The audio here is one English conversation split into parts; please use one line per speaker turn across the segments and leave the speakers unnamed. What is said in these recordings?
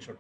short.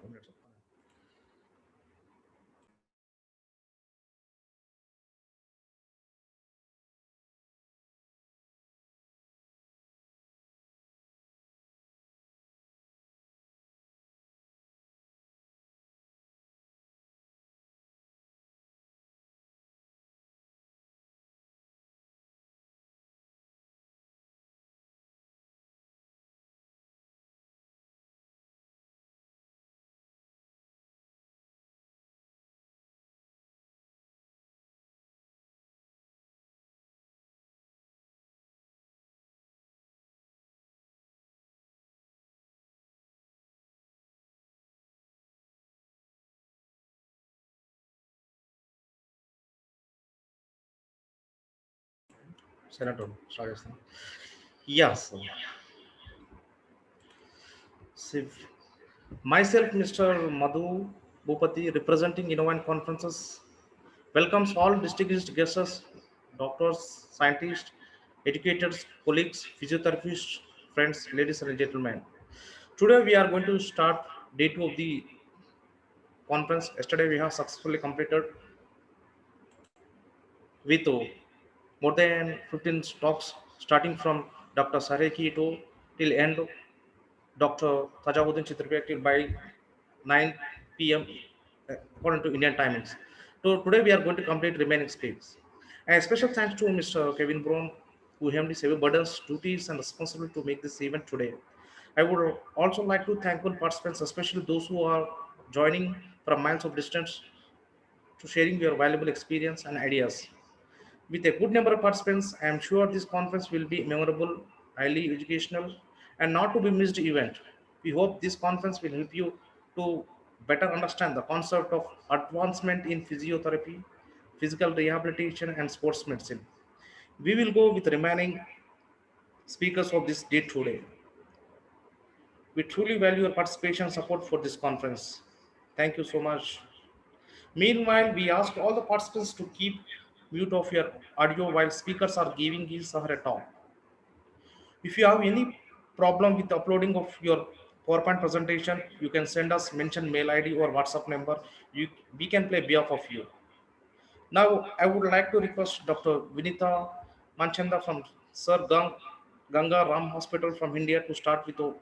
Senator, start. Yes. So, myself, Mr. Madhu Bhupati, representing Inovine Conferences, welcomes all distinguished guests, doctors, scientists, educators, colleagues, physiotherapists, friends, ladies and gentlemen. Today we are going to start day 2 of the conference. Yesterday we have successfully completed with more than 15 talks, starting from Dr. Sareki Ito till end Dr. Tajahuddin Chitrapati by 9 p.m. According to Indian timings. So today we are going to complete remaining stages. And special thanks to Mr. Kevin Brown, who handled several burdens, duties, and responsibility to make this event today. I would also like to thank all participants, especially those who are joining from miles of distance, to sharing your valuable experience and ideas. With a good number of participants, I am sure this conference will be memorable, highly educational, and not to be missed event. We hope this conference will help you to better understand the concept of advancement in physiotherapy, physical rehabilitation, and sports medicine. We will go with remaining speakers of this day today. We truly value your participation and support for this conference. Thank you so much. Meanwhile, we ask all the participants to keep mute of your audio while speakers are giving his or her talk. If you have any problem with uploading of your PowerPoint presentation, you can send us mention mail ID or WhatsApp number. We can play behalf of you. Now, I would like to request Dr. Vinita Manchanda from Sir Ganga Ram Hospital from India to start with the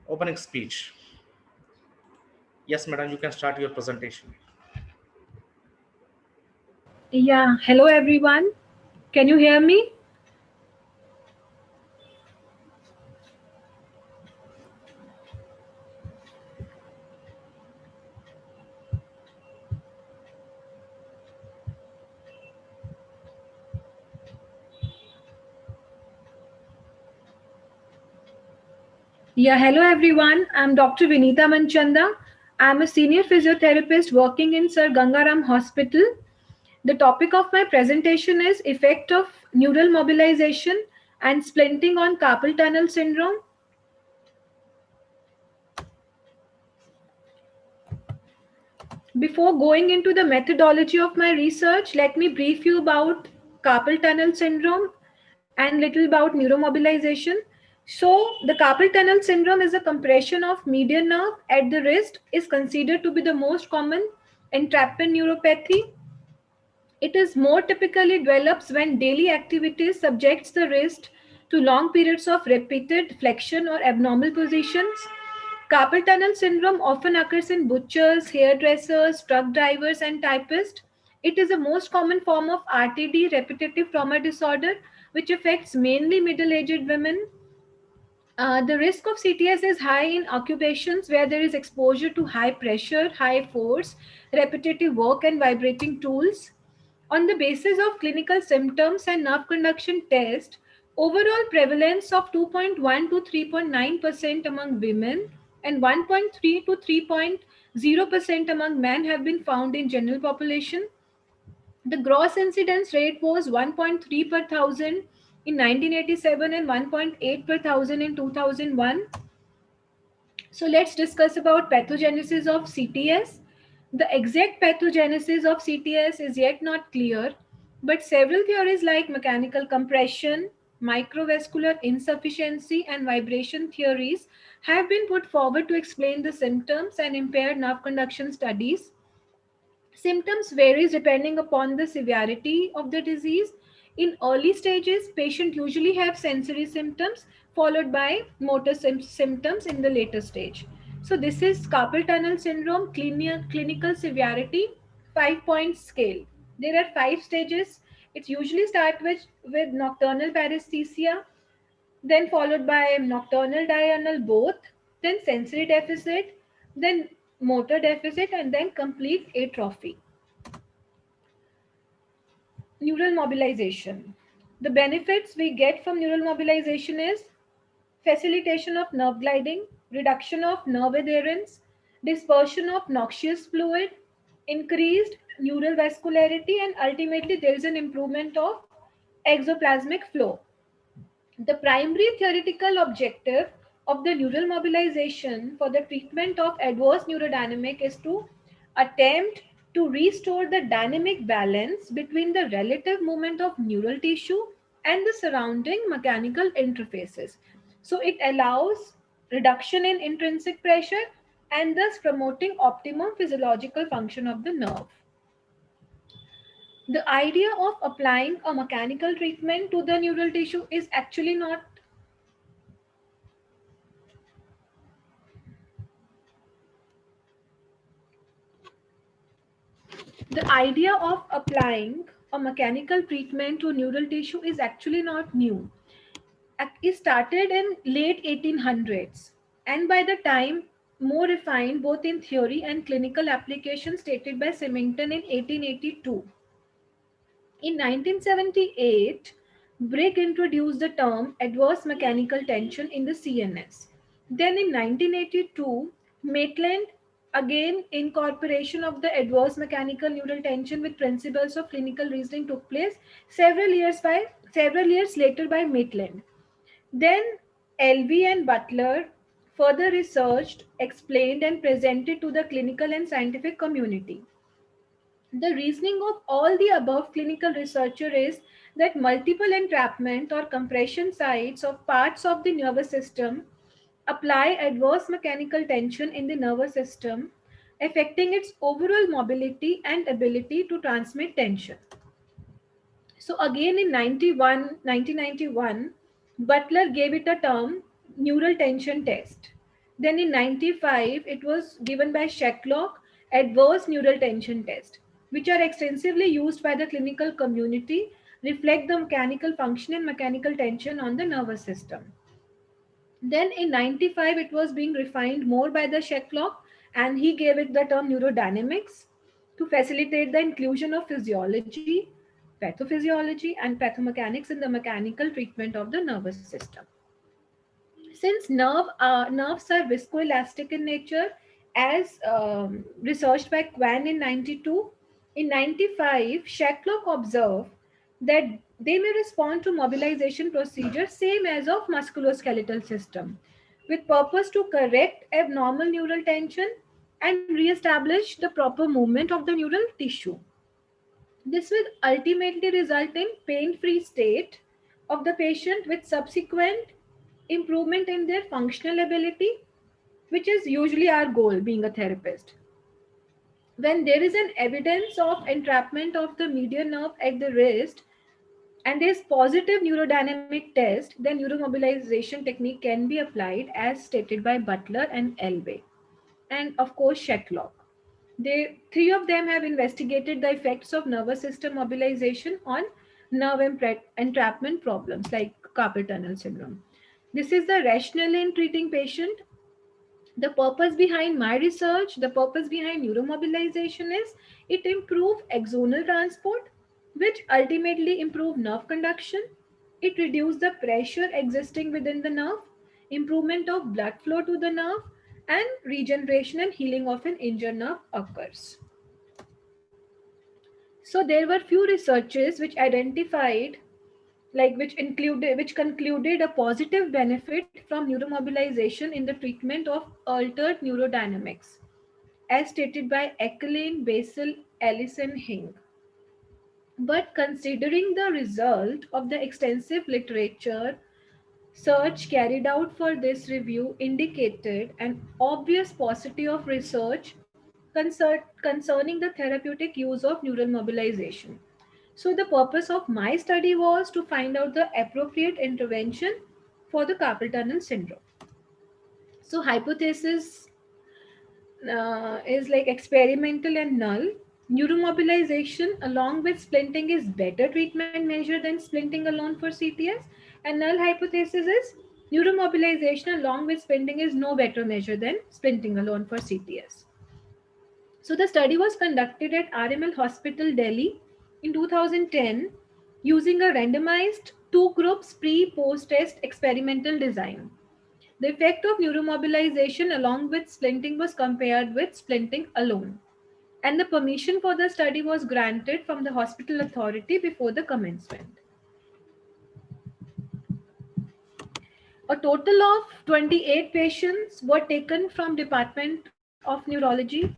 opening speech. Yes, madam, you can start your presentation.
Yeah, hello everyone. Can you hear me? Yeah, hello everyone. I'm Dr. Vinita Manchanda. I'm a senior physiotherapist working in Sir Gangaram Hospital. The topic of my presentation is effect of neural mobilization and splinting on carpal tunnel syndrome. Before going into the methodology of my research, let me brief you about carpal tunnel syndrome and little about neuromobilization. So, the carpal tunnel syndrome is a compression of median nerve at the wrist is considered to be the most common entrapment neuropathy. It is more typically develops when daily activities subjects the wrist to long periods of repeated flexion or abnormal positions. Carpal tunnel syndrome often occurs in butchers, hairdressers, truck drivers, and typists. It is the most common form of RTD, repetitive trauma disorder, which affects mainly middle aged women. The risk of CTS is high in occupations where there is exposure to high pressure, high force, repetitive work, and vibrating tools. On the basis of clinical symptoms and nerve conduction test, overall prevalence of 2.1 to 3.9% among women and 1.3 to 3.0% among men have been found in general population. The gross incidence rate was 1.3 per thousand in 1987 and 1.8 per thousand in 2001. So let's discuss about pathogenesis of CTS. The exact pathogenesis of CTS is yet not clear, but several theories like mechanical compression, microvascular insufficiency, and vibration theories have been put forward to explain the symptoms and impaired nerve conduction studies. Symptoms varies depending upon the severity of the disease. In early stages, patients usually have sensory symptoms followed by motor symptoms in the later stage. So this is carpal tunnel syndrome clinical severity 5-point scale. There are 5 stages. It usually starts with nocturnal paresthesia, then followed by nocturnal diurnal both, then sensory deficit, then motor deficit, and then complete atrophy. Neural mobilization. The benefits we get from neural mobilization is facilitation of nerve gliding, reduction of nerve adherence, dispersion of noxious fluid, increased neural vascularity, and ultimately there is an improvement of exoplasmic flow. The primary theoretical objective of the neural mobilization for the treatment of adverse neurodynamic is to attempt to restore the dynamic balance between the relative movement of neural tissue and the surrounding mechanical interfaces. So it allows reduction in intrinsic pressure and thus promoting optimum physiological function of the nerve. The idea of applying a mechanical treatment to the neural tissue is actually not The idea of applying a mechanical treatment to neural tissue is actually not new. It started in late 1800s, and by the time more refined both in theory and clinical application stated by Symington in 1882. In 1978, Brigg introduced the term adverse mechanical tension in the CNS. Then in 1982, Maitland again incorporation of the adverse mechanical neural tension with principles of clinical reasoning took place several years later by Maitland. Then LV and Butler further researched, explained and presented to the clinical and scientific community. The reasoning of all the above clinical researcher is that multiple entrapment or compression sites of parts of the nervous system apply adverse mechanical tension in the nervous system, affecting its overall mobility and ability to transmit tension. So again in 1991, Butler gave it a term neural tension test. Then in 95, it was given by Shacklock adverse neural tension test, which are extensively used by the clinical community, reflect the mechanical function and mechanical tension on the nervous system. Then in 95, it was being refined more by the Shacklock, and he gave it the term neurodynamics to facilitate the inclusion of physiology, pathophysiology, and pathomechanics in the mechanical treatment of the nervous system. Since nerves are viscoelastic in nature, as researched by Kwan in 92, in 95, Shacklock observed that they may respond to mobilization procedures same as of musculoskeletal system, with purpose to correct abnormal neural tension and re-establish the proper movement of the neural tissue. This will ultimately result in pain-free state of the patient with subsequent improvement in their functional ability, which is usually our goal being a therapist. When there is an evidence of entrapment of the median nerve at the wrist and there is positive neurodynamic test, then neuromobilization technique can be applied as stated by Butler and Elway, and of course Shacklock. Three of them have investigated the effects of nervous system mobilization on nerve entrapment problems like carpal tunnel syndrome. This is the rationale in treating patient. The purpose behind my research, the purpose behind neuromobilization is it improve axonal transport, which ultimately improve nerve conduction. It reduce the pressure existing within the nerve, improvement of blood flow to the nerve, and regeneration and healing of an injured nerve occurs. So there were few researches which identified which concluded a positive benefit from neuromobilization in the treatment of altered neurodynamics, as stated by Eckelin, Basel, Ellison, Hing. But considering the result of the extensive literature search carried out for this review indicated an obvious paucity of research concerning the therapeutic use of neural mobilization. So, the purpose of my study was to find out the appropriate intervention for the carpal tunnel syndrome. So, hypothesis is like experimental and null. Neuromobilization along with splinting is better treatment measure than splinting alone for CTS. And null hypothesis is neuromobilization along with splinting is no better measure than splinting alone for CTS. So the study was conducted at RML Hospital, Delhi in 2010 using a randomized two groups pre-post test experimental design. The effect of neuromobilization along with splinting was compared with splinting alone, and the permission for the study was granted from the hospital authority before the commencement. A total of 28 patients were taken from Department of Neurology.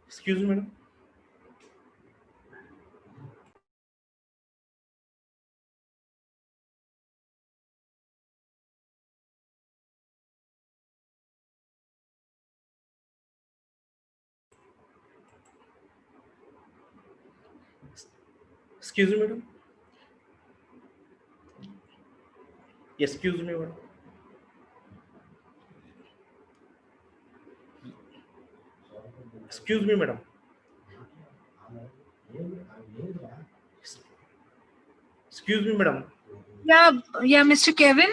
Excuse me, madam. Excuse me, madam. Yes, excuse me, madam. Excuse me, madam. Excuse me, madam.
Yeah, yeah, Mr. Kevin.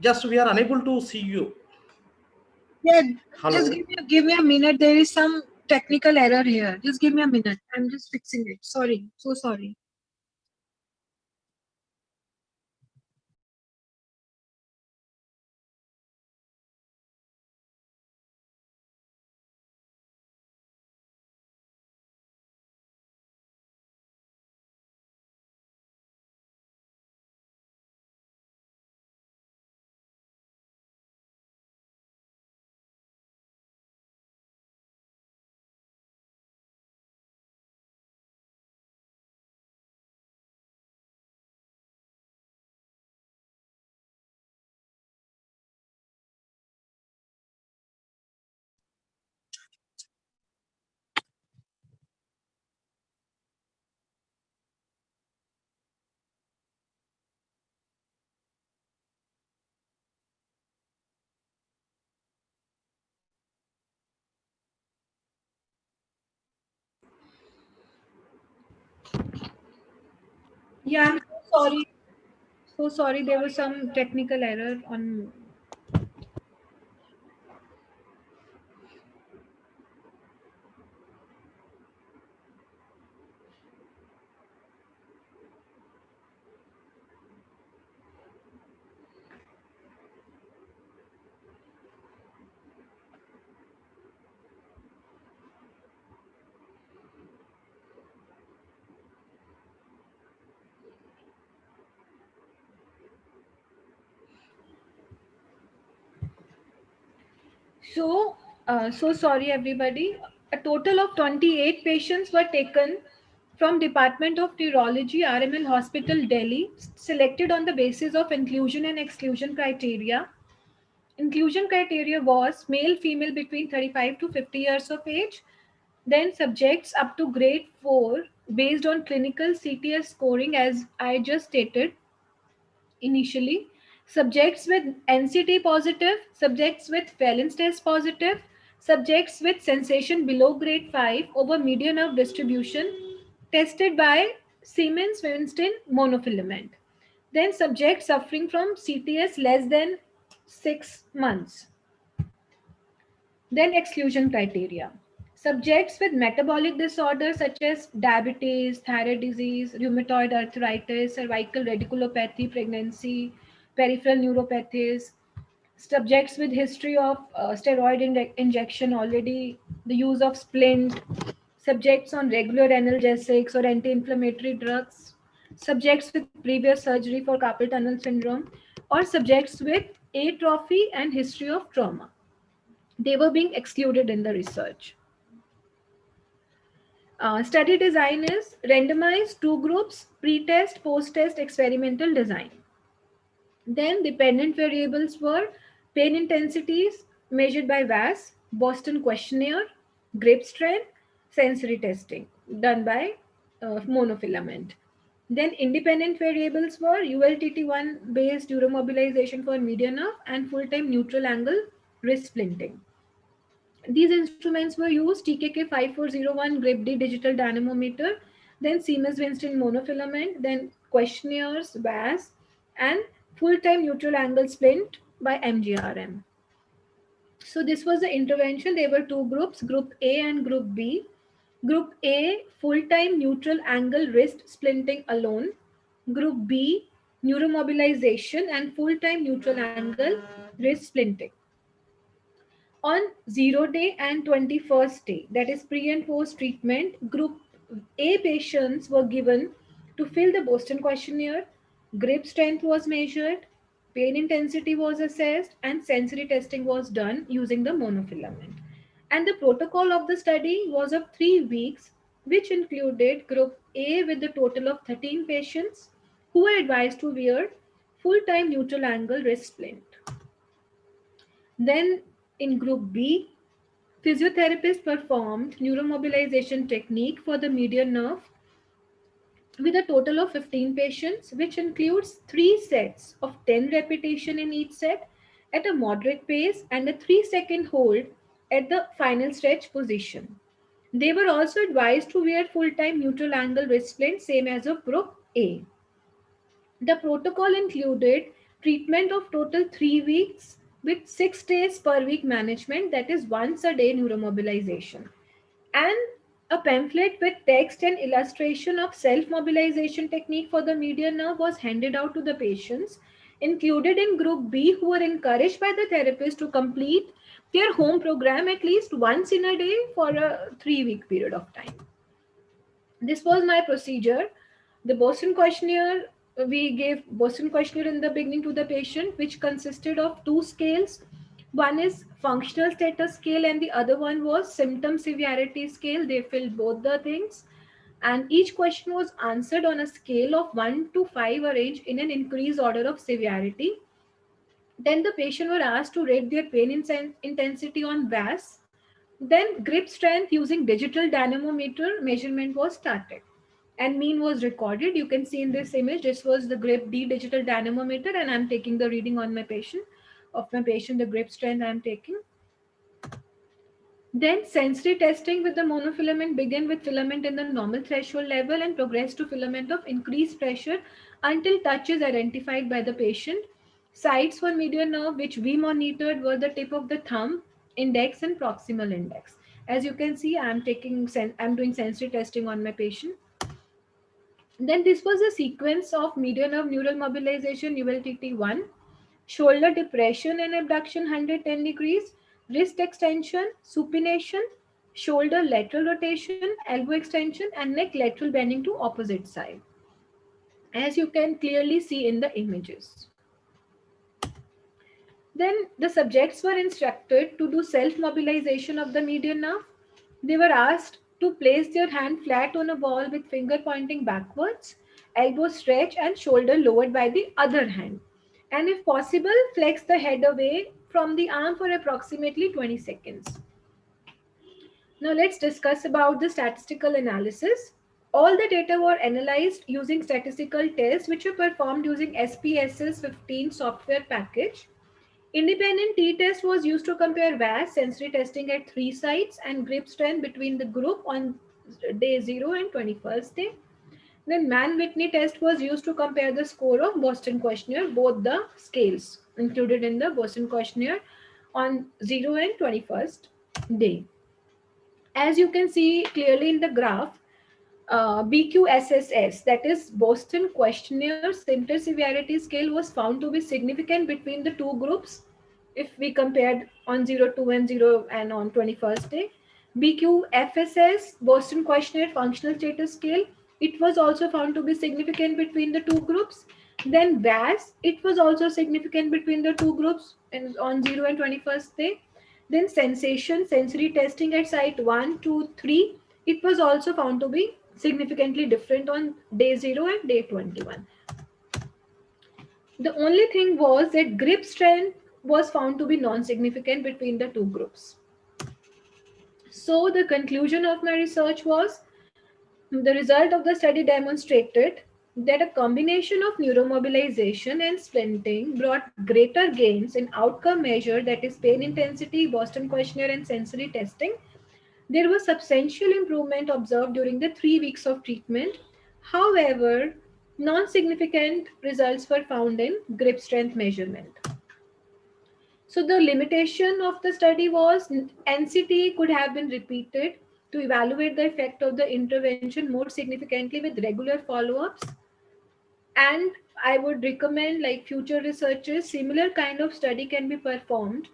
Just we are unable to see you.
Yeah, just
Hello.
give me a minute. There is some technical error here. Just give me a minute. I'm just fixing it. Sorry, so sorry. Yeah, I'm so sorry. So sorry. There was some technical error on. So sorry, everybody. A total of 28 patients were taken from Department of Neurology, RML Hospital, Delhi, selected on the basis of inclusion and exclusion criteria. Inclusion criteria was male, female between 35 to 50 years of age, then subjects up to grade 4 based on clinical CTS scoring, as I just stated initially, subjects with NCT positive, subjects with Phelan's test positive, subjects with sensation below grade 5 over median of distribution tested by Siemens Winston monofilament. Then subjects suffering from CTS less than 6 months. Then exclusion criteria. Subjects with metabolic disorders such as diabetes, thyroid disease, rheumatoid arthritis, cervical radiculopathy, pregnancy, peripheral neuropathies. Subjects with history of steroid injection already, the use of splint, subjects on regular analgesics or anti-inflammatory drugs, subjects with previous surgery for carpal tunnel syndrome, or subjects with atrophy and history of trauma. They were being excluded in the research. Study design is randomized two groups, pre-test, post-test experimental design. Then dependent variables were pain intensities measured by VAS, Boston questionnaire, grip strength, sensory testing done by monofilament. Then independent variables were ULTT1 based neuromobilization for median nerve and full-time neutral angle wrist splinting. These instruments were used TKK5401 grip D digital dynamometer, then Siemens Winston monofilament, then questionnaires, VAS, and full-time neutral angle splint by MGRM. So this was the intervention. There were two groups, Group A and Group B. Group A, full-time neutral angle wrist splinting alone. Group B, neuromobilization and full-time neutral angle wrist splinting. On 0 day and 21st day, that is pre and post treatment, Group A patients were given to fill the Boston questionnaire, grip strength was measured, pain intensity was assessed, and sensory testing was done using the monofilament. And the protocol of the study was of 3 weeks, which included Group A with a total of 13 patients who were advised to wear full time neutral angle wrist splint. Then in Group B, physiotherapists performed neuromobilization technique for the median nerve with a total of 15 patients, which includes 3 sets of 10 repetition in each set at a moderate pace and a 3-second hold at the final stretch position. They were also advised to wear full-time neutral angle wrist splint, same as of Group A. The protocol included treatment of total 3 weeks with 6 days per week management, that is once a day neuromobilization, and a pamphlet with text and illustration of self-mobilization technique for the median nerve was handed out to the patients included in Group B, who were encouraged by the therapist to complete their home program at least once in a day for a 3 week period of time. This was my procedure. The Boston questionnaire, we gave Boston questionnaire in the beginning to the patient, which consisted of two scales. One is functional status scale and the other one was symptom severity scale. They filled both the things. And each question was answered on a scale of 1 to 5 arranged in an increased order of severity. Then the patient were asked to rate their pain intensity on VAS. Then grip strength using digital dynamometer measurement was started and mean was recorded. You can see in this image, this was the grip D digital dynamometer and I'm taking the reading on my patient, the grip strength I'm taking. Then sensory testing with the monofilament began with filament in the normal threshold level and progressed to filament of increased pressure until touch is identified by the patient. Sites for median nerve which we monitored were the tip of the thumb, index and proximal index. As you can see, I'm doing sensory testing on my patient. Then this was a sequence of median nerve neural mobilization ULTT1, shoulder depression and abduction 110 degrees, wrist extension, supination, shoulder lateral rotation, elbow extension and neck lateral bending to opposite side, as you can clearly see in the images. Then the subjects were instructed to do self-mobilization of the median nerve. They were asked to place their hand flat on a wall with finger pointing backwards, elbow stretch and shoulder lowered by the other hand. And if possible, flex the head away from the arm for approximately 20 seconds. Now let's discuss about the statistical analysis. All the data were analyzed using statistical tests which were performed using SPSS 15 software package. Independent t-test was used to compare VAS sensory testing at 3 sites and grip strength between the group on day 0 and 21st day. Then Mann-Whitney test was used to compare the score of Boston questionnaire, both the scales included in the Boston questionnaire on 0 and 21st day. As you can see clearly in the graph, BQSSS, that is Boston Questionnaire Symptom Severity Scale, was found to be significant between the two groups if we compared on 02 and 0 and on 21st day. BQFSS, Boston Questionnaire Functional Status Scale, it was also found to be significant between the two groups. Then VAS, it was also significant between the two groups and on 0 and 21st day. Then sensation, sensory testing at site 1, 2, 3, it was also found to be significantly different on day 0 and day 21. The only thing was that grip strength was found to be non-significant between the two groups. So the conclusion of my research was the result of the study demonstrated that a combination of neuromobilization and splinting brought greater gains in outcome measure, that is pain intensity, Boston questionnaire and sensory testing. There was substantial improvement observed during the 3 weeks of treatment. However, non-significant results were found in grip strength measurement. So the limitation of the study was NCT could have been repeated to evaluate the effect of the intervention more significantly with regular follow-ups. And I would recommend, like future researchers, similar kind of study can be performed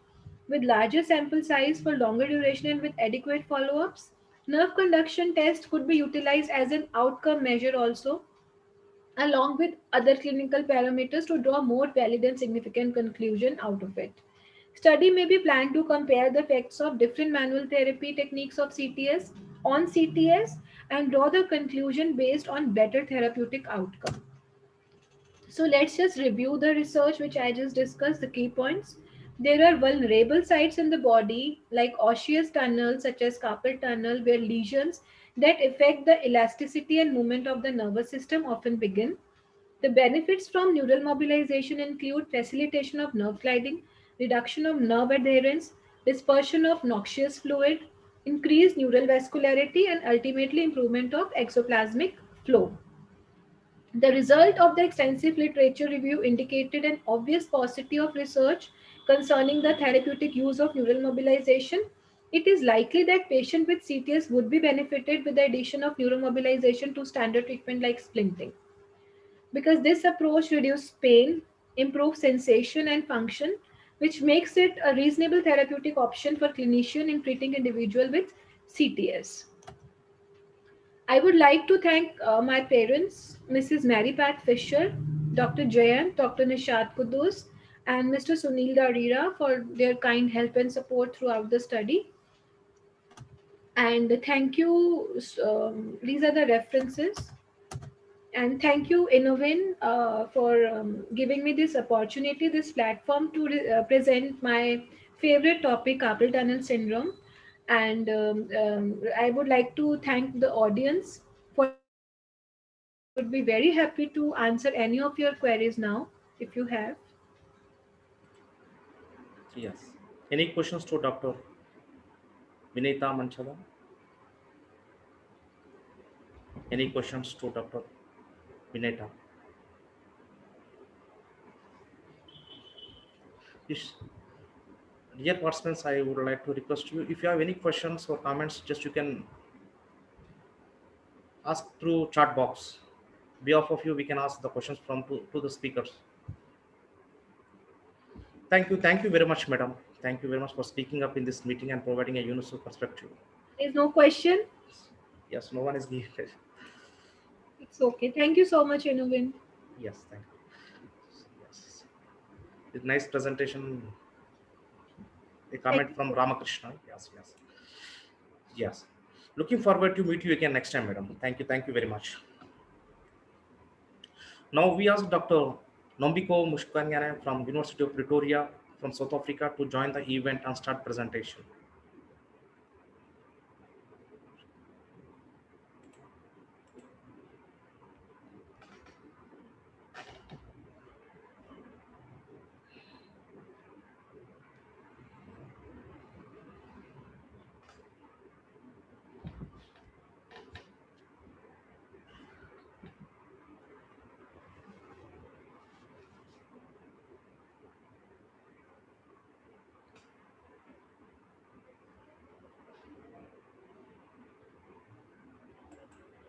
with larger sample size for longer duration and with adequate follow-ups. Nerve conduction test could be utilized as an outcome measure also, along with other clinical parameters to draw more valid and significant conclusion out of it. Study may be planned to compare the effects of different manual therapy techniques of CTS on CTS and draw the conclusion based on better therapeutic outcome. So let's just review the research which I just discussed, the key points. There are vulnerable sites in the body like osseous tunnels such as carpal tunnel where lesions that affect the elasticity and movement of the nervous system often begin. The benefits from neural mobilization include facilitation of nerve gliding, reduction of nerve adherence, dispersion of noxious fluid, increased neural vascularity, and ultimately improvement of exoplasmic flow. The result of the extensive literature review indicated an obvious paucity of research concerning the therapeutic use of neural mobilization. It is likely that patients with CTS would be benefited with the addition of neuromobilization to standard treatment like splinting, because this approach reduces pain, improves sensation and function, which makes it a reasonable therapeutic option for clinician in treating individual with CTS. I would like to thank my parents, Mrs. Mary Pat Fisher, Dr. Jayant, Dr. Nishat Kudus, and Mr. Sunil Darira for their kind help and support throughout the study. And thank you. These are the references. And thank you, Inovine, for giving me this opportunity, this platform to present my favorite topic, carpal tunnel syndrome. And I would like to thank the audience for listening. And I would be very happy to answer any of your queries now, if you have.
Yes. Any questions to Dr. Vinita Manchala? Any questions to Dr. Vinita? Yes. Dear participants, I would like to request you, if you have any questions or comments, just you can ask through chat box. Behalf of you, we can ask the questions from to the speakers. Thank you very much, madam. Thank you very much for speaking up in this meeting and providing a universal perspective.
There is no question.
Yes, no one is giving.
It's okay. Thank you so much, Inovine.
Yes, thank you. Yes, with nice presentation. A
Thank
comment
you
from
so
Ramakrishna. Yes, yes, yes. Looking forward to meet you again next time, madam. Thank you very much. Now we ask Dr. Nombiko Mushkanyane from University of Pretoria from South Africa to join the event and start presentation.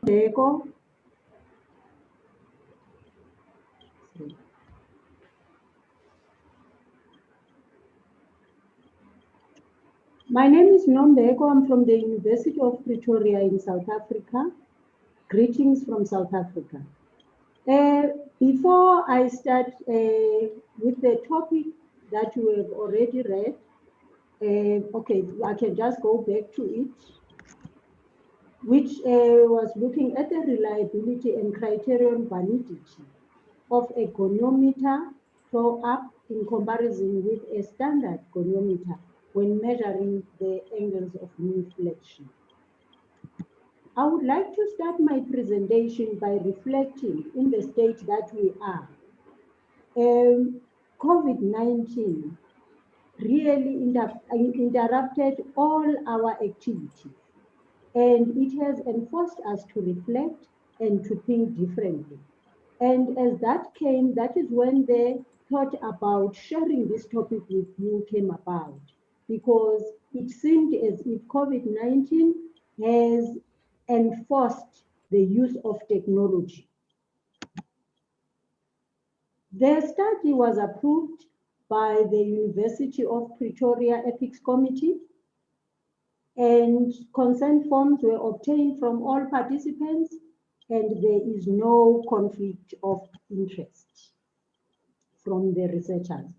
Echo. My name is Nombeko. I'm from the University of Pretoria in South Africa. Greetings from South Africa. Before I start with the topic that you have already read, okay, I can just go back to it, which was looking at the reliability and criterion validity of a goniometer Pro App in comparison with a standard goniometer when measuring the angles of knee flexion. I would like to start my presentation by reflecting in the state that we are. COVID-19 really interrupted all our activities, and it has enforced us to reflect and to think differently. And as that came, that is when the thought about sharing this topic with you came about, because it seemed as if COVID-19 has enforced the use of technology. The study was approved by the University of Pretoria Ethics Committee, and consent forms were obtained from all participants, and there is no conflict of interest from the researchers.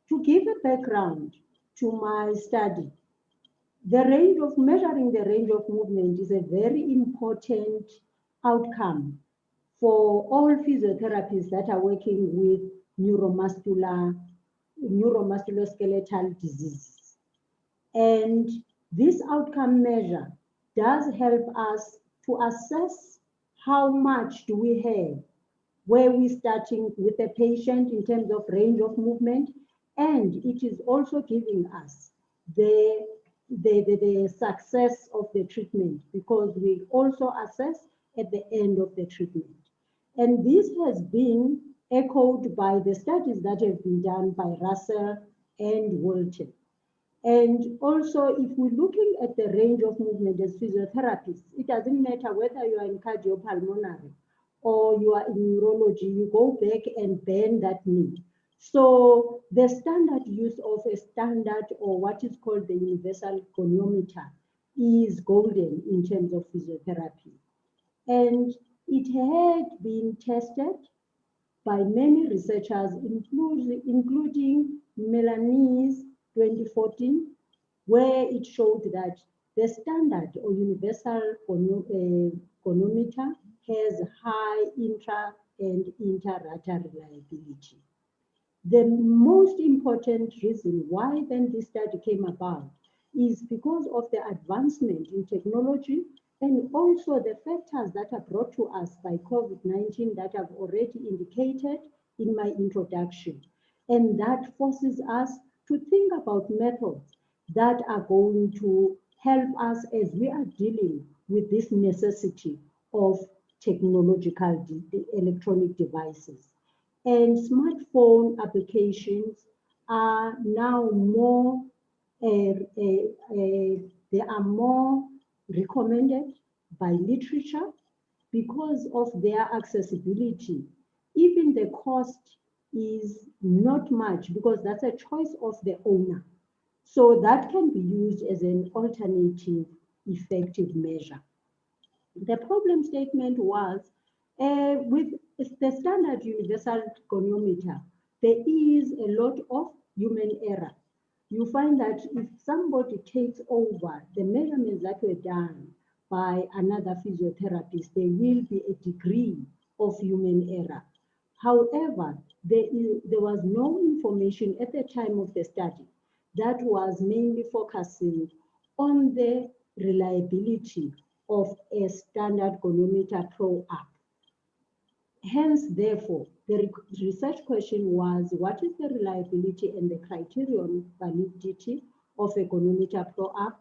To give a background to my study, measuring the range of movement is a very important outcome for all physiotherapists that are working with neuromusculoskeletal diseases. And this outcome measure does help us to assess how much do we have, where we're starting with a patient in terms of range of movement, and it is also giving us the success of the treatment, because we also assess at the end of the treatment. And this has been echoed by the studies that have been done by Russell and Walton. And also, if we're looking at the range of movement as physiotherapists, it doesn't matter whether you are in cardiopulmonary or you are in neurology, you go back and bend that knee. So the standard use of a standard, or what is called the universal goniometer, is golden in terms of physiotherapy. And it had been tested by many researchers, including Milanese 2014, where it showed that the standard or universal goniometer has high intra and inter-rater reliability. The most important reason why then this study came about is because of the advancement in technology, and also the factors that are brought to us by COVID-19 that I've already indicated in my introduction. And that forces us to think about methods that are going to help us as we are dealing with this necessity of technological electronic devices. And smartphone applications are now more, they are more recommended by literature because of their accessibility. Even the cost is not much, because that's a choice of the owner. So that can be used as an alternative effective measure. The problem statement was with the standard universal goniometer, there is a lot of human error. You find that if somebody takes over the measurements that were done by another physiotherapist, there will be a degree of human error. However, there was no information at the time of the study that was mainly focusing on the reliability of a Standard Goniometer Pro App. Hence, therefore, the research question was, what is the reliability and the criterion validity of a Goniometer Pro App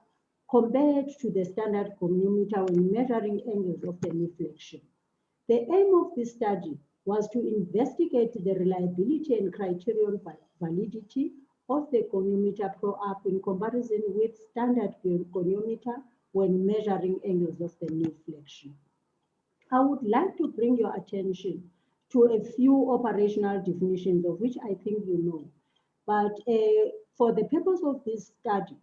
compared to the standard goniometer when measuring angles of the knee flexion? The aim of this study was to investigate the reliability and criterion validity of the Goniometer Pro App in comparison with standard goniometer when measuring angles of the knee flexion. I would like to bring your attention to a few operational definitions of which I think you know. But for the purpose of this study,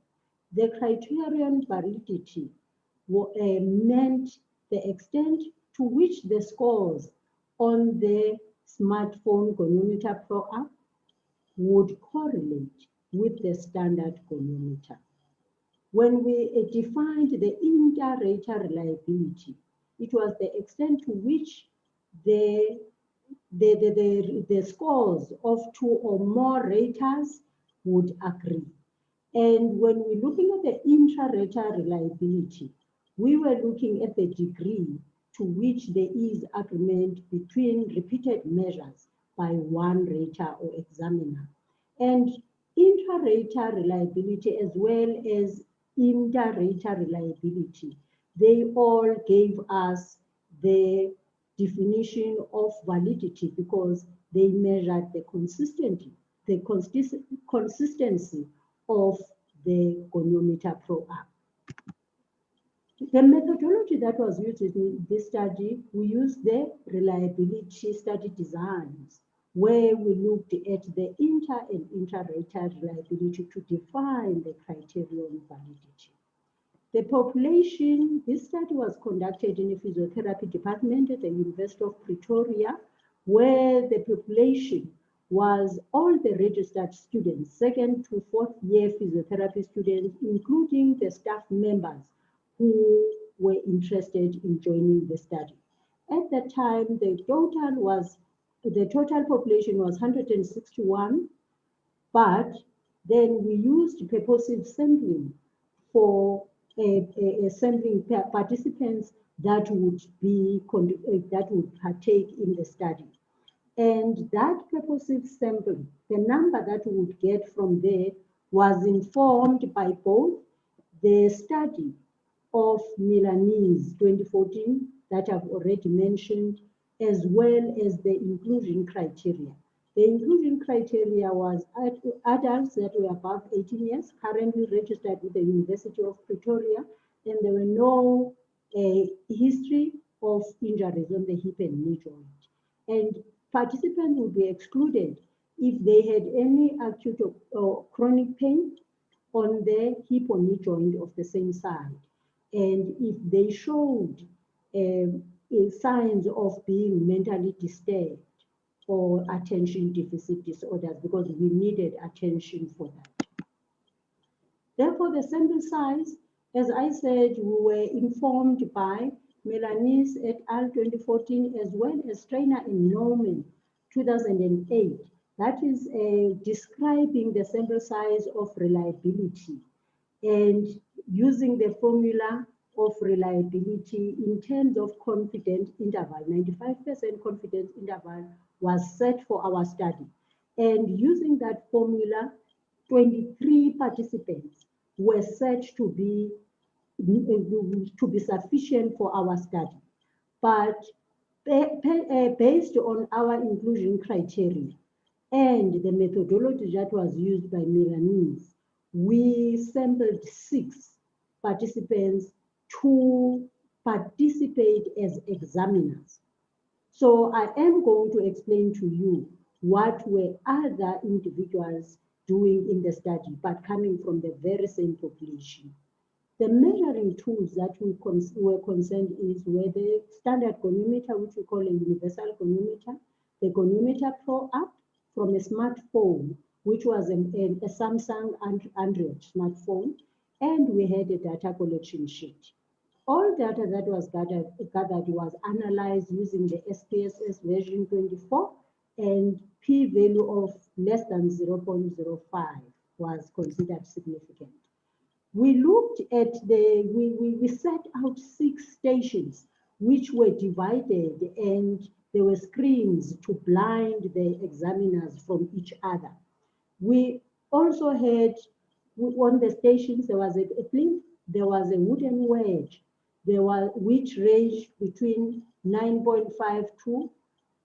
the criterion validity meant the extent to which the scores on the smartphone Goniometer Pro app would correlate with the standard goniometer. When we defined the inter-rater reliability, it was the extent to which the scores of two or more raters would agree. And when we're looking at the intra-rater reliability, we were looking at the degree to which there is agreement between repeated measures by one rater or examiner. And intra-rater reliability as well as inter-rater reliability, they all gave us the definition of validity because they measured the consistency of the Goniometer Pro app. The methodology that was used in this study, we used the reliability study designs, where we looked at the inter and intra-rater reliability to define the criterion validity. The population, this study was conducted in the physiotherapy department at the University of Pretoria, where the population was all the registered students, second to fourth year physiotherapy students, including the staff members who were interested in joining the study. At that time, the total population was 161, but then we used purposive sampling for sampling participants that would partake in the study. And that purposive sampling, the number that we would get from there was informed by both the study of Milanese 2014 that I've already mentioned, as well as the inclusion criteria. The inclusion criteria was adults that were above 18 years, currently registered with the University of Pretoria, and there were no history of injuries on the hip and knee joint. And participants would be excluded if they had any acute or chronic pain on the hip or knee joint of the same side. And if they showed signs of being mentally disturbed or attention deficit disorders, because we needed attention for that. Therefore, the sample size, as I said, we were informed by Milanese et al. 2014, as well as Trainer and Norman 2008. That is describing the sample size of reliability and using the formula of reliability in terms of confidence interval. 95% confidence interval was set for our study. And using that formula, 23 participants were set to be sufficient for our study. But based on our inclusion criteria and the methodology that was used by Milanese, we sampled 6 participants to participate as examiners. So I am going to explain to you what were other individuals doing in the study, but coming from the very same population. The measuring tools that we were concerned were the standard goniometer, which we call a universal goniometer, the Goniometer Pro App from a smartphone, which was a Samsung Android smartphone, and we had a data collection sheet. All data that was gathered was analyzed using the SPSS version 24, and p-value of less than 0.05 was considered significant. We looked at we set out 6 stations which were divided, and there were screens to blind the examiners from each other. We also had, on the stations, there was a plinth, there was a wooden wedge, which ranged between 9.5 to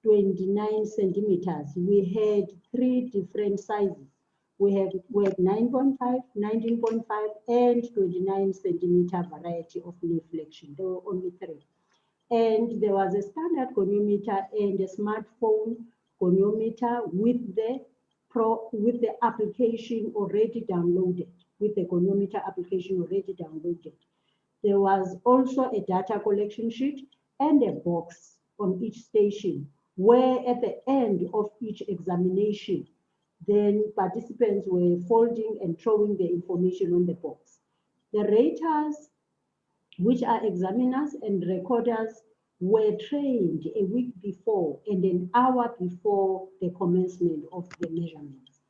29 centimeters. We had 3 different sizes. We had 9.5, 19.5, and 29 centimeter variety of knee flexion. There were only 3. And there was a standard goniometer and a smartphone goniometer with the application already downloaded, with the goniometer application already downloaded. There was also a data collection sheet and a box on each station, where at the end of each examination, then participants were folding and throwing the information on the box. The raters, which are examiners and recorders, were trained a week before and an hour before the commencement of the measurements.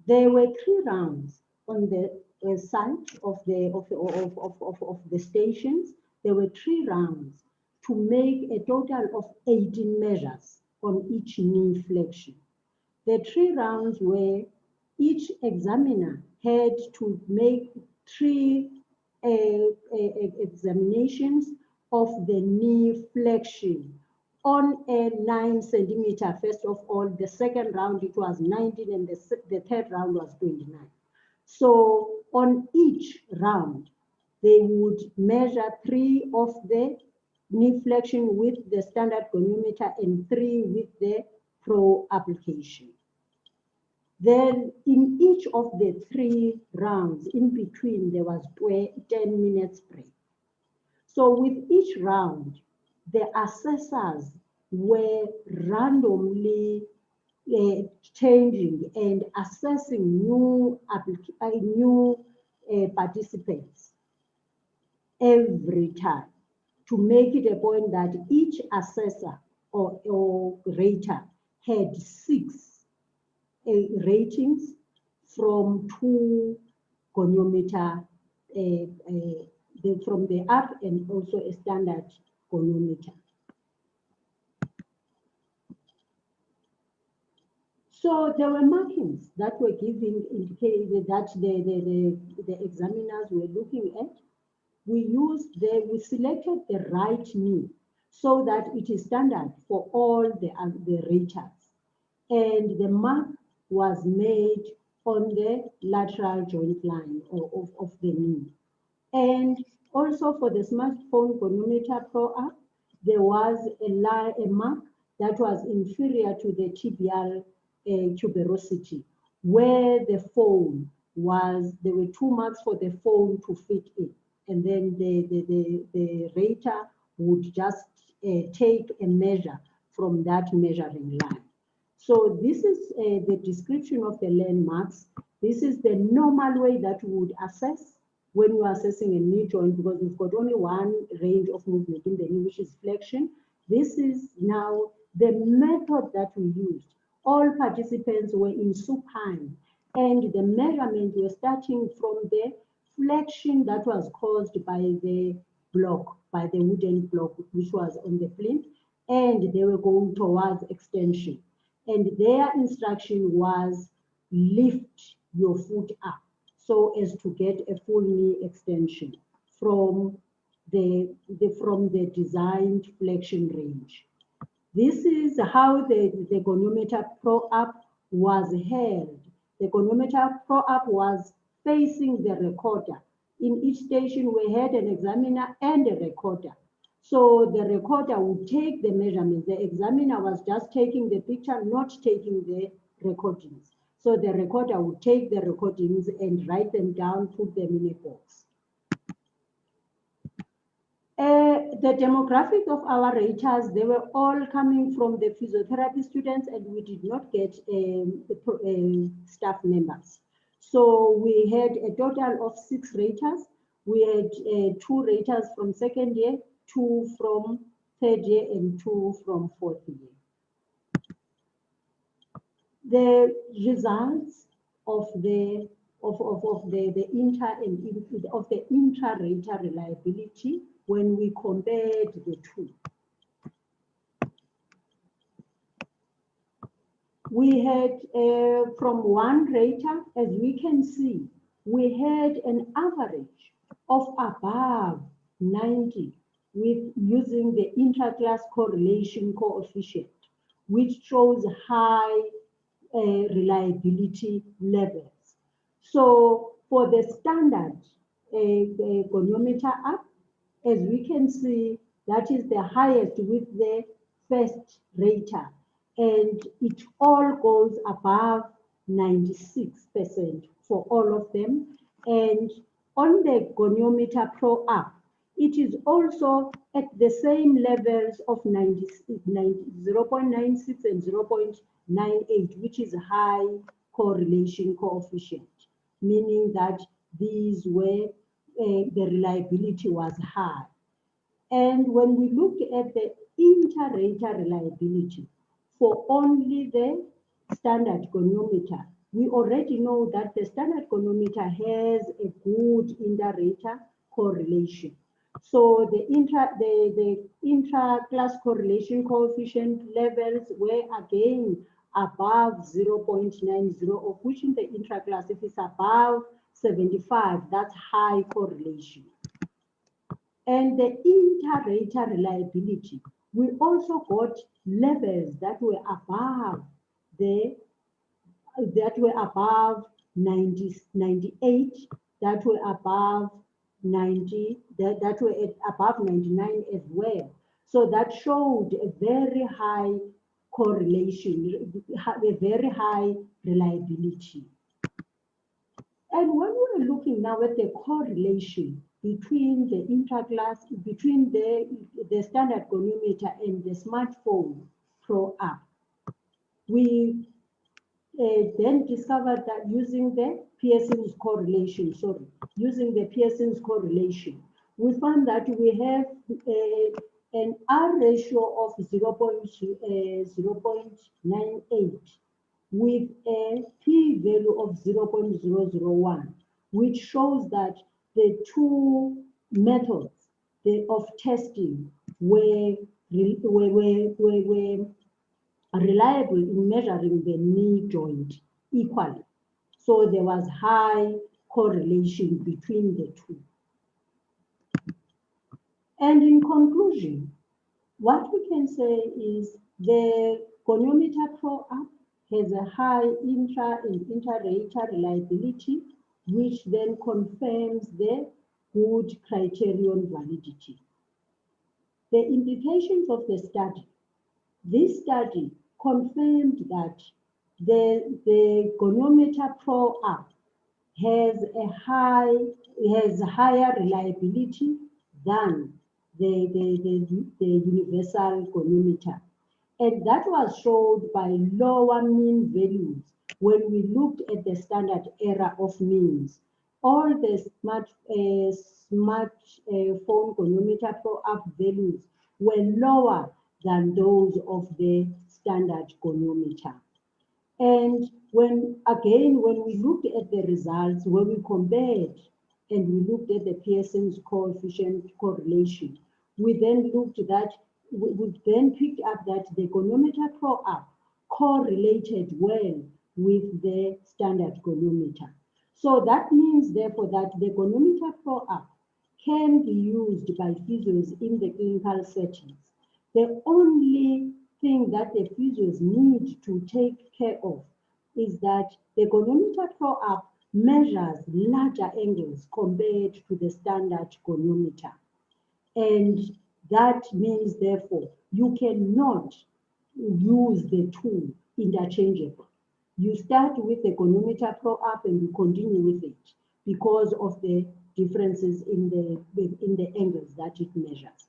There were 3 rounds on the site of the stations. There were 3 rounds to make a total of 18 measures on each knee flexion. The 3 rounds were each examiner had to make 3 examinations of the knee flexion on a 9 centimeter. First of all, the second round it was 19 and the third round was 29. So on each round, they would measure 3 of the knee flexion with the standard goniometer and 3 with the Pro application. Then in each of the 3 rounds, in between, there was 10 minutes break. So with each round, the assessors were randomly changing and assessing new participants every time, to make it a point that each assessor or rater had 6 ratings from 2 goniometer from the app and also a standard goniometer. So there were markings that were giving indicated that the examiners were looking at. We selected the right knee so that it is standard for all the raters. And the mark was made on the lateral joint line of the knee. And also for the smartphone Goniometer Pro App, there was a mark that was inferior to the tibial tuberosity, where the phone was, there were 2 marks for the phone to fit in. And then the rater would just take a measure from that measuring line. So this is the description of the landmarks. This is the normal way that we would assess when you are assessing a knee joint, because we've got only one range of movement in the knee, which is flexion. This is now the method that we used. All participants were in supine, and the measurements were starting from the flexion that was caused by the block, by the wooden block, which was on the plinth, and they were going towards extension. And their instruction was lift your foot up so as to get a full knee extension from the designed flexion range. This is how the Goniometer Pro App was held. The Goniometer Pro App was facing the recorder. In each station, we had an examiner and a recorder. So the recorder would take the measurements. The examiner was just taking the picture, not taking the recordings. So the recorder would take the recordings and write them down, put them in a box. The demographic of our raters, they were all coming from the physiotherapy students, and we did not get staff members. So we had a total of 6 raters. We had 2 raters from second year, 2 from third year, and 2 from fourth year. The results of the intra-rater reliability when we compared the 2. We had from 1 rater, as we can see, we had an average of above 90 with using the intra-class correlation coefficient, which shows high reliability levels. So for the standard goniometer app, as we can see, that is the highest with the first rater, and it all goes above 96% for all of them. And on the Goniometer Pro app, it is also at the same levels of 0.96 and 0.98, which is high correlation coefficient, meaning that these were, the reliability was high. And when we look at the inter-rater reliability for only the standard goniometer, we already know that the standard goniometer has a good inter-rater correlation. So the intra-class correlation coefficient levels were again above 0.90, of which in the intra-class, if it's above 75, that's high correlation. And the inter-rater reliability, we also got levels that were above 90, 98, that were above 90, that were above 99 as well. So that showed a very high correlation, a very high reliability. And when we're looking now at the correlation between the intra-class, between the standard goniometer and the smartphone Pro app, we then discovered that using the Pearson's correlation, we found that we have an R ratio of 0.98 with a p-value of 0.001, which shows that the two methods of testing were reliable in measuring the knee joint equally. So there was high correlation between the two. And in conclusion, what we can say is the Goniometer Pro app has a high intra and inter-rater reliability, which then confirms the good criterion validity. The implications of the study. This study confirmed that the Goniometer Pro app has higher reliability than the universal goniometer. And that was showed by lower mean values when we looked at the standard error of means. All the smartphone Goniometer Pro app values were lower than those of the standard goniometer. And when we looked at the results, when we compared and we looked at the Pearson's coefficient correlation, we then picked up that the Goniometer Pro app correlated well with the standard goniometer. So that means, therefore, that the Goniometer Pro app can be used by physios in the clinical settings. The only thing that the physios need to take care of is that the Goniometer Pro app measures larger angles compared to the standard goniometer. And that means, therefore, you cannot use the two interchangeably. You start with the Goniometer Pro app and you continue with it because of the differences in the angles that it measures.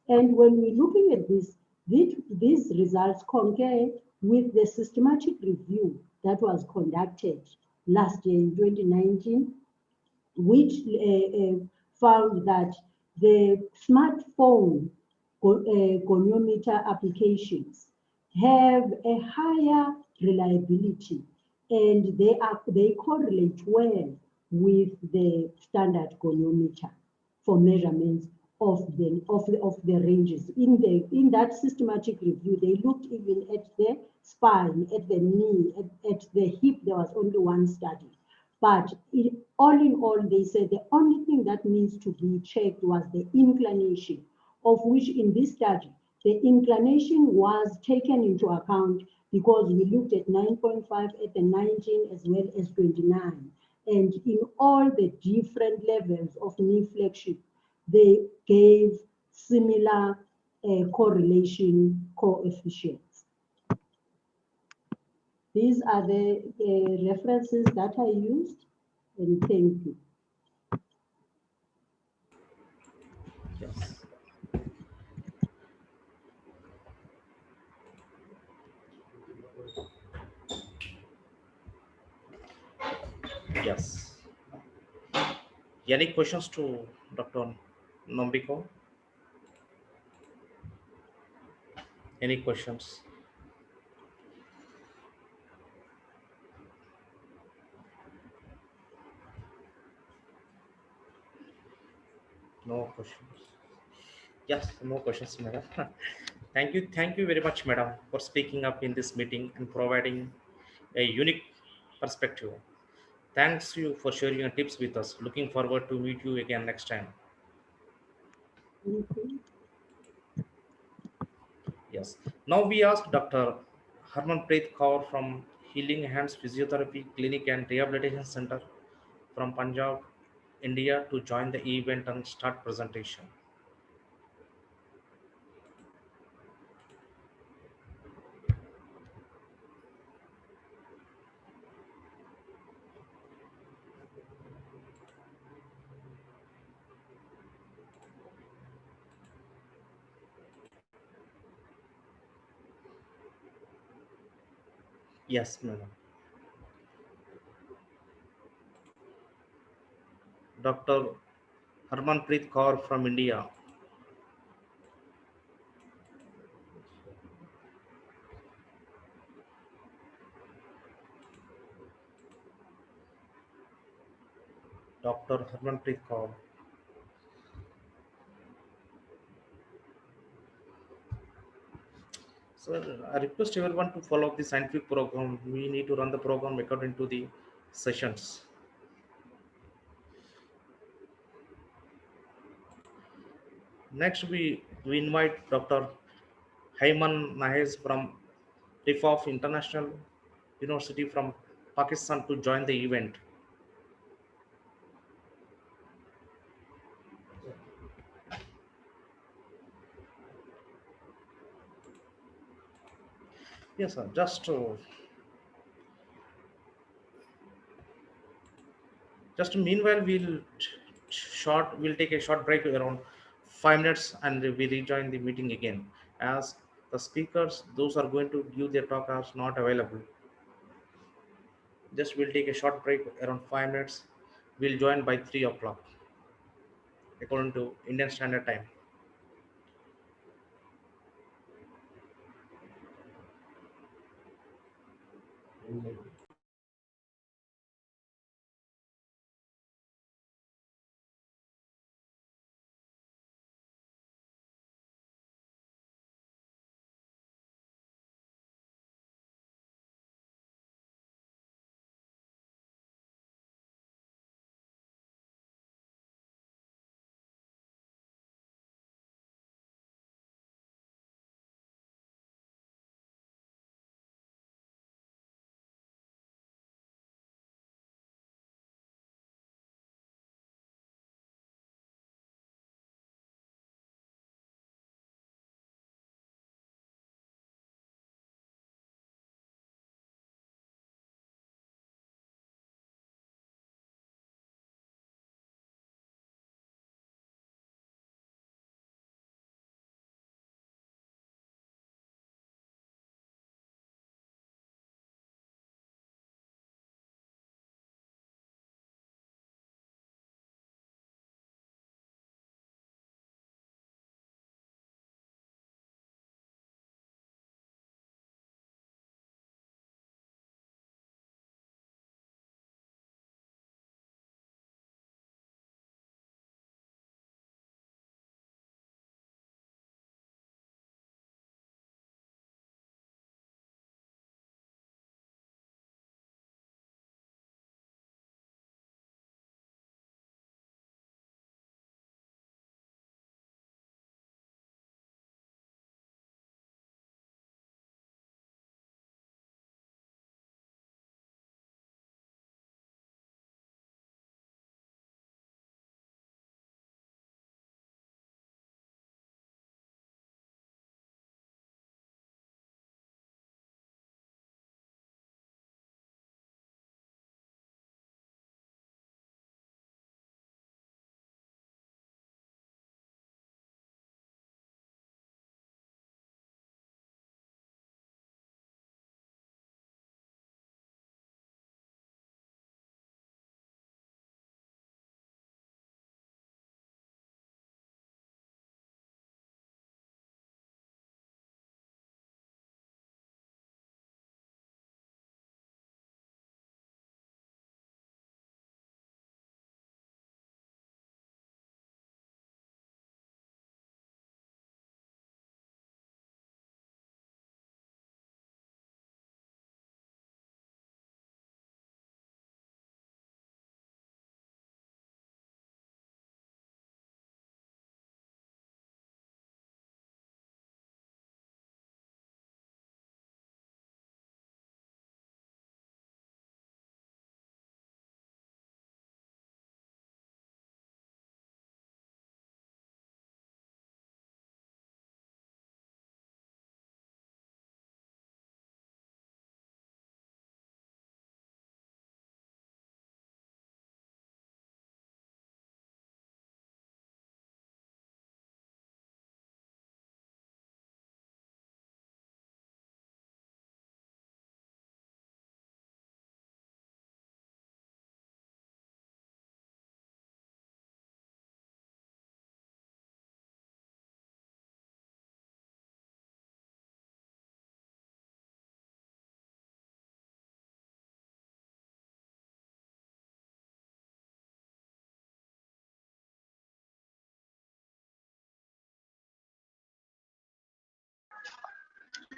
And when we're looking at this, these results compare with the systematic review that was conducted last year in 2019, which found that the smartphone goniometer applications have a higher reliability, and they correlate well with the standard goniometer for measurements of the ranges. In that systematic review, they looked even at the spine, at the knee, at the hip. There was only one study. But all in all, they said the only thing that needs to be checked was the inclination, of which in this study, the inclination was taken into account because we looked at 9.5 at the 19 as well as 29. And in all the different levels of knee flexion, they gave similar correlation coefficients. These are the references that I used, and thank you.
Yes. Yes. Any questions to Dr. Nombiko? Any questions? No questions. Yes, no questions, madam. Thank you very much, madam, for speaking up in this meeting and providing a unique perspective. Thanks you for sharing your tips with us. Looking forward to meet you again next time.
Thank you.
Yes. Now we ask Dr. Harmanpreet Kaur from Healing Hands Physiotherapy Clinic and Rehabilitation Center from Punjab, India to join the event and start presentation. Yes, madam. Dr. Harmanpreet Kaur from India. Dr. Harmanpreet Kaur. So I request everyone to follow the scientific program. We need to run the program according to the sessions. Next, we invite Dr. Hayman Nahez from Rifaf International University from Pakistan to join the event. Yes, sir. Just meanwhile, we'll take a short break around 5 minutes and we rejoin the meeting again. As the speakers, those are going to give their talk are not available. Just we'll take a short break around 5 minutes. We'll join by 3 o'clock according to Indian Standard Time.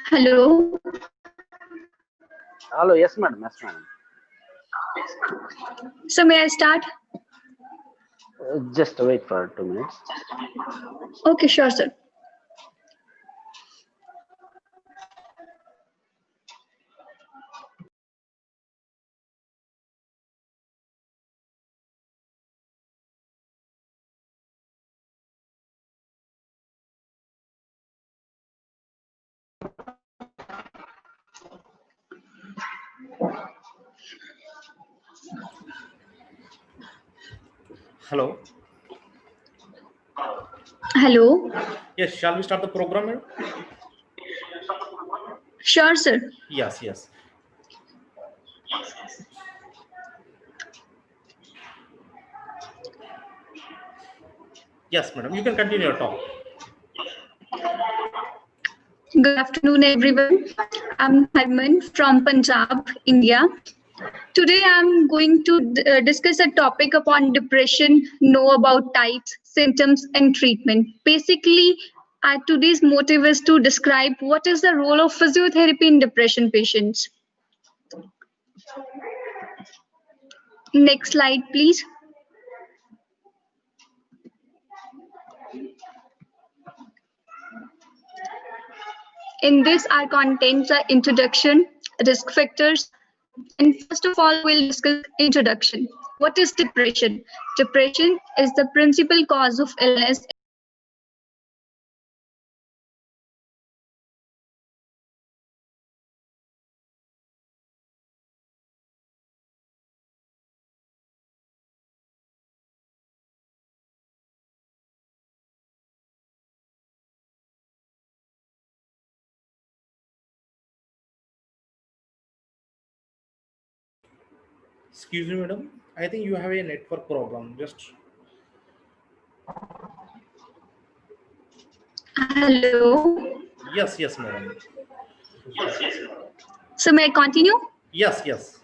Hello.
Hello, yes, madam. Yes, madam.
So may I start?
Just wait for 2 minutes.
Okay, sure, sir.
Hello.
Hello.
Yes, shall we start the program, madam?
Sure, sir.
Yes, yes. Yes, madam. You can continue your talk.
Good afternoon, everyone. I'm Harman from Punjab, India. Today, I'm going to discuss a topic upon depression, know about types, symptoms, and treatment. Basically, today's motive is to describe what is the role of physiotherapy in depression patients. Next slide, please. In this, our contents are introduction, risk factors, and first of all, we'll discuss introduction. What is depression? Depression is the principal cause of illness.
Excuse me, madam. I think you have a network problem. Just
Hello.
yes, yes, madam.
So may I continue?
Yes, yes.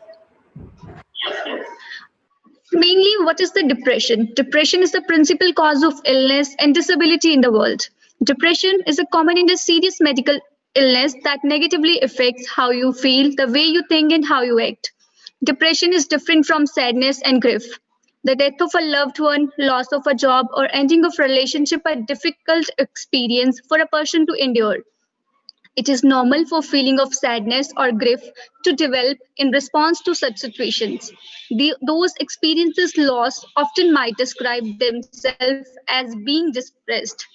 Mainly, what is the depression? Depression is the principal cause of illness and disability in the world. Depression is a common and a serious medical illness that negatively affects how you feel, the way you think, and how you act. Depression is different from sadness and grief. The death of a loved one, loss of a job, or ending of relationship are difficult experience for a person to endure. It is normal for feeling of sadness or grief to develop in response to such situations. Those experiences loss often might describe themselves as being depressed.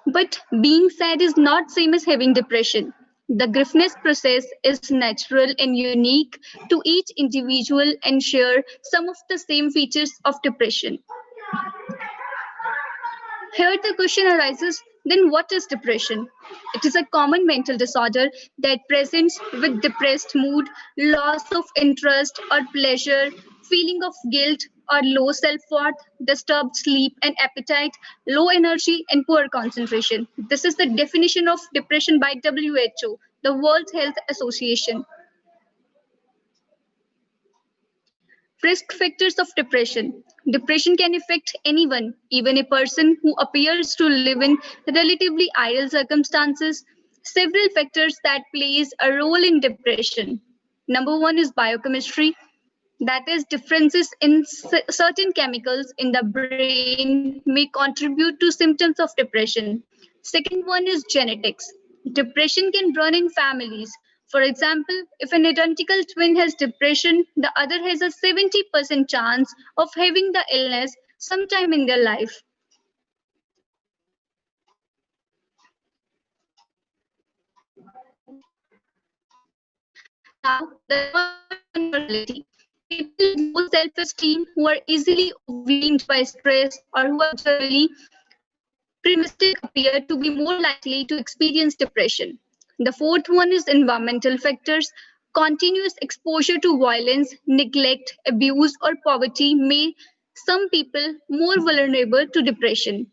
But being sad is not same as having depression. The griefness process is natural and unique to each individual and share some of the same features of depression. Here the question arises, then what is depression? It is a common mental disorder that presents with depressed mood, loss of interest or pleasure, feeling of guilt or low self-worth, disturbed sleep and appetite, low energy and poor concentration. This is the definition of depression by WHO, the World Health Association. Risk factors of depression. Depression can affect anyone, even a person who appears to live in relatively ideal circumstances. Several factors that plays a role in depression. Number one is biochemistry, that is differences in certain chemicals in the brain may contribute to symptoms of depression. Second one is genetics. Depression can run in families. For example, if an identical twin has depression, the other has a 70% chance of having the illness sometime in their life. Now, the third one is personality. People with low self-esteem who are easily overwhelmed by stress or who are generally pessimistic appear to be more likely to experience depression. The fourth one is environmental factors. Continuous exposure to violence, neglect, abuse, or poverty make some people more vulnerable to depression.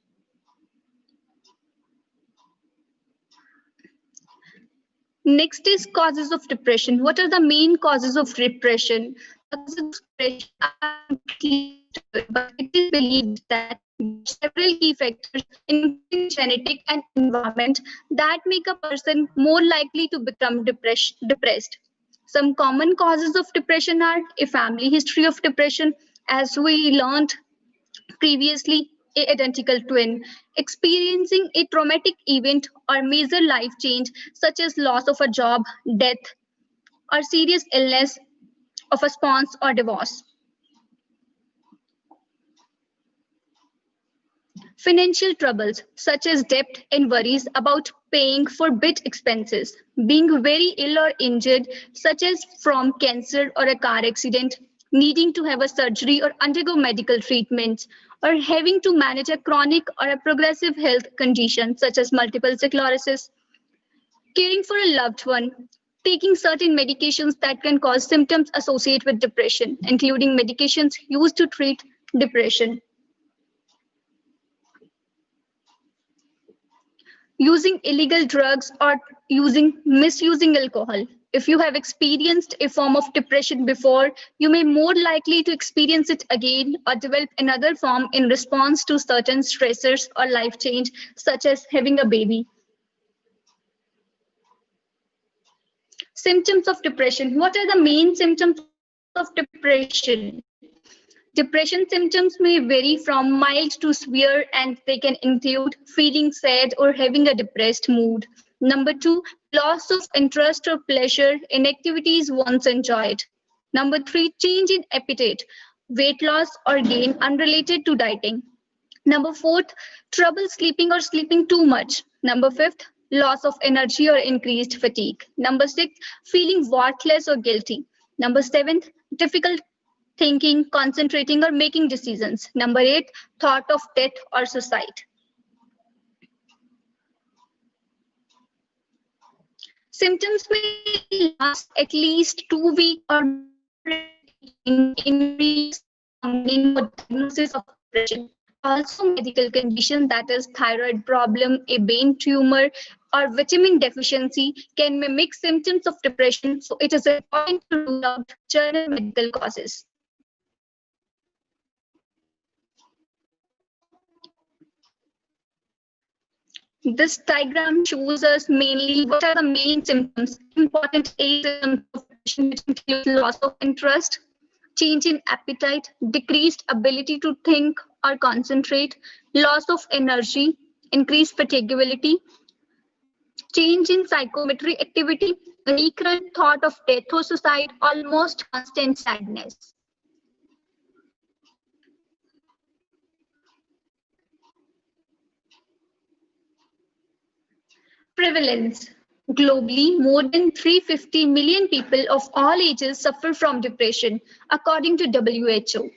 Next is causes of depression. What are the main causes of depression? causes of depression are completely understood, but it is believed that there are several key factors, including genetic and environment, that make a person more likely to become depressed. Some common causes of depression are a family history of depression, as we learned previously, a identical twin experiencing a traumatic event or major life change such as loss of a job, death, or serious illness of a spouse or divorce. Financial troubles such as debt and worries about paying for big expenses, being very ill or injured such as from cancer or a car accident, needing to have a surgery or undergo medical treatments, or having to manage a chronic or a progressive health condition such as multiple sclerosis, caring for a loved one, taking certain medications that can cause symptoms associated with depression, including medications used to treat depression. Using illegal drugs or misusing alcohol. If you have experienced a form of depression before, you may more likely to experience it again or develop another form in response to certain stressors or life change, such as having a baby. Symptoms of depression. What are the main symptoms of depression? Depression symptoms may vary from mild to severe, and they can include feeling sad or having a depressed mood. Number two, loss of interest or pleasure in activities once enjoyed. Number three, change in appetite, weight loss or gain unrelated to dieting. Number fourth, trouble sleeping or sleeping too much. Number fifth, loss of energy or increased fatigue. Number six, feeling worthless or guilty. Number seventh, difficult thinking, concentrating, or making decisions. Number eight, thought of death or suicide. Symptoms may last at least 2 weeks or in reexamining or diagnosis of depression. Also, medical condition that is thyroid problem, a brain tumor, or vitamin deficiency can mimic symptoms of depression. So it is important to rule out general medical causes. This diagram shows us mainly what are the main symptoms, important symptoms of depression, which include loss of interest, change in appetite, decreased ability to think or concentrate, loss of energy, increased fatiguability, change in psychometry activity, recurrent thought of death or suicide, almost constant sadness. Prevalence. Globally, more than 350 million people of all ages suffer from depression, according to WHO.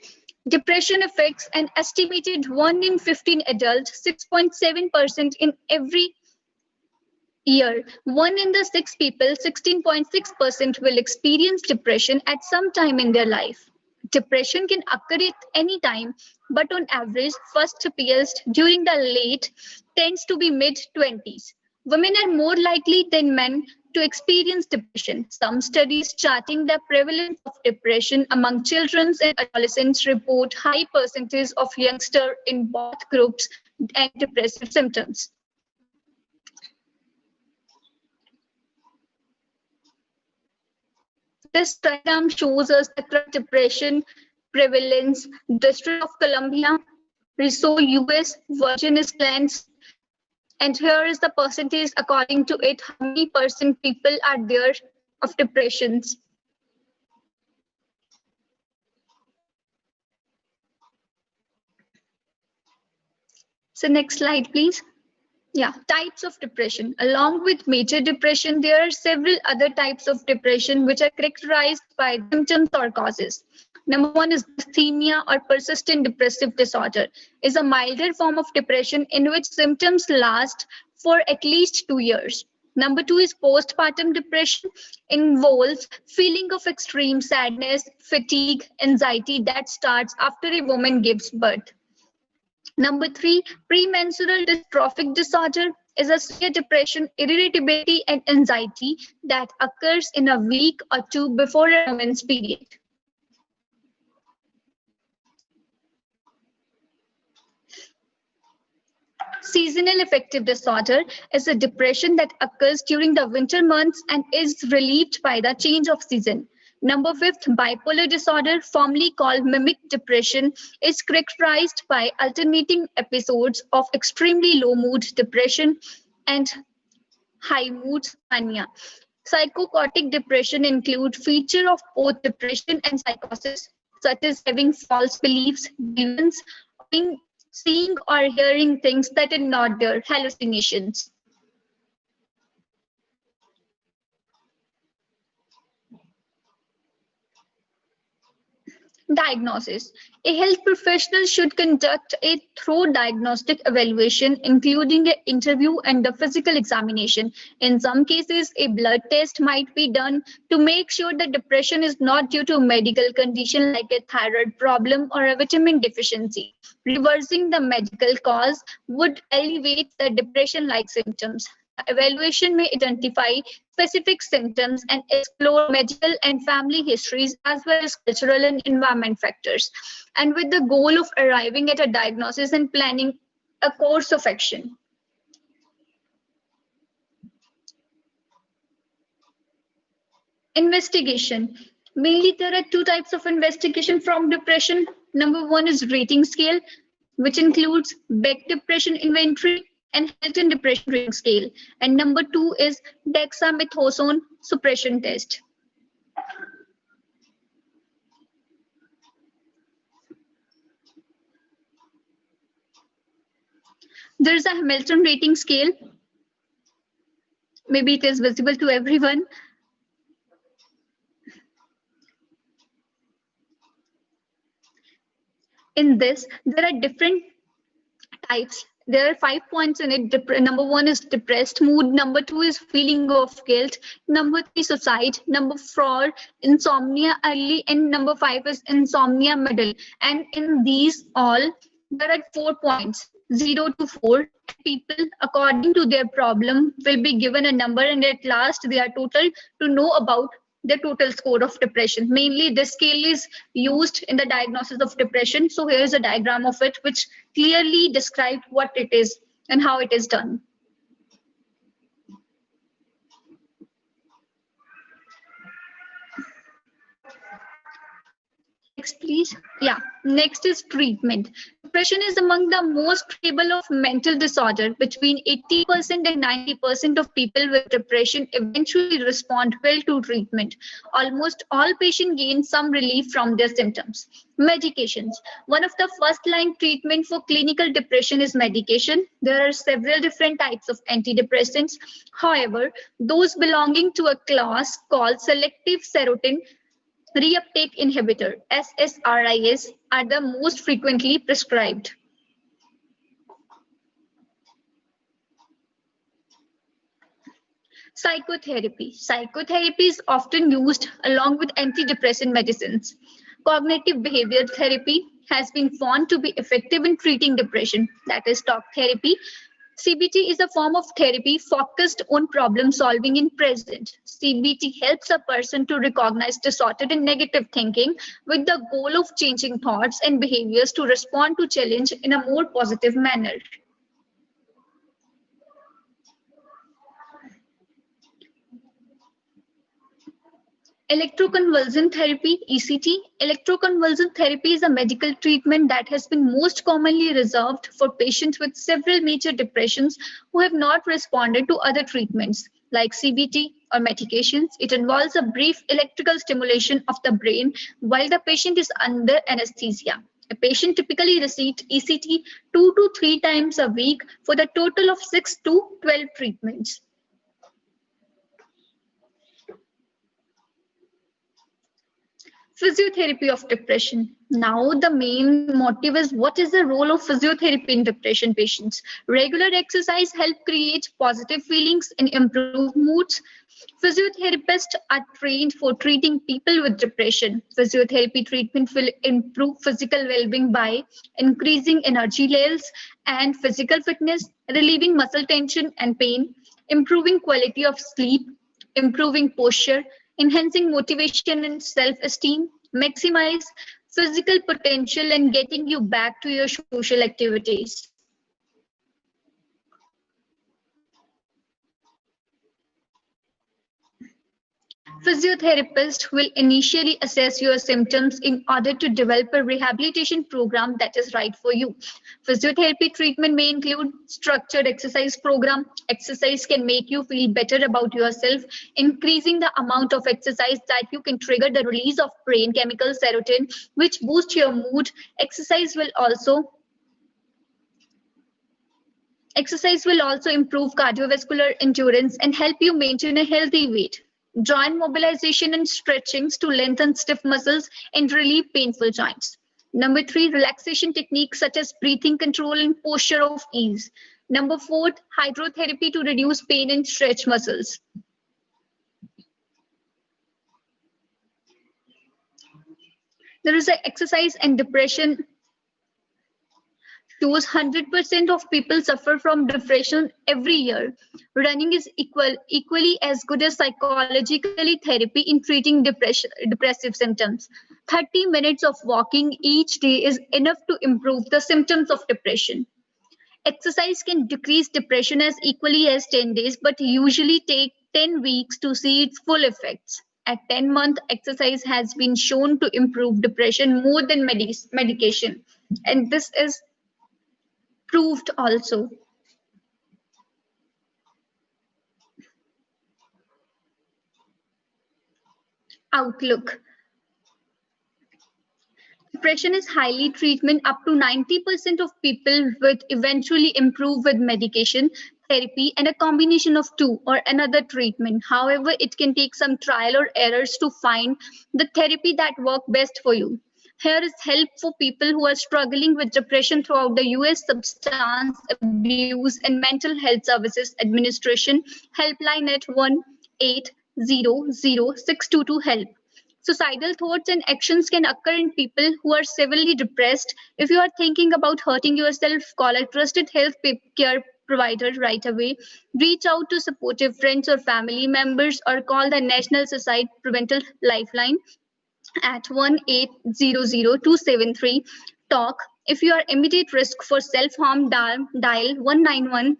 Depression affects an estimated 1 in 15 adults, 6.7% in every year. 1 in the 6 people, 16.6%, will experience depression at some time in their life. Depression can occur at any time, but on average, first appears during the late, tends to be mid-20s. Women are more likely than men to experience depression. Some studies charting the prevalence of depression among children and adolescents report high percentage of youngsters in both groups and depressive symptoms. This diagram shows us the current depression prevalence, District of Columbia, Rousseau, US, Virgin Islands, and here is the percentage according to it, how many percent people are there of depressions. So next slide, please. Yeah, types of depression. Along with major depression, there are several other types of depression which are characterized by symptoms or causes. Number one is dysthymia or persistent depressive disorder. Is a milder form of depression in which symptoms last for at least 2 years. Number two is postpartum depression, involves feeling of extreme sadness, fatigue, anxiety that starts after a woman gives birth. Number three, premenstrual dystrophic disorder is a severe depression, irritability, and anxiety that occurs in a week or two before a woman's period. Seasonal affective disorder is a depression that occurs during the winter months and is relieved by the change of season. Number 5, bipolar disorder, formerly called mimic depression, is characterized by alternating episodes of extremely low mood depression and high mood mania. Psychotic depression include feature of both depression and psychosis, such as having false beliefs, delusions, seeing or hearing things that are not there, hallucinations. Diagnosis. A health professional should conduct a thorough diagnostic evaluation, including an interview and a physical examination. In some cases, a blood test might be done to make sure that depression is not due to a medical condition like a thyroid problem or a vitamin deficiency. Reversing the medical cause would alleviate the depression-like symptoms. Evaluation may identify specific symptoms and explore medical and family histories as well as cultural and environment factors, and with the goal of arriving at a diagnosis and planning a course of action. Investigation. Mainly, there are two types of investigation from depression. Number 1 is rating scale, which includes Beck Depression Inventory and Hilton Depression Rating Scale. And number 2 is dexamethasone suppression test. There is a Hamilton rating scale. Maybe it is visible to everyone. In this, there are different types. There are 5 points in it. Number 1 is depressed mood. Number 2 is feeling of guilt. Number 3, suicide. Number 4, insomnia early. And number 5 is insomnia middle. And in these all, there are 4 points, 0 to 4. People, according to their problem, will be given a number, and at last they are total to know about the total score of depression. Mainly, this scale is used in the diagnosis of depression. So here is a diagram of it, which clearly describes what it is and how it is done. Next, please. Yeah, next is treatment. Depression is among the most treatable of mental disorder. Between 80% and 90% of people with depression eventually respond well to treatment. Almost all patients gain some relief from their symptoms. Medications. One of the first line treatment for clinical depression is medication. There are several different types of antidepressants. However, those belonging to a class called selective serotonin reuptake inhibitor SSRIs are the most frequently prescribed. Psychotherapy. Psychotherapy is often used along with antidepressant medicines. Cognitive behavior therapy has been found to be effective in treating depression, that is talk therapy. CBT is a form of therapy focused on problem solving in present. CBT helps a person to recognize distorted and negative thinking with the goal of changing thoughts and behaviors to respond to challenge in a more positive manner. Electroconvulsion therapy, ECT. Electroconvulsion therapy is a medical treatment that has been most commonly reserved for patients with several major depressions who have not responded to other treatments like CBT or medications. It involves a brief electrical stimulation of the brain while the patient is under anesthesia. A patient typically receives ECT 2 to 3 times a week for the total of 6 to 12 treatments. Physiotherapy of depression. Now the main motive is what is the role of physiotherapy in depression patients. Regular exercise help create positive feelings and improve moods. Physiotherapists are trained for treating people with depression. Physiotherapy treatment will improve physical well-being by increasing energy levels and physical fitness, relieving muscle tension and pain, improving quality of sleep, improving posture, enhancing motivation and self-esteem, maximize physical potential, and getting you back to your social activities. Physiotherapist will initially assess your symptoms in order to develop a rehabilitation program that is right for you. Physiotherapy treatment may include structured exercise program. Exercise can make you feel better about yourself. Increasing the amount of exercise that you can trigger the release of brain chemical serotonin, which boosts your mood. Exercise will also improve cardiovascular endurance and help you maintain a healthy weight. Joint mobilization and stretchings to lengthen stiff muscles and relieve painful joints. Number 3, relaxation techniques such as breathing control and posture of ease. Number 4, hydrotherapy to reduce pain and stretch muscles. There is an exercise and depression shows 100% of people suffer from depression every year. Running is equally as good as psychologically therapy in treating depressive symptoms. 30 minutes of walking each day is enough to improve the symptoms of depression. Exercise can decrease depression as equally as 10 days, but usually take 10 weeks to see its full effects. At 10 months, exercise has been shown to improve depression more than medication. And this is proved also. Outlook. Depression is highly treatment. Up to 90% of people will eventually improve with medication, therapy, and a combination of two or another treatment. However, it can take some trial or errors to find the therapy that works best for you. Here is help for people who are struggling with depression throughout the US Substance Abuse and Mental Health Services Administration helpline at 1-800-622 HELP. Suicidal thoughts and actions can occur in people who are severely depressed. If you are thinking about hurting yourself, call a trusted health care provider right away. Reach out to supportive friends or family members or call the National Suicide Prevention Lifeline at 1-800-273-TALK. If you are immediate risk for self-harm, dial 191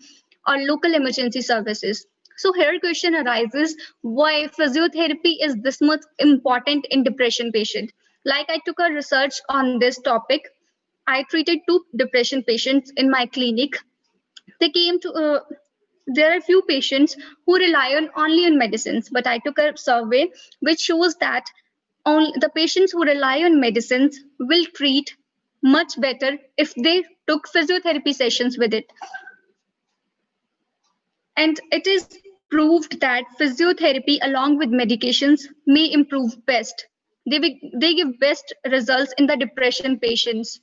or local emergency services. So here question arises, why physiotherapy is this much important in depression patient? Like I took a research on this topic. I treated 2 depression patients in my clinic. They came to there are few patients who rely only on medicines, but I took a survey which shows that only the patients who rely on medicines will treat much better if they took physiotherapy sessions with it. And it is proved that physiotherapy along with medications may improve best. They give best results in the depression patients.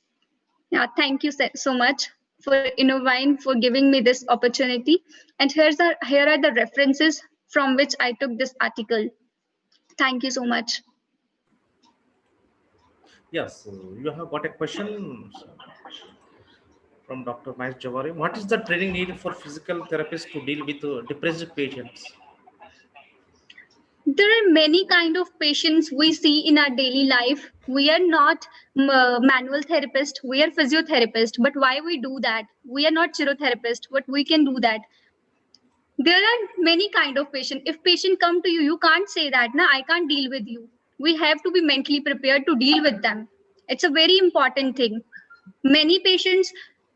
Yeah, thank you so much for Inovine for giving me this opportunity. And here are the references from which I took this article. Thank you so much.
Yes, you have got a question from Dr. Mahesh Javari. What is the training needed for physical therapists to deal with depressive patients?
There are many kind of patients we see in our daily life. We are not manual therapist, we are physiotherapist. But why we do that? We are not chirotherapist, but we can do that. There are many kind of patient. If patient come to you, you can't say that, "Na, I can't deal with you." We have to be mentally prepared to deal with them. It's a very important thing. Many patients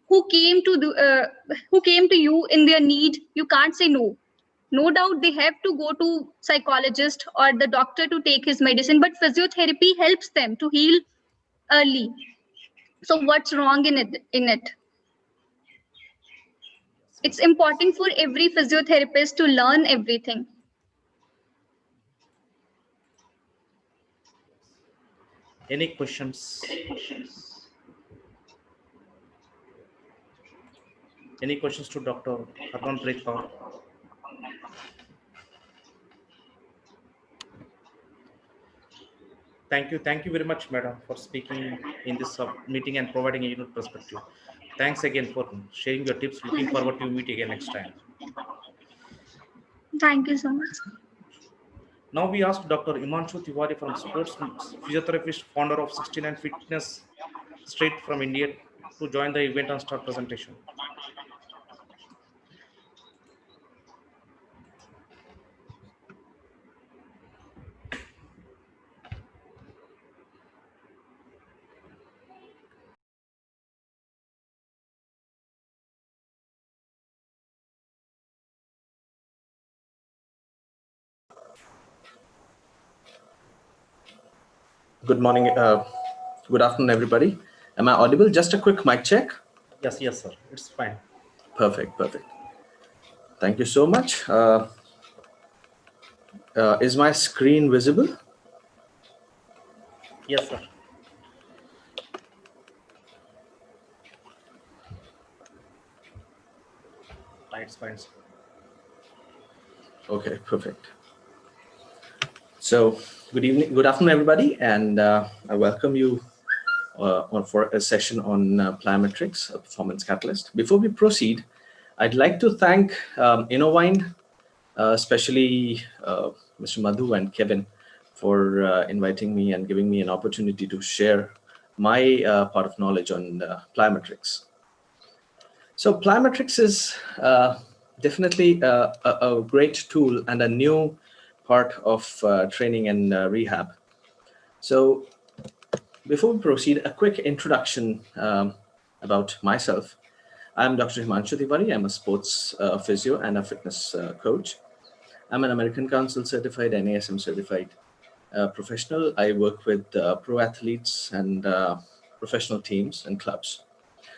who came to you in their need, you can't say no. No doubt they have to go to psychologist or the doctor to take his medicine, but physiotherapy helps them to heal early. So what's wrong in it? It's important for every physiotherapist to learn everything.
Any questions? Any questions to Dr. Harmanpreet Kaur? Thank you very much, madam, for speaking in this meeting and providing a unique perspective. Thanks again for sharing your tips. Looking forward to meet again next time.
Thank you so much.
Now we ask Dr. Imanshu Tiwari from Sports Physiotherapist, founder of 69 Fitness Street from India, to join the event and start presentation.
Good morning. Good afternoon, everybody. Am I audible? Just a quick mic check.
Yes, yes, sir. It's fine.
Perfect, perfect. Thank you so much. Is my screen visible?
Yes, sir. It's fine, sir.
Okay, perfect. So, good evening, good afternoon, everybody, and I welcome you for a session on plyometrics, a performance catalyst. Before we proceed, I'd like to thank Inovine, especially Mr. Madhu and Kevin, for inviting me and giving me an opportunity to share my part of knowledge on plyometrics. So plyometrics is definitely a great tool and a new part of training and rehab. So before we proceed, a quick introduction about myself. I'm Dr. Himanshu Tiwari. I'm a sports physio and a fitness coach. I'm an American Council certified, NASM certified professional. I work with pro athletes and professional teams and clubs.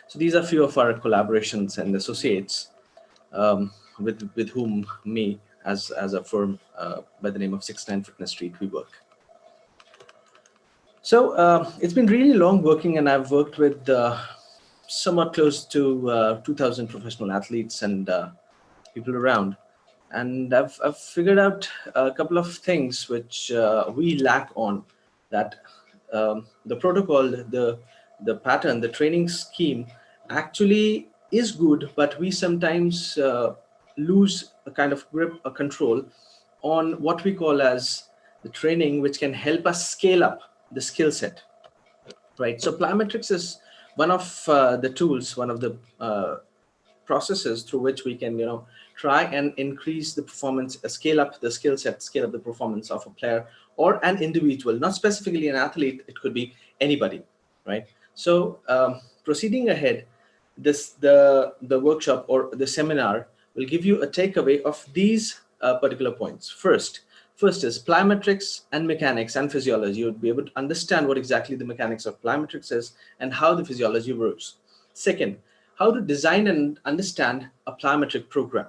So these are few of our collaborations and associates with whom me as a firm by the name of 69 Fitness Street we work. So it's been really long working, and I've worked with somewhat close to 2,000 professional athletes and people around. And I've figured out a couple of things which we lack on that the protocol, the pattern, the training scheme actually is good, but we sometimes lose a kind of grip, a control on what we call as the training, which can help us scale up the skill set, right? So plyometrics is one of the tools, one of the processes through which we can try and increase the performance, scale up the skill set, scale up the performance of a player or an individual, not specifically an athlete. It could be anybody, right? So proceeding ahead, the workshop or the seminar will give you a takeaway of these particular points. First is plyometrics and mechanics and physiology. You'll be able to understand what exactly the mechanics of plyometrics is and how the physiology works. Second, how to design and understand a plyometric program.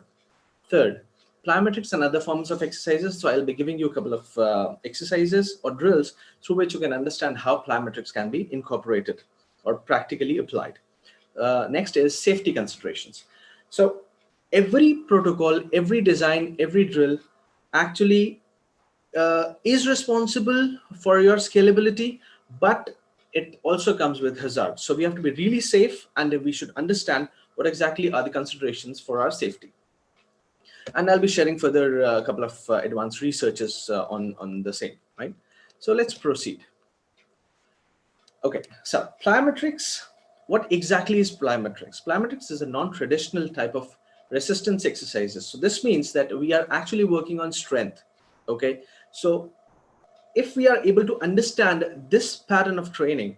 Third, plyometrics and other forms of exercises. So I'll be giving you a couple of exercises or drills through which you can understand how plyometrics can be incorporated or practically applied. Next is safety considerations. So every protocol, every design, every drill actually is responsible for your scalability, but it also comes with hazards. So we have to be really safe, and we should understand what exactly are the considerations for our safety. And I'll be sharing further a couple of advanced researches on the same, right? So let's proceed. Okay, so plyometrics. What exactly is plyometrics? Plyometrics is a non-traditional type of resistance exercises. So this means that we are actually working on strength. Okay, so if we are able to understand this pattern of training,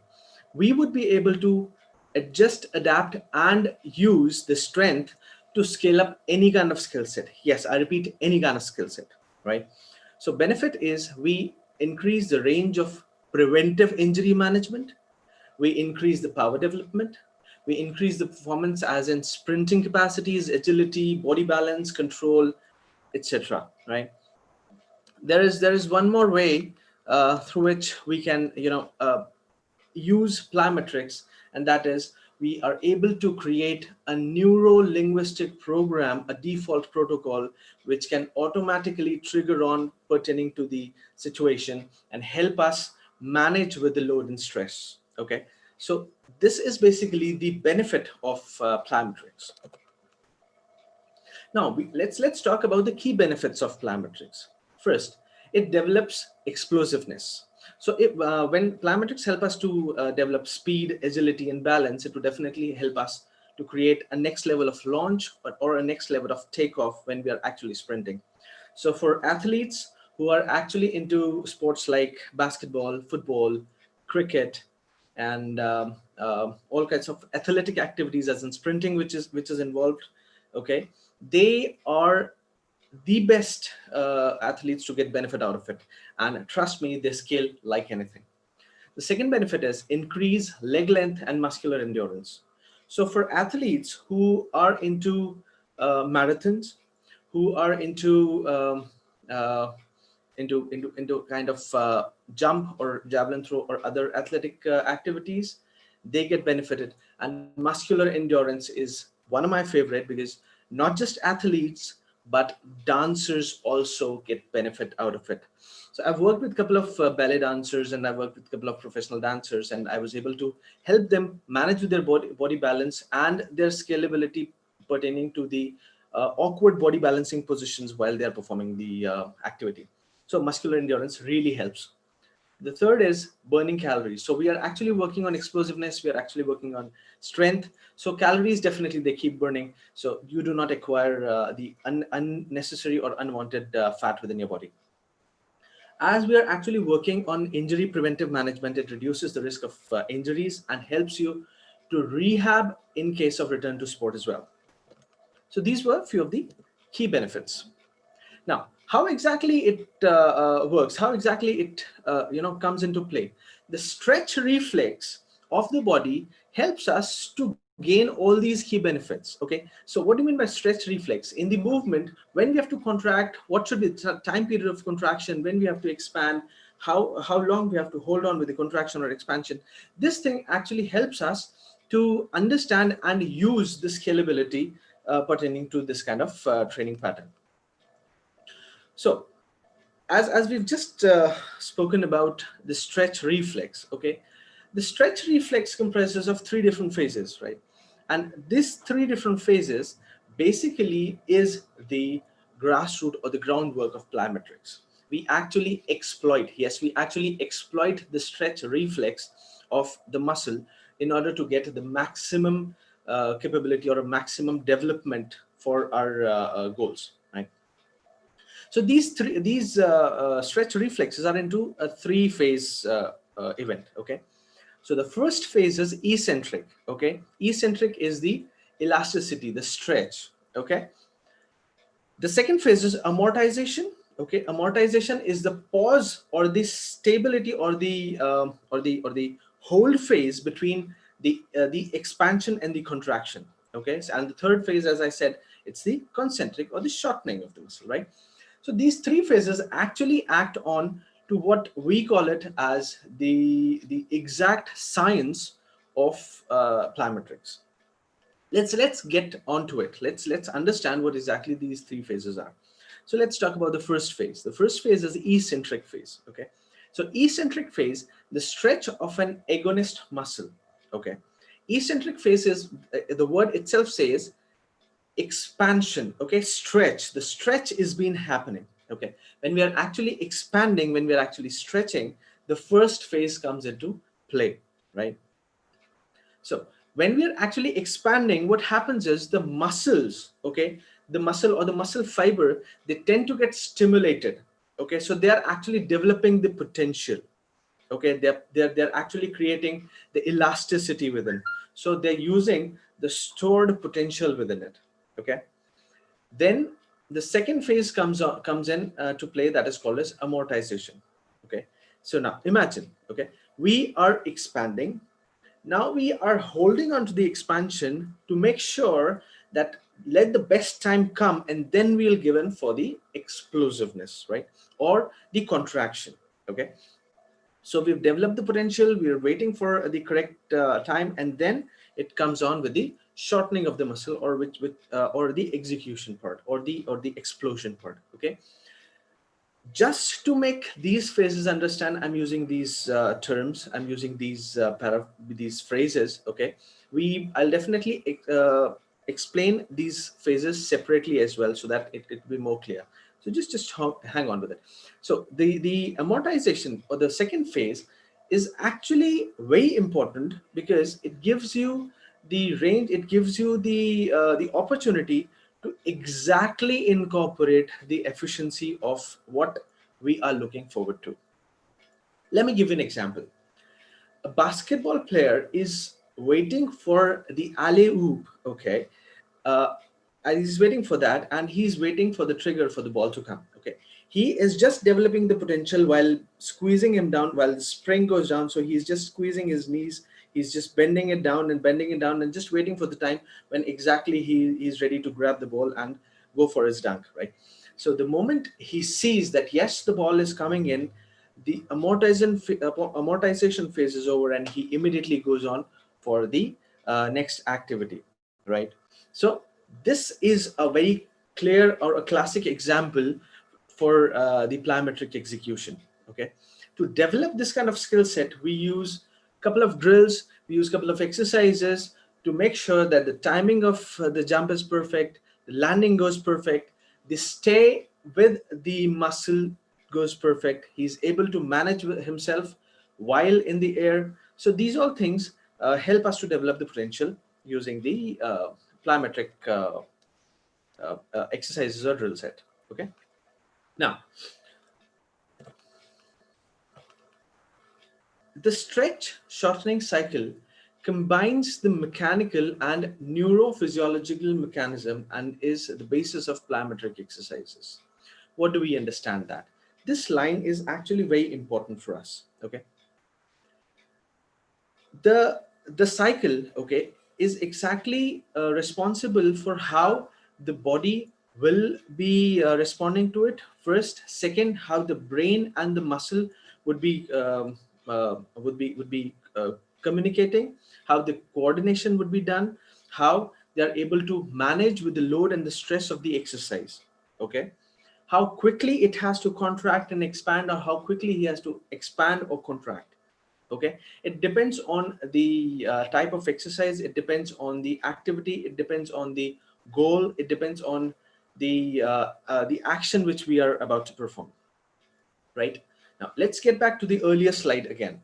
we would be able to adjust, adapt, and use the strength to scale up any kind of skill set. Yes, I repeat, any kind of skill set, right? So benefit is we increase the range of preventive injury management. We increase the power development. We increase the performance as in sprinting capacities, agility, body balance, control, etc. Right? There is one more way through which we can use plyometrics, and that is we are able to create a neuro-linguistic program, a default protocol, which can automatically trigger on pertaining to the situation and help us manage with the load and stress. Okay, so this is basically the benefit of plyometrics. Now let's talk about the key benefits of plyometrics. First, it develops explosiveness. So when plyometrics help us to develop speed, agility, and balance, it will definitely help us to create a next level of launch or a next level of takeoff when we are actually sprinting. So for athletes who are actually into sports like basketball, football, cricket, and all kinds of athletic activities, as in sprinting, which is involved, okay, they are the best athletes to get benefit out of it, and trust me, they scale like anything. The second benefit is increase leg length and muscular endurance. So for athletes who are into marathons, who are uh, into kind of jump or javelin throw or other athletic activities, they get benefited. And muscular endurance is one of my favorite, because not just athletes but dancers also get benefit out of it. So I've worked with a couple of ballet dancers, and I've worked with a couple of professional dancers, and I was able to help them manage with their body balance and their scalability pertaining to the awkward body balancing positions while they are performing the activity. So muscular endurance really helps. The third is burning calories. So we are actually working on explosiveness. We are actually working on strength. So calories, definitely they keep burning. So you do not acquire the unnecessary or unwanted fat within your body. As we are actually working on injury preventive management, it reduces the risk of injuries and helps you to rehab in case of return to sport as well. So these were a few of the key benefits. Now, how exactly it works, how exactly it comes into play? The stretch reflex of the body helps us to gain all these key benefits. Okay, so what do you mean by stretch reflex? In the movement, when we have to contract, what should be the time period of contraction? When we have to expand, how long we have to hold on with the contraction or expansion? This thing actually helps us to understand and use the scalability pertaining to this kind of training pattern. So as we've just spoken about the stretch reflex, okay, the stretch reflex comprises of three different phases, right? And these three different phases basically is the grassroots or the groundwork of plyometrics. We actually exploit, yes, we actually exploit the stretch reflex of the muscle in order to get the maximum capability or a maximum development for our goals, right? So these stretch reflexes are into a three-phase event. Okay, so the first phase is eccentric. Okay, eccentric is the elasticity, the stretch. Okay, the second phase is amortization. Okay, amortization is the pause or the stability or the hold phase between the expansion and the contraction. Okay, so, and the third phase, as I said, it's the concentric or the shortening of the muscle, right? So these three phases actually act on to what we call it as the exact science of plyometrics. Let's get onto it. Let's understand what exactly these three phases are. So let's talk about the first phase. The first phase is the eccentric phase. Okay, so eccentric phase, the stretch of an agonist muscle. Okay, eccentric phase is the word itself says expansion. Okay, stretch. The stretch is been happening. Okay, when we are actually expanding, when we are actually stretching, the first phase comes into play, right? So when we are actually expanding, what happens is the muscles, okay, the muscle or the muscle fiber, they tend to get stimulated. Okay, so they are actually developing the potential. Okay, they're actually creating the elasticity within. So they're using the stored potential within it. Okay, then the second phase comes in to play, that is called as amortization. Okay, so now imagine, okay, we are expanding. Now we are holding on to the expansion to make sure that let the best time come, and then we'll give in for the explosiveness, right? Or the contraction. Okay, so we've developed the potential, we're waiting for the correct time, and then it comes on with the shortening of the muscle, or or the execution part, or the explosion part. Okay, just to make these phases understand, I'm using these terms, I'm using these phrases. Okay, I'll definitely explain these phases separately as well, so that it will be more clear. So just hang on with it. So the amortization, or the second phase, is actually very important, because it gives you the range, it gives you the opportunity to exactly incorporate the efficiency of what we are looking forward to. Let me give you an example. A basketball player is waiting for the alley oop. Okay, and he's waiting for that, and he's waiting for the trigger for the ball to come. Okay, he is just developing the potential while squeezing him down, while the spring goes down. So he's just squeezing his knees, he's just bending it down and bending it down and just waiting for the time when exactly he's ready to grab the ball and go for his dunk, right? So the moment he sees that yes, the ball is coming in, the amortization phase is over, and he immediately goes on for the next activity, right? So this is a very clear or a classic example for the plyometric execution. Okay, to develop this kind of skill set, we use a couple of drills, we use a couple of exercises to make sure that the timing of the jump is perfect, the landing goes perfect, the stay with the muscle goes perfect, he's able to manage himself while in the air. So these all things help us to develop the potential using the plyometric exercises or drill set. Okay, now the stretch shortening cycle combines the mechanical and neurophysiological mechanism and is the basis of plyometric exercises. What do we understand that? This line is actually very important for us. Okay, the cycle, okay, is exactly responsible for how the body will be responding to it first. Second, how the brain and the muscle would be communicating, how the coordination would be done, how they are able to manage with the load and the stress of the exercise. Okay, how quickly it has to contract and expand, or how quickly he has to expand or contract. Okay, it depends on the type of exercise, it depends on the activity, it depends on the goal, it depends on the action which we are about to perform, right? Now let's get back to the earlier slide again.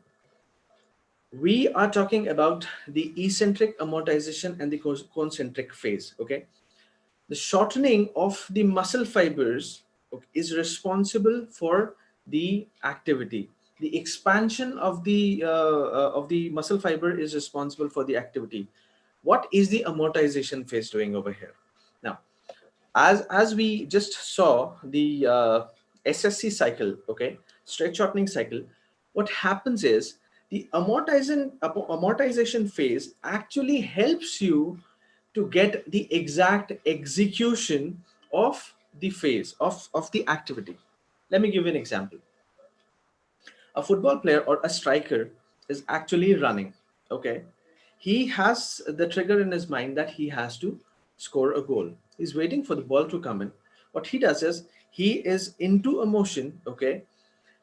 We are talking about the eccentric amortization and the concentric phase. Okay, the shortening of the muscle fibers, okay, is responsible for the activity. The expansion of the muscle fiber is responsible for the activity. What is the amortization phase doing over here? Now, as we just saw the SSC cycle, okay, stretch shortening cycle, what happens is the amortization phase actually helps you to get the exact execution of the phase of the activity. Let me give you an example. A football player or a striker is actually running. Okay, he has the trigger in his mind that he has to score a goal. He's waiting for the ball to come in. What he does is he is into a motion. Okay,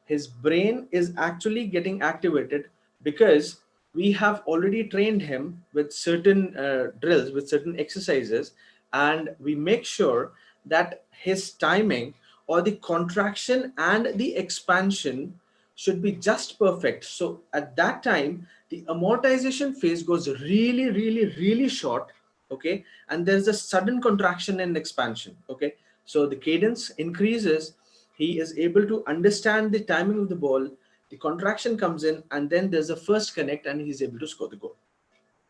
his brain is actually getting activated because we have already trained him with certain drills, with certain exercises, and we make sure that his timing or the contraction and the expansion should be just perfect. So at that time, the amortization phase goes really, really, really short. Okay, and there's a sudden contraction and expansion. Okay, so the cadence increases, he is able to understand the timing of the ball, the contraction comes in, and then there's a first connect and he's able to score the goal.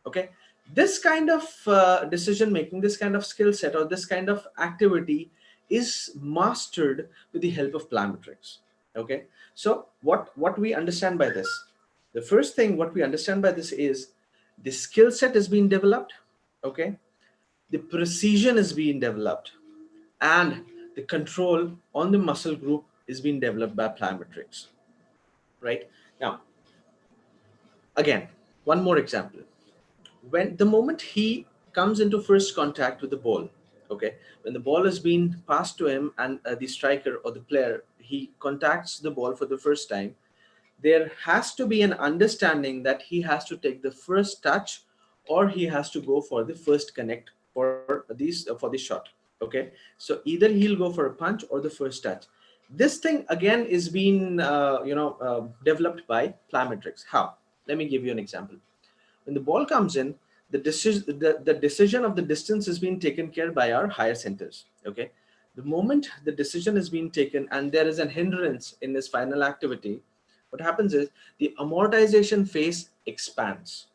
Okay, this kind of decision making, this kind of skill set, or this kind of activity is mastered with the help of plyometrics. Okay, so what we understand by this, the first thing what we understand by this is the skill set is being developed. Okay, the precision is being developed, and the control on the muscle group is being developed by plyometrics. Right, now again, one more example. When the moment he comes into first contact with the ball, okay, when the ball is being passed to him and the striker or the player, he contacts the ball for the first time, there has to be an understanding that he has to take the first touch or he has to go for the first connect for the shot. Okay, so either he'll go for a punch or the first touch. This thing again is being developed by plyometrics. How? Let me give you an example. When the ball comes in, the decision of the distance is being taken care by our higher centers. Okay, the moment the decision is being taken and there is an hindrance in this final activity, what happens is the amortization phase expands.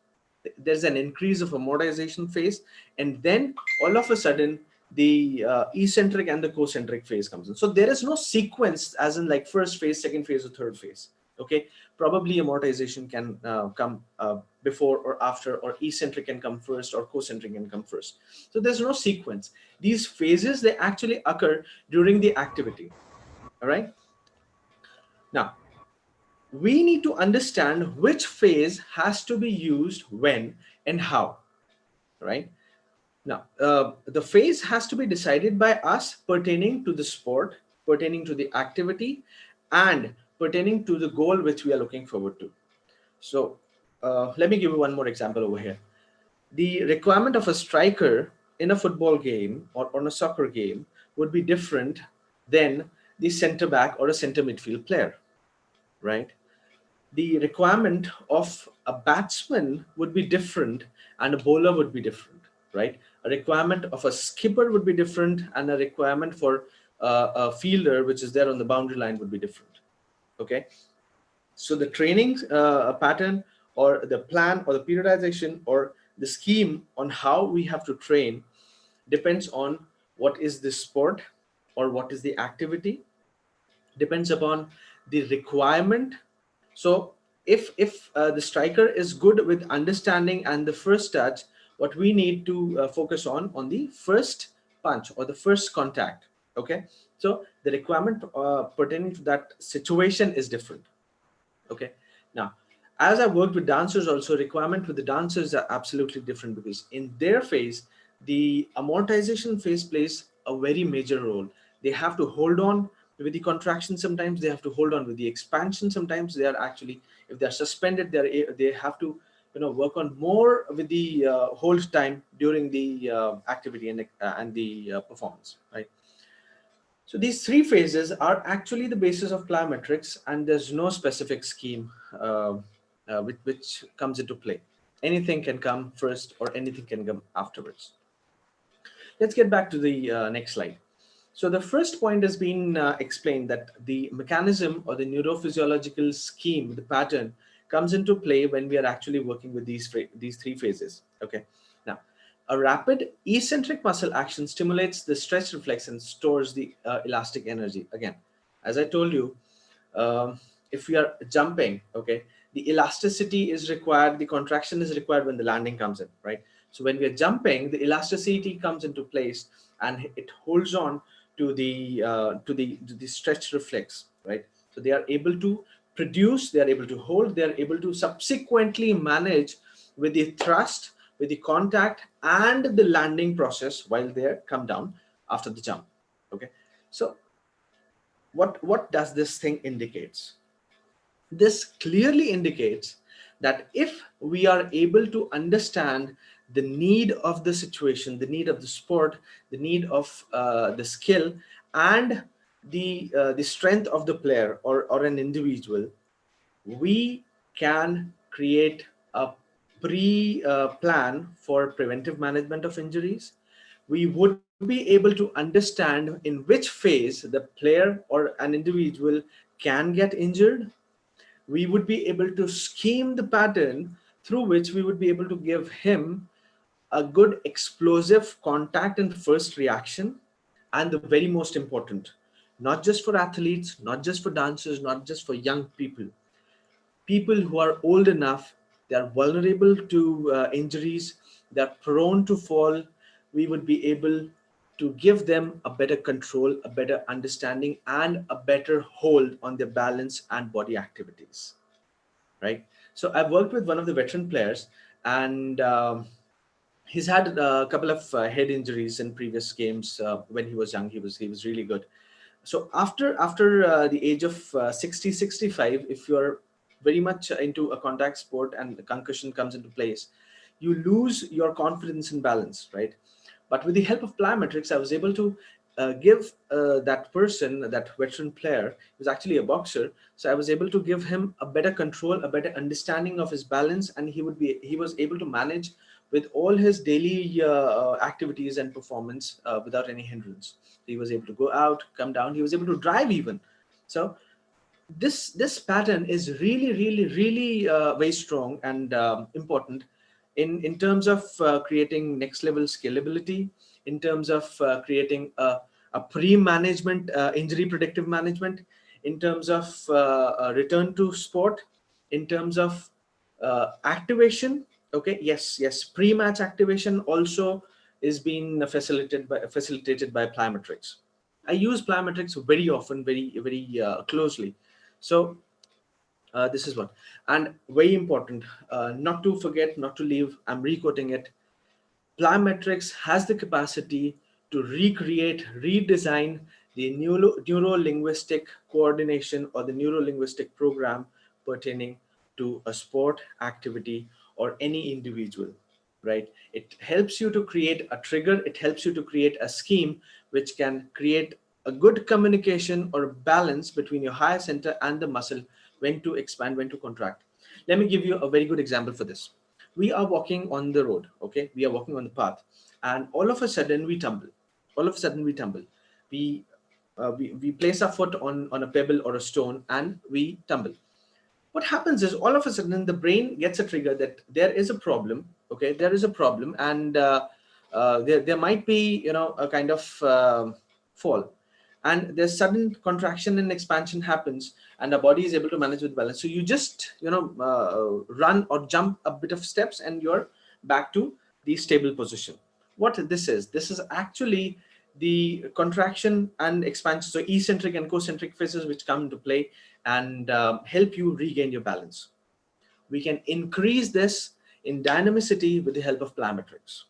There's an increase of amortization phase, and then all of a sudden the eccentric and the concentric phase comes in. So there is no sequence as in like first phase, second phase, or third phase. Okay, probably amortization can come before or after, or eccentric can come first, or concentric can come first. So there's no sequence. These phases, they actually occur during the activity. All right. Now, we need to understand which phase has to be used when and how. Right. Now, the phase has to be decided by us pertaining to the sport, pertaining to the activity, and pertaining to the goal which we are looking forward to. So let me give you one more example over here. The requirement of a striker in a football game or on a soccer game would be different than the center back or a center midfield player, right? The requirement of a batsman would be different and a bowler would be different, right? A requirement of a skipper would be different, and a requirement for a fielder, which is there on the boundary line, would be different. Okay. So the training pattern, or the plan, or the periodization, or the scheme on how we have to train depends on what is the sport or what is the activity, depends upon the requirement. So if the striker is good with understanding and the first touch, what we need to focus on the first punch or the first contact. Okay, so the requirement pertaining to that situation is different. Okay, now as I worked with dancers also, requirement with the dancers are absolutely different, because in their phase, the amortization phase plays a very major role. They have to hold on with the contraction, sometimes they have to hold on with the expansion, sometimes they are actually, if they're suspended, they have to work on more with the hold time during the activity and the performance, right? So these three phases are actually the basis of plyometrics, and there's no specific scheme which comes into play. Anything can come first or anything can come afterwards. Let's get back to the next slide. So the first point has been explained, that the mechanism or the neurophysiological scheme, the pattern, comes into play when we are actually working with these three phases. Okay. Now, a rapid eccentric muscle action stimulates the stretch reflex and stores the elastic energy. Again, as I told you, if we are jumping, okay, the elasticity is required, the contraction is required when the landing comes in, right? So when we are jumping, the elasticity comes into place and it holds on to the stretch reflex, right? So they are able to produce, they are able to hold, they are able to subsequently manage with the thrust, with the contact, and the landing process while they come down after the jump. Okay, so what does this thing indicates? This clearly indicates that if we are able to understand the need of the situation, the need of the sport, the need of the skill, and the strength of the player or an individual, we can create a pre-plan for preventive management of injuries. We would be able to understand in which phase the player or an individual can get injured. We would be able to scheme the pattern through which we would be able to give him a good explosive contact and first reaction. And the very most important, not just for athletes, not just for dancers, not just for young people, people who are old enough, they are vulnerable to injuries, they are prone to fall. We would be able to give them a better control, a better understanding, and a better hold on their balance and body activities, right? So I've worked with one of the veteran players, and he's had a couple of head injuries in previous games. When he was young, he was really good. So after the age of 60, 65, if you're very much into a contact sport and the concussion comes into place, you lose your confidence and balance, right? But with the help of plyometrics, I was able to give that person, that veteran player, he was actually a boxer. So I was able to give him a better control, a better understanding of his balance, and he was able to manage with all his daily activities and performance without any hindrance. He was able to go out, come down. He was able to drive even. So this pattern is really very strong and important in terms of creating next level scalability, in terms of creating a pre-management, injury predictive management, in terms of return to sport, in terms of activation. Okay, yes, pre-match activation also is being facilitated by plyometrics. I use plyometrics very often, very closely. So this is one, and very important, not to forget, not to leave, I'm re-quoting it. Plyometrics has the capacity to recreate, redesign the neuro-linguistic coordination or the neuro-linguistic program pertaining to a sport, activity, or any individual, right? It helps you to create a trigger, it helps you to create a scheme which can create a good communication or balance between your higher center and the muscle, when to expand, when to contract. Let me give you a very good example for this. We are walking on the road, okay? We are walking on the path, and all of a sudden we tumble. All of a sudden we tumble. We place our foot on a pebble or a stone and we tumble. What happens is all of a sudden the brain gets a trigger that there is a problem, okay? There is a problem, and there might be, you know, a kind of fall, and there's sudden contraction and expansion happens, and the body is able to manage with balance. So you just, you know, run or jump a bit of steps and you're back to the stable position. What this is actually the contraction and expansion, so eccentric and concentric phases, which come into play and help you regain your balance. We can increase this in dynamicity with the help of plyometrics.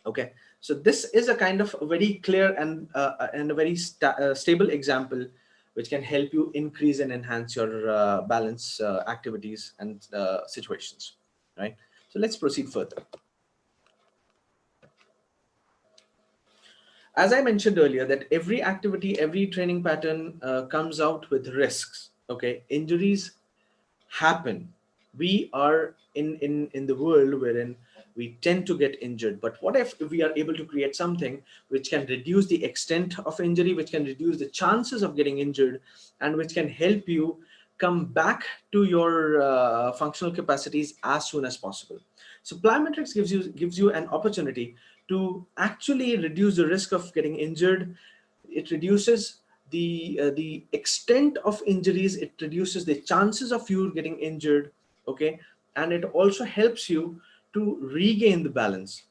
Okay, so this is a kind of a very clear and a very stable example which can help you increase and enhance your balance activities and situations, right? So let's proceed further. As I mentioned earlier, that every activity, every training pattern comes out with risks. Okay, injuries happen. We are in the world wherein we tend to get injured. But what if we are able to create something which can reduce the extent of injury, which can reduce the chances of getting injured, and which can help you come back to your functional capacities as soon as possible? So plyometrics gives you an opportunity to actually reduce the risk of getting injured. It reduces the extent of injuries, it reduces the chances of you getting injured, okay? And it also helps you to regain the balance.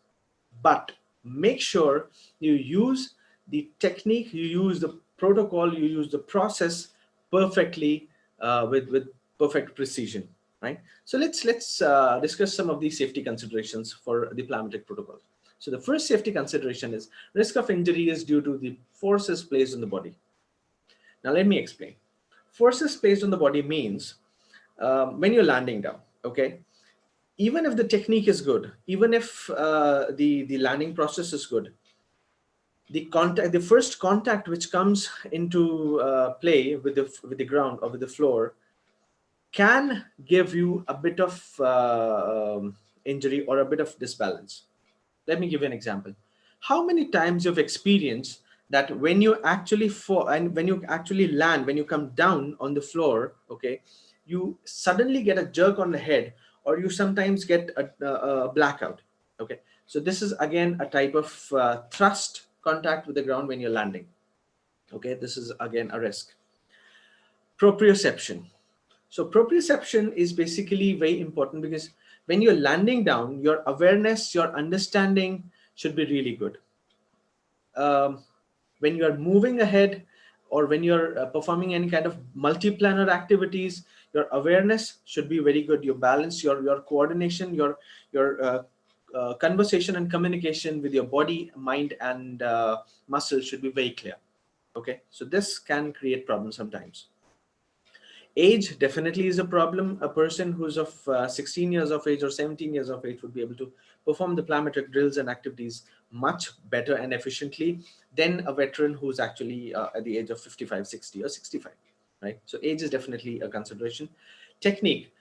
But make sure you use the technique, you use the protocol, you use the process perfectly, with perfect precision, right? So let's discuss some of these safety considerations for the plyometric protocol. So the first safety consideration is risk of injury is due to the forces placed on the body. Now let me explain. Forces placed on the body means when you're landing down, okay? Even if the technique is good, even if the landing process is good, the first contact which comes into play with the ground or with the floor can give you a bit of injury or a bit of disbalance. Let me give you an example. How many times you've experienced that when you actually fall and when you actually land, when you come down on the floor, okay, you suddenly get a jerk on the head, or you sometimes get a blackout, okay? So this is again a type of thrust contact with the ground when you're landing, okay? This is again a risk. Proprioception. So proprioception is basically very important because when you're landing down, your awareness, your understanding should be really good. When you're moving ahead, or when you're performing any kind of multi-planar activities, your awareness should be very good. Your balance, your coordination, your conversation and communication with your body, mind, and muscle should be very clear. Okay, so this can create problems sometimes. Age definitely is a problem. A person who's of 16 years of age or 17 years of age would be able to perform the plyometric drills and activities much better and efficiently than a veteran who's actually at the age of 55, 60, or 65, right? So age is definitely a consideration. Technique,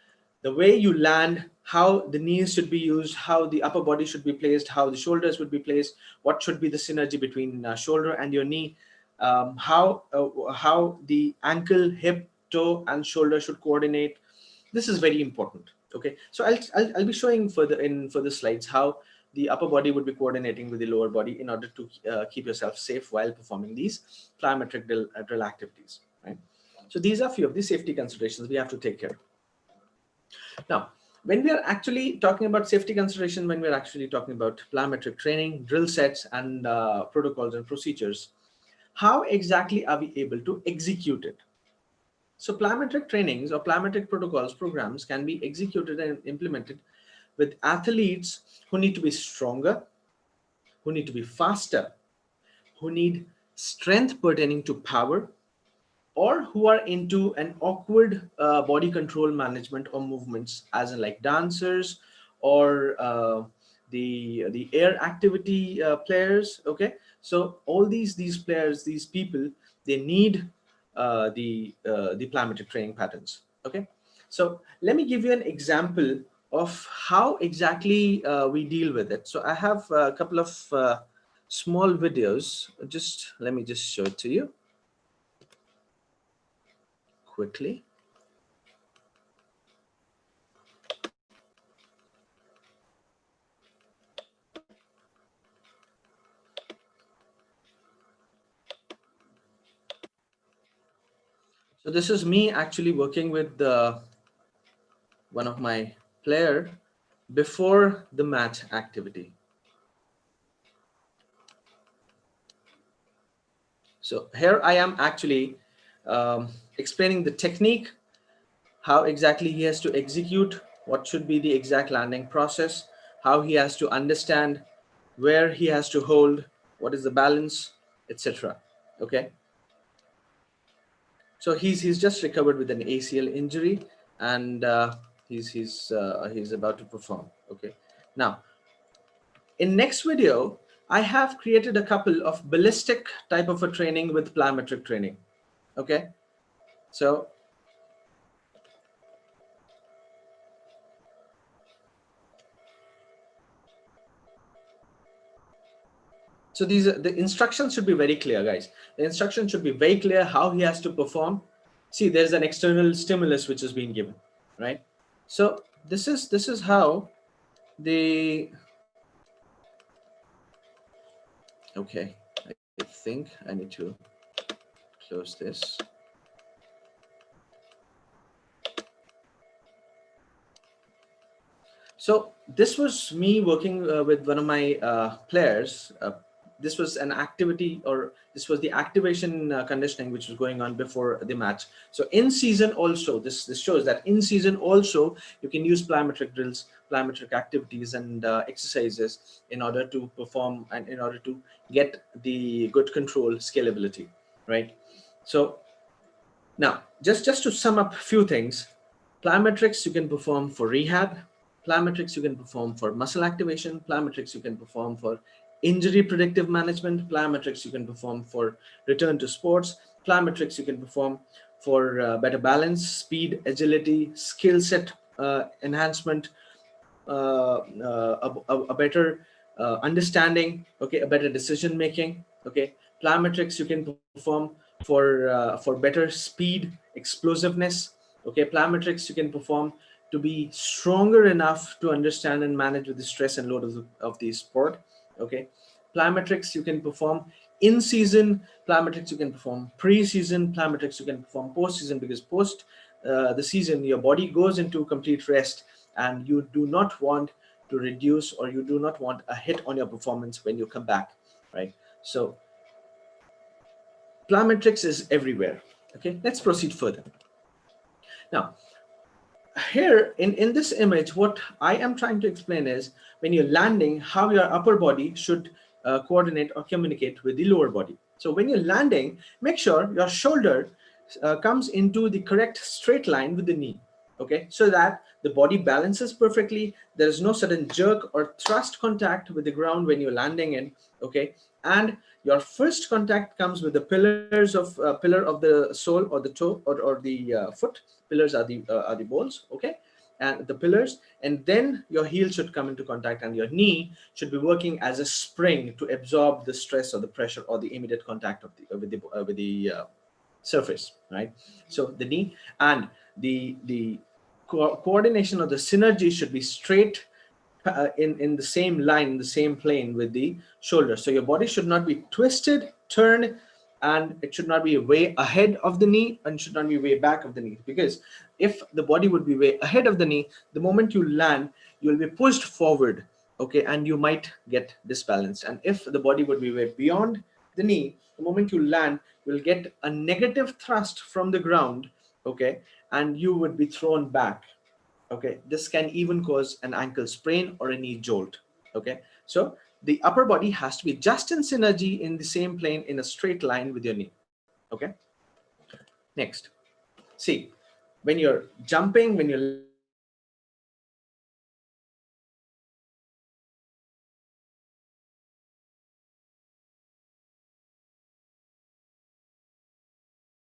the way you land, how the knees should be used, how the upper body should be placed, how the shoulders would be placed, what should be the synergy between shoulder and your knee, how the ankle, hip, toe, and shoulder should coordinate. This is very important. Okay, so I'll be showing further in further slides how the upper body would be coordinating with the lower body in order to keep yourself safe while performing these plyometric drill activities, right? So these are few of the safety considerations we have to take care of. Now, when we are actually talking about safety consideration, when we're actually talking about plyometric training, drill sets, and protocols and procedures, how exactly are we able to execute it? So plyometric trainings or plyometric protocols programs can be executed and implemented with athletes who need to be stronger, who need to be faster, who need strength pertaining to power, or who are into an awkward body control management or movements, as in like dancers or the air activity players. Okay, so all these players, these people, they need the plyometric training patterns. Okay, so let me give you an example of how exactly we deal with it. So I have a couple of small videos. Just let me just show it to you quickly. So this is me actually working with one of my player before the match activity. So here I am actually explaining the technique, how exactly he has to execute, what should be the exact landing process, how he has to understand where he has to hold, what is the balance, etc. Okay. So he's just recovered with an ACL injury, and he's about to perform. Okay. Now, in next video, I have created a couple of ballistic type of a training with plyometric training. Okay. So these are, the instructions should be very clear, guys. The instructions should be very clear how he has to perform. See, there's an external stimulus which is being given, right? So this is how the, okay, I think I need to close this. So this was me working with one of my players. This was an activity, or this was the activation conditioning which was going on before the match. So in season also, this shows that in season also you can use plyometric drills, plyometric activities and exercises in order to perform and in order to get the good control scalability, right? So now just to sum up a few things, plyometrics you can perform for rehab, plyometrics you can perform for muscle activation, plyometrics you can perform for injury predictive management, plyometrics you can perform for return to sports, plyometrics you can perform for better balance, speed, agility, skill set enhancement, a better understanding, okay, a better decision making. Okay, plyometrics you can perform for better speed, explosiveness. Okay, plyometrics you can perform to be stronger enough to understand and manage with the stress and load of the sport. Okay, plyometrics you can perform in season, plyometrics you can perform pre-season, plyometrics you can perform post-season, because post the season your body goes into complete rest and you do not want to reduce, or you do not want a hit on your performance when you come back, right? So plyometrics is everywhere. Okay, let's proceed further. Now, here in this image, what I am trying to explain is when you're landing, how your upper body should coordinate or communicate with the lower body. So when you're landing, make sure your shoulder comes into the correct straight line with the knee. Okay, so that the body balances perfectly. There is no sudden jerk or thrust contact with the ground when you're landing in. Okay, and your first contact comes with the pillars of pillar of the sole or the toe or the foot. Pillars are the balls. Okay, and the pillars, and then your heel should come into contact, and your knee should be working as a spring to absorb the stress or the pressure or the immediate contact of the with the surface, right? So the knee and the coordination of the synergy should be straight in the same line, in the same plane with the shoulder. So your body should not be twisted, turned, and it should not be way ahead of the knee and should not be way back of the knee. Because if the body would be way ahead of the knee, the moment you land, you will be pushed forward, okay, and you might get disbalanced. And if the body would be way beyond the knee, the moment you land, you will get a negative thrust from the ground, okay, and you would be thrown back. Okay, this can even cause an ankle sprain or a knee jolt. Okay, so the upper body has to be just in synergy in the same plane in a straight line with your knee. Okay, next, see, when you're jumping, when you're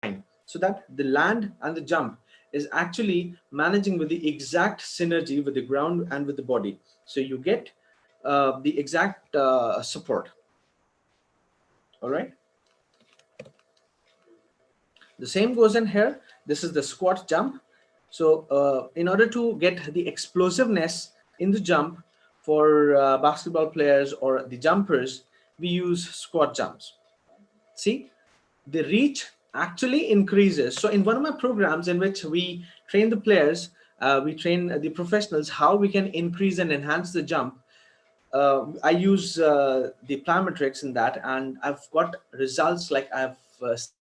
landing, so that the land and the jump is actually managing with the exact synergy with the ground and with the body. So you get the exact support. All right. The same goes in here. This is the squat jump. So in order to get the explosiveness in the jump for basketball players or the jumpers, we use squat jumps. See, the reach actually increases. So in one of my programs in which we train the players, we train the professionals how we can increase and enhance the jump. I use the plyometrics in that, and I've got results like I've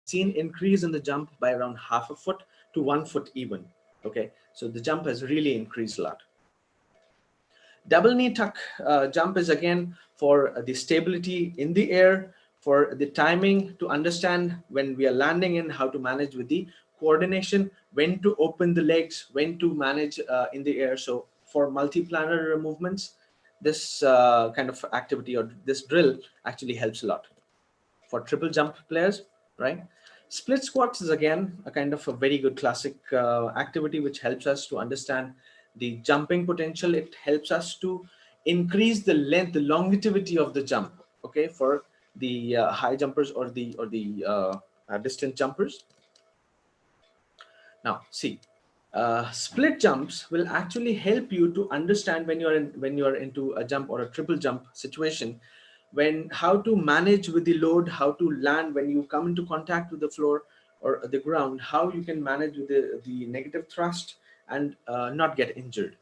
seen increase in the jump by around half a foot to 1 foot even. Okay, so the jump has really increased a lot. Double knee tuck jump is again for the stability in the air, for the timing to understand when we are landing and how to manage with the coordination, when to open the legs, when to manage in the air. So for multi-planar movements, this kind of activity or this drill actually helps a lot. For triple jump players, right? Split squats is again a kind of a very good classic activity which helps us to understand the jumping potential. It helps us to increase the length, the longevity of the jump, okay, for the high jumpers or the distant jumpers. Now see, split jumps will actually help you to understand when you're into a jump or a triple jump situation, when how to manage with the load, how to land when you come into contact with the floor or the ground, how you can manage with the negative thrust and not get injured.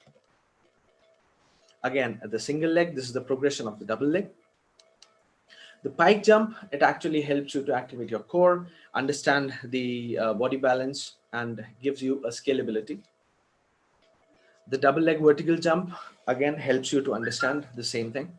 Again, at the single leg, this is the progression of the double leg. The pike jump, it actually helps you to activate your core, understand the body balance, and gives you a scalability. The double leg vertical jump again helps you to understand the same thing.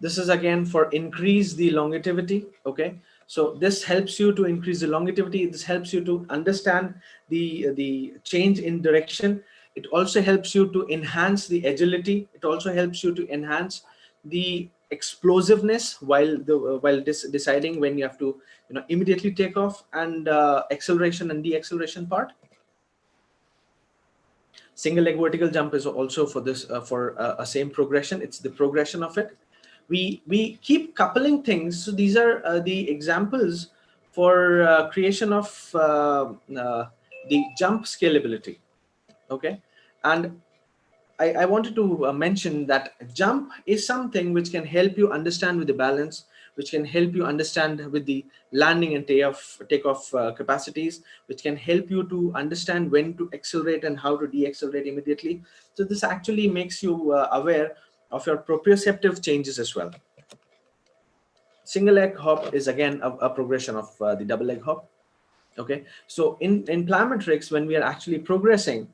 This is again for increase the longevity. Okay, so this helps you to increase the longevity. This helps you to understand the change in direction. It also helps you to enhance the agility. It also helps you to enhance the explosiveness while deciding when you have to immediately take off, and acceleration and deacceleration part. Single leg vertical jump is also for this for a same progression. It's the progression of it. We keep coupling things. So these are the examples for creation of the jump scalability. Okay, and I wanted to mention that jump is something which can help you understand with the balance, which can help you understand with the landing and takeoff capacities, which can help you to understand when to accelerate and how to deaccelerate immediately. So this actually makes you aware of your proprioceptive changes as well. Single leg hop is again a progression of the double leg hop. Okay, so in plyometrics, when we are actually progressing,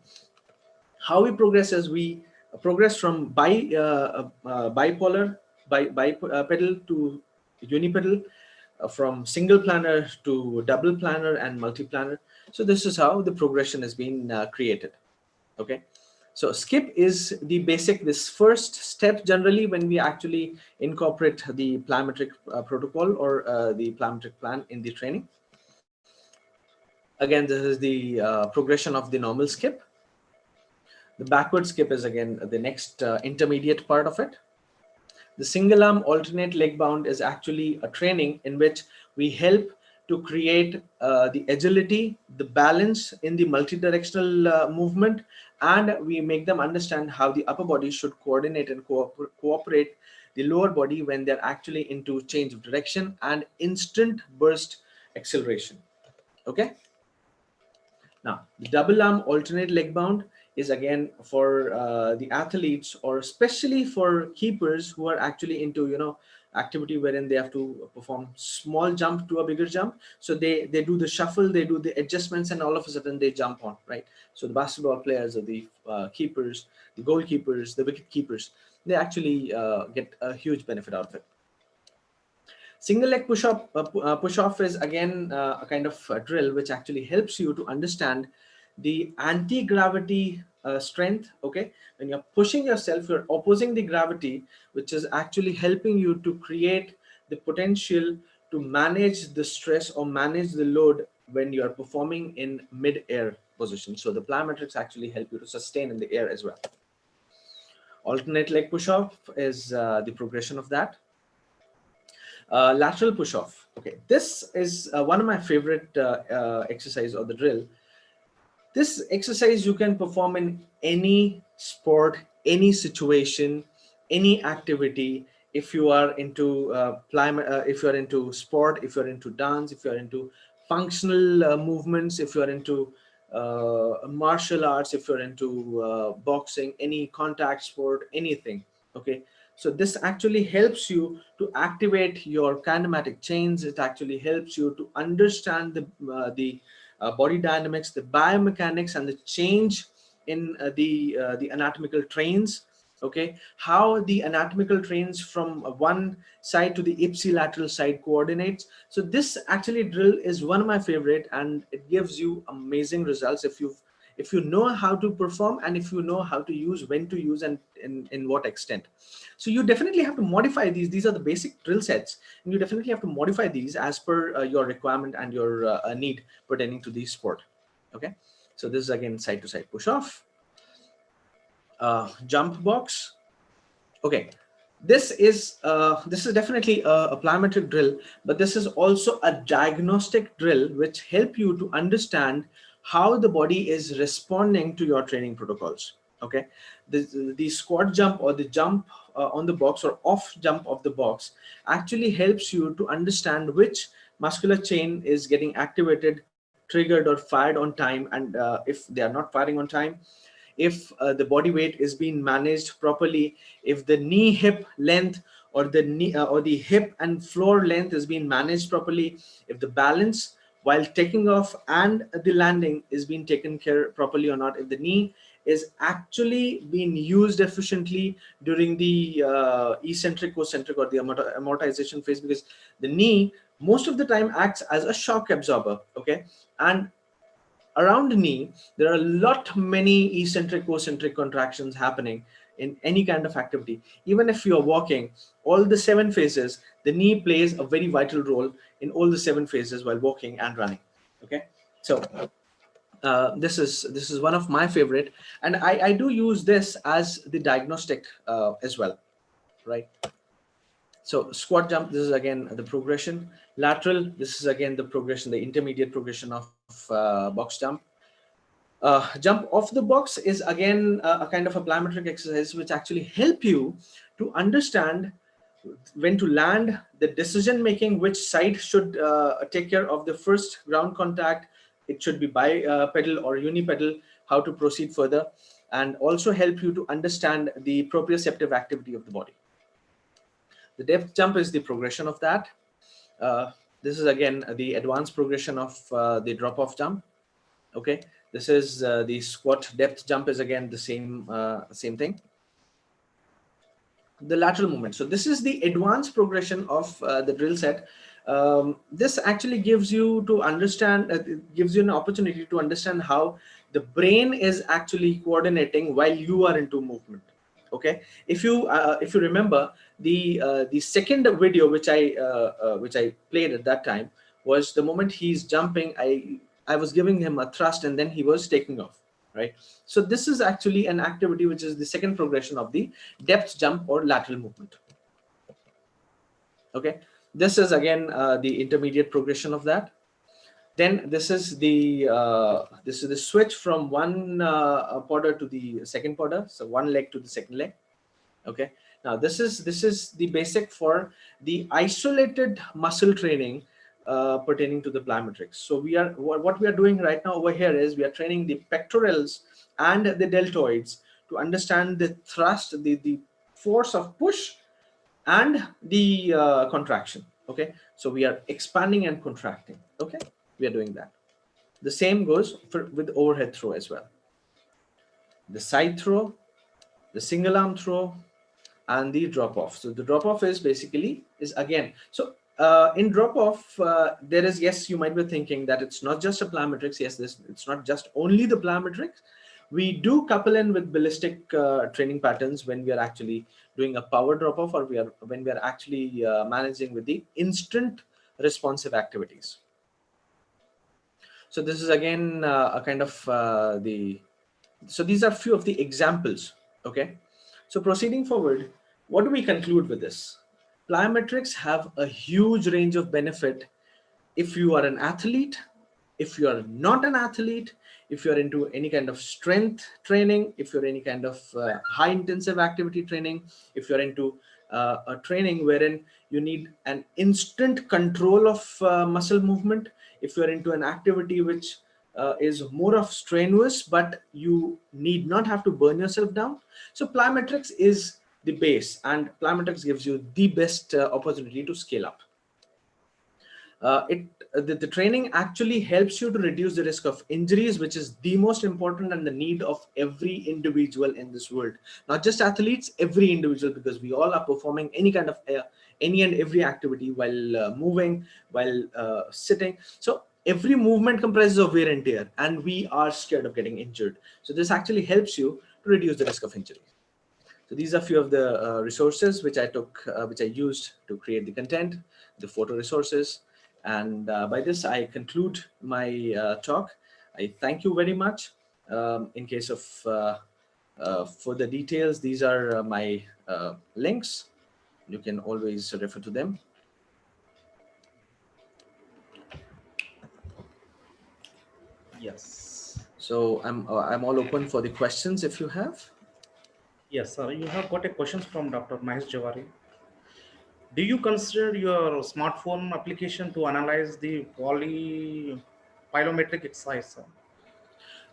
how we progress is we progress from bipedal to unipedal, from single planar to double planar and multi-planar. So this is how the progression has been created. Okay, so skip is the basic, this first step generally when we actually incorporate the plyometric protocol or the plyometric plan in the training. Again, this is the progression of the normal skip. The backward skip is again the next intermediate part of it. The single arm alternate leg bound is actually a training in which we help to create the agility, the balance in the multi-directional movement, and we make them understand how the upper body should coordinate and cooperate the lower body when they're actually into change of direction and instant burst acceleration. Okay. Now, the double arm alternate leg bound is again for the athletes, or especially for keepers who are actually into, activity wherein they have to perform small jump to a bigger jump. So they do the shuffle, they do the adjustments, and all of a sudden they jump on, right? So the basketball players, or the keepers, the goalkeepers, the wicket keepers, they actually get a huge benefit out of it. Single leg push off is again a kind of drill which actually helps you to understand the anti-gravity strength. Okay, when you're pushing yourself, you're opposing the gravity, which is actually helping you to create the potential to manage the stress or manage the load when you are performing in mid-air position. So the plyometrics actually help you to sustain in the air as well. Alternate leg push off is the progression of that. Lateral push off. Okay, this is one of my favorite exercise or the drill. This exercise you can perform in any sport, any situation, any activity. If you are into if you are into sport, if you are into dance, if you are into functional movements, if you are into martial arts, if you're into boxing, any contact sport, anything. Okay, so this actually helps you to activate your kinematic chains. It actually helps you to understand the body dynamics, the biomechanics, and the change in the anatomical trains. Okay, how the anatomical trains from one side to the ipsilateral side coordinates. So this actually drill is one of my favorite, and it gives you amazing results if you know how to perform, and if you know how to use, when to use, and in what extent. So you definitely have to modify these are the basic drill sets, and you definitely have to modify these as per your requirement and your need pertaining to the sport. Okay, so this is again side to side push off. Jump box. Okay, this is definitely a plyometric drill, but this is also a diagnostic drill which help you to understand how the body is responding to your training protocols. Okay, the squat jump, or the jump on the box, or off jump of the box, actually helps you to understand which muscular chain is getting activated, triggered, or fired on time, and if they are not firing on time, if the body weight is being managed properly, if the knee hip length, or the knee or the hip and floor length is being managed properly, if the balance while taking off and the landing is being taken care properly or not, if the knee is actually being used efficiently during the eccentric, concentric, or the amortization phase, because the knee most of the time acts as a shock absorber. Okay, and around the knee there are a lot many eccentric, concentric contractions happening in any kind of activity. Even if you're walking all the 7 phases, the knee plays a very vital role in all the 7 phases while walking and running. Okay, so this is one of my favorite, and I do use this as the diagnostic as well, right? So squat jump, this is again the progression. Lateral, this is again the progression, the intermediate progression of box jump. Jump off the box is again a kind of a plyometric exercise which actually help you to understand when to land, the decision making, which side should take care of the first ground contact. It should be bi pedal or unipedal, how to proceed further, and also help you to understand the proprioceptive activity of the body. The depth jump is the progression of that. This is again the advanced progression of the drop off jump. Okay, this is the squat depth jump is again the same thing. The lateral movement. So this is the advanced progression of the drill set. This actually gives you to understand, gives you an opportunity to understand how the brain is actually coordinating while you are into movement. Okay, if you remember the second video which I played at that time was the moment he's jumping, I was giving him a thrust and then he was taking off, right? So this is actually an activity which is the second progression of the depth jump or lateral movement. Okay, this is again the intermediate progression of that. Then this is the switch from one podder to the second podder. So one leg to the second leg. Okay. Now this is the basic for the isolated muscle training pertaining to the plyometrics. So what we are doing right now over here is we are training the pectorals and the deltoids to understand the thrust, the force of push and the contraction. Okay, so we are expanding and contracting. Okay, we are doing that. The same goes with overhead throw as well. The side throw, the single arm throw, and the drop off. So the drop off is basically is again. So in drop off, there is, yes, you might be thinking that it's not just a plyometrics. Yes, it's not just only the plyometrics. We do couple in with ballistic training patterns when we are actually doing a power drop off, or when we are actually managing with the instant responsive activities. So this is again a kind of so these are few of the examples. Okay, so proceeding forward, what do we conclude with this? Plyometrics have a huge range of benefit if you are an athlete, if you are not an athlete, if you're into any kind of strength training, if you're any kind of high intensive activity training, if you're into a training wherein you need an instant control of muscle movement, if you're into an activity which is more of strenuous but you need not have to burn yourself down. So plyometrics is the base, and plyometrics gives you the best opportunity to scale up. The training actually helps you to reduce the risk of injuries, which is the most important and the need of every individual in this world, not just athletes, every individual, because we all are performing any kind of any and every activity while moving, while sitting. So every movement comprises of wear and tear, and we are scared of getting injured. So this actually helps you to reduce the risk of injury. So these are few of the resources which I used to create the content, the photo resources. And by this, I conclude my talk. I thank you very much. In case of further details, these are my links. You can always refer to them.
Yes.
So I'm all open for the questions if you have.
Yes, sir. You have got a question from Dr. Mahesh Jawari. Do you consider your smartphone application to analyze the plyometric exercise, sir?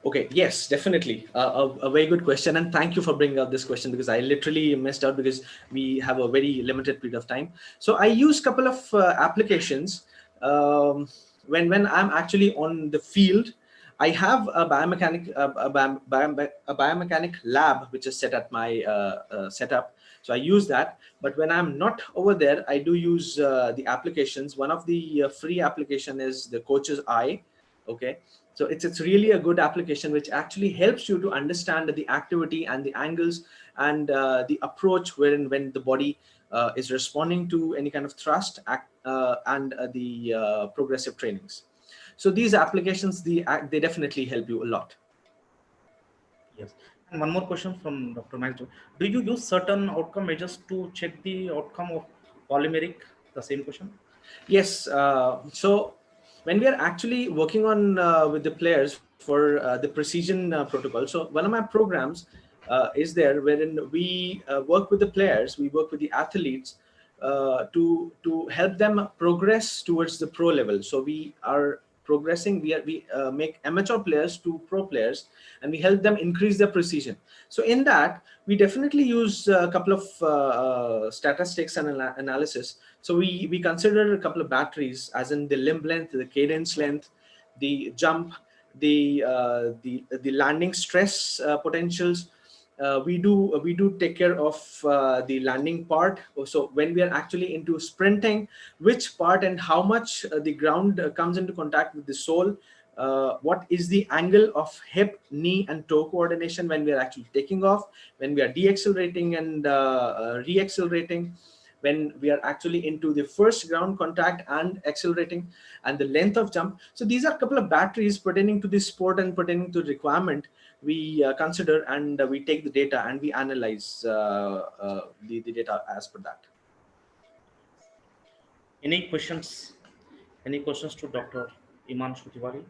Okay, yes, definitely. A very good question. And thank you for bringing up this question, because I literally missed out because we have a very limited period of time. So I use a couple of applications when I'm actually on the field. I have a biomechanic lab which is set at my setup. So I use that. But when I'm not over there, I do use the applications. One of the free application is the Coach's Eye. Okay, so it's really a good application which actually helps you to understand the activity and the angles and the approach when the body is responding to any kind of thrust and the progressive trainings. So these applications, they definitely help you a lot.
Yes. And one more question from Dr. Mahesh. Do you use certain outcome measures to check the outcome of polymeric? The same question.
Yes. So when we are actually working on with the players for the precision protocol, so one of my programs is there wherein we work with the players, we work with the athletes to help them progress towards the pro level. So we are progressing. We make amateur players to pro players, and we help them increase their precision. So in that, we definitely use a couple of statistics and analysis. So we consider a couple of batteries, as in the limb length, the cadence length, the jump, the landing stress potentials. We do take care of the landing part. So when we are actually into sprinting, which part and how much the ground comes into contact with the sole, what is the angle of hip, knee, and toe coordination when we are actually taking off, when we are deaccelerating and reaccelerating, when we are actually into the first ground contact and accelerating, and the length of jump. So these are a couple of batteries pertaining to the sport and pertaining to requirement we consider, and we take the data and we analyze the data as per that.
Any questions? Any questions to Dr. Iman Shutiwari.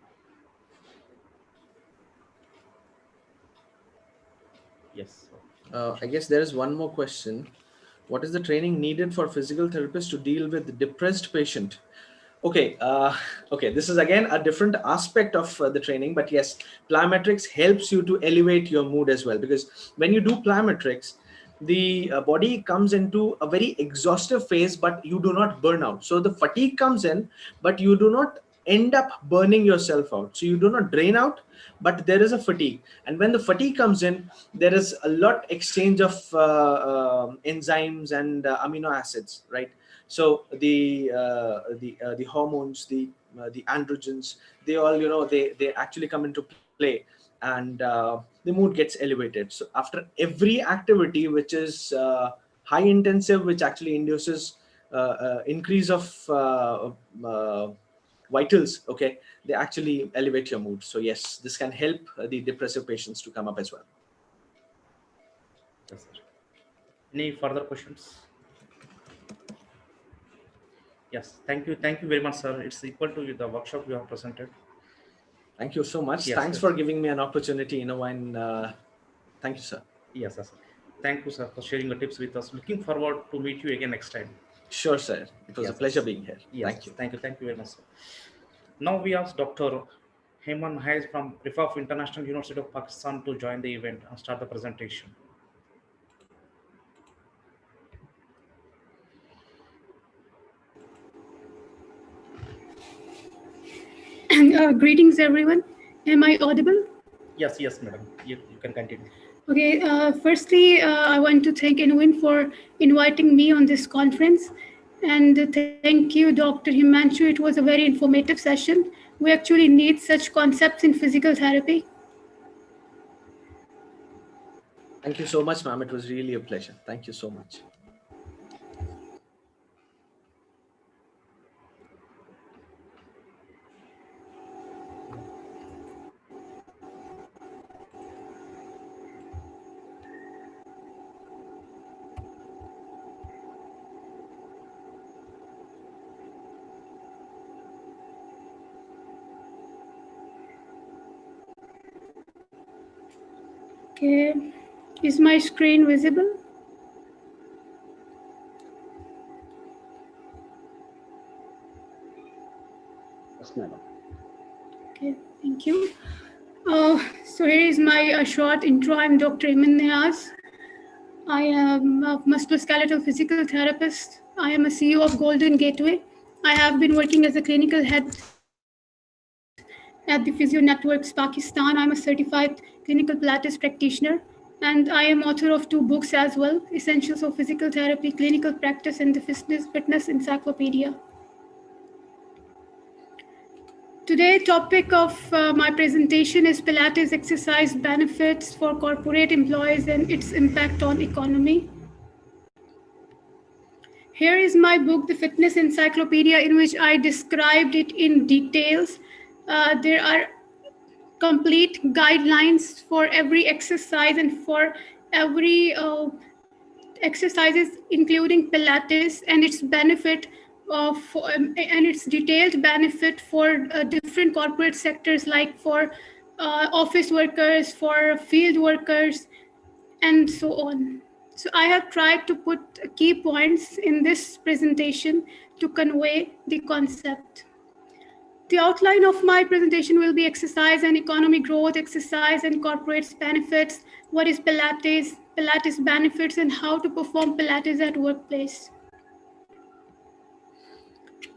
Yes.
I guess there is one more question. What is the training needed for physical therapists to deal with depressed patient? Okay, okay. This is again a different aspect of the training, but yes, plyometrics helps you to elevate your mood as well, because when you do plyometrics, the body comes into a very exhaustive phase, but you do not burn out. So the fatigue comes in, but you do not end up burning yourself out. So you do not drain out, but there is a fatigue. And when the fatigue comes in, there is a lot exchange of enzymes and amino acids, right? So the hormones, the androgens, they all, they actually come into play, and the mood gets elevated. So after every activity which is high intensive, which actually induces increase of vitals, okay, they actually elevate your mood. So yes, this can help the depressive patients to come up as well.
Yes, sir. Any further questions? Yes. Thank you very much, sir. It's equal to the workshop you have presented.
Thank you so much.
Yes,
Thanks
yes.
for giving me an opportunity, Inovine. Thank you, sir.
Yes, yes. Thank you, sir, for sharing the tips with us. Looking forward to meet you again next time.
Sure, sir. It was a
Yes,
pleasure
yes.
being here.
Yes,
Thank
yes.
you.
Thank you. Thank you very much, sir. Now we ask Dr. Heyman Hayes from Rifaf International University of Pakistan to join the event and start the presentation.
Greetings, everyone. Am I audible?
Yes, yes, madam. You can continue.
Okay. Firstly, I want to thank Inovine for inviting me on this conference. And thank you, Dr. Himanshu. It was a very informative session. We actually need such concepts in physical therapy.
Thank you so much, ma'am. It was really a pleasure. Thank you so much.
Okay. Is my screen visible?
Yes, madam.
Okay. Thank you. So here is my short intro. I'm Dr. Iman Niaz. I am a musculoskeletal physical therapist. I am a CEO of Golden Gateway. I have been working as a clinical head at the Physio Networks Pakistan. I'm a certified clinical Pilates practitioner, and I am author of 2 books as well, Essentials of Physical Therapy, Clinical Practice, and the Fitness Encyclopedia. Today, topic of my presentation is Pilates exercise benefits for corporate employees and its impact on economy. Here is my book, The Fitness Encyclopedia, in which I described it in details. There are complete guidelines for every exercise and for every exercises, including Pilates and its benefit and its detailed benefit for different corporate sectors, like for office workers, for field workers, and so on. So I have tried to put key points in this presentation to convey the concept. The outline of my presentation will be exercise and economic growth, exercise and corporate benefits, what is Pilates, Pilates benefits, and how to perform Pilates at workplace.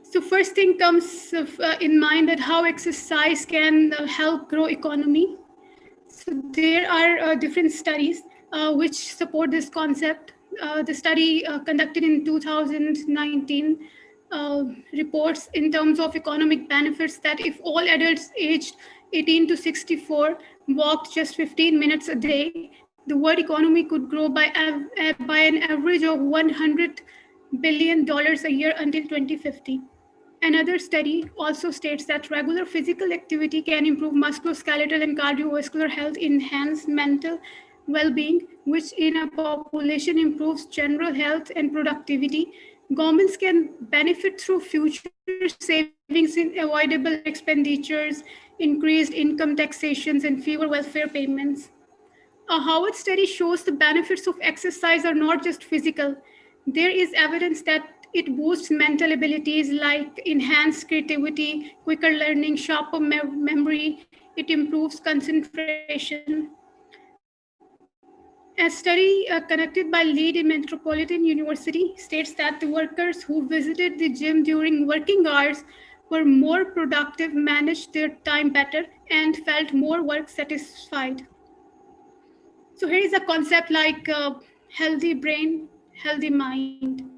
So first thing comes in mind that how exercise can help grow economy. So there are different studies which support this concept. The study conducted in 2019 reports in terms of economic benefits that if all adults aged 18 to 64 walked just 15 minutes a day, the world economy could grow by an average of $100 billion a year until 2050. Another study also states that regular physical activity can improve musculoskeletal and cardiovascular health, enhance mental well-being, which in a population improves general health and productivity. Governments can benefit through future savings in avoidable expenditures, increased income taxations, and fewer welfare payments. A Harvard study shows the benefits of exercise are not just physical. There is evidence that it boosts mental abilities like enhanced creativity, quicker learning, sharper memory. It improves concentration. A study conducted by Lead Metropolitan University states that the workers who visited the gym during working hours were more productive, managed their time better, and felt more work satisfied. So here is a concept like healthy brain, healthy mind.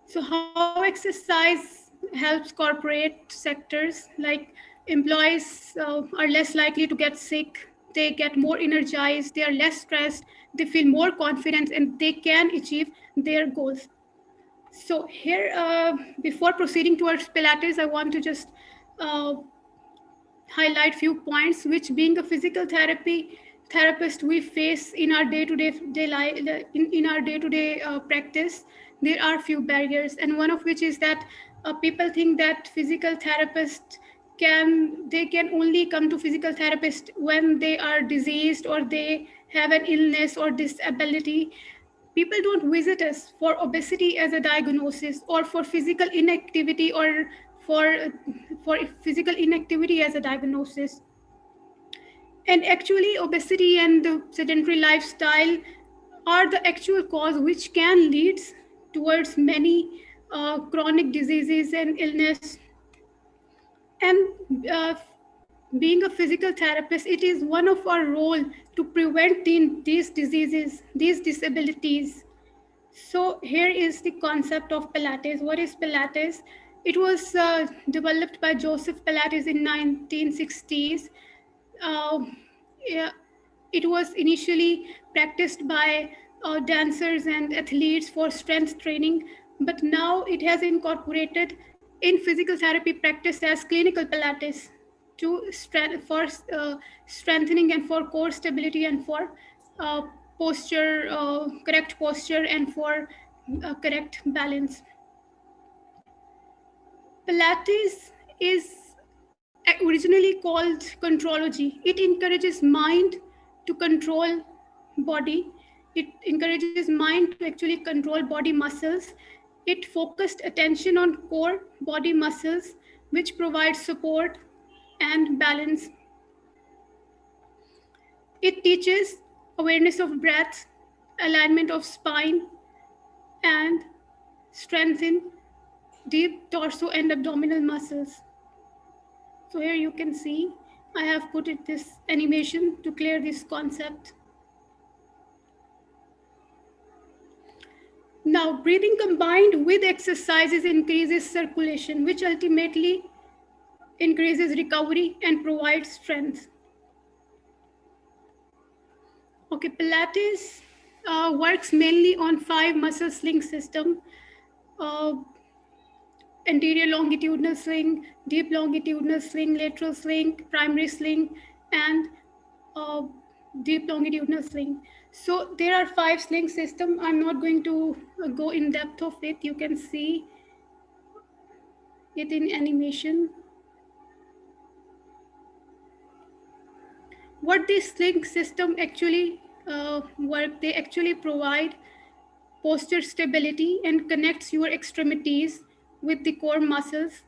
So how exercise helps corporate sectors, like employees are less likely to get sick, they get more energized, they are less stressed, they feel more confident, and they can achieve their goals. So here, before proceeding towards Pilates, I want to just uh, highlight few points which being a physical therapist we face in our day-to-day life, in our day-to-day practice. There are few barriers, and one of which is that people think that physical therapist can only come to physical therapist when they are diseased or they have an illness or disability. People don't visit us for obesity as a diagnosis or for physical inactivity or for for physical inactivity as a diagnosis. And actually obesity and the sedentary lifestyle are the actual cause which can lead towards many chronic diseases and illness. And being a physical therapist, it is one of our role to prevent these diseases, these disabilities. So here is the concept of Pilates. What is Pilates? It was developed by Joseph Pilates in 1960s. Uh, yeah, it was initially practiced by dancers and athletes for strength training, but now it has incorporated in physical therapy practice as clinical Pilates to for strengthening and for core stability and for uh, correct posture and for correct balance. Pilates is originally called contrology. It encourages mind to control body. It encourages mind to actually control body muscles. It focused attention on core body muscles, which provide support and balance. It teaches awareness of breath, alignment of spine, and strengthen deep torso and abdominal muscles. So here you can see, I have put it this animation to clear this concept. Now, breathing combined with exercises increases circulation, which ultimately increases recovery and provides strength. Okay, Pilates works mainly on 5 muscle sling system: uh, anterior longitudinal sling, deep longitudinal sling, lateral sling, primary sling, and uh, deep longitudinal sling. So there are 5 sling system. I'm not going to go in depth of it. You can see it in animation. What this sling system actually work, they actually provide posture stability and connects your extremities with the core muscles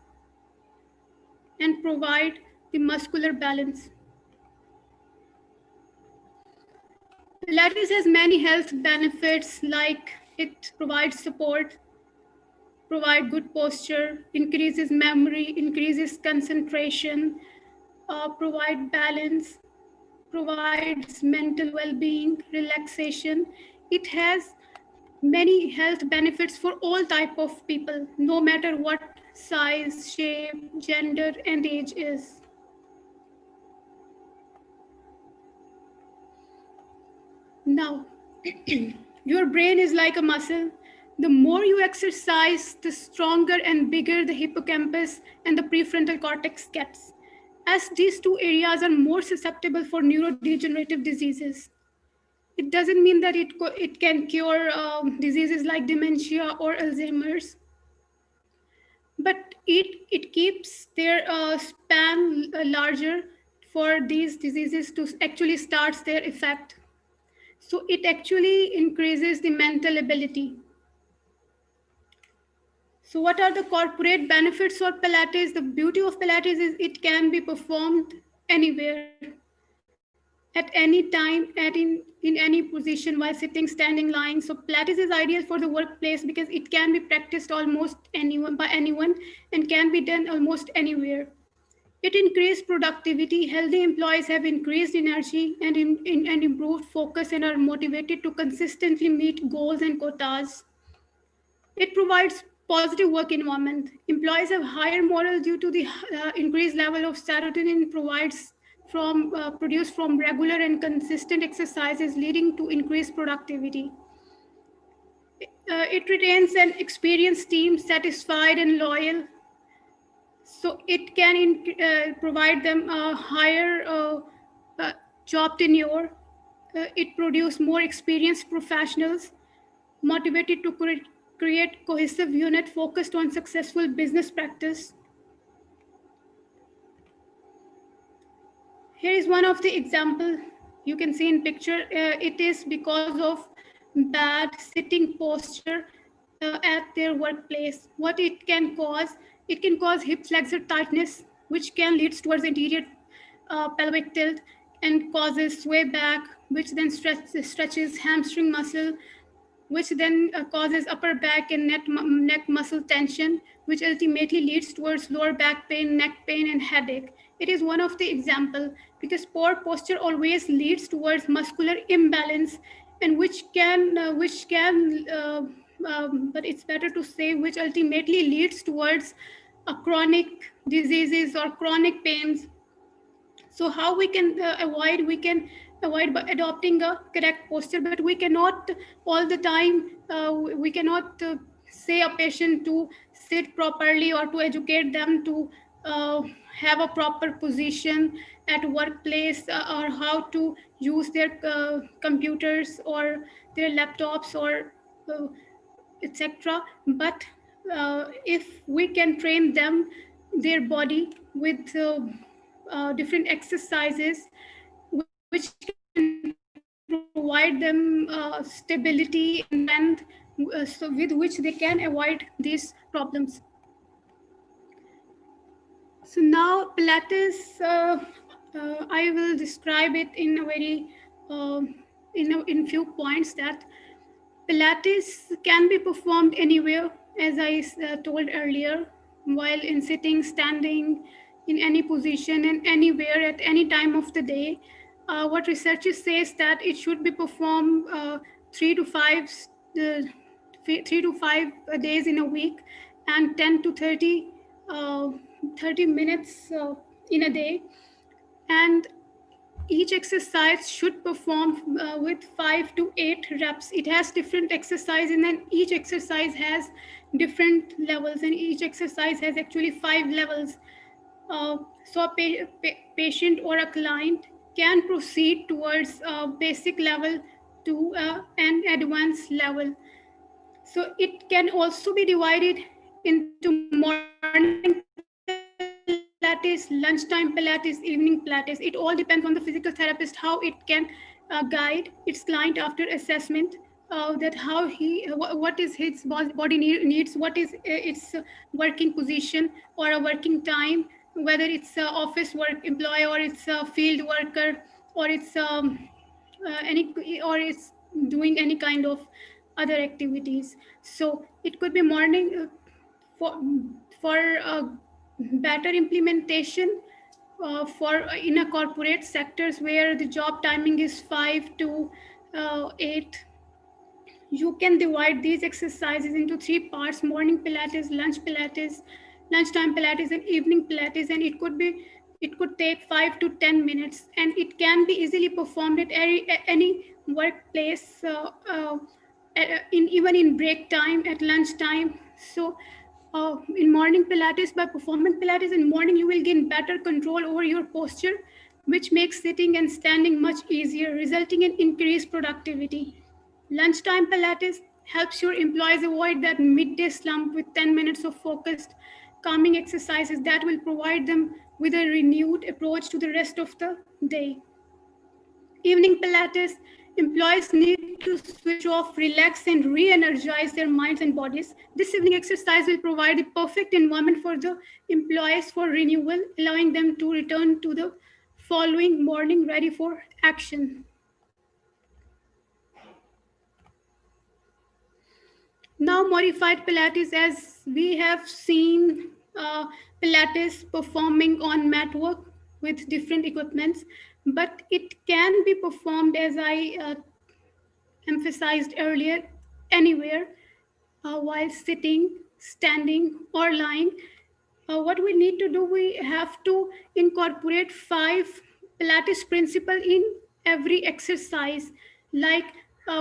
and provide the muscular balance. Pilates has many health benefits like it provides support, provide good posture, increases memory, increases concentration, provide balance, provides mental well-being, relaxation. It has many health benefits for all type of people, no matter what size, shape, gender, and age is. Now, your brain is like a muscle. The more you exercise, the stronger and bigger the hippocampus and the prefrontal cortex gets, as these two areas are more susceptible for neurodegenerative diseases. It doesn't mean that it can cure diseases like dementia or Alzheimer's, but it keeps their span larger for these diseases to actually starts their effect. So it actually increases the mental ability. So what are the corporate benefits of Pilates? The beauty of Pilates is it can be performed anywhere, at any time, in any position, while sitting, standing, lying. So Pilates is ideal for the workplace because it can be practiced almost anyone by anyone and can be done almost anywhere. It increased productivity. Healthy employees have increased energy and improved focus and are motivated to consistently meet goals and quotas. It provides positive work environment. Employees have higher morale due to the increased level of serotonin produced from regular and consistent exercises, leading to increased productivity. It retains an experienced team, satisfied and loyal. So it can provide them a higher job tenure. It produces more experienced professionals motivated to create cohesive unit focused on successful business practice. Here is one of the example you can see in picture. It is because of bad sitting posture at their workplace. What it can cause hip flexor tightness, which can lead towards anterior pelvic tilt and causes sway back, which then stretches hamstring muscle, which then causes upper back and neck muscle tension, which ultimately leads towards lower back pain, neck pain, and headache. It is one of the example because poor posture always leads towards muscular imbalance, and but it's better to say which ultimately leads towards chronic diseases or chronic pains. So how we can avoid? We can avoid by adopting a correct posture, but we cannot all the time. We cannot say a patient to sit properly or to educate them to uh, have a proper position at workplace, or how to use their computers or their laptops or etc. But if we can train them, their body with different exercises which can provide them stability and strength, so with which they can avoid these problems. So now Pilates, I will describe it in a very in few points that Pilates can be performed anywhere, as I told earlier, while in sitting, standing, in any position and anywhere at any time of the day. What researchers says that it should be performed 3 to 5 uh, 3 to 5 days in a week, and 10 to 30 minutes in a day. And each exercise should perform with 5 to 8 reps. It has different exercise, and then each exercise has different levels, and each exercise has actually 5 levels. So a patient or a client can proceed towards a basic level to an advanced level. So it can also be divided into morning Pilates, lunchtime Pilates, evening Pilates. It all depends on the physical therapist how it can guide its client after assessment, that how what is his body needs, what is its working position or a working time, whether it's a office work employee or it's a field worker or it's or it's doing any kind of other activities. So it could be morning for for better implementation for in a corporate sectors where the job timing is 5 to 8. You can divide these exercises into 3 parts: morning Pilates, lunchtime Pilates, and evening Pilates. And it could take 5 to 10 minutes, and it can be easily performed at any workplace, in even in break time, at lunchtime. So in morning Pilates, by performing Pilates in morning, you will gain better control over your posture, which makes sitting and standing much easier, resulting in increased productivity. Lunchtime Pilates helps your employees avoid that midday slump with 10 minutes of focused, calming exercises that will provide them with a renewed approach to the rest of the day. Evening Pilates, employees need to switch off, relax, and re energize their minds and bodies. This evening exercise will provide the perfect environment for the employees for renewal, allowing them to return to the following morning ready for action. Now, modified Pilates, as we have seen Pilates performing on mat work with different equipments, but it can be performed, as I emphasized earlier, anywhere while sitting, standing, or lying. What we need to do, we have to incorporate 5 Pilates principle in every exercise. Like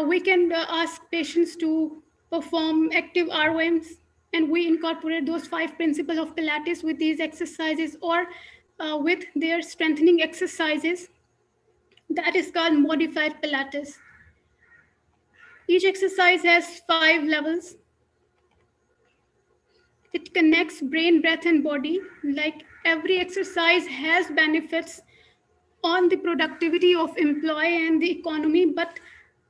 we can ask patients to perform active ROMs, and we incorporate those 5 principles of Pilates with these exercises, or with their strengthening exercises. That is called modified Pilates. Each exercise has 5 levels. It connects brain, breath, and body. Like every exercise has benefits on the productivity of employee and the economy. But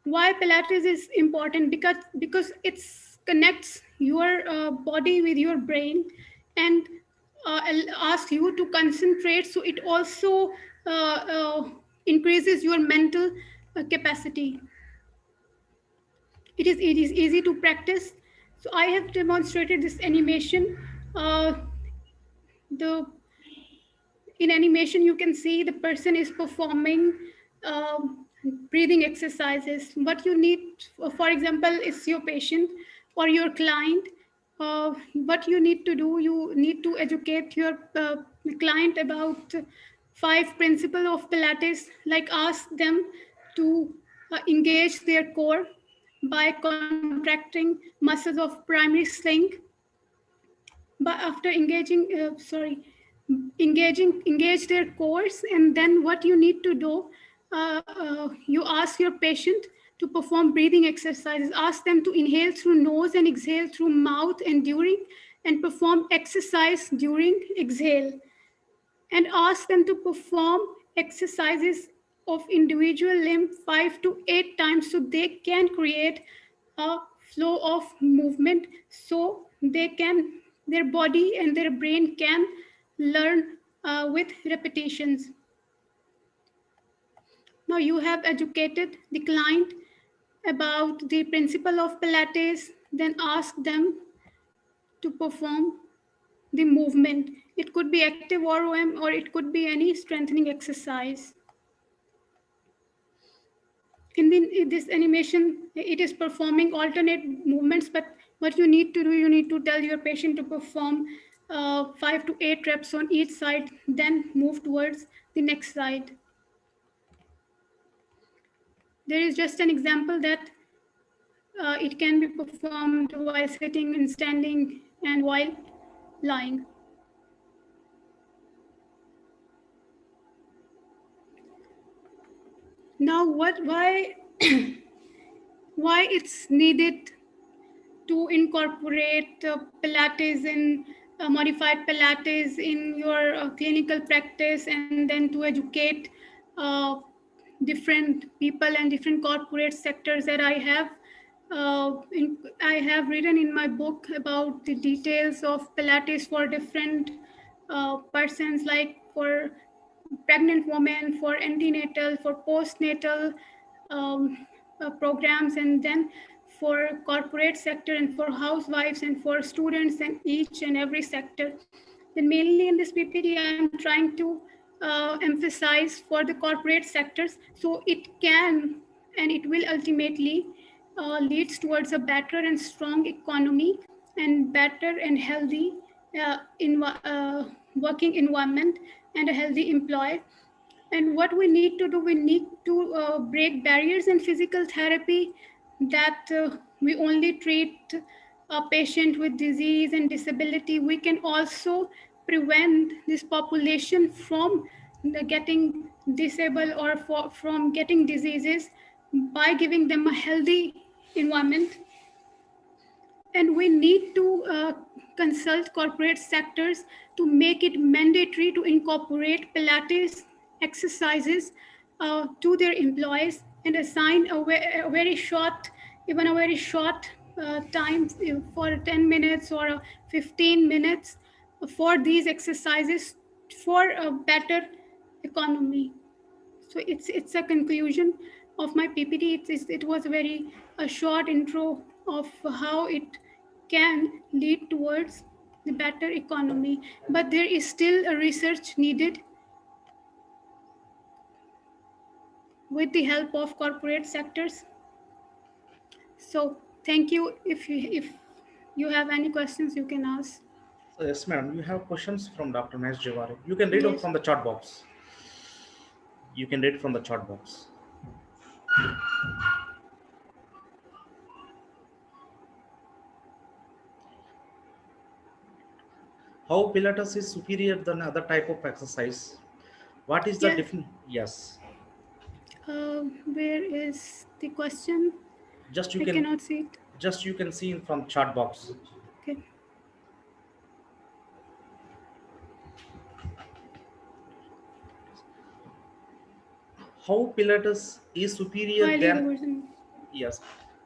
why Pilates is important? Because it connects your body with your brain, and asks you to concentrate. So it also increases your mental capacity. It is easy to practice. So I have demonstrated this animation. The In animation, you can see the person is performing breathing exercises. What you need, for example, is your patient or your client. What you need to do, you need to educate your client about 5 principles of Pilates, like ask them to engage their core by contracting muscles of primary sling. But after engage their cores, and then what you need to do, you ask your patient to perform breathing exercises. Ask them to inhale through nose and exhale through mouth, and perform exercise during exhale, and ask them to perform exercises of individual limb 5 to 8 times, so they can create a flow of movement, so their body and their brain can learn with repetitions. Now you have educated the client about the principle of Pilates, then ask them to perform the movement. It could be active ROM, or it could be any strengthening exercise. In this animation, it is performing alternate movements, but what you need to do, you need to tell your patient to perform 5 to 8 reps on each side, then move towards the next side. There is just an example that it can be performed while sitting and standing and while lying. Now, why why it's needed to incorporate Pilates in modified Pilates in your clinical practice, and then to educate uh, different people and different corporate sectors that I have written in my book about the details of Pilates for different persons, like for pregnant women, for antenatal, for postnatal programs, and then for corporate sector, and for housewives, and for students, and each and every sector. Then mainly in this PPT, I am trying to emphasize for the corporate sectors, so it can and it will ultimately leads towards a better and strong economy, and better and healthy working environment, and a healthy employee. And what we need to do, we need to break barriers in physical therapy, that we only treat a patient with disease and disability. We can also prevent this population from getting disabled or from getting diseases by giving them a healthy environment. And we need to consult corporate sectors to make it mandatory to incorporate Pilates exercises to their employees and assign a very short, even a very short time for 10 minutes or 15 minutes for these exercises for a better economy. So it's a conclusion of my PPT. It was a very a short intro of how it can lead towards the better economy. But there is still a research needed with the help of corporate sectors. So thank you. If you have any questions, you can ask.
So yes, madam, you have questions from Dr. Mesh Jawari. You can read out
Yes.
from the chat box. You can read from the chat box. How Pilates is superior than other type of exercise? What is the
Yeah.
difference? Yes,
Where is the question?
just you
I
can
cannot see it.
just you can see from chat box.
Okay.
How Pilates is superior
Highly
than,
reversing.
yes,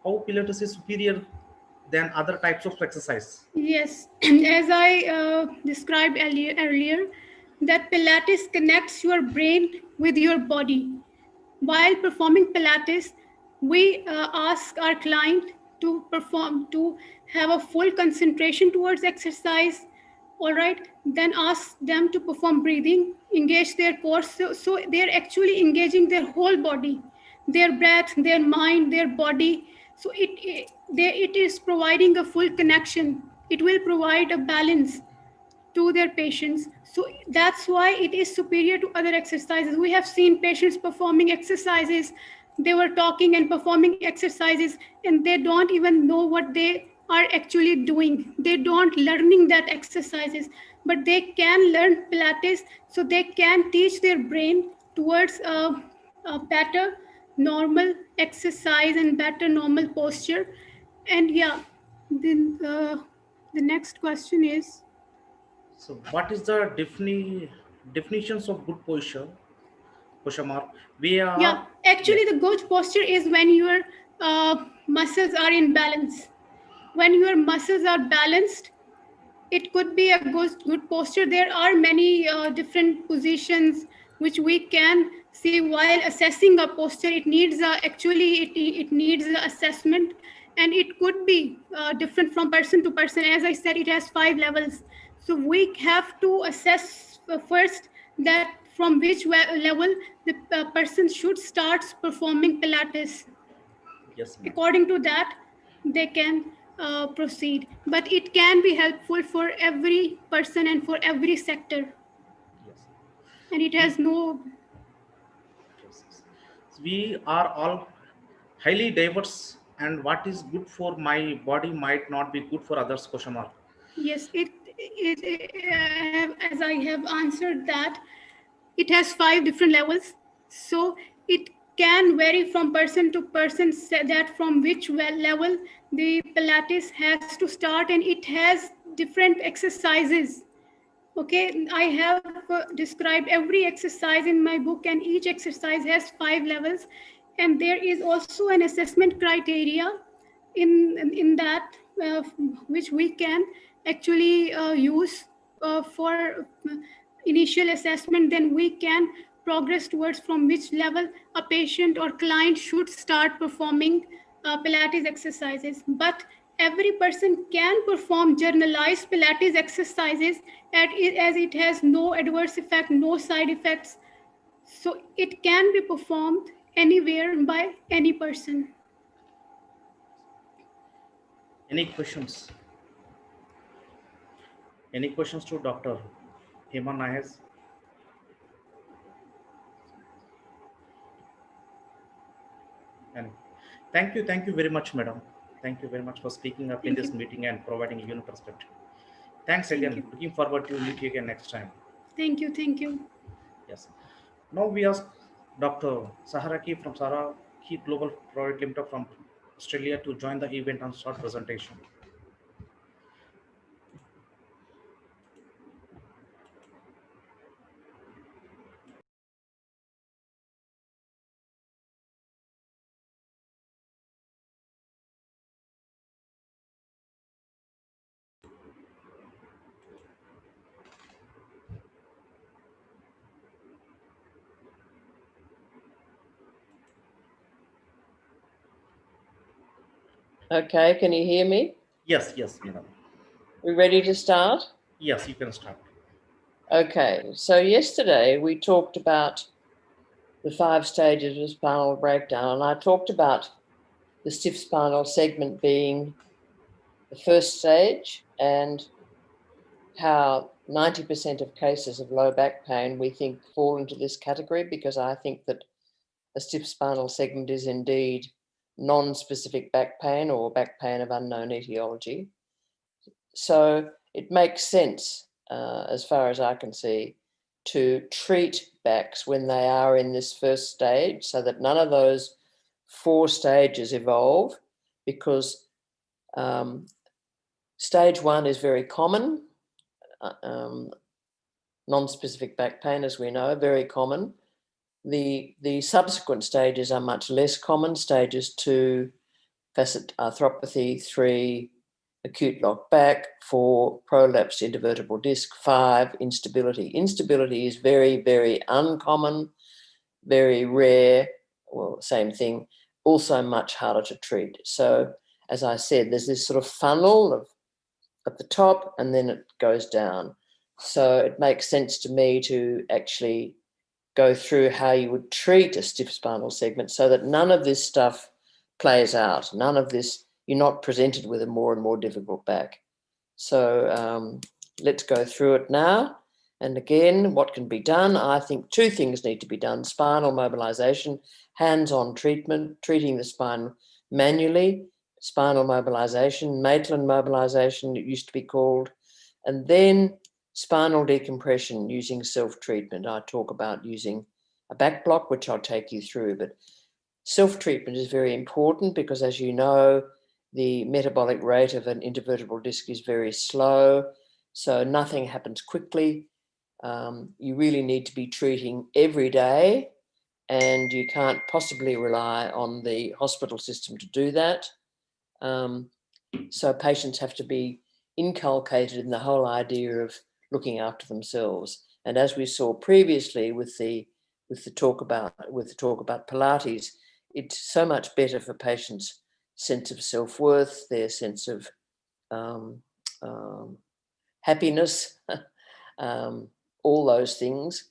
how Pilates is superior than other types of exercise?
Yes, as I described earlier, that Pilates connects your brain with your body. While performing Pilates, we ask our client to have a full concentration towards exercise. All right, then ask them to perform breathing, engage their core. So they're actually engaging their whole body, their breath, their mind, their body. So it is providing a full connection. It will provide a balance to their patients. So that's why it is superior to other exercises. We have seen patients performing exercises. They were talking and performing exercises, and they don't even know what they are actually doing. They don't learning that exercises, but they can learn Pilates, so they can teach their brain towards a better normal exercise and better normal posture. And yeah, then the next question is.
So what is the definitions of good posture? Question mark. We
Yeah,
are,
actually,
yes,
the good posture is when your muscles are in balance. When your muscles are balanced, it could be a good posture. There are many different positions which we can see while assessing a posture. It needs it needs a assessment, and it could be different from person to person. As I said, it has 5 levels. So we have to assess first that from which level the person should start performing Pilates.
yes, ma'am.
According to that, they can proceed. But it can be helpful for every person and for every sector,
Yes.
and it
We,
has no.
yes, yes. So we are all highly diverse, and what is good for my body might not be good for others? Question mark.
Yes, as I have answered that, it has 5 different levels. So it can vary from person to person, that from which level the Pilates has to start, and it has different exercises. Okay, I have described every exercise in my book, and each exercise has 5 levels. And there is also an assessment criteria in that, which we can actually use for initial assessment. Then we can progress towards from which level a patient or client should start performing Pilates exercises. But every person can perform generalized Pilates exercises as it has no adverse effect, no side effects. So it can be performed anywhere by any person.
Any questions? Any questions to Dr. Hema Nayas? And thank you very much, madam. Thank you very much for speaking up in
Thank
this
you.
meeting and providing a unique perspective. Thanks
Thank
again.
you.
Looking forward to meet you again next time.
Thank you. Thank you.
Yes. Now we ask Dr. Saharaki from Saraki Global Private Limited from Australia to join the event on short presentation.
Okay, can you hear me?
Yes, yes, madam.
We ready to start?
Yes, you can start.
Okay, so yesterday we talked about the 5 stages of spinal breakdown, and I talked about the stiff spinal segment being the first stage and how 90% of cases of low back pain we think fall into this category, because I think that a stiff spinal segment is indeed non-specific back pain or back pain of unknown etiology. So it makes sense, as far as I can see, to treat backs when they are in this first stage so that none of those 4 stages evolve, because stage 1 is very common, non-specific back pain, as we know, very common. The subsequent stages are much less common. Stages 2, facet arthropathy; 3, acute lock back; 4, prolapsed intervertebral disc; 5, instability. Instability is very, very uncommon, very rare. Well, same thing, also much harder to treat. So, as I said, there's this sort of funnel of at the top and then it goes down. So it makes sense to me to actually go through how you would treat a stiff spinal segment so that none of this stuff plays out. None of this, you're not presented with a more and more difficult back. So let's go through it now. And again, what can be done? I think 2 things need to be done: spinal mobilization, hands-on treatment, treating the spine manually, spinal mobilization, Maitland mobilization, it used to be called, and then spinal decompression using self-treatment. I talk about using a back block, which I'll take you through, but self-treatment is very important because, as you know, the metabolic rate of an intervertebral disc is very slow, so nothing happens quickly. You really need to be treating every day, and you can't possibly rely on the hospital system to do that. So patients have to be inculcated in the whole idea of looking after themselves. And as we saw previously with the talk about Pilates, it's so much better for patients' sense of self-worth, their sense of happiness, all those things,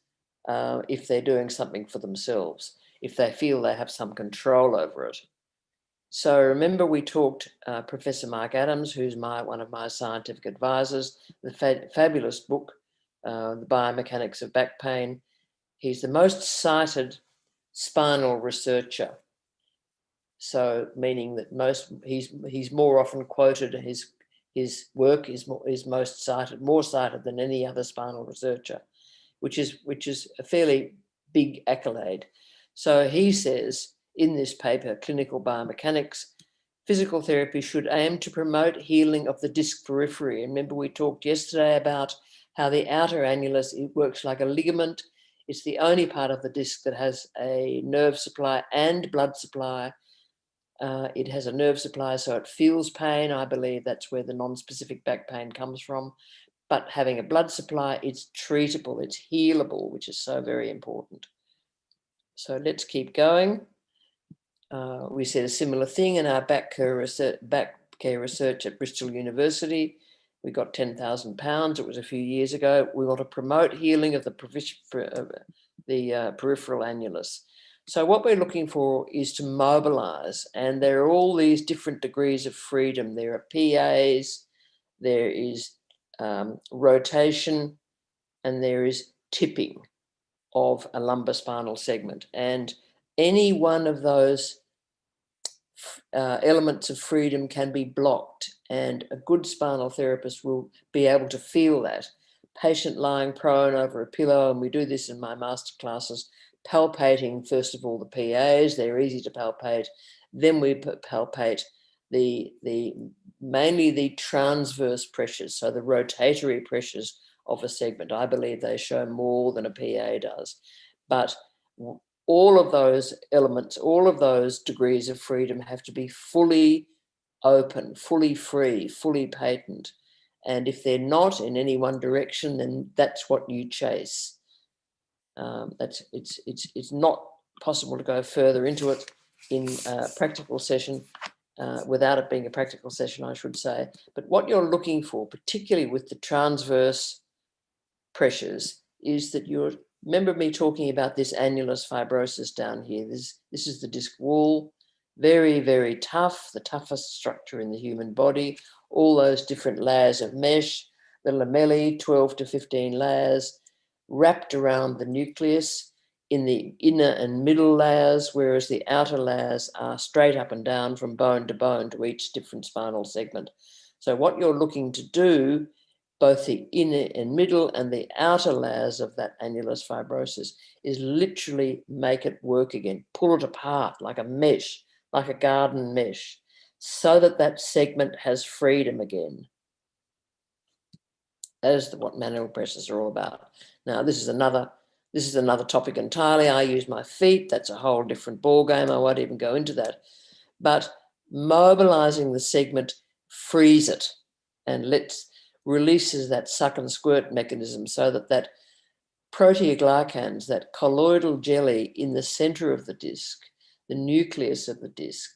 if they're doing something for themselves, if they feel they have some control over it. So remember, we talked, Professor Mark Adams, who's one of my scientific advisors, the fabulous book, The Biomechanics of Back Pain. He's the most cited spinal researcher. So meaning that he's more often quoted, his work is more cited than any other spinal researcher, which is a fairly big accolade. So he says in this paper, Clinical Biomechanics, physical therapy should aim to promote healing of the disc periphery. Remember, we talked yesterday about how the outer annulus, it works like a ligament. It's the only part of the disc that has a nerve supply and blood supply. It has a nerve supply, so it feels pain. I believe that's where the non-specific back pain comes from. But having a blood supply, it's treatable, it's healable, which is so very important. So let's keep going. We said a similar thing in our back care research at Bristol University. We got £10,000. It was a few years ago. We want to promote healing of the peripheral annulus. So what we're looking for is to mobilize, and there are all these different degrees of freedom. There are PAs, there is rotation, and there is tipping of a lumbar-spinal segment. And any one of those elements of freedom can be blocked, and a good spinal therapist will be able to feel that. patient lying prone over a pillow, and we do this in my master classes, palpating first of all the PAs. They're easy to palpate. Then we palpate mainly the transverse pressures, so the rotatory pressures of a segment. I believe they show more than a PA does. But all of those elements, all of those degrees of freedom have to be fully open, fully free, fully patent. And if they're not in any one direction, then that's what you chase. It's not possible to go further into it in a practical session without it being a practical session, I should say. But what you're looking for, particularly with the transverse pressures, is that remember me talking about this annulus fibrosus down here. This is the disc wall, very, very tough, the toughest structure in the human body, all those different layers of mesh, the lamellae, 12 to 15 layers, wrapped around the nucleus in the inner and middle layers, whereas the outer layers are straight up and down from bone to each different spinal segment. So what you're looking to do, both the inner and middle and the outer layers of that annulus fibrosus, is literally make it work again, pull it apart like a mesh, like a garden mesh, so that that segment has freedom again. That is what manual pressures are all about. Now, this is another topic entirely. I use my feet. That's a whole different ball game. I won't even go into that. But mobilizing the segment frees it and releases that suck and squirt mechanism, so that proteoglycans, that colloidal jelly in the center of the disc, the nucleus of the disc,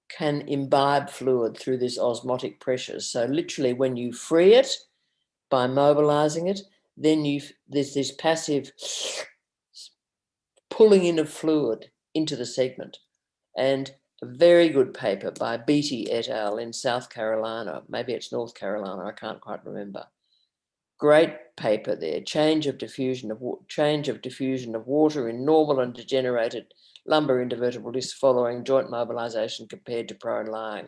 can imbibe fluid through this osmotic pressure. So literally when you free it by mobilizing it, then there's this passive pulling in of fluid into the segment. And a very good paper by Beatty et al. In South Carolina, maybe it's North Carolina, I can't quite remember. Great paper there, change of diffusion of water in normal and degenerated lumbar intervertebral disc following joint mobilization compared to prone lying.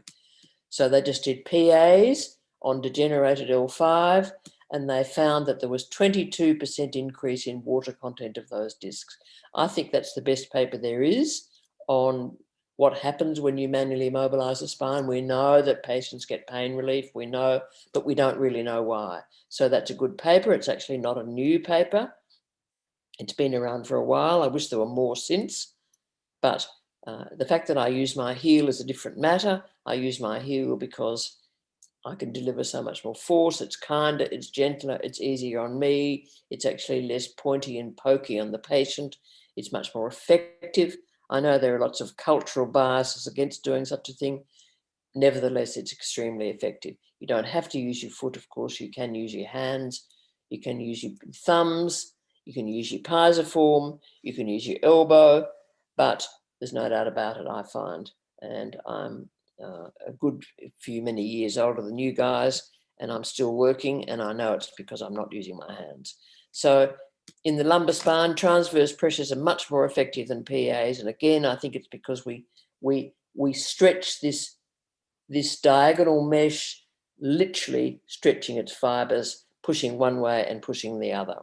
So they just did PAs on degenerated L5, and they found that there was 22% increase in water content of those discs. I think that's the best paper there is on what happens when you manually mobilize the spine. We know that patients get pain relief, we know, but we don't really know why. So that's a good paper. It's actually not a new paper. It's been around for a while. I wish there were more since, but the fact that I use my heel is a different matter. I use my heel because I can deliver so much more force. It's kinder, it's gentler, it's easier on me. It's actually less pointy and pokey on the patient. It's much more effective. I know there are lots of cultural biases against doing such a thing. Nevertheless, it's extremely effective. You don't have to use your foot, of course. You can use your hands. You can use your thumbs. You can use your pisiform. You can use your elbow. But there's no doubt about it, I find. And I'm a good few many years older than you guys, and I'm still working, and I know it's because I'm not using my hands. So in the lumbar spine, transverse pressures are much more effective than PAs. And again, I think it's because we stretch this diagonal mesh, literally stretching its fibers, pushing one way and pushing the other.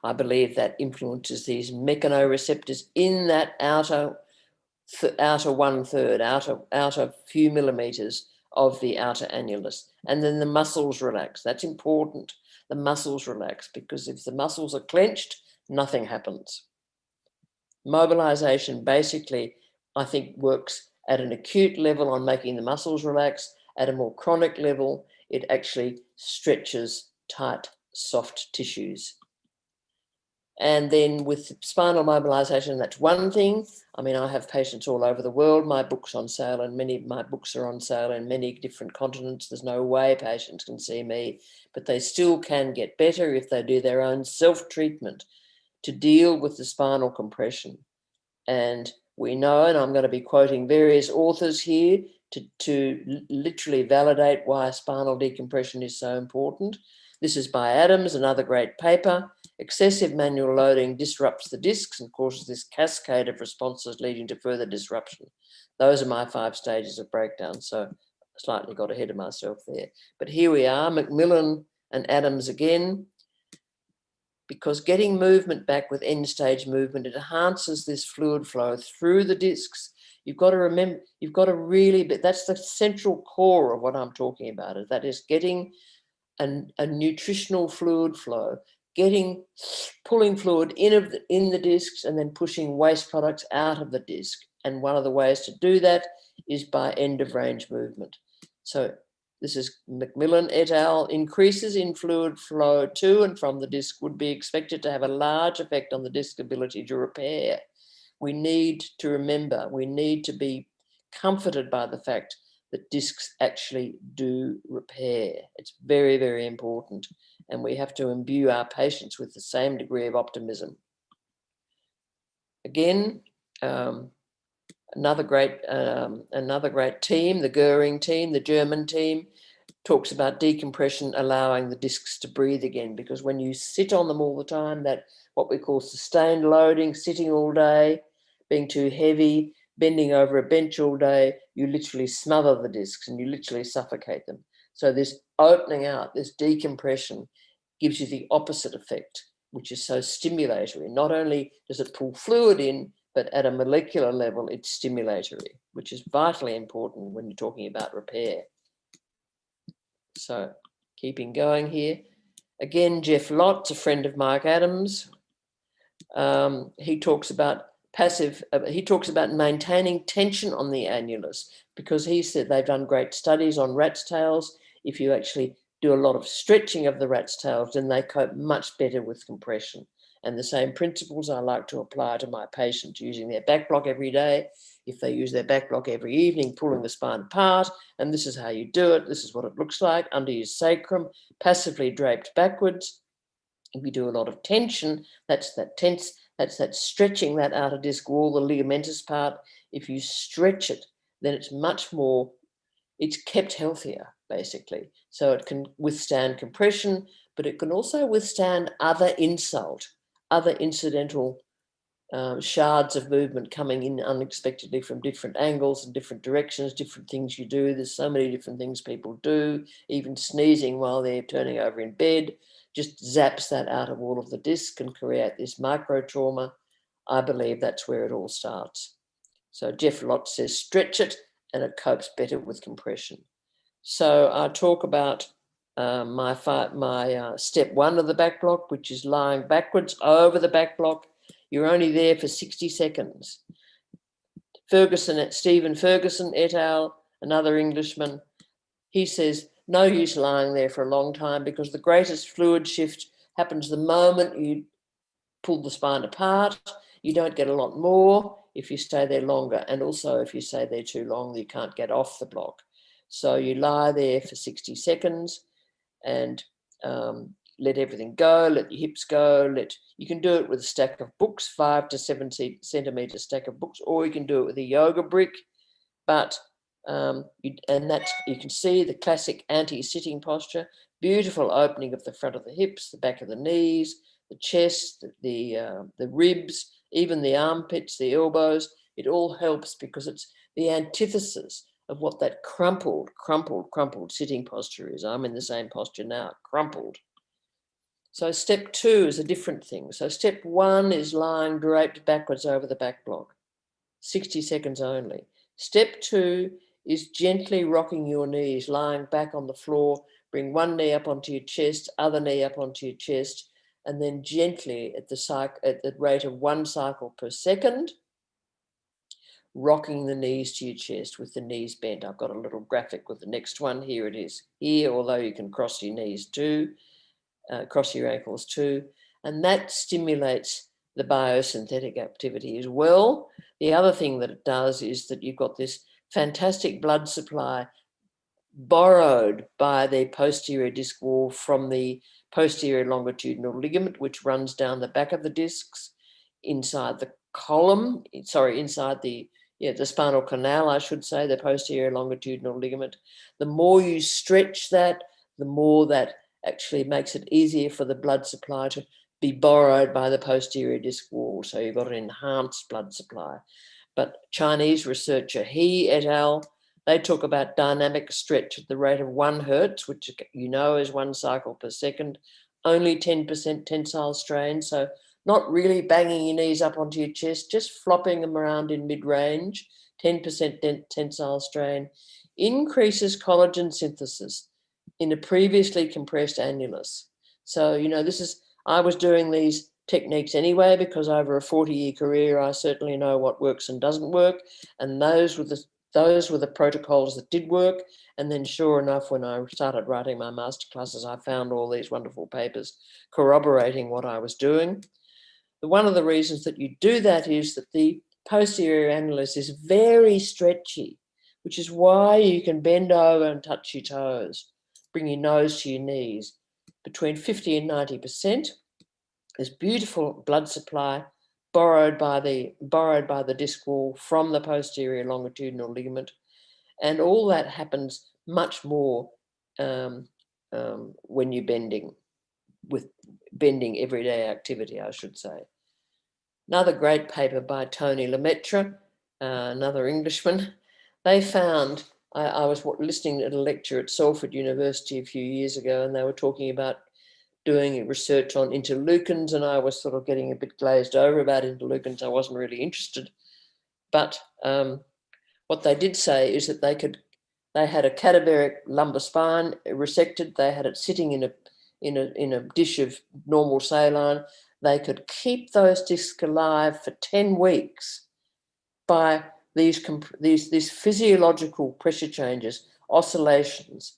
I believe that influences these mechanoreceptors in that outer 1/3, outer few millimeters of the outer annulus. And then the muscles relax. That's important. The muscles relax, because if the muscles are clenched, nothing happens. Mobilization basically, I think, works at an acute level on making the muscles relax. At a more chronic level, it actually stretches tight, soft tissues. And then with spinal mobilization, that's one thing. I mean, I have patients all over the world. My book's on sale, and many of my books are on sale in many different continents. There's no way patients can see me, but they still can get better if they do their own self-treatment to deal with the spinal compression. And we know, and I'm going to be quoting various authors here to literally validate why spinal decompression is so important. This is by Adams, another great paper. Excessive manual loading disrupts the discs and causes this cascade of responses leading to further disruption. Those are my 5 stages of breakdown. So slightly got ahead of myself there. But here we are, Macmillan and Adams again, because getting movement back with end-stage movement, it enhances this fluid flow through the discs. You've got to remember, you've got to really, but that's the central core of what I'm talking about, is that is getting a nutritional fluid flow, pulling fluid in the discs and then pushing waste products out of the disc. And one of the ways to do that is by end of range movement. So this is Macmillan et al. Increases in fluid flow to and from the disc would be expected to have a large effect on the disc ability to repair. We need to remember, we need to be comforted by the fact that discs actually do repair. It's very, very important. And we have to imbue our patients with the same degree of optimism. Again, another great team, the Goering team, the German team, talks about decompression, allowing the discs to breathe again, because when you sit on them all the time, that what we call sustained loading, sitting all day, being too heavy, bending over a bench all day, you literally smother the discs and you literally suffocate them. So this opening out, this decompression, gives you the opposite effect, which is so stimulatory. Not only does it pull fluid in, but at a molecular level, it's stimulatory, which is vitally important when you're talking about repair. So keeping going here. Again, Jeff Lott's a friend of Mike Adams. He talks about maintaining tension on the annulus, because he said they've done great studies on rats' tails. If you actually do a lot of stretching of the rats' tails, then they cope much better with compression. And the same principles I like to apply to my patients using their back block every day. If they use their back block every evening, pulling the spine apart, and this is how you do it, this is what it looks like, under your sacrum, passively draped backwards. If you do a lot of tension, that's that stretching that outer disc wall, the ligamentous part. If you stretch it, then it's kept healthier, basically. So it can withstand compression, but it can also withstand other insult, other incidental shards of movement coming in unexpectedly from different angles and different directions, different things you do. There's so many different things people do, even sneezing while they're turning over in bed, just zaps that out of all of the disc and create this micro trauma. I believe that's where it all starts. So Jeff Lott says, stretch it and it copes better with compression. So I talk about my step one of the back block, which is lying backwards over the back block. You're only there for 60 seconds. Stephen Ferguson et al., another Englishman, he says, no use lying there for a long time, because the greatest fluid shift happens the moment you pull the spine apart. You don't get a lot more if you stay there longer. And also if you stay there too long, you can't get off the block. So you lie there for 60 seconds and let everything go, let your hips go. You can do it with a stack of books, 5 to 7 centimeter stack of books, or you can do it with a yoga brick. But you can see the classic anti-sitting posture, beautiful opening of the front of the hips, the back of the knees, the chest, the ribs, even the armpits, the elbows. It all helps because it's the antithesis of what that crumpled sitting posture is. I'm in the same posture now, crumpled. So step 2 is a different thing. So step 1 is lying draped backwards over the back block, 60 seconds only. Step 2 is gently rocking your knees, lying back on the floor. Bring one knee up onto your chest, other knee up onto your chest, and then gently at the rate of 1 cycle per second, rocking the knees to your chest with the knees bent. I've got a little graphic with the next one. Here it is here, although you can cross your knees too, cross your ankles too. And that stimulates the biosynthetic activity as well. The other thing that it does is that you've got this fantastic blood supply borrowed by the posterior disc wall from the posterior longitudinal ligament, which runs down the back of the discs inside the column, inside the spinal canal, I should say, the posterior longitudinal ligament. The more you stretch that, the more that actually makes it easier for the blood supply to be borrowed by the posterior disc wall. So you've got an enhanced blood supply. But Chinese researcher He et al. They talk about dynamic stretch at the rate of 1 hertz, which you know is 1 cycle per second, only 10% tensile strain. So not really banging your knees up onto your chest, just flopping them around in mid-range, 10% tensile strain, increases collagen synthesis in a previously compressed annulus. So, you know, I was doing these techniques anyway, because over a 40-year career, I certainly know what works and doesn't work. And those were the protocols that did work. And then sure enough, when I started writing my masterclasses, I found all these wonderful papers corroborating what I was doing. One of the reasons that you do that is that the posterior annulus is very stretchy, which is why you can bend over and touch your toes, bring your nose to your knees. Between 50 and 90%. There's beautiful blood supply borrowed by the disc wall from the posterior longitudinal ligament, and all that happens much more when you're bending, with bending everyday activity, I should say. Another great paper by Tony Lemaitre, another Englishman. They found, I was listening at a lecture at Salford University a few years ago, and they were talking about doing research on interleukins, and I was sort of getting a bit glazed over about interleukins. I wasn't really interested. But what they did say is that they had a cadaveric lumbar spine resected. They had it sitting in a dish of normal saline. They could keep those discs alive for 10 weeks by these physiological pressure changes, oscillations,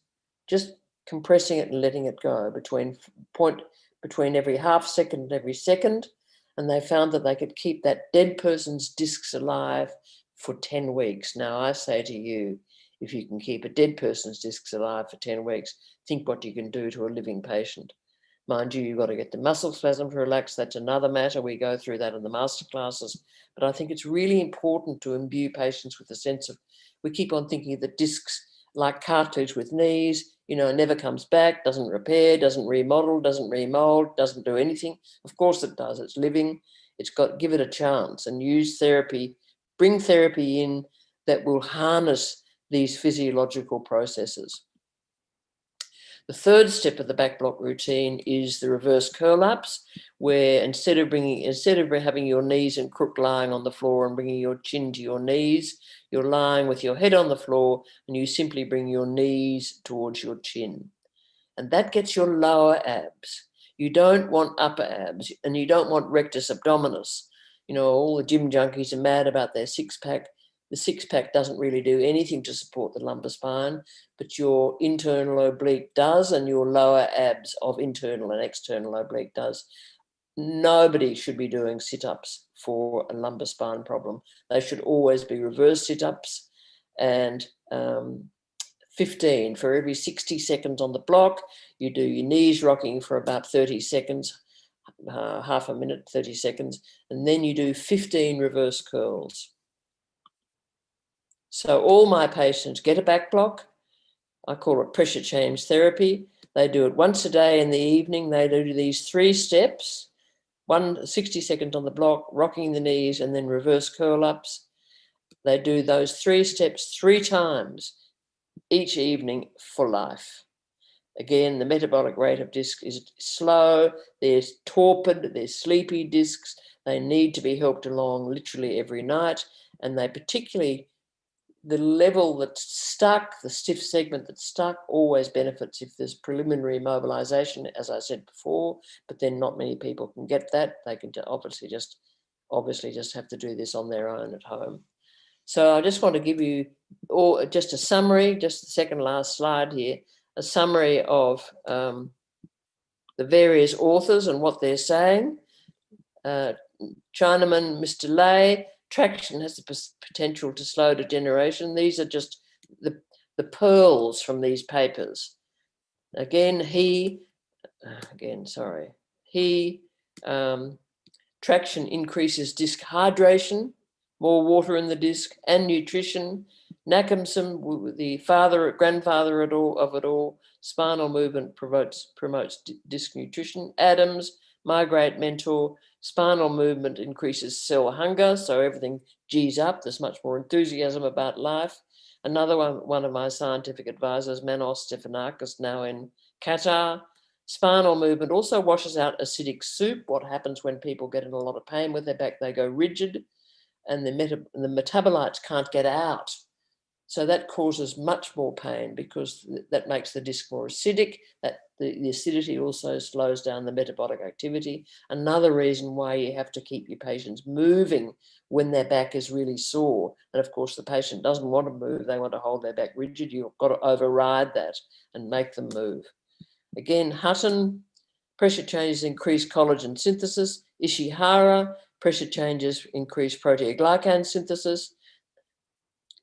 just compressing it and letting it go between every half second and every second. And they found that they could keep that dead person's discs alive for 10 weeks. Now, I say to you, if you can keep a dead person's discs alive for 10 weeks, think what you can do to a living patient. Mind you, you've got to get the muscle spasm to relax. That's another matter. We go through that in the masterclasses. But I think it's really important to imbue patients with a sense of, we keep on thinking that discs, like cartilage with knees, you know, never comes back, doesn't repair, doesn't remodel, doesn't remold, doesn't do anything. Of course it does. It's living. It's got, give it a chance and use therapy, bring therapy in that will harness these physiological processes. The third step of the back block routine is the reverse curl-ups, where instead of having your knees and crook lying on the floor and bringing your chin to your knees, you're lying with your head on the floor and you simply bring your knees towards your chin. And that gets your lower abs. You don't want upper abs, and you don't want rectus abdominis. You know, all the gym junkies are mad about their six-pack. The six-pack doesn't really do anything to support the lumbar spine, but your internal oblique does, and your lower abs of internal and external oblique does. Nobody should be doing sit-ups for a lumbar spine problem. They should always be reverse sit-ups, and 15 for every 60 seconds on the block. You do your knees rocking for about 30 seconds, half a minute, 30 seconds, and then you do 15 reverse curls. So all my patients get a back block. I call it pressure change therapy. They do it once a day in the evening. They do these 3 steps, 60 seconds on the block, rocking the knees, and then reverse curl-ups. They do those 3 steps 3 times each evening for life. Again, the metabolic rate of disc is slow. There's torpid, there's sleepy discs. They need to be helped along literally every night. And they particularly, the level that's stuck, the stiff segment that's stuck, always benefits if there's preliminary mobilization, as I said before, but then not many people can get that. They can obviously just have to do this on their own at home. So I just want to give you just a summary, just the second last slide here, a summary of the various authors and what they're saying. Chinaman, Mr. Lay, traction has the potential to slow degeneration. These are just the pearls from these papers. Traction increases disc hydration, more water in the disc, and nutrition. Nakamson, the grandfather of it all, spinal movement promotes disc nutrition. Adams, my great mentor, spinal movement increases cell hunger, so everything G's up. There's much more enthusiasm about life. Another one of my scientific advisors, Manos Stephanakis, now in Qatar. Spinal movement also washes out acidic soup. What happens when people get in a lot of pain with their back? They go rigid and the metabolites can't get out. So that causes much more pain because that makes the disc more acidic. That the acidity also slows down the metabolic activity. Another reason why you have to keep your patients moving when their back is really sore. And of course, the patient doesn't want to move. They want to hold their back rigid. You've got to override that and make them move. Again, Hutton, pressure changes increase collagen synthesis. Ishihara, pressure changes increase proteoglycan synthesis.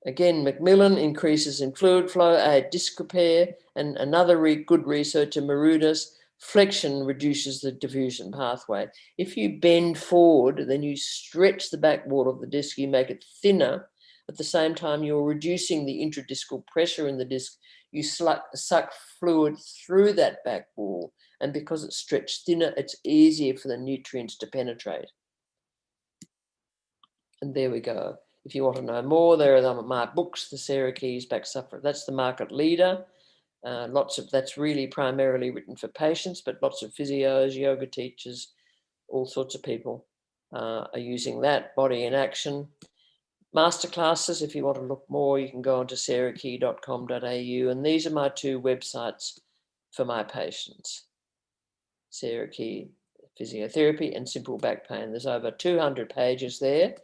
Again, Macmillan, increases in fluid flow, aid disc repair, and another good researcher, Marudis, flexion reduces the diffusion pathway. If you bend forward, then you stretch the back wall of the disc, you make it thinner. At the same time, you're reducing the intradiscal pressure in the disc. You suck fluid through that back wall, and because it's stretched thinner, it's easier for the nutrients to penetrate. And there we go. If you want to know more, there are my books, the Sarah Keys Back Sufferer. That's the market leader. That's really primarily written for patients, but lots of physios, yoga teachers, all sorts of people are using that. Body in Action. Masterclasses, if you want to look more, you can go on to sarahkey.com.au. And these are my two websites for my patients. Sarah Key Physiotherapy and Simple Back Pain. There's over 200 pages there.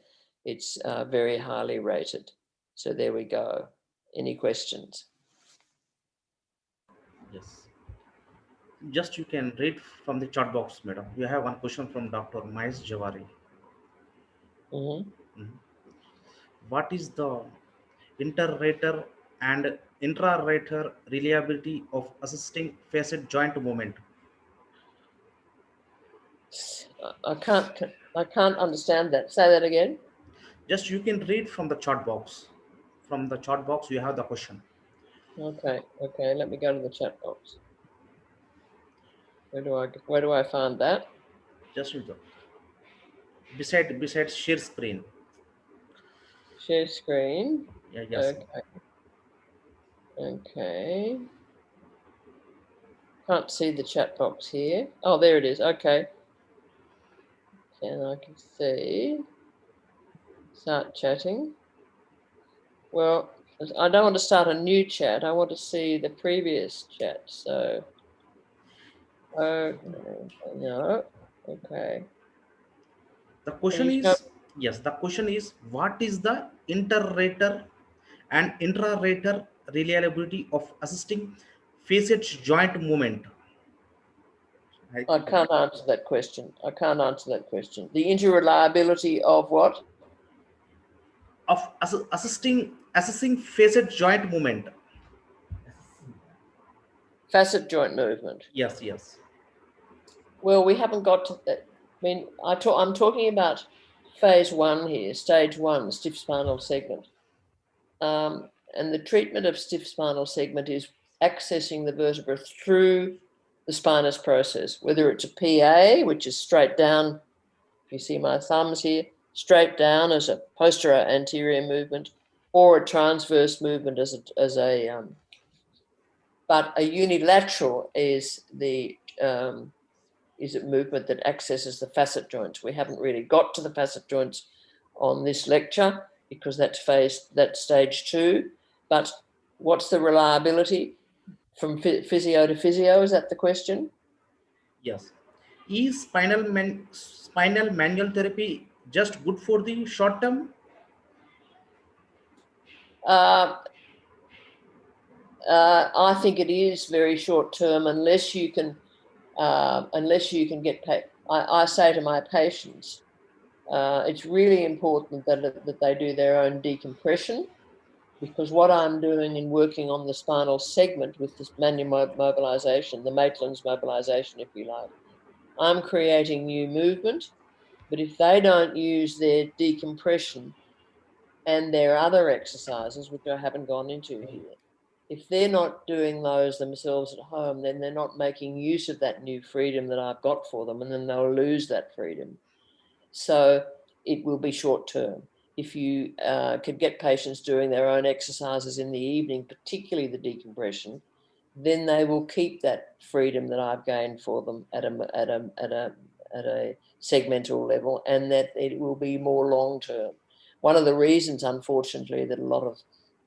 It's very highly rated. So there we go. Any questions?
Yes. Just you can read from the chat box, madam. You have one question from Dr. Mais Javari. What is the Inter-rater and Intra-rater reliability of assisting facet joint movement?
I can't understand that. Say that again.
Just you can read from the chat box. From the chat box, you have the question.
Okay. Let me go to the chat box. Where do I find that?
Just read the beside share screen.
Share screen.
Yeah, yes.
Okay. Can't see the chat box here. Oh, there it is. Okay. And I can see. Start chatting. Well, I don't want to start a new chat. I want to see the previous chat. So, no. Okay.
The question is, yes, the question is, what is the inter-rater and intra-rater reliability of assisting facet joint movement?
I can't answer that question. The interreliability of what?
Of assessing facet joint movement.
Facet joint movement.
Yes.
Well, we haven't got to that. I mean, I'm talking about phase 1 here, stage 1, stiff spinal segment. And the treatment of stiff spinal segment is accessing the vertebra through the spinous process, whether it's a PA, which is straight down, you see my thumbs here, straight down as a posterior anterior movement, or a transverse movement but a unilateral is a movement that accesses the facet joints. We haven't really got to the facet joints on this lecture because that's stage 2. But what's the reliability from physio to physio? Is that the question?
Yes. Is spinal manual therapy just good for the short term?
I think it is very short term unless you can get paid. I say to my patients, it's really important that they do their own decompression, because what I'm doing in working on the spinal segment with this manual mobilization, the Maitland's mobilization, if you like, I'm creating new movement. But if they don't use their decompression and their other exercises, which I haven't gone into here, if they're not doing those themselves at home, then they're not making use of that new freedom that I've got for them, and then they'll lose that freedom. So it will be short term. if you could get patients doing their own exercises in the evening, particularly the decompression, then they will keep that freedom that I've gained for them at a segmental level, and that it will be more long term. One of the reasons, unfortunately, that a lot of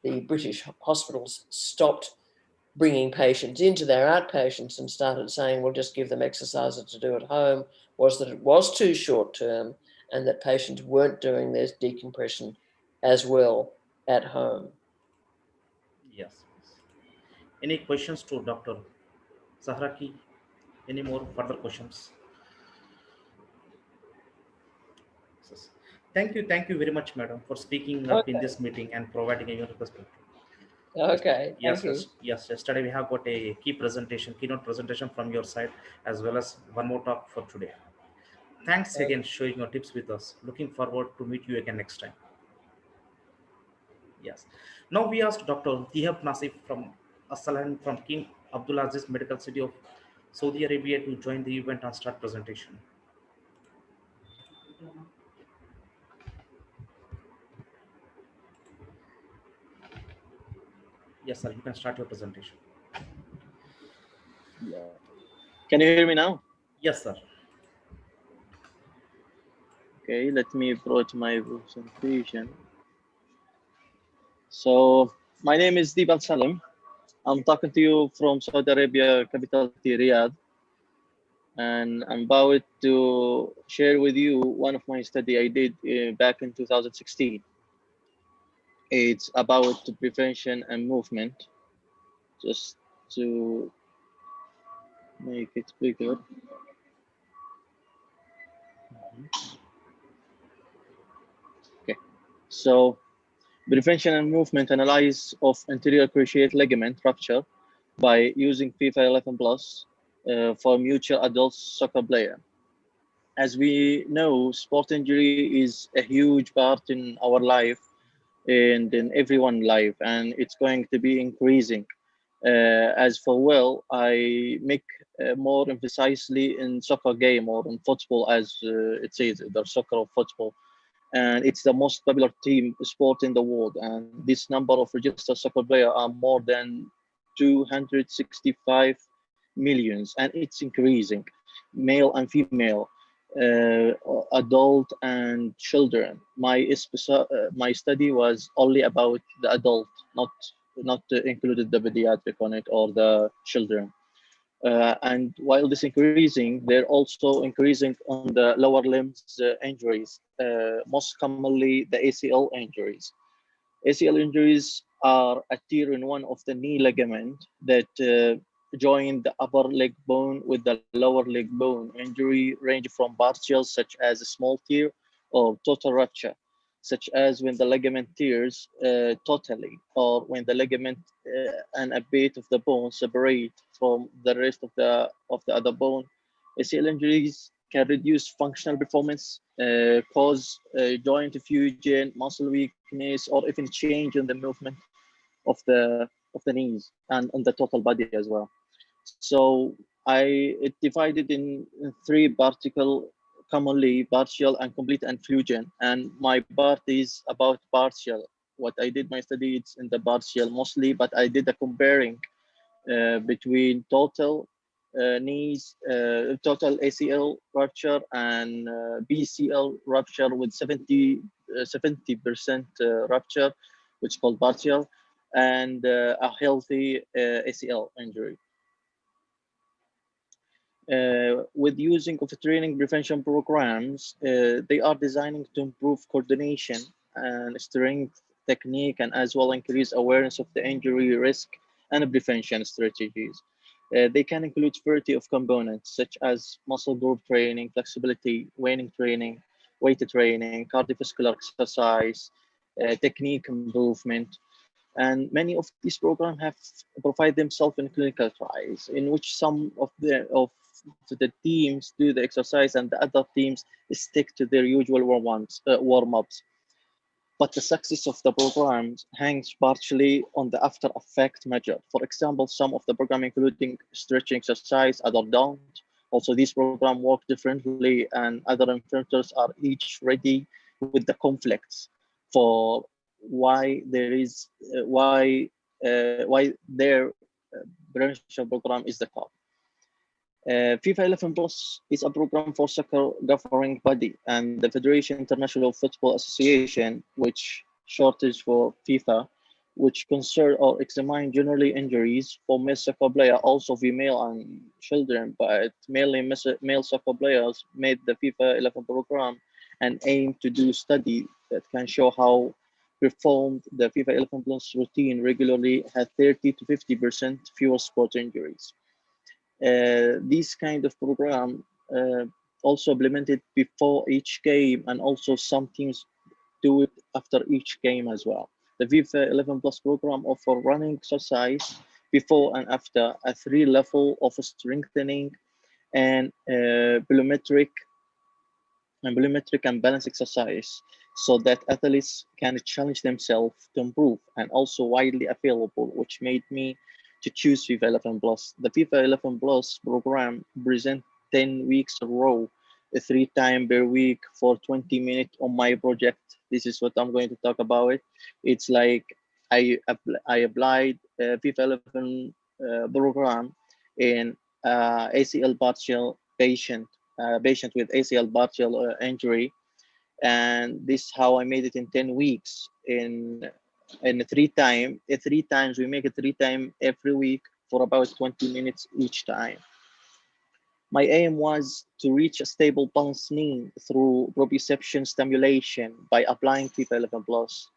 the British hospitals stopped bringing patients into their outpatients and started saying, we'll just give them exercises to do at home, was that it was too short term and that patients weren't doing their decompression as well at home.
Yes. Any questions to Dr. Zahraki? Any more further questions? Yes. Thank you very much, madam, for speaking up in
Okay.
this meeting and providing a unique perspective.
Okay, thank you.
Yes. Yesterday we have got a keynote presentation from your side, as well as one more talk for today. Thanks again sharing your tips with us. Looking forward to meet you again next time. Yes. Now we asked Dr. Dihab Nasif from Asalan from King Abdulaziz Medical City of Saudi Arabia to join the event and start presentation. Yes, sir. You can start your presentation.
Yeah. Can you hear me now?
Yes, sir.
Okay, let me approach my presentation. So my name is Deepak Salim. I'm talking to you from Saudi Arabia, capital city Riyadh. And I'm about to share with you one of my study I did back in 2016. It's about prevention and movement. Just to make it bigger. Okay, so prevention and movement analysis of anterior cruciate ligament rupture by using FIFA 11 Plus for mutual adult soccer player. As we know, sport injury is a huge part in our life and in everyone's life, and it's going to be increasing. As for well, I make more emphasizely in soccer game or in football, as it says, either soccer or football. And it's the most popular team sport in the world. And this number of registered soccer players are more than 265 millions, and it's increasing, male and female, adult and children. My study was only about the adult, not included the pediatric on it or the children. And while this increasing, they're also increasing on the lower limbs injuries, most commonly the ACL injuries. ACL injuries are a tear in one of the knee ligament that join the upper leg bone with the lower leg bone. Injury range from partial, such as a small tear, or total rupture, such as when the ligament tears totally, or when the ligament and a bit of the bone separate from the rest of the other bone. ACL injuries can reduce functional performance, cause joint fusion, muscle weakness, or even change in the movement of the knees and on the total body as well. So it divided in three particle, commonly partial and complete and fusion. And my part is about partial. What I did my study, it's in the partial mostly, but I did a comparing between total knees, total ACL rupture and BCL rupture with 70% rupture, which is called partial, and a healthy ACL injury. With using of training prevention programs, they are designing to improve coordination and strength technique, and as well increase awareness of the injury risk and prevention strategies. They can include variety of components such as muscle group training, flexibility, waning training, weight training, cardiovascular exercise, technique improvement. And many of these programs have provide themselves in clinical trials, in which some of the teams do the exercise and the other teams stick to their usual warm-ups. But the success of the programs hangs partially on the after effect measure. For example, some of the program including stretching exercise, other don't. Also, these programs work differently, and other interpreters are each ready with the conflicts. for why there is why their prevention program is the top. FIFA 11 Plus is a program for soccer governing body and the Federation International Football Association, which short is for FIFA, which concern or examine generally injuries for male soccer player, also female and children, but mainly male soccer players made the FIFA 11 program and aim to do study that can show how performed the FIFA 11 Plus routine regularly had 30 to 50% fewer sport injuries. This kind of program also implemented before each game, and also some teams do it after each game as well. The FIFA 11 Plus program offer running exercise before and after a 3 level of strengthening and volumetric and balance exercise so that athletes can challenge themselves to improve, and also widely available, which made me to choose FIFA 11 Plus. The FIFA 11 Plus program present 10 weeks in a row, 3 times per week for 20 minutes on my project. This is what I'm going to talk about it. It's like I applied FIFA 11 program in ACL partial patient with ACL partial injury, and this is how I made it in 10 weeks in 3 times. We make it 3 times every week for about 20 minutes each time. My aim was to reach a stable pulse knee through proprioception stimulation by applying FIFA 11 Plus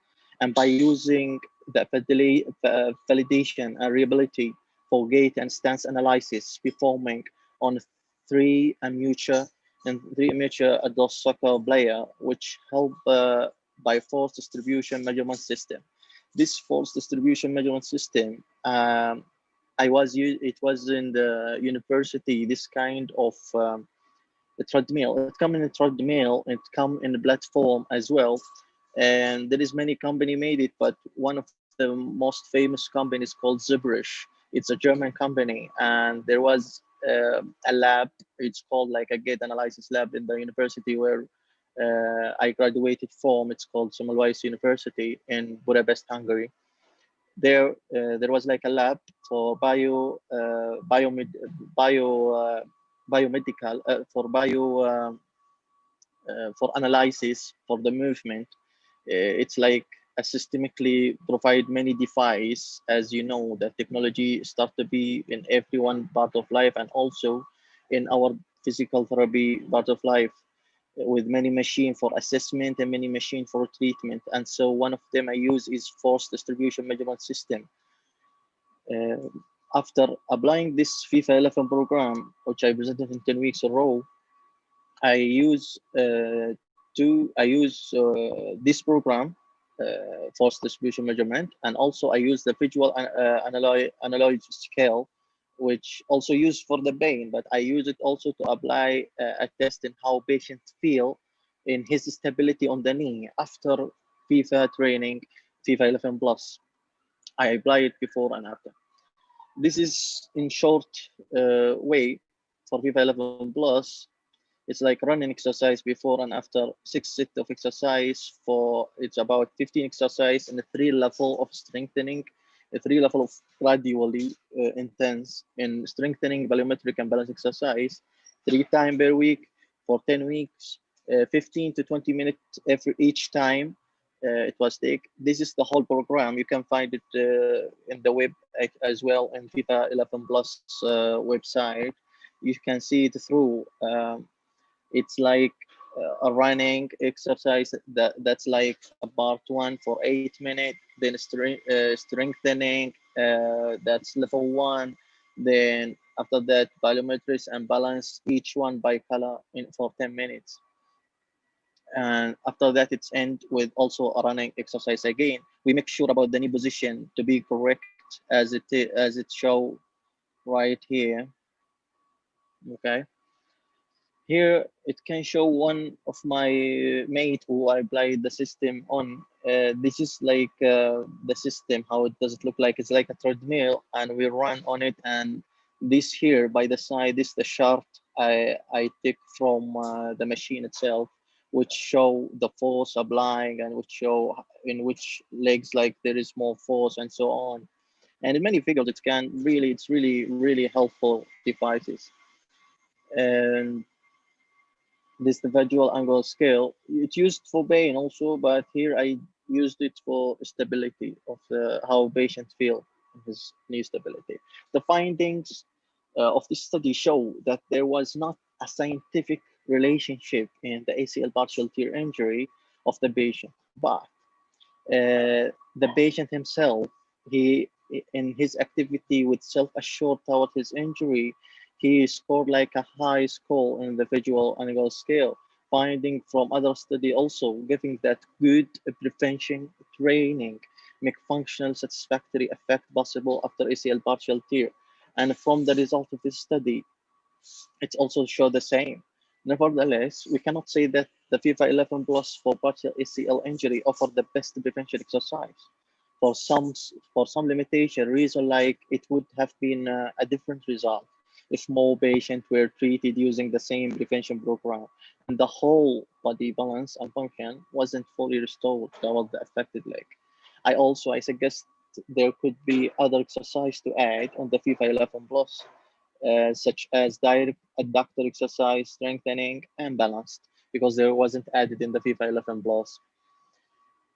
and by using the validation and reliability for gait and stance analysis performing on three amateur adult soccer player, which help by force distribution measurement system. This force distribution measurement system, it was in the university, this kind of a treadmill. It come in a treadmill, it come in a platform as well. And there is many company made it, but one of the most famous companies called Zebrich. It's a German company, and there was a lab. It's called like a gait analysis lab in the university where I graduated from. It's called Semmelweis University in Budapest, Hungary. There was like a lab for biomedical for analysis for the movement. It's like a systemically provide many device. As you know, the technology start to be in every one part of life, and also in our physical therapy part of life, with many machine for assessment and many machine for treatment. And so one of them I use is force distribution measurement system. After applying this FIFA 11 program, which I presented in 10 weeks in a row, I use this program, force distribution measurement, and also I use the visual analog scale, which also used for the pain, but I use it also to apply a test in how patients feel in his stability on the knee after FIFA training, FIFA 11 Plus. I apply it before and after. This is in short way for FIFA 11 Plus. It's like running exercise before and after 6 sets of exercise for, it's about 15 exercise and a 3 level of strengthening, a 3 level of gradually intense in strengthening, volumetric and balance exercise, 3 times per week for 10 weeks, 15 to 20 minutes each time. It was take. This is the whole program. You can find it in the web as well, in FIFA 11 Plus website. You can see it through. It's like a running exercise that's like a part 1 for 8 minutes, then strengthening, that's level 1. Then after that, volumetrics and balance, each one by color for 10 minutes. And after that, it's end with also a running exercise again. We make sure about the knee position to be correct as it show right here. Okay. Here it can show one of my mate who I applied the system on. This is like the system, how it does it look like. It's like a treadmill, and we run on it. And this here by the side, this the chart I take from the machine itself, which show the force applying and which show in which legs like there is more force and so on. And in many figures, it's really helpful devices. And this the visual angle scale. It's used for pain also, but here I used it for stability of how patients feel in his knee stability. The findings of this study show that there was not a scientific relationship in the ACL partial tear injury of the patient, but the patient himself, he in his activity with self-assured toward his injury, he scored like a high score in the visual angle scale. Finding from other study also giving that good prevention training make functional satisfactory effect possible after ACL partial tear. And from the result of this study, it also showed the same. Nevertheless, we cannot say that the FIFA 11 Plus for partial ACL injury offer the best prevention exercise. For some limitation, reason like it would have been a different result if more patients were treated using the same prevention program and the whole body balance and function wasn't fully restored toward the affected leg. I suggest there could be other exercise to add on the FIFA 11 Plus, such as direct adductor exercise, strengthening, and balanced, because there wasn't added in the FIFA 11 Plus.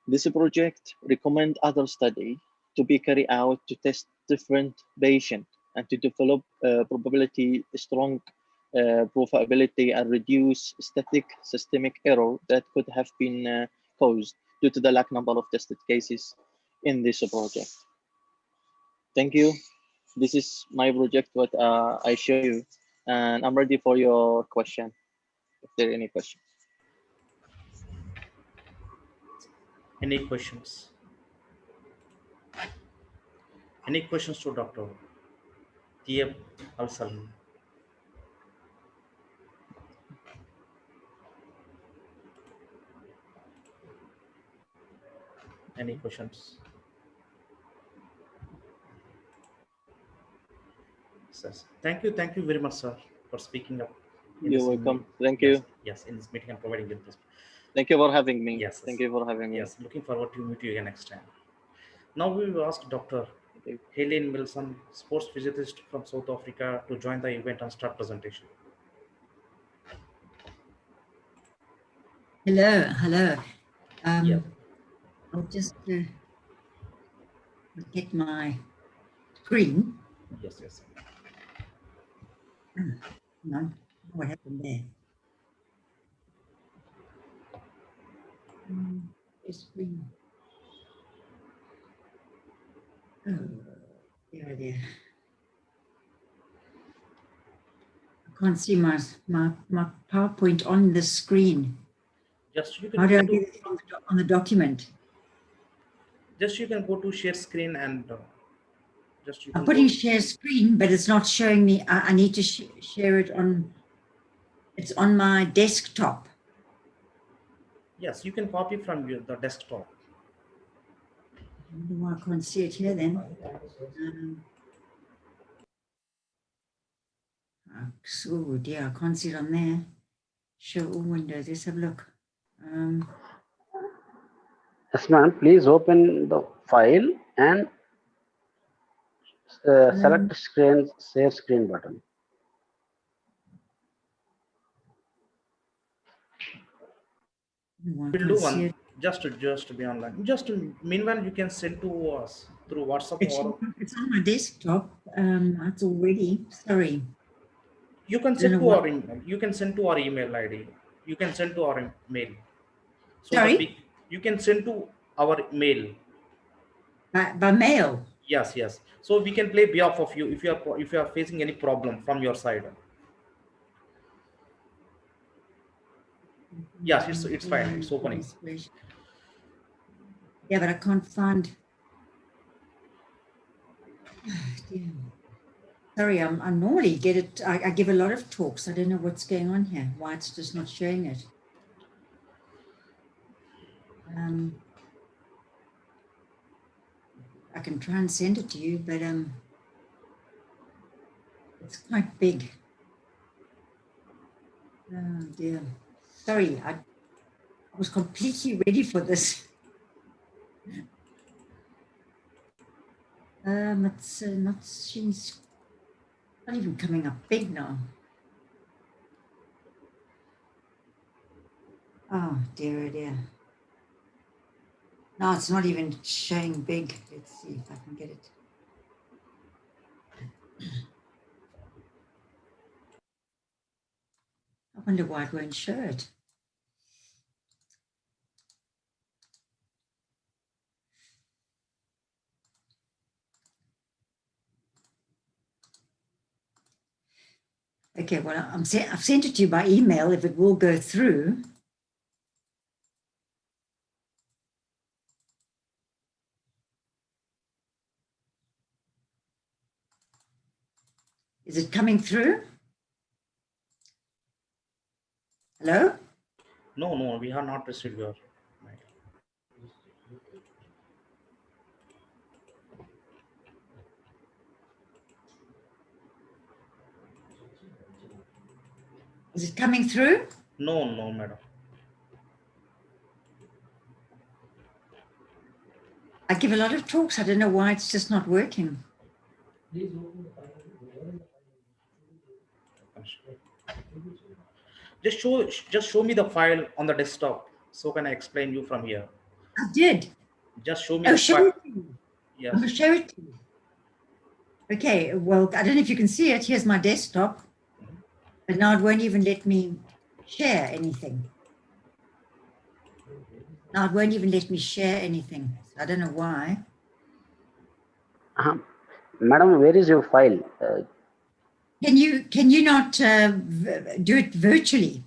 This project recommend other study to be carried out to test different patients and to develop probability strong profitability and reduce static systemic error that could have been caused due to the lack number of tested cases in this project. Thank you. This is my project, what I show you, and I'm ready for your question, if there are any questions.
Any questions? Any questions to Dr. Tieb Al Salim? Any questions? Yes. Thank you very much, sir, for speaking up.
You're welcome. Thank
yes,
you.
Yes, in this meeting and providing with this.
Thank you for having me.
Yes.
Thank you for having me.
Yes, looking forward to meet you again next time. Now we will ask Dr. Helen Wilson, sports physiotherapist from South Africa, to join the event and start presentation.
Hello.
Yeah.
I'll just get my screen.
Yes.
No, what happened there? Screen. Oh, there. I can't see my PowerPoint on the screen.
Just you can
How do I get it on the document?
Just you can go to share screen and just you can
I'm putting share screen, but it's not showing me. I need to share it on. It's on my desktop.
Yes, you can copy from the desktop.
I can't see it here then. Oh dear, I can't see it on there. Show all windows. Let's have a look.
Yes, ma'am. Please open the file and select screen, share screen button.
We'll do one. Just to be online. Just meanwhile, you can send to us through WhatsApp
it's on my desktop. It's already. Sorry.
You can send to our email. You can send to our email ID. You can send to our mail. So
sorry.
You can send to our mail.
By mail.
Yes. So we can play behalf of you if you are facing any problem from your side. Yes, it's fine. It's opening.
Yeah, but I can't find. Sorry, I normally get it. I give a lot of talks. I don't know what's going on here. Why it's just not showing it. I can try and send it to you, but it's quite big. Oh dear. Sorry, was completely ready for this. It's not, she's not even coming up big now. Oh, dear, oh dear. No, it's not even showing big. Let's see if I can get it. I wonder why it won't show it. Okay, well, I've sent it to you by email. If it will go through. Is it coming through? Hello?
No, we have not received your mail.
Is it coming through?
No, madam.
I give a lot of talks. I don't know why it's just not working.
Just show me the file on the desktop, so can I explain you from here.
I did.
Just show me
Oh,
the
show
file.
it to you.
Yes.
I'm going to show it to you. Okay, well, I don't know if you can see it. Here's my desktop. But now it won't even let me share anything. Now it won't even let me share anything. I don't know why.
Madam, where is your file?
Can you not do it virtually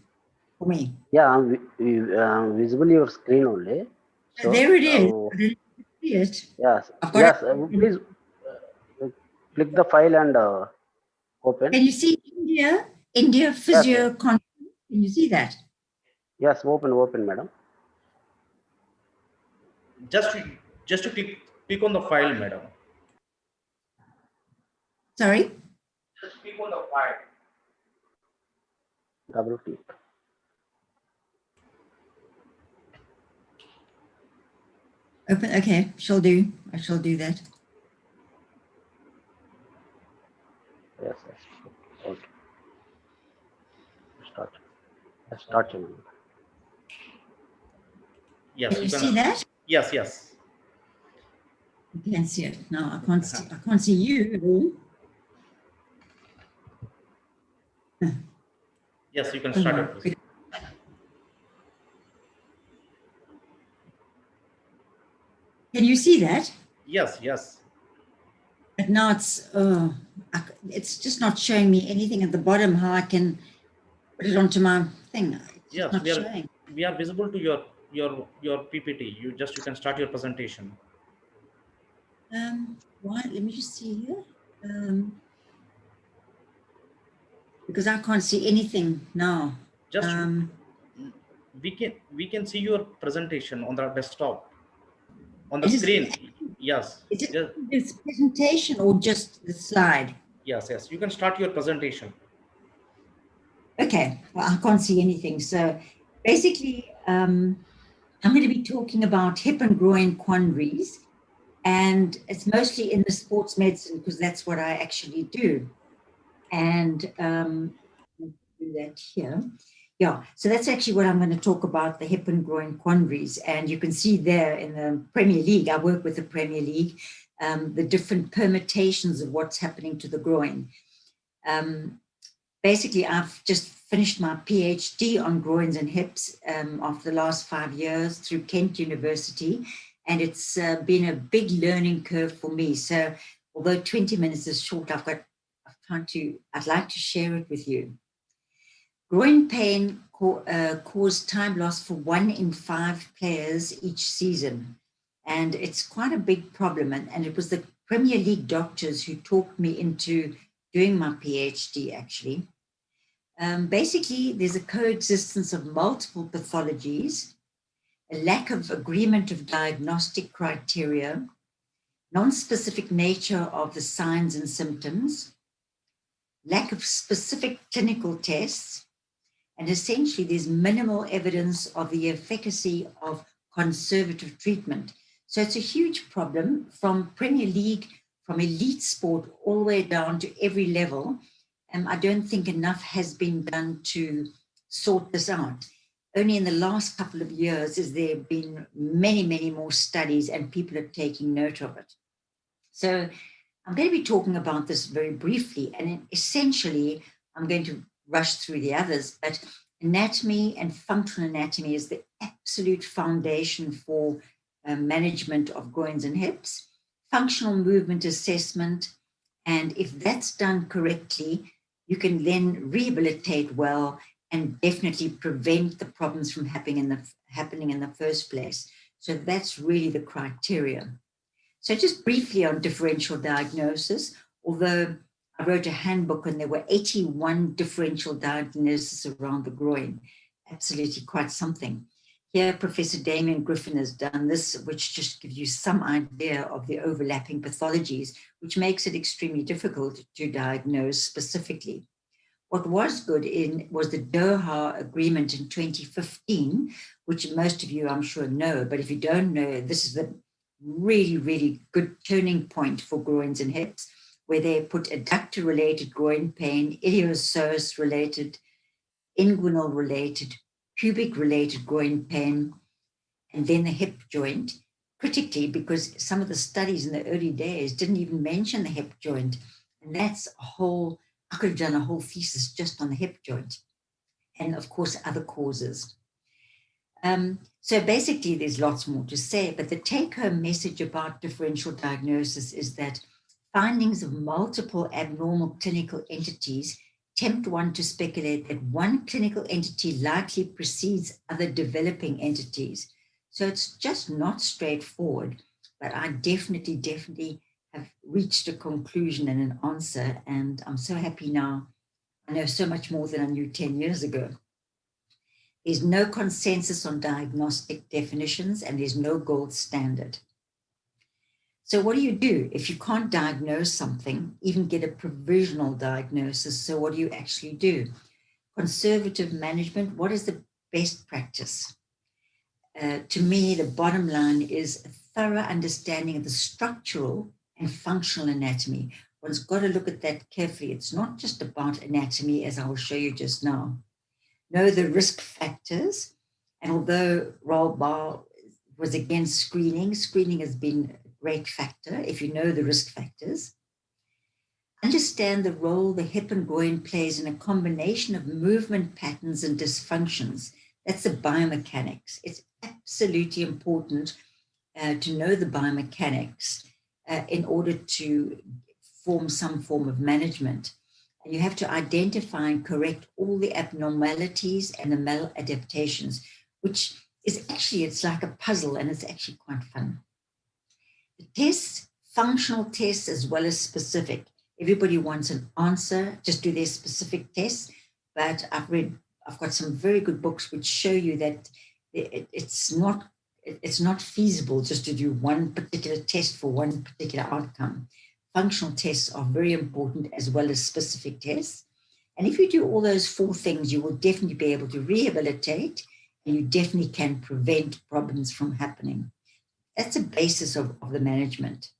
for me?
Yeah, visible your screen only. So,
there it is. I don't know if you can see it.
Yes,
I've got
yes.
it.
Please click the file and open.
Can you see India Physio Conference? Can you see that?
Yes, open, madam.
Just to click on the file, madam.
Sorry?
Just click on the file.
Double click.
Open. Okay, shall do. I shall do that.
Yes. Okay. Start.
Yes.
Can you see that?
Yes.
You can see it. No, I can't see you at all.
Yes, you can start it.
Can you see that?
Yes.
But now it's just not showing me anything at the bottom how I can put it onto my thing. It's
Yes,
not showing.
we are visible to your PPT. You can start your presentation.
Why? Let me just see here. Because I can't see anything now.
Just we can see your presentation on the desktop, on the screen. Yes.
Is it this presentation or just the slide?
Yes. You can start your presentation.
Okay. Well, I can't see anything. So basically, I'm going to be talking about hip and groin quandaries, and it's mostly in the sports medicine because that's what I actually do. And let's do that here. Yeah, so that's actually what I'm going to talk about, the hip and groin quandaries. And you can see there in the Premier League, I work with the Premier League, the different permutations of what's happening to the groin. Basically, I've just finished my PhD on groins and hips after the last 5 years through Kent University. And it's been a big learning curve for me. So although 20 minutes is short, I'd like to share it with you. Groin pain caused time loss for 1 in 5 players each season. And it's quite a big problem. And it was the Premier League doctors who talked me into doing my PhD, actually. Basically, there's a coexistence of multiple pathologies, a lack of agreement of diagnostic criteria, non-specific nature of the signs and symptoms, lack of specific clinical tests, And essentially, there's minimal evidence of the efficacy of conservative treatment. So it's a huge problem from Premier League, from elite sport, all the way down to every level. And I don't think enough has been done to sort this out. Only in the last couple of years has there been many, many more studies and people are taking note of it. So I'm going to be talking about this very briefly, and essentially I'm going to rush through the others, but anatomy and functional anatomy is the absolute foundation for management of groins and hips. Functional movement assessment, and if that's done correctly, you can then rehabilitate well and definitely prevent the problems from happening in the first place. So that's really the criteria. So just briefly on differential diagnosis, although I wrote a handbook and there were 81 differential diagnoses around the groin, absolutely quite something. Here, Professor Damien Griffin has done this, which just gives you some idea of the overlapping pathologies, which makes it extremely difficult to diagnose specifically. What was good was the Doha Agreement in 2015, which most of you, I'm sure, know. But if you don't know, this is the really, really good turning point for groins and hips, where they put adductor-related groin pain, iliopsoas-related, inguinal-related, pubic-related groin pain, and then the hip joint, critically because some of the studies in the early days didn't even mention the hip joint. And that's I could have done a whole thesis just on the hip joint, and of course, other causes. So basically, there's lots more to say, but the take-home message about differential diagnosis is that findings of multiple abnormal clinical entities tempt one to speculate that one clinical entity likely precedes other developing entities. So it's just not straightforward, but I definitely have reached a conclusion and an answer, and I'm so happy now. I know so much more than I knew 10 years ago. There's no consensus on diagnostic definitions, and there's no gold standard. So what do you do if you can't diagnose something, even get a provisional diagnosis? So what do you actually do? Conservative management, what is the best practice? To me, the bottom line is a thorough understanding of the structural and functional anatomy. One's got to look at that carefully. It's not just about anatomy, as I will show you just now. Know the risk factors. And although Roald Dahl was against screening, screening has been a great factor if you know the risk factors. Understand the role the hip and groin plays in a combination of movement patterns and dysfunctions. That's the biomechanics. It's absolutely important to know the biomechanics in order to form some form of management. And you have to identify and correct all the abnormalities and the maladaptations, which is actually, it's like a puzzle, and it's actually quite fun. The tests, functional tests as well as specific. Everybody wants an answer, just do their specific tests, but I've got some very good books which show you that it's not feasible just to do one particular test for one particular outcome. Functional tests are very important as well as specific tests. And if you do all those four things, you will definitely be able to rehabilitate, and you definitely can prevent problems from happening. That's the basis of the management.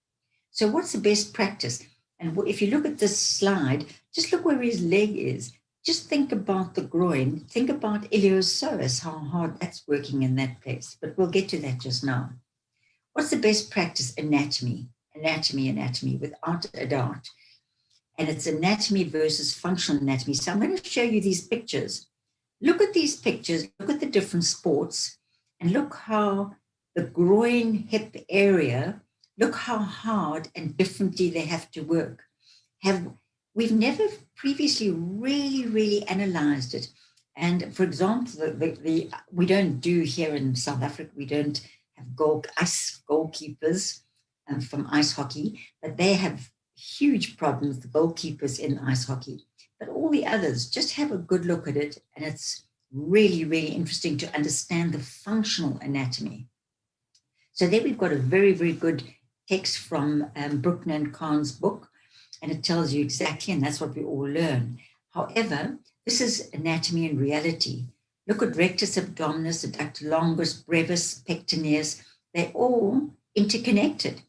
So what's the best practice? And if you look at this slide, just look where his leg is. Just think about the groin. Think about iliopsoas, how hard that's working in that place. But we'll get to that just now. What's the best practice? Anatomy, without a doubt. And it's anatomy versus functional anatomy. So I'm going to show you these pictures. Look at these pictures, look at the different sports, and look how the groin hip area, look how hard and differently they have to work. We've never previously really analyzed it. And for example, we don't do here in South Africa, we don't have goalkeepers from ice hockey, but they have huge problems, the goalkeepers in ice hockey. But all the others, just have a good look at it, and it's really interesting to understand the functional anatomy. So there we've got a very good text from Bruckner and Kahn's book, and it tells you exactly, and that's what we all learn. However, This is anatomy and reality. Look at rectus abdominis, adductor longus, brevis, pectineus. They're all interconnected.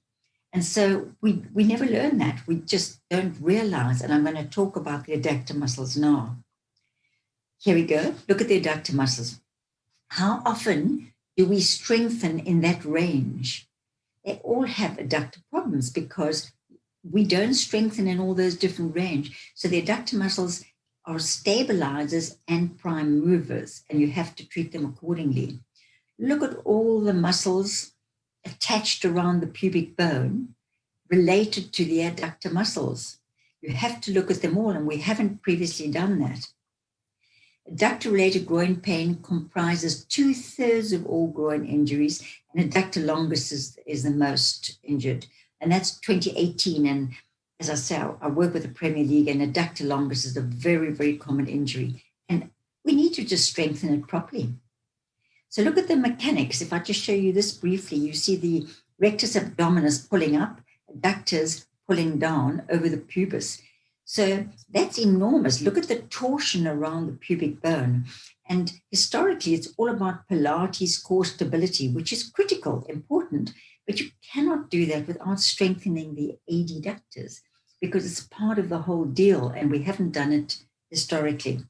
And so we never learn that. We just don't realize. And I'm going to talk about the adductor muscles now. Here we go. Look at the adductor muscles. How often do we strengthen in that range? They all have adductor problems because we don't strengthen in all those different range. So the adductor muscles are stabilizers and prime movers, and you have to treat them accordingly. Look at all the muscles attached around the pubic bone related to the adductor muscles. You have to look at them all, and we haven't previously done that. Adductor-related groin pain comprises 2/3 of all groin injuries, and adductor longus is the most injured. And that's 2018. And as I say, I work with the Premier League, and adductor longus is a very, very common injury. And we need to just strengthen it properly. So look at the mechanics. If I just show you this briefly, you see the rectus abdominis pulling up, adductors pulling down over the pubis. So that's enormous. Look at the torsion around the pubic bone. And historically, it's all about Pilates core stability, which is critical, important, but you cannot do that without strengthening the adductors because it's part of the whole deal, and we haven't done it historically.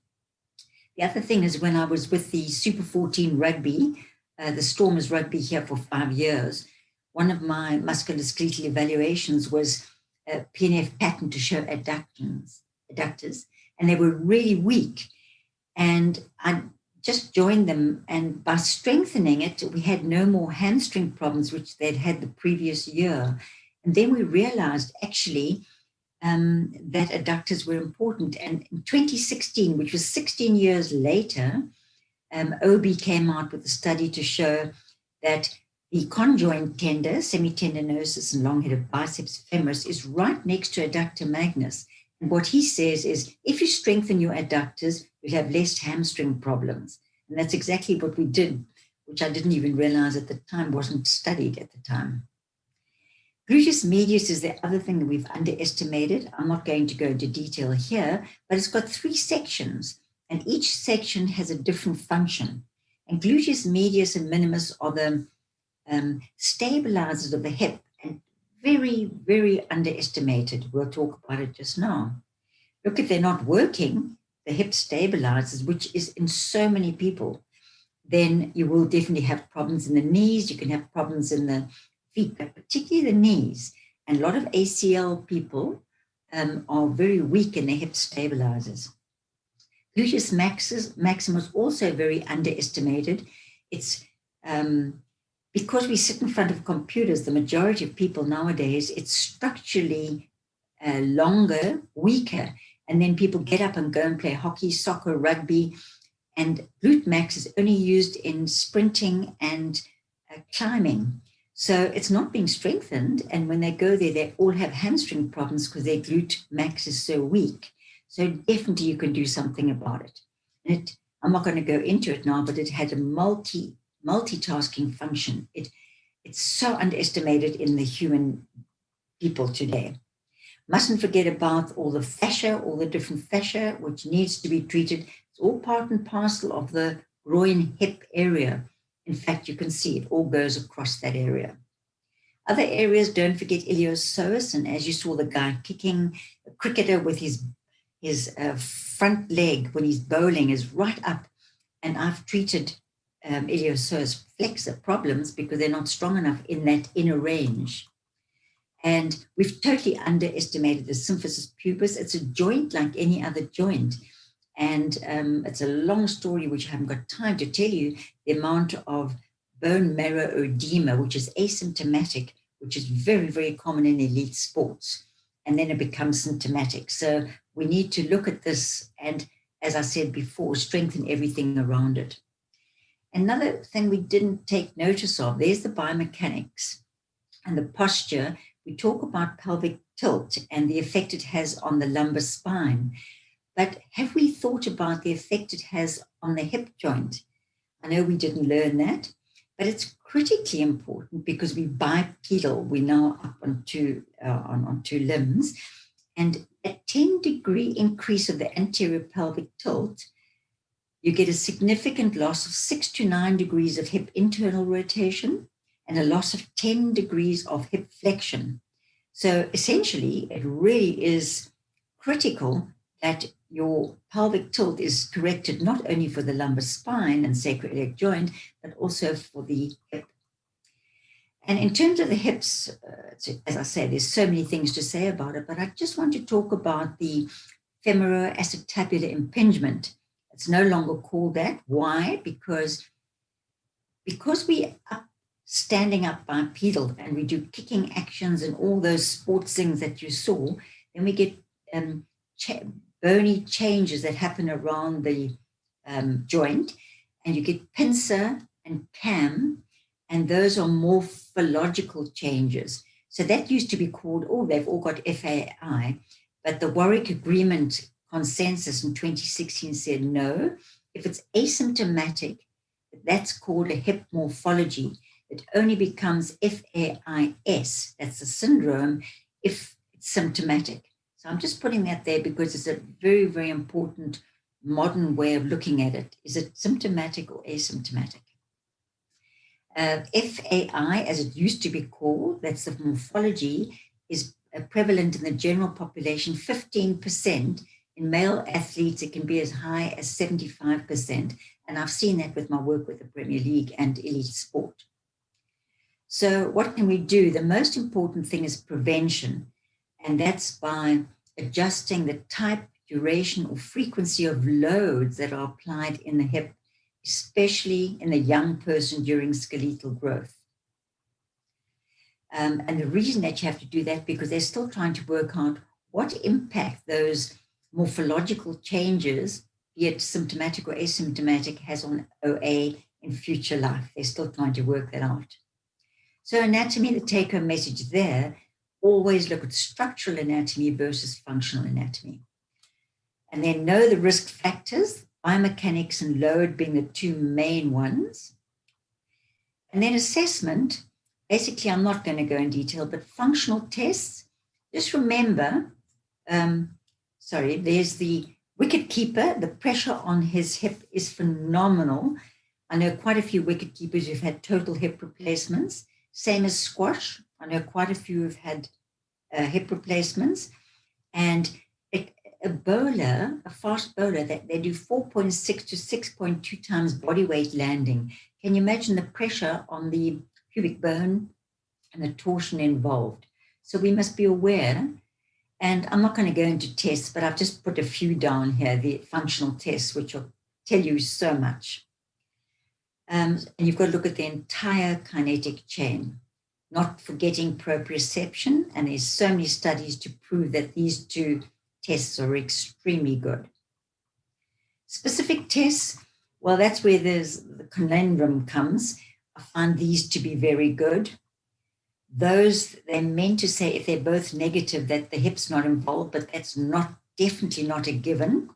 The other thing is when I was with the Super 14 rugby, the Stormers rugby here for 5 years, one of my musculoskeletal evaluations was a PNF pattern to show adductors, and they were really weak. And I just joined them, and by strengthening it, we had no more hamstring problems, which they'd had the previous year. And then we realized actually that adductors were important. And in 2016, which was 16 years later, OB came out with a study to show that the conjoint tendon, semitendinosus and long-headed biceps femoris is right next to adductor magnus. And what he says is, if you strengthen your adductors, you'll have less hamstring problems. And that's exactly what we did, which I didn't even realize at the time, wasn't studied at the time. Gluteus medius is the other thing that we've underestimated. I'm not going to go into detail here, but it's got 3 sections, and each section has a different function. And gluteus medius and minimus are the stabilizers of the hip, and very, very underestimated. We'll talk about it just now. Look, if they're not working, the hip stabilizers, which is in so many people, then you will definitely have problems in the knees. You can have problems in the feet, but particularly the knees. And a lot of ACL people are very weak in their hip stabilizers. Gluteus maximus also very underestimated. It's because we sit in front of computers, the majority of people nowadays, it's structurally longer, weaker. And then people get up and go and play hockey, soccer, rugby. And glute max is only used in sprinting and climbing. So it's not being strengthened. And when they go there, they all have hamstring problems because their glute max is so weak. So definitely you can do something about it. And I'm not going to go into it now, but it had a multitasking function. It's so underestimated in the human people today. Mustn't forget about all the fascia, all the different fascia, which needs to be treated. It's all part and parcel of the groin hip area. In fact, you can see it all goes across that area. Other areas, don't forget iliopsoas. And as you saw the guy kicking, a cricketer with his front leg when he's bowling is right up. And I've treated iliopsoas flexor problems because they're not strong enough in that inner range. And we've totally underestimated the symphysis pubis. It's a joint like any other joint. And it's a long story, which I haven't got time to tell you, the amount of bone marrow edema, which is asymptomatic, which is very, very common in elite sports. And then it becomes symptomatic. So we need to look at this and, as I said before, strengthen everything around it. Another thing we didn't take notice of, there's the biomechanics and the posture. We talk about pelvic tilt and the effect it has on the lumbar spine. But have we thought about the effect it has on the hip joint? I know we didn't learn that, but it's critically important because we bipedal. We're now up on two limbs. And a 10-degree increase of the anterior pelvic tilt, you get a significant loss of 6 to 9 degrees of hip internal rotation and a loss of 10 degrees of hip flexion. So essentially, it really is critical that your pelvic tilt is corrected not only for the lumbar spine and sacroiliac joint, but also for the hip. And in terms of the hips, as I say, there's so many things to say about it, but I just want to talk about the femoroacetabular impingement. It's no longer called that. Why? Because we are standing up bipedal and we do kicking actions and all those sports things that you saw, then we get bony changes that happen around the joint, and you get pincer and cam, and those are morphological changes. So that used to be called, they've all got FAI, but the Warwick Agreement consensus in 2016 said no. If it's asymptomatic, that's called a hip morphology. It only becomes FAIS, that's a syndrome, if it's symptomatic. So I'm just putting that there because it's a very, very important modern way of looking at it. Is it symptomatic or asymptomatic? FAI, as it used to be called, that's the morphology, is prevalent in the general population, 15%. In male athletes, it can be as high as 75%. And I've seen that with my work with the Premier League and elite sport. So what can we do? The most important thing is prevention. And that's by adjusting the type, duration, or frequency of loads that are applied in the hip, especially in a young person during skeletal growth. And the reason that you have to do that, because they're still trying to work out what impact those morphological changes, be it symptomatic or asymptomatic, has on OA in future life. They're still trying to work that out. So anatomy, the take-home message there, always look at structural anatomy versus functional anatomy. And then know the risk factors, biomechanics and load being the two main ones. And then assessment, basically I'm not going to go in detail, but functional tests, just remember, there's the wicket keeper, the pressure on his hip is phenomenal. I know quite a few wicket keepers who've had total hip replacements, same as squash. I know quite a few who've had hip replacements. And a bowler, a fast bowler, that they do 4.6 to 6.2 times body weight landing. Can you imagine the pressure on the pubic bone and the torsion involved? So we must be aware, and I'm not going to go into tests, but I've just put a few down here, the functional tests, which will tell you so much. And you've got to look at the entire kinetic chain, not forgetting proprioception. And there's so many studies to prove that these two tests are extremely good. Specific tests, well, that's where the conundrum comes. I find these to be very good. Those, they're meant to say if they're both negative that the hip's not involved, but that's definitely not a given.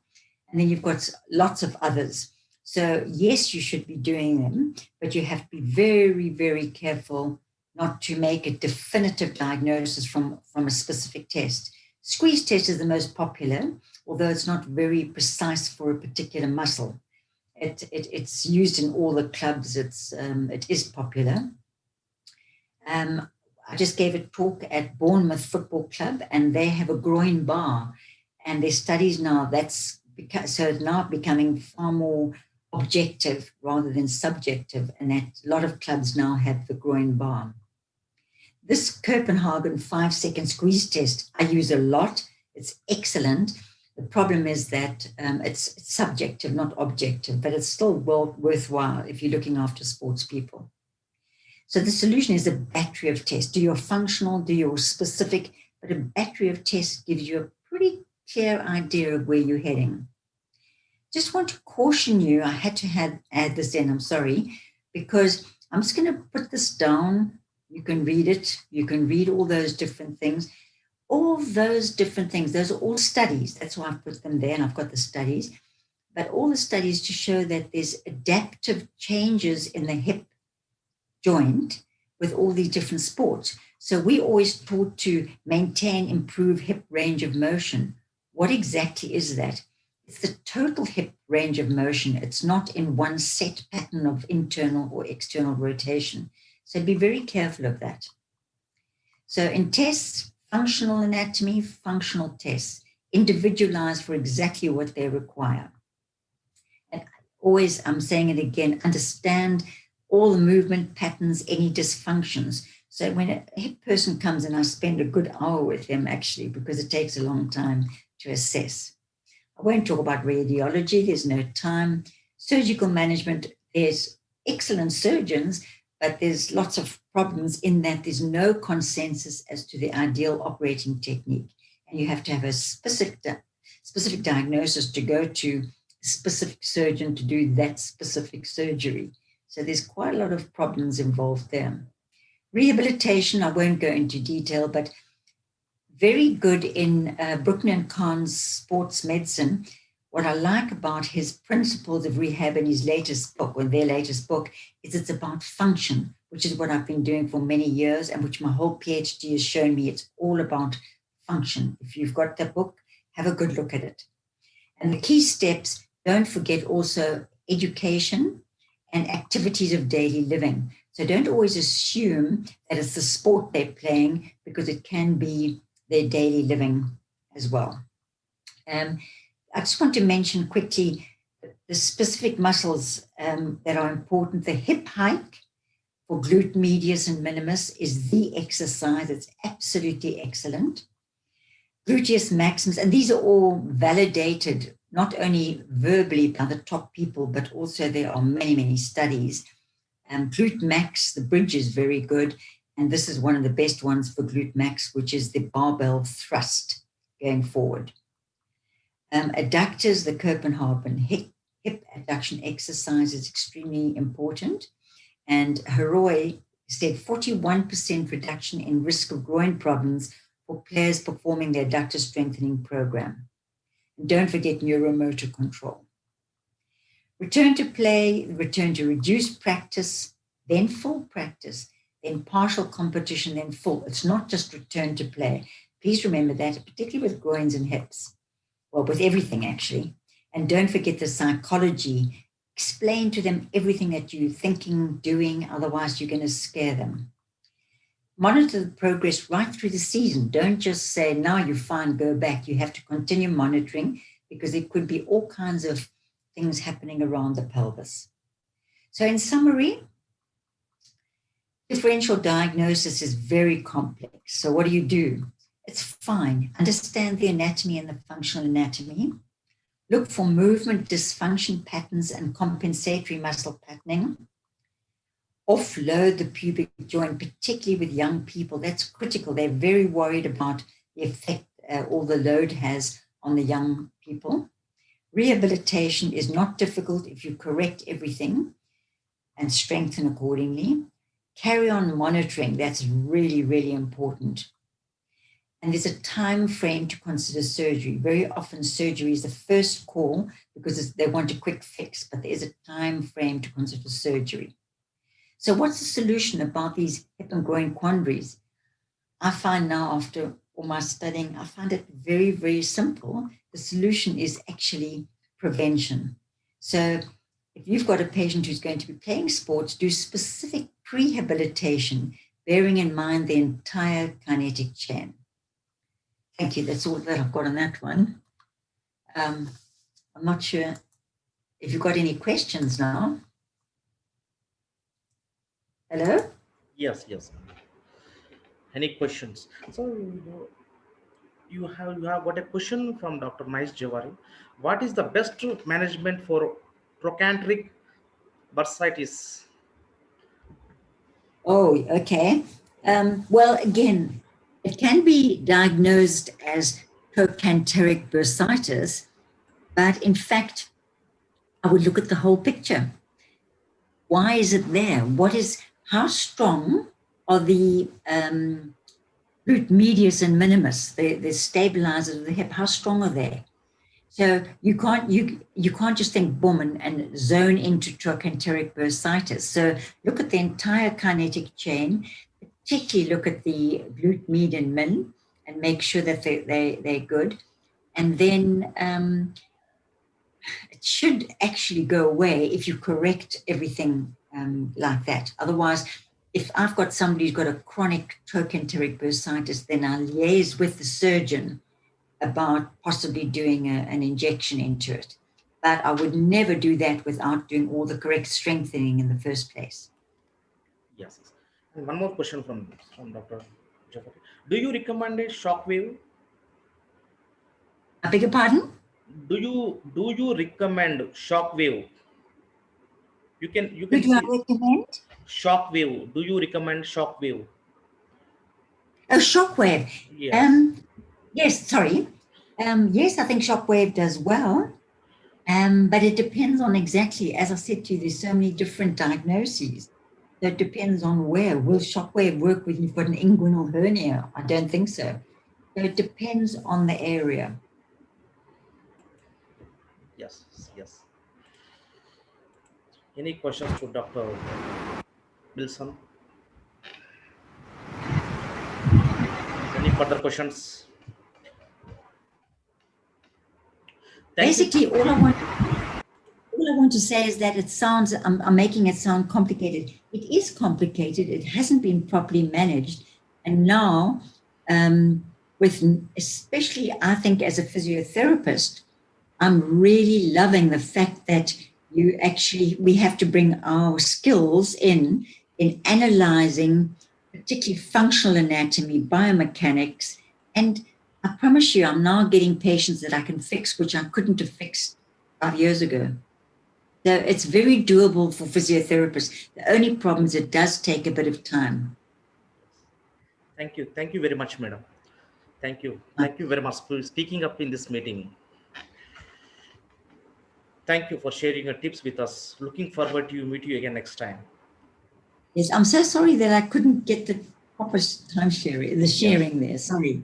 And then you've got lots of others. So yes, you should be doing them, but you have to be very, very careful not to make a definitive diagnosis from a specific test. Squeeze test is the most popular, although it's not very precise for a particular muscle. It's used in all the clubs. It is popular. I just gave a talk at Bournemouth Football Club, and they have a groin bar. And their studies now, it's now becoming far more objective rather than subjective, and that a lot of clubs now have the groin bar. This Copenhagen 5-second squeeze test I use a lot. It's excellent. The problem is that it's subjective, not objective, but it's still worthwhile if you're looking after sports people. So the solution is a battery of tests. Do your functional, do your specific, but a battery of tests gives you a pretty clear idea of where you're heading. Just want to caution you, I had to add this in, I'm sorry, because I'm just going to put this down. You can read it. You can read all those different things. All those different things, those are all studies. That's why I've put them there, and I've got the studies. But all the studies to show that there's adaptive changes in the hip joint with all these different sports. So we always taught to maintain, improve hip range of motion. What exactly is that? It's the total hip range of motion. It's not in one set pattern of internal or external rotation. So be very careful of that. So in tests, functional anatomy, functional tests, individualized for exactly what they require. And always, I'm saying it again, understand all the movement patterns, any dysfunctions. So when a hip person comes in, I spend a good hour with them actually, because it takes a long time to assess. I won't talk about radiology, there's no time. Surgical management, there's excellent surgeons, but there's lots of problems in that there's no consensus as to the ideal operating technique. And you have to have a specific diagnosis to go to a specific surgeon to do that specific surgery. So there's quite a lot of problems involved there. Rehabilitation, I won't go into detail, but very good in Bruckner and Kahn's sports medicine. What I like about his principles of rehab in his latest book, or their latest book, is it's about function, which is what I've been doing for many years and which my whole PhD has shown me. It's all about function. If you've got that book, have a good look at it. And the key steps, don't forget also education and activities of daily living. So don't always assume that it's the sport they're playing, because it can be their daily living as well. I just want to mention quickly the specific muscles that are important. The hip hike for glute medius and minimus is the exercise. It's absolutely excellent. Gluteus maximus, and these are all validated, not only verbally by the top people, but also there are many, many studies. Glute max, the bridge is very good. And this is one of the best ones for glute max, which is the barbell thrust going forward. Adductors, the Copenhagen hip adduction exercise is extremely important. And Heroi said 41% reduction in risk of groin problems for players performing the adductor strengthening program. And don't forget neuromotor control. Return to play, return to reduced practice, then full practice, then partial competition, then full. It's not just return to play. Please remember that, particularly with groins and hips. Well, with everything actually. And don't forget the psychology. Explain to them everything that you're thinking, doing, otherwise you're going to scare them. Monitor the progress right through the season. Don't just say, now you're fine, go back. You have to continue monitoring, because there could be all kinds of things happening around the pelvis. So in summary, differential diagnosis is very complex. So what do? It's fine. Understand the anatomy and the functional anatomy. Look for movement dysfunction patterns and compensatory muscle patterning. Offload the pubic joint, particularly with young people. That's critical. They're very worried about the effect all the load has on the young people. Rehabilitation is not difficult if you correct everything and strengthen accordingly. Carry on monitoring. That's really, really important. And there's a time frame to consider surgery. Very often surgery is the first call because they want a quick fix, but there is a time frame to consider surgery. So what's the solution about these hip and groin quandaries? I find now, after all my studying, I find it very, very simple. The solution is actually prevention. So if you've got a patient who's going to be playing sports, do specific prehabilitation, bearing in mind the entire kinetic chain. Thank you. That's all that I've got on that one. I'm not sure if you've got any questions now. Hello?
Yes. Any questions? So you have got a question from Dr. Mais Javari. What is the best management for trochanteric bursitis?
Oh, okay. Well, again, it can be diagnosed as trochanteric bursitis, but in fact, I would look at the whole picture. Why is it there? How strong are the glute medius and minimus, the stabilizers of the hip? How strong are they? So you can't just think boom and zone into trochanteric bursitis. So look at the entire kinetic chain, particularly look at the glute med and min, and make sure that they're good. And then it should actually go away if you correct everything like that. Otherwise, if I've got somebody who's got a chronic trochanteric bursitis, then I'll liaise with the surgeon about possibly doing an injection into it. But I would never do that without doing all the correct strengthening in the first place.
Yes. And one more question from Dr. Jaffer. Do you recommend a shock wave?
I beg your pardon?
Do you recommend shock wave? You can
Who do I
see
recommend?
shock wave. Do you recommend shock wave?
Oh, shockwave.
Yes.
Yes, sorry. Yes, I think shockwave does well. But it depends on exactly, as I said to you, there's so many different diagnoses. So it depends on where. Will shockwave work when you've got an inguinal hernia? I don't think so. So it depends on the area.
Yes. Yes. Any questions to Dr. Wilson? Any further questions?
Basically, all I want to say is that it sounds, I'm making it sound complicated. It is complicated. It hasn't been properly managed. And now, especially I think as a physiotherapist, I'm really loving the fact that we have to bring our skills in analyzing particularly functional anatomy, biomechanics, and I promise you, I'm now getting patients that I can fix, which I couldn't have fixed 5 years ago. So it's very doable for physiotherapists. The only problem is it does take a bit of time.
Thank you. Thank you very much, madam. Thank you. Thank you very much for speaking up in this meeting. Thank you for sharing your tips with us. Looking forward to meet you again next time.
Yes, I'm so sorry that I couldn't get the proper time sharing, the sharing there. Sorry.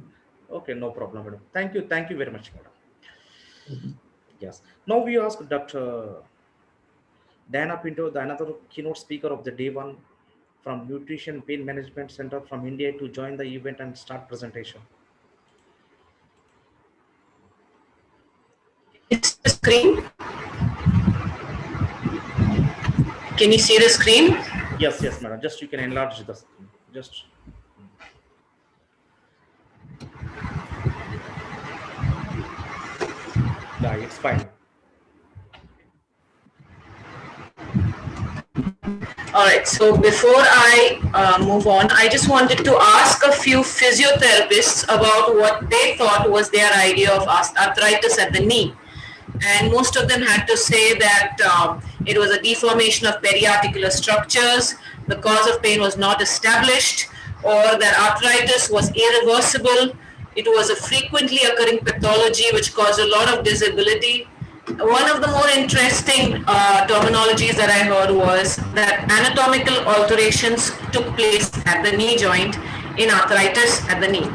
Okay, no problem, madam. Thank you. Thank you very much, madam. Yes. Now we ask Dr. Diana Pinto, the another keynote speaker of the day one from Nutrition Pain Management Center from India, to join the event and start presentation.
It's the screen. Can you see the screen?
Yes, madam. Just you can enlarge the screen. Just. Yeah, it's fine.
All right, so before I move on, I just wanted to ask a few physiotherapists about what they thought was their idea of arthritis at the knee. And most of them had to say that it was a deformation of periarticular structures, the cause of pain was not established, or that arthritis was irreversible. It was a frequently occurring pathology which caused a lot of disability. One of the more interesting terminologies that I heard was that anatomical alterations took place at the knee joint in arthritis at the knee.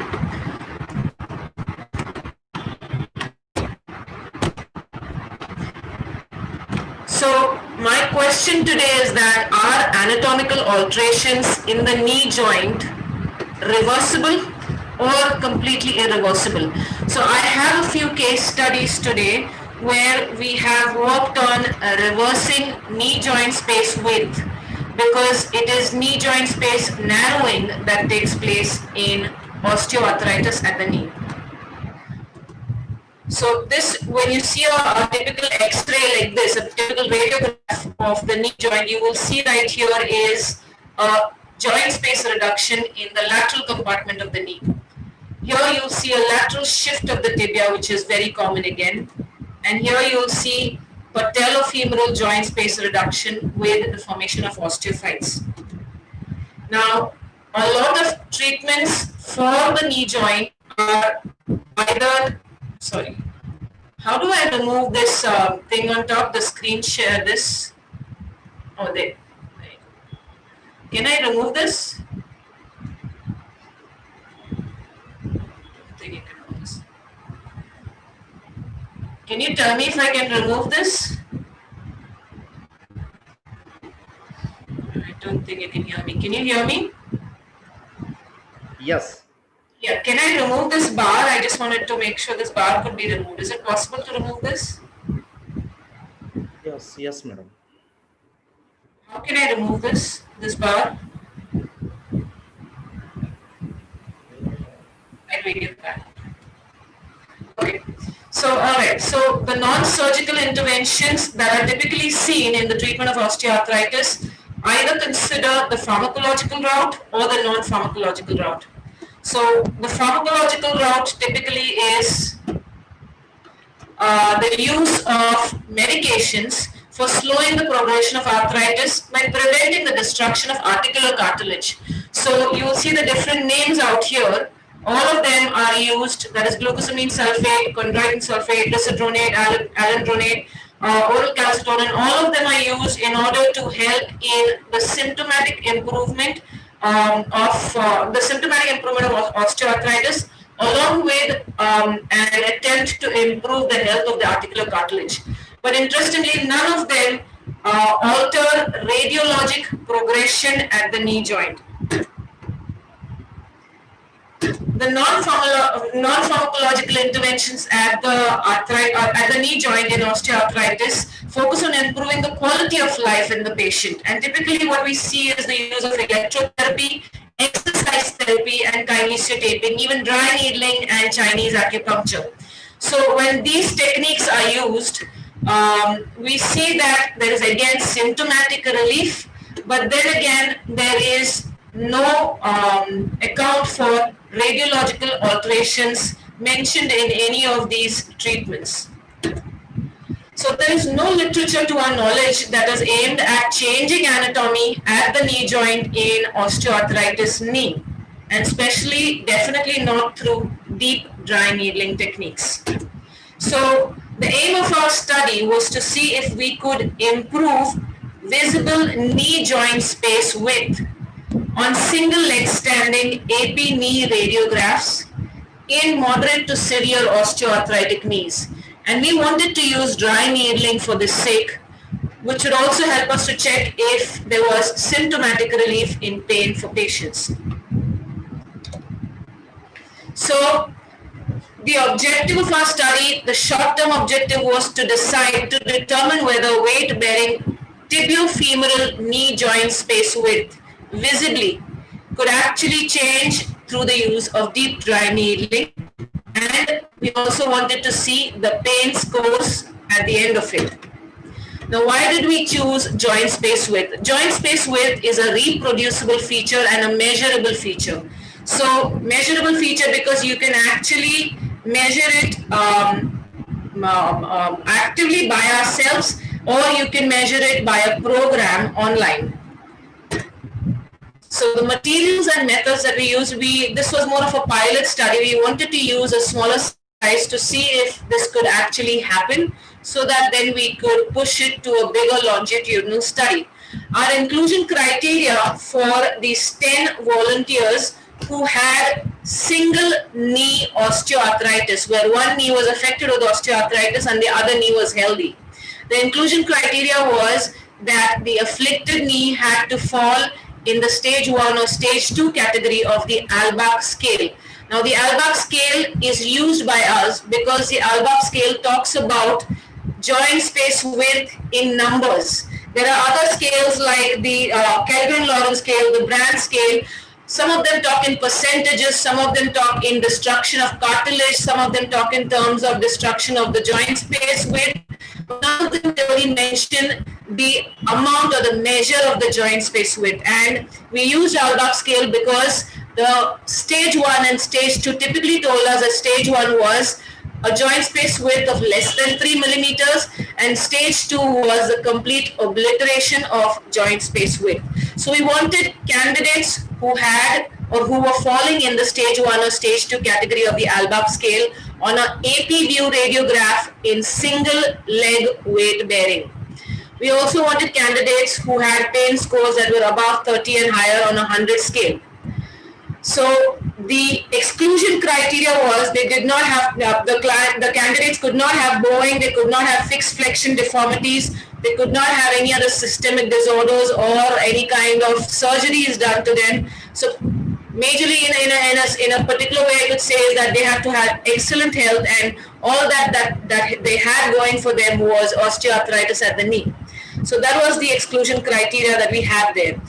So my question today is that are anatomical alterations in the knee joint reversible or completely irreversible? So I have a few case studies today where we have worked on reversing knee joint space width, because it is knee joint space narrowing that takes place in osteoarthritis at the knee. So this, when you see a typical X-ray like this, a typical radiograph of the knee joint, you will see right here is a joint space reduction in the lateral compartment of the knee. Here you'll see a lateral shift of the tibia, which is very common again. And here you'll see patellofemoral joint space reduction with the formation of osteophytes. Now, a lot of treatments for the knee joint are either, sorry, how do I remove this thing on top, the screen share this? Oh, there. Can I remove this? I think you can remove this. Can you tell me if I can remove this? I don't think you can hear me. Can you hear me?
Yes.
Yeah, can I remove this bar? I just wanted to make sure this bar could be removed. Is it possible to remove this?
Yes, yes, madam.
How can I remove this bar? I'll make it back. Okay. So, alright. So, the non-surgical interventions that are typically seen in the treatment of osteoarthritis either consider the pharmacological route or the non-pharmacological route. So, the pharmacological route typically is the use of medications for slowing the progression of arthritis by preventing the destruction of articular cartilage. So you will see the different names out here. All of them are used, that is glucosamine sulfate, chondroitin sulfate, lisidronate, alendronate, oral calcitonin. All of them are used in order to help in the symptomatic improvement of osteoarthritis, along with an attempt to improve the health of the articular cartilage. But interestingly, none of them alter radiologic progression at the knee joint. The non-pharmacological interventions at the knee joint in osteoarthritis focus on improving the quality of life in the patient. And typically what we see is the use of electrotherapy, exercise therapy, and kinesiotaping, even dry needling and Chinese acupuncture. So when these techniques are used, we see that there is again symptomatic relief, but then again there is no account for radiological alterations mentioned in any of these treatments. So there is no literature to our knowledge that is aimed at changing anatomy at the knee joint in osteoarthritis knee, and especially definitely not through deep dry needling techniques. So the aim of our study was to see if we could improve visible knee joint space width on single leg standing AP knee radiographs in moderate to severe osteoarthritic knees. And we wanted to use dry needling for this sake, which would also help us to check if there was symptomatic relief in pain for patients. So the objective of our study, the short-term objective, was to determine whether weight-bearing tibiofemoral knee joint space width visibly could actually change through the use of deep dry needling, and we also wanted to see the pain scores at the end of it. Now, why did we choose joint space width? Joint space width is a reproducible feature and a measurable feature. So, measurable feature because you can actually measure it actively by ourselves, or you can measure it by a program online. So the materials and methods that we used, this was more of a pilot study. We wanted to use a smaller size to see if this could actually happen, so that then we could push it to a bigger longitudinal study. Our inclusion criteria for these 10 volunteers who had single knee osteoarthritis, where one knee was affected with osteoarthritis and the other knee was healthy. The inclusion criteria was that the afflicted knee had to fall in the stage 1 or stage 2 category of the Albach scale. Now the Albach scale is used by us because the Albach scale talks about joint space width in numbers. There are other scales like the Kelvin-Lawrence scale, the Brand scale. Some of them talk in percentages, some of them talk in destruction of cartilage, some of them talk in terms of destruction of the joint space width. None of them really mention the amount or the measure of the joint space width. And we used Albach scale because the stage 1 and stage 2 typically told us that stage 1 was a joint space width of less than 3 millimeters, and stage 2 was the complete obliteration of joint space width. So we wanted candidates who had or who were falling in the stage 1 or stage 2 category of the Albach scale on an AP view radiograph in single leg weight bearing. We also wanted candidates who had pain scores that were above 30 and higher on a 100 scale. So the exclusion criteria was they did not have the candidates could not have bowing, they could not have fixed flexion deformities, they could not have any other systemic disorders or any kind of surgeries done to them. So majorly in a particular way I could say is that they had to have excellent health, and all that they had going for them was osteoarthritis at the knee. So that was the exclusion criteria that we had there.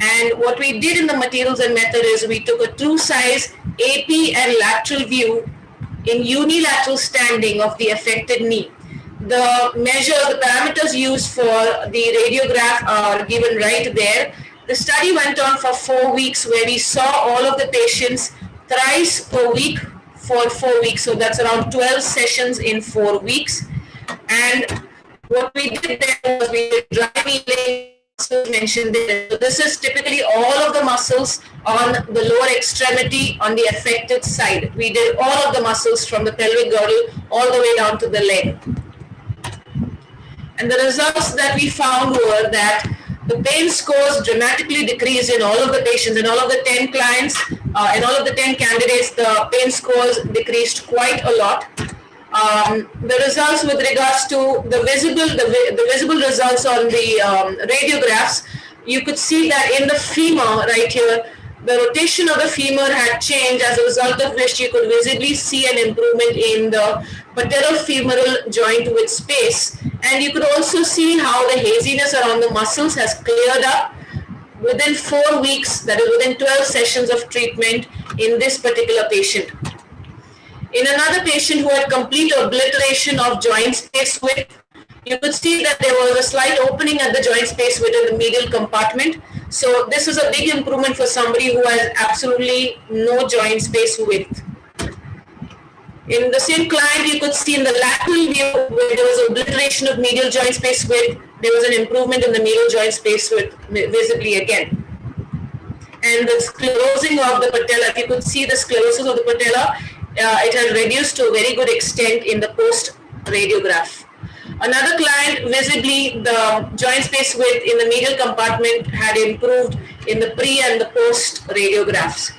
And what we did in the materials and method is we took a true size AP and lateral view in unilateral standing of the affected knee. The measures, the parameters used for the radiograph are given right there. The study went on for 4 weeks, where we saw all of the patients thrice per week for 4 weeks. So that's around 12 sessions in 4 weeks. And what we did then was we did dry needling, mentioned there. So this is typically all of the muscles on the lower extremity on the affected side. We did all of the muscles from the pelvic girdle all the way down to the leg. And the results that we found were that the pain scores dramatically decreased in all of the patients. In all of the 10 clients, in all of the 10 candidates, the pain scores decreased quite a lot. The results with regards to the visible results on the radiographs, you could see that in the femur right here, the rotation of the femur had changed, as a result of which you could visibly see an improvement in the patellofemoral joint with space. And you could also see how the haziness around the muscles has cleared up within 4 weeks, that is within 12 sessions of treatment in this particular patient. In another patient who had complete obliteration of joint space width, you could see that there was a slight opening at the joint space width in the medial compartment. So this is a big improvement for somebody who has absolutely no joint space width. In the same client, you could see in the lateral view where there was obliteration of medial joint space width, there was an improvement in the medial joint space width visibly again. And the sclerosing of the patella, if you could see the sclerosis of the patella, it had reduced to a very good extent in the post radiograph. Another client, visibly the joint space width in the medial compartment had improved in the pre and the post radiographs.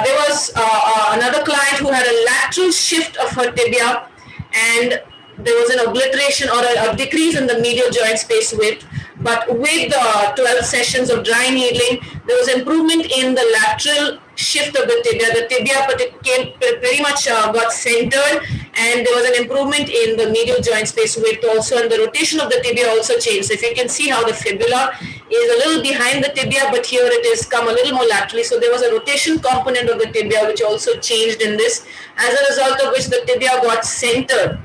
There was another client who had a lateral shift of her tibia, and there was an obliteration or a decrease in the medial joint space width. But with the 12 sessions of dry needling, there was improvement in the lateral shift of the tibia. The tibia pretty much got centered, and there was an improvement in the medial joint space width also, and the rotation of the tibia also changed. So if you can see how the fibula is a little behind the tibia, but here it is come a little more laterally. So there was a rotation component of the tibia which also changed in this, as a result of which the tibia got centered.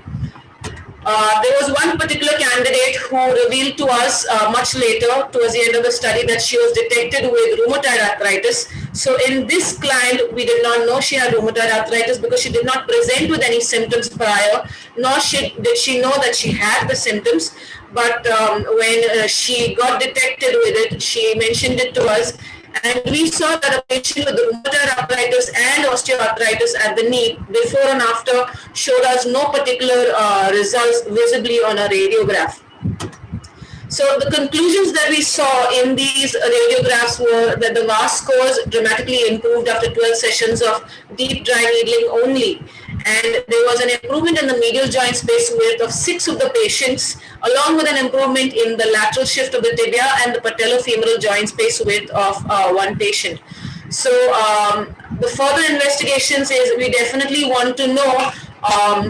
There was one particular candidate who revealed to us much later, towards the end of the study, that she was detected with rheumatoid arthritis. So in this client, we did not know she had rheumatoid arthritis because she did not present with any symptoms prior, nor did she know that she had the symptoms. But when she got detected with it, she mentioned it to us. And we saw that a patient with rheumatoid arthritis and osteoarthritis at the knee, before and after, showed us no particular results visibly on a radiograph. So the conclusions that we saw in these radiographs were that the VAS scores dramatically improved after 12 sessions of deep dry needling only. And there was an improvement in the medial joint space width of 6 of the patients, along with an improvement in the lateral shift of the tibia and the patellofemoral joint space width of one patient. So the further investigations is we definitely want to know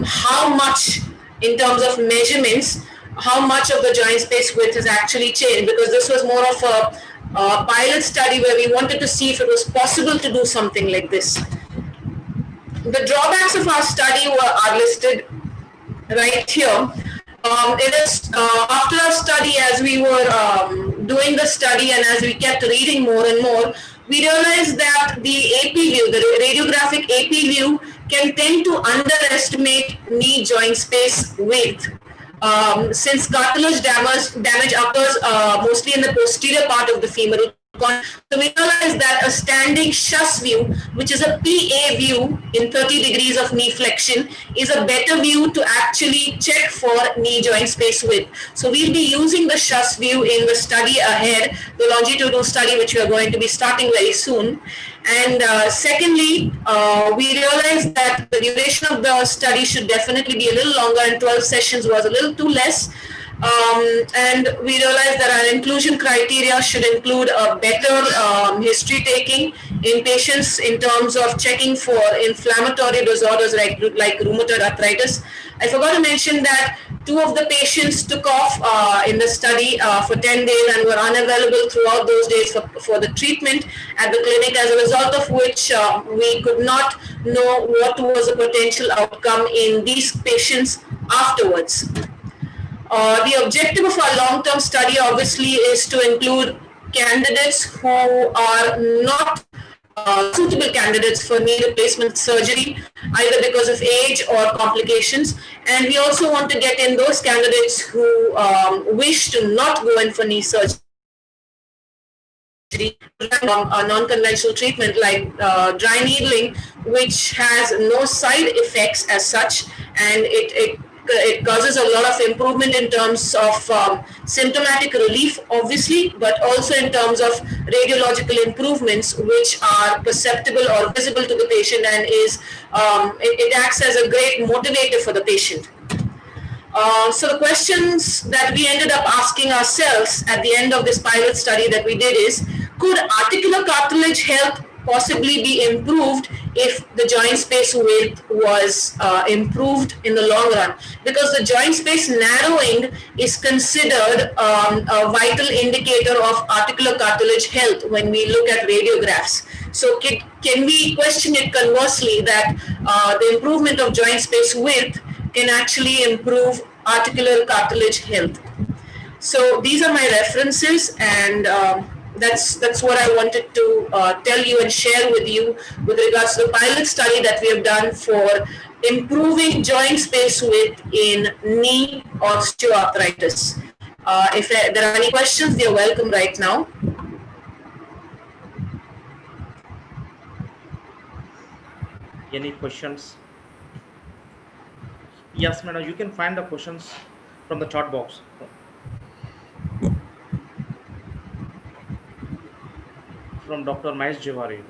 how much, in terms of measurements, how much of the joint space width has actually changed, because this was more of a pilot study where we wanted to see if it was possible to do something like this. The drawbacks of our study are listed right here. It is after our study, as we were doing the study and as we kept reading more and more, we realized that the AP view, the radiographic AP view, can tend to underestimate knee joint space width. Since cartilage damage occurs mostly in the posterior part of the femoral So we realized that a standing shuss view, which is a PA view in 30 degrees of knee flexion, is a better view to actually check for knee joint space width. So we'll be using the shuss view in the study ahead, the longitudinal study, which we are going to be starting very soon. And secondly, we realized that the duration of the study should definitely be a little longer, and 12 sessions was a little too less. And we realized that our inclusion criteria should include a better history taking in patients in terms of checking for inflammatory disorders like rheumatoid arthritis. I forgot to mention that 2 of the patients took off in the study for 10 days and were unavailable throughout those days for the treatment at the clinic, as a result of which we could not know what was the potential outcome in these patients afterwards. The objective of our long-term study obviously is to include candidates who are not suitable candidates for knee replacement surgery, either because of age or complications. And we also want to get in those candidates who wish to not go in for knee surgery, a non-conventional treatment like dry needling, which has no side effects as such, and it causes a lot of improvement in terms of symptomatic relief, obviously, but also in terms of radiological improvements, which are perceptible or visible to the patient, and it acts as a great motivator for the patient. So the questions that we ended up asking ourselves at the end of this pilot study that we did is, could articular cartilage health possibly be improved if the joint space width was improved in the long run? Because the joint space narrowing is considered a vital indicator of articular cartilage health when we look at radiographs. So can we question it conversely, that the improvement of joint space width can actually improve articular cartilage health? So these are my references, and that's what I wanted to tell you and share with you with regards to the pilot study that we have done for improving joint space width in knee osteoarthritis. If there are any questions, they are welcome right now.
Any questions? Yes, madam, you can find the questions from the chat box. From Dr. Mahesh Jiwari.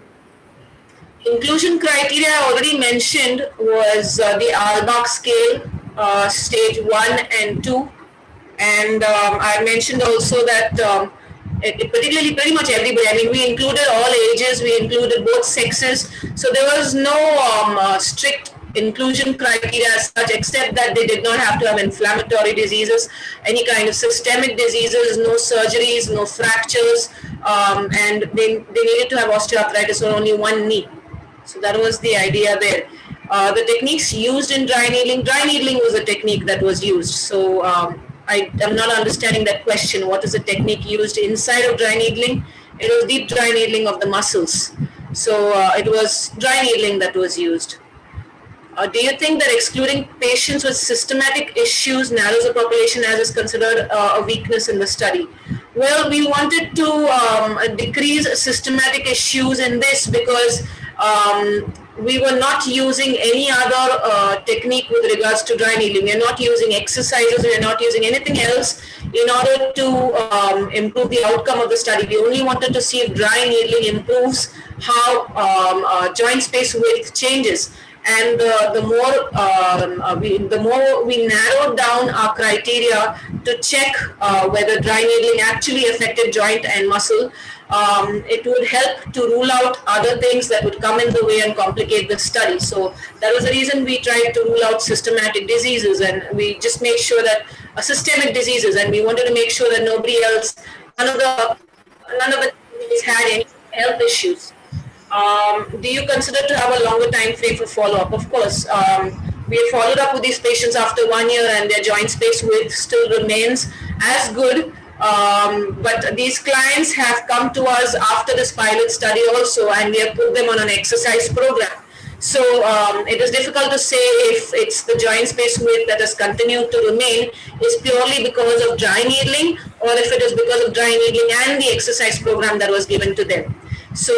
Inclusion criteria I already mentioned was the Albach scale, stage 1 and 2. And I mentioned also that particularly pretty much everybody, I mean, we included all ages, we included both sexes. So there was no strict inclusion criteria as such, except that they did not have to have inflammatory diseases, any kind of systemic diseases, no surgeries, no fractures, and they needed to have osteoarthritis on only one knee. So that was the idea there. The techniques used in dry needling was a technique that was used. So I am not understanding that question. What is the technique used inside of dry needling? It was deep dry needling of the muscles. So it was dry needling that was used. Do you think that excluding patients with systematic issues narrows the population as is considered a weakness in the study? Well, we wanted to decrease systematic issues in this because we were not using any other technique with regards to dry needling. We are not using exercises, we are not using anything else in order to improve the outcome of the study. We only wanted to see if dry needling improves how joint space width changes. And the more we narrowed down our criteria to check whether dry needling actually affected joint and muscle, it would help to rule out other things that would come in the way and complicate the study. So that was the reason we tried to rule out systematic diseases, and we just made sure that systemic diseases, and we wanted to make sure that nobody else, none of the had any health issues. Do you consider to have a longer time frame for follow-up? Of course, we have followed up with these patients after 1 year, and their joint space width still remains as good. But these clients have come to us after this pilot study also, and we have put them on an exercise program. So it is difficult to say if it's the joint space width that has continued to remain is purely because of dry needling, or if it is because of dry needling and the exercise program that was given to them. So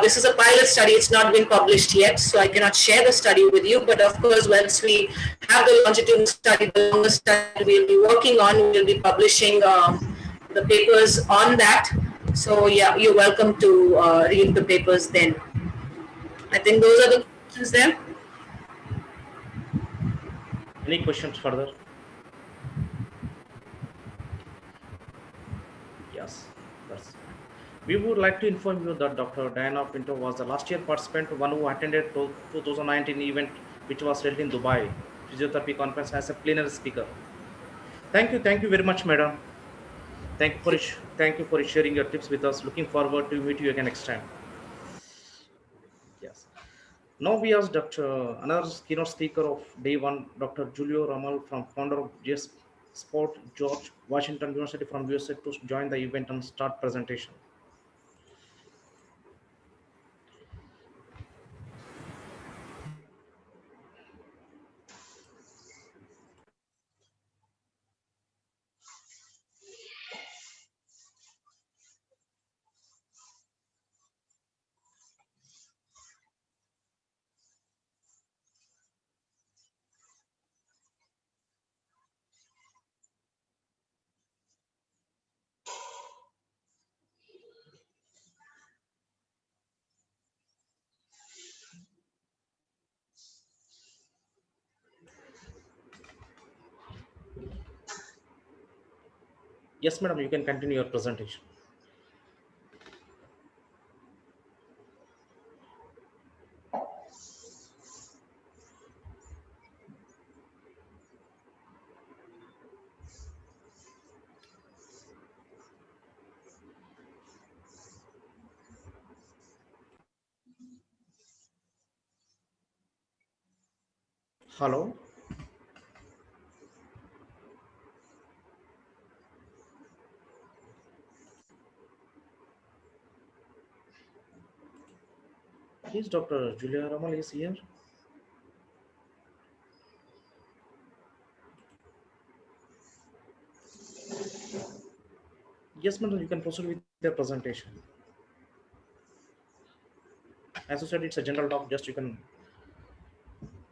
this is a pilot study. It's not been published yet, so I cannot share the study with you. But of course, once we have the longitudinal study, the longer study we'll be working on, we'll be publishing the papers on that. So yeah, you're welcome to read the papers then. I think those are the questions there.
Any questions further? Yes, that's fine. We would like to inform you that Dr. Diana Pinto was the last year participant, one who attended 2019 event, which was held in Dubai, Physiotherapy Conference as a plenary speaker. Thank you very much, madam. Thank you for sharing your tips with us. Looking forward to meet you again next time. Yes. Now we ask Dr. Another keynote speaker of day one, Dr. Julio Ramal, from founder of GS Sport, George Washington University from USA, to join the event and start presentation. Yes, madam, you can continue your presentation. Hello. Is Dr. Julia Ramal is here? Yes, madam, you can proceed with your presentation. As you said, it's a general talk, just you can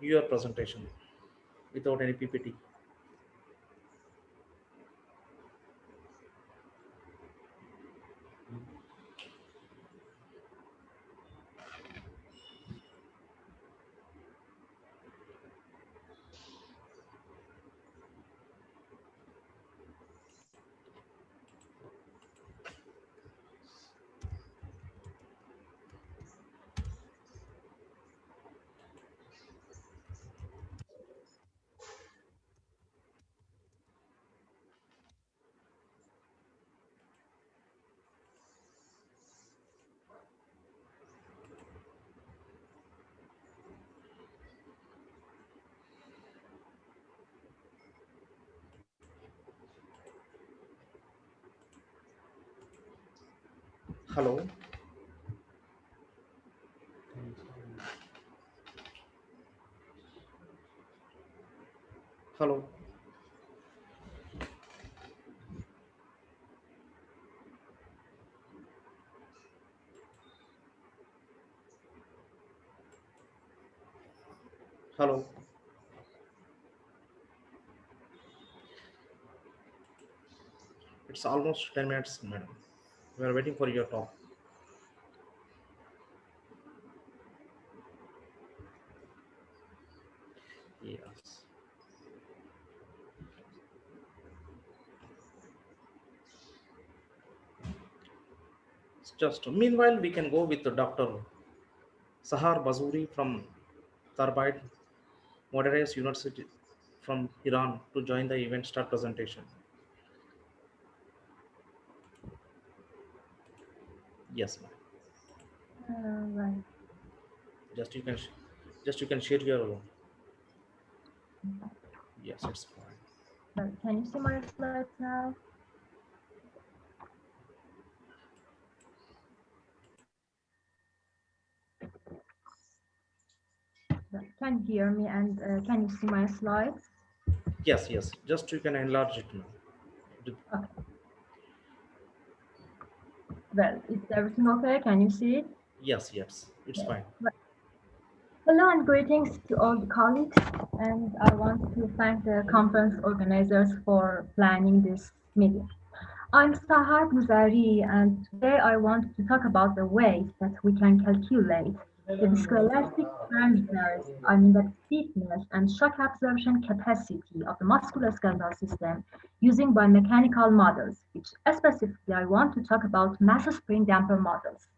do your presentation without any PPT. Hello. Hello. Hello. It's almost 10 minutes, madam. We are waiting for your talk. Yes. It's just meanwhile, we can go with the Dr. Sahar Bazouri from Tarbite Moderate University from Iran to join the event start presentation. Yes, ma'am.
Right.
Just you can just you can share your. Yes, it's fine.
Right. Can you see my slides now? can you hear me and can you see my slides?
Yes, yes. Just you can enlarge it now.
Okay. Well, is everything okay? Can you see it?
Yes, yes. It's
Yes.
fine.
Hello and greetings to all the colleagues, and I want to thank the conference organizers for planning this meeting. I'm Sahar Guzari, and today I want to talk about the ways that we can calculate the viscoelastic parameters, I mean the stiffness and shock absorption capacity of the musculoskeletal system using biomechanical models, which specifically I want to talk about mass spring damper models.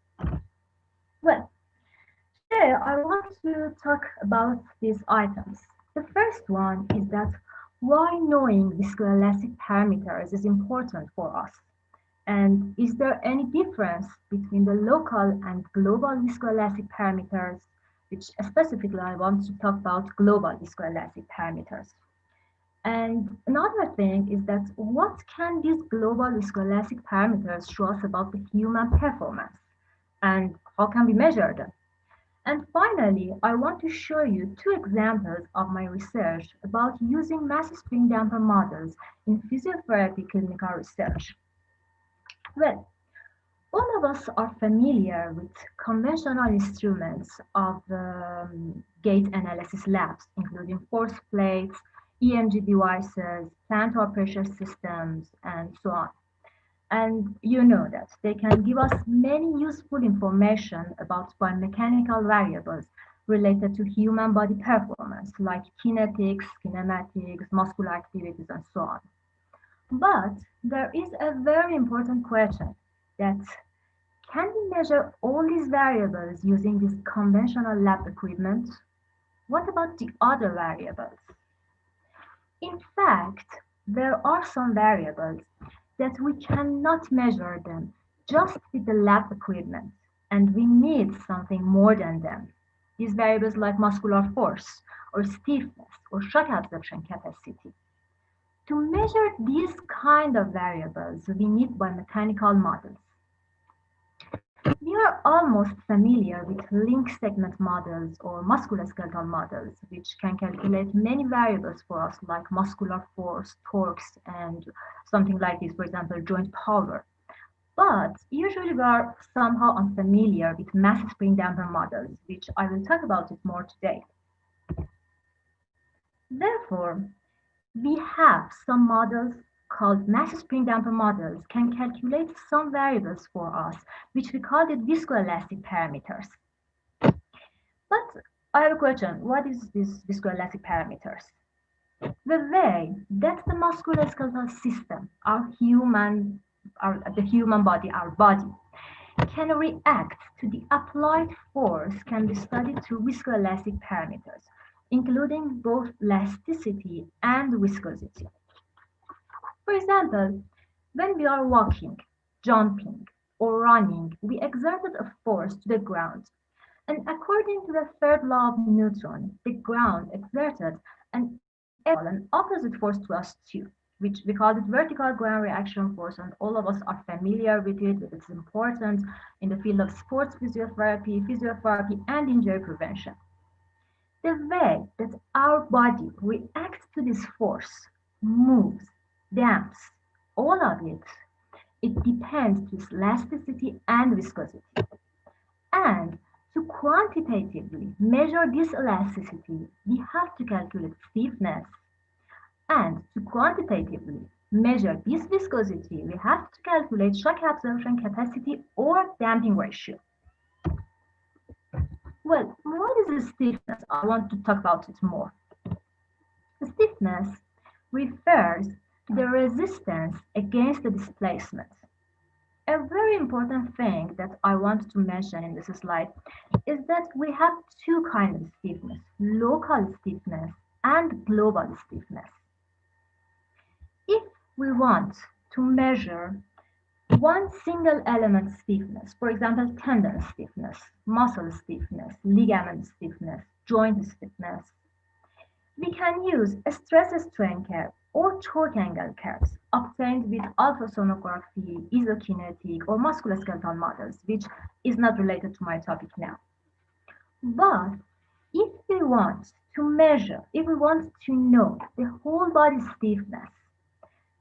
Well, today I want to talk about these items. The first one is that why knowing viscoelastic parameters is important for us. And is there any difference between the local and global viscoelastic parameters, which specifically I want to talk about global viscoelastic parameters. And another thing is that what can these global viscoelastic parameters show us about the human performance? And how can we measure them? And finally, I want to show you two examples of my research about using mass spring damper models in physiotherapy clinical research. Well, all of us are familiar with conventional instruments of gait analysis labs, including force plates, EMG devices, plantar pressure systems, and so on. And you know that they can give us many useful information about biomechanical variables related to human body performance, like kinetics, kinematics, muscular activities, and so on. But there is a very important question that can we measure all these variables using this conventional lab equipment? What about the other variables? In fact, there are some variables that we cannot measure them just with the lab equipment, and we need something more than them. These variables like muscular force, or stiffness, or shock absorption capacity. To measure these kind of variables, we need biomechanical models. We are almost familiar with link segment models or musculoskeletal models, which can calculate many variables for us, like muscular force, torques, and something like this, for example, joint power. But usually we are somehow unfamiliar with mass spring damper models, which I will talk about it more today. Therefore, we have some models called mass spring damper models can calculate some variables for us, which we call it viscoelastic parameters. But I have a question. What is these viscoelastic parameters? The way that the musculoskeletal system, the human body, our body, can react to the applied force can be studied through viscoelastic parameters, including both elasticity and viscosity. For example, when we are walking, jumping, or running, we exerted a force to the ground. And according to the third law of Newton, the ground exerted an opposite force to us too, which we call it vertical ground reaction force, and all of us are familiar with it, it's important in the field of sports physiotherapy, and injury prevention. The way that our body reacts to this force, moves, damps, all of it, it depends to its elasticity and viscosity. And to quantitatively measure this elasticity, we have to calculate stiffness. And to quantitatively measure this viscosity, we have to calculate shock absorption capacity or damping ratio. Well, what is stiffness? I want to talk about it more. Stiffness refers to the resistance against the displacement. A very important thing that I want to mention in this slide is that we have two kinds of stiffness, local stiffness and global stiffness. If we want to measure one single element stiffness, for example, tendon stiffness, muscle stiffness, ligament stiffness, joint stiffness, we can use a stress-strain curve or torque angle curves obtained with ultrasonography, isokinetic, or musculoskeletal models, which is not related to my topic now. But If we want to measure, if we want to know the whole body stiffness,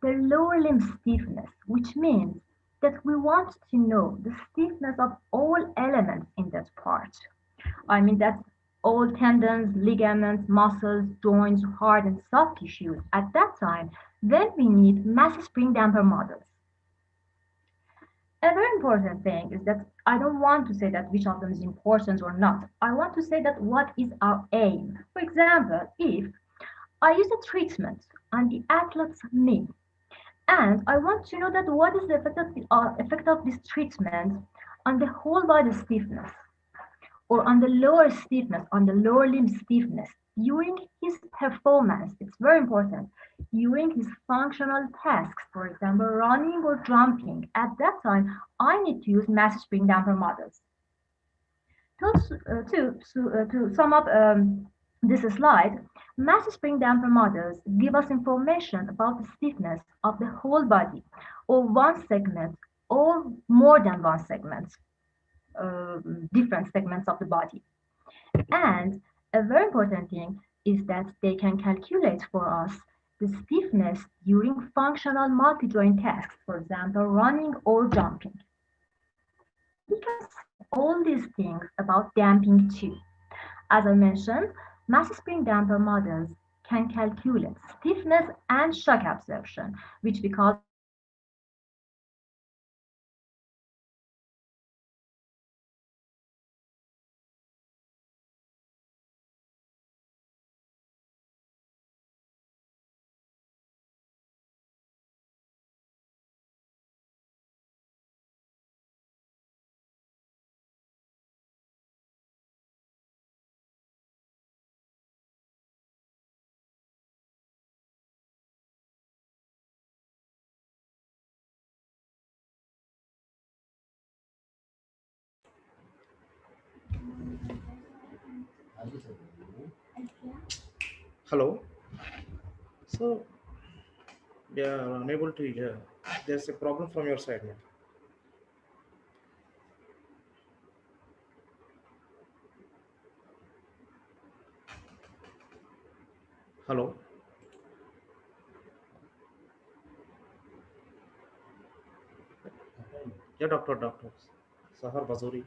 the lower limb stiffness, which means that we want to know the stiffness of all elements in that part. I mean, that's all tendons, ligaments, muscles, joints, hard and soft tissues. At that time, then we need mass spring damper models. A very important thing is that I don't want to say that which of them is important or not. I want to say that what is our aim. For example, if I use a treatment on the athlete's knee, and I want to know that what is the effect of this treatment on the whole body stiffness, or on the lower stiffness, on the lower limb stiffness during his performance. It's very important. During his functional tasks, for example, running or jumping, at that time, I need to use mass spring damper models. To sum up this slide, mass spring damper models give us information about the stiffness of the whole body, or one segment, or more than one segment. Different segments of the body. And a very important thing is that they can calculate for us the stiffness during functional multi-joint tasks, for example, running or jumping. We can say all these things about damping too. As I mentioned, mass spring damper models can calculate stiffness and shock absorption, which we call
Hello. So we are unable to hear. There's a problem from your side, man. Hello. Yeah, doctor. Sahar Bazuri.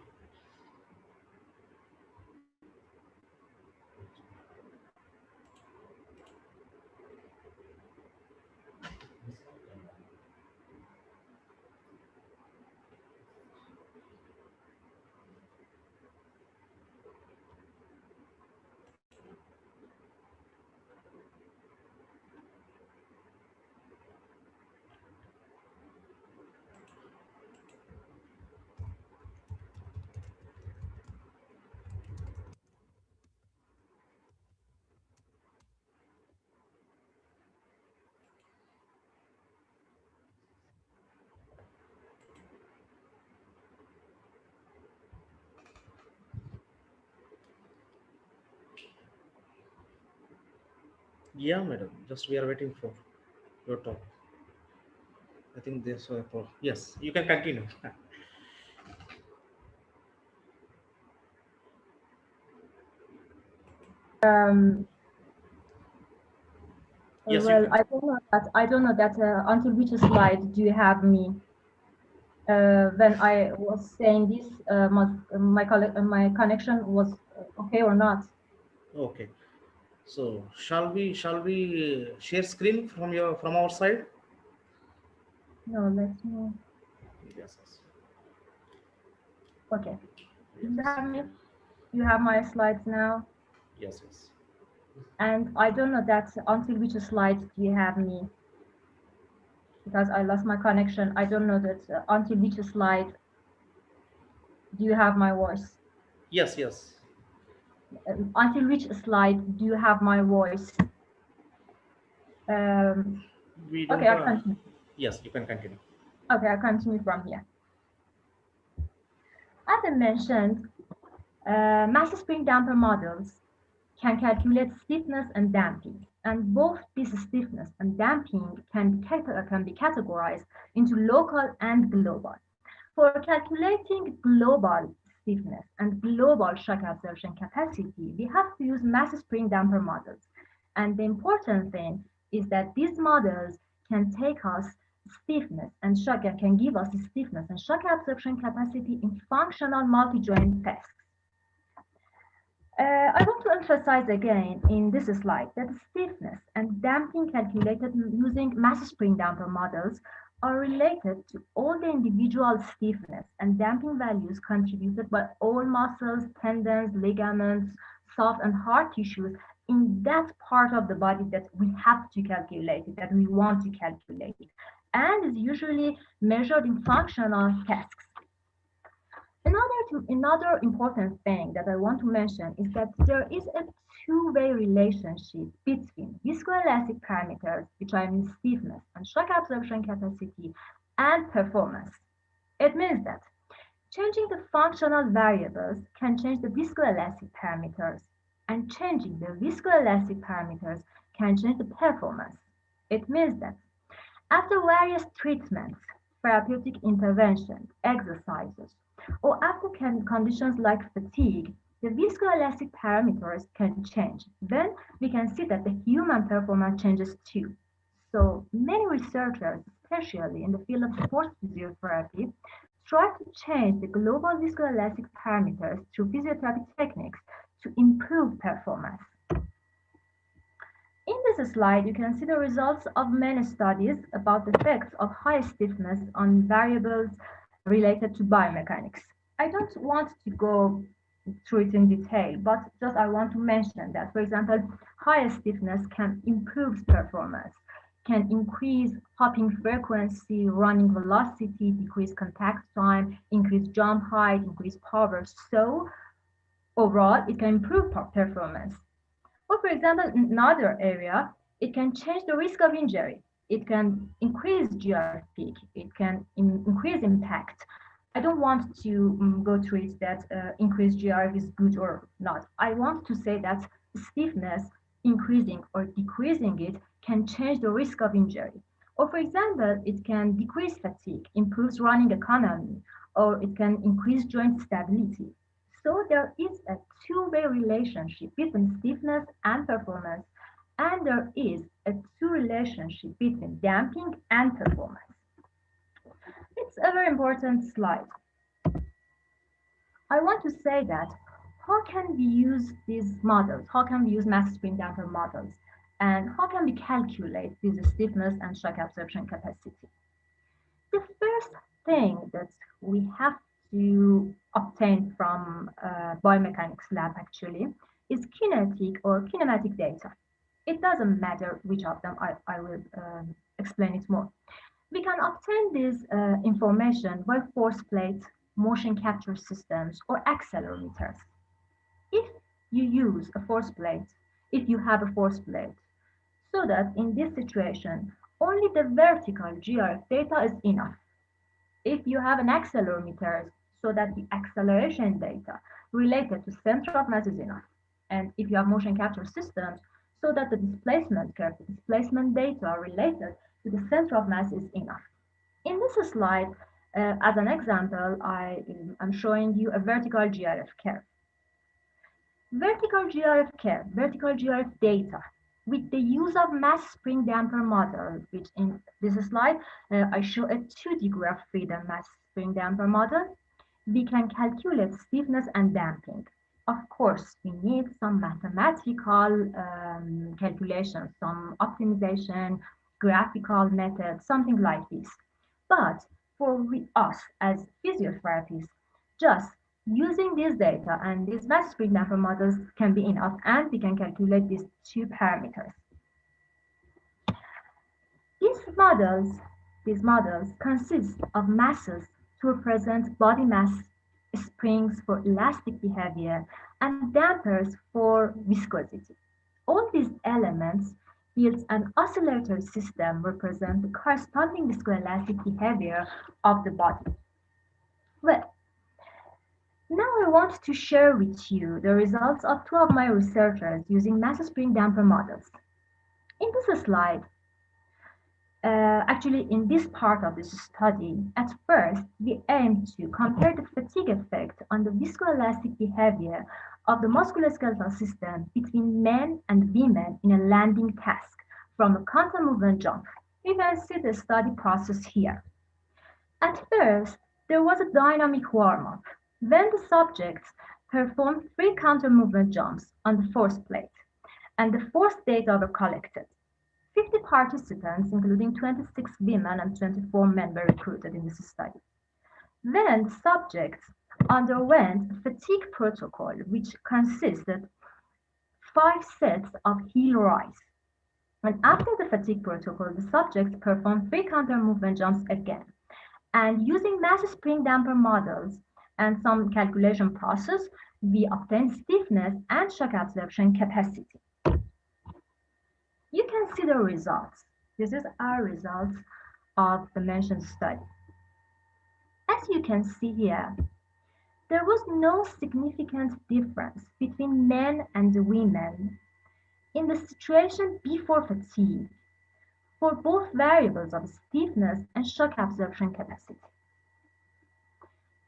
Yeah, madam. Just we are waiting for your talk. I think this was for yes. You can continue. Yes, you
well,
can.
I don't know that until which slide do you have me when I was saying this, my connection was okay or not?
Okay. So shall we share screen from our side?
No, let me.
Yes. Yes.
Okay.
Yes.
You have me. You have my slides now,
Yes. Yes.
and I don't know that until which slide do you have me, because I lost my connection. I don't know that until which slide do you have my voice.
Yes. Yes.
Until which slide do you have my voice?
We don't.
Okay, I continue.
Yes, you can continue.
Okay, I continue from here. As I mentioned, mass spring damper models can calculate stiffness and damping, and both this stiffness and damping can be categorized into local and global. For calculating global stiffness and global shock absorption capacity, we have to use mass spring damper models. And the important thing is that these models can take us stiffness and shock, can give us stiffness and shock absorption capacity in functional multi-joint tests. I want to emphasize again in this slide that stiffness and damping calculated using mass spring damper models are related to all the individual stiffness and damping values contributed by all muscles, tendons, ligaments, soft and hard tissues in that part of the body that we have to calculate it, that we want to calculate it, and is usually measured in functional tasks. Another important thing that I want to mention is that there is a two-way relationship between viscoelastic parameters, which are in stiffness and shock absorption capacity, and performance. It means that changing the functional variables can change the viscoelastic parameters, and changing the viscoelastic parameters can change the performance. It means that after various treatments, therapeutic interventions, exercises, or after conditions like fatigue, the viscoelastic parameters can change. Then we can see that the human performance changes too. So many researchers, especially in the field of sports physiotherapy, try to change the global viscoelastic parameters through physiotherapy techniques to improve performance. In this slide, you can see the results of many studies about the effects of high stiffness on variables related to biomechanics. I don't want to go through it in detail, but just I want to mention that, for example, high stiffness can improve performance, can increase hopping frequency, running velocity, decrease contact time, increase jump height, increase power. So overall, it can improve performance. Or for example, in another area, it can change the risk of injury. It can increase GRF peak. It can increase impact. I don't want to go through it that increased GRF is good or not. I want to say that stiffness, increasing or decreasing it, can change the risk of injury. Or for example, it can decrease fatigue, improves running economy, or it can increase joint stability. So there is a two-way relationship between stiffness and performance, and there is a two relationship between damping and performance. It's a very important slide. I want to say that how can we use these models? How can we use mass spring damper models? And how can we calculate this stiffness and shock absorption capacity? The first thing that we have to obtain from biomechanics lab actually is kinetic or kinematic data. It doesn't matter which of them, I will explain it more. We can obtain this information by force plates, motion capture systems, or accelerometers. If you use a force plate, if you have a force plate, so that in this situation, only the vertical GRF data is enough. If you have an accelerometer, so that the acceleration data related to center of mass is enough. And if you have motion capture systems, so that the displacement curve, the displacement data related to the center of mass is enough. In this slide, as an example, I'm showing you a vertical GRF curve. Vertical GRF curve, vertical GRF data, with the use of mass spring damper model, which in this slide, I show a 2D graph freedom mass spring damper model, we can calculate stiffness and damping. Of course, we need some mathematical calculations, some optimization, graphical methods, something like this. But for us as physiotherapists, just using this data and these mass spring damper models can be enough, and we can calculate these two parameters. These models consist of masses to represent body mass, springs for elastic behavior, and dampers for viscosity. All these elements build an oscillatory system represent the corresponding viscoelastic behavior of the body. Well, now I want to share with you the results of two of my researchers using mass spring damper models. In this slide, Actually, in this part of this study, at first, we aim to compare the fatigue effect on the viscoelastic behavior of the musculoskeletal system between men and women in a landing task from a counter movement jump. You can see the study process here. At first, there was a dynamic warm-up when the subjects performed 3 counter movement jumps on the force plate, and the force data were collected. 50 participants, including 26 women and 24 men, were recruited in this study. Then the subjects underwent a fatigue protocol, which consisted 5 sets of heel rise. And after the fatigue protocol, the subjects performed 3 counter movement jumps again. And using mass spring damper models and some calculation process, we obtained stiffness and shock absorption capacity. You can see the results. This is our results of the mentioned study. As you can see here, there was no significant difference between men and women in the situation before fatigue for both variables of stiffness and shock absorption capacity.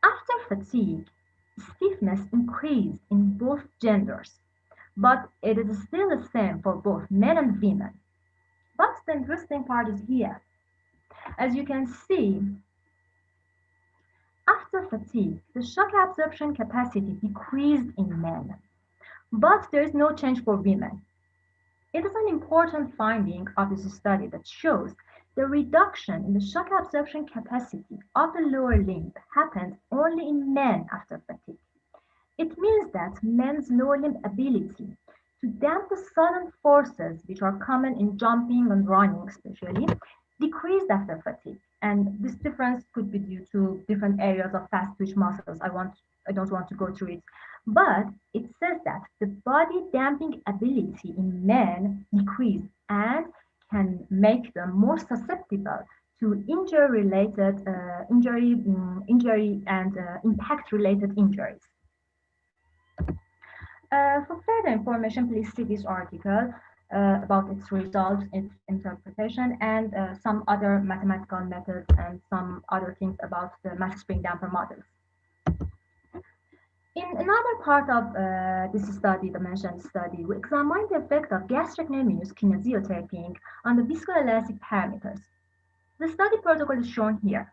After fatigue, stiffness increased in both genders, but it is still the same for both men and women. But the interesting part is here. As you can see, after fatigue, the shock absorption capacity decreased in men, but there is no change for women. It is an important finding of this study that shows the reduction in the shock absorption capacity of the lower limb happened only in men after fatigue. It means that men's lower limb ability to damp the sudden forces which are common in jumping and running especially decreased after fatigue. And this difference could be due to different areas of fast twitch muscles. I don't want to go through it. But it says that the body damping ability in men decreased and can make them more susceptible to injury and impact-related injuries. For further information, please see this article about its results, its interpretation, and some other mathematical methods and some other things about the mass spring damper models. In another part of this study, the mentioned study, we examined the effect of gastrocnemius kinesiotaping on the viscoelastic parameters. The study protocol is shown here.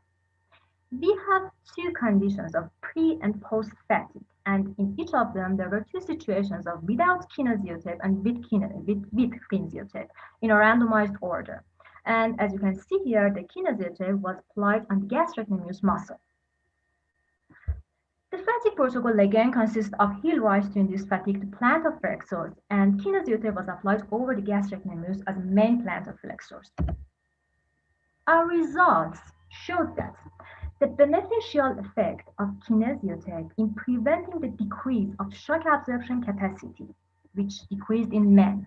We have 2 conditions of pre and post fatigue, and in each of them there were 2 situations of without kinesiotape and with kinesiotape in a randomized order. And as you can see here, the kinesiotape was applied on the gastrocnemius muscle. The fatigue protocol again consists of heel rise to induce fatigue to plantar flexors, and kinesiotape was applied over the gastrocnemius as main plantar flexors. Our results showed that the beneficial effect of kinesiotape in preventing the decrease of shock absorption capacity, which decreased in men,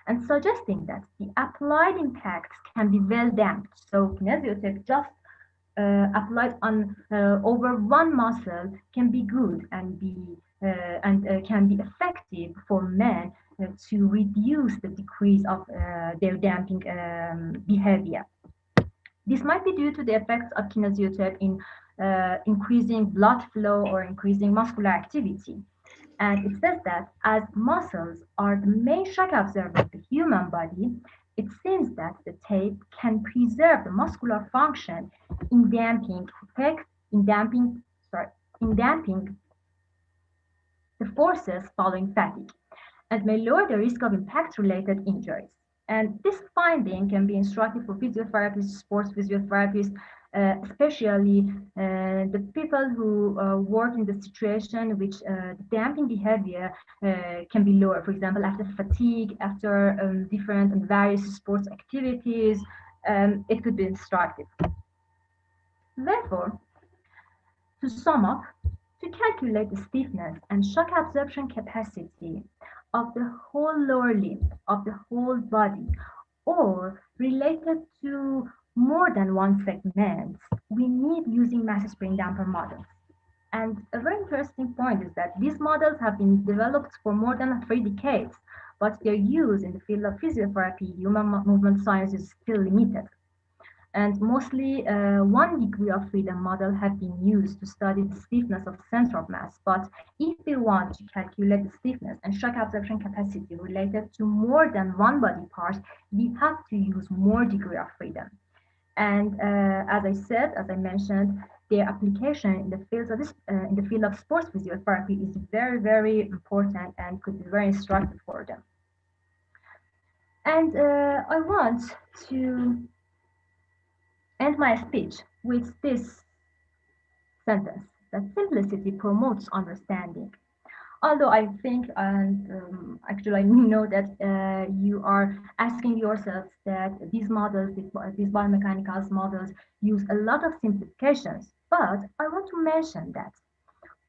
and suggesting that the applied impacts can be well damped. So kinesiotape just applied on over one muscle can be good and can be effective for men to reduce the decrease of their damping behavior. This might be due to the effects of kinesiotape in increasing blood flow or increasing muscular activity. And it says that as muscles are the main shock absorber of the human body, it seems that the tape can preserve the muscular function in damping the forces following fatigue, and may lower the risk of impact-related injuries. And this finding can be instructive for physiotherapists, sports physiotherapists, especially the people who work in the situation which the damping behavior can be lower. For example, after fatigue, after different and various sports activities, it could be instructive. Therefore, to sum up, to calculate the stiffness and shock absorption capacity of the whole lower limb, of the whole body, or related to more than one segment, we need using mass spring damper models. And a very interesting point is that these models have been developed for more than 3 decades, but their use in the field of physiotherapy, human movement science is still limited. And mostly 1 degree of freedom model have been used to study the stiffness of center of mass. But if we want to calculate the stiffness and shock absorption capacity related to more than one body part, we have to use more degree of freedom. And as I mentioned, their application in the field of sports physiotherapy is very, very important and could be very instructive for them. And I want to end my speech with this sentence, that simplicity promotes understanding. Although I think, and actually I know that you are asking yourselves that these models, these biomechanical models use a lot of simplifications, but I want to mention that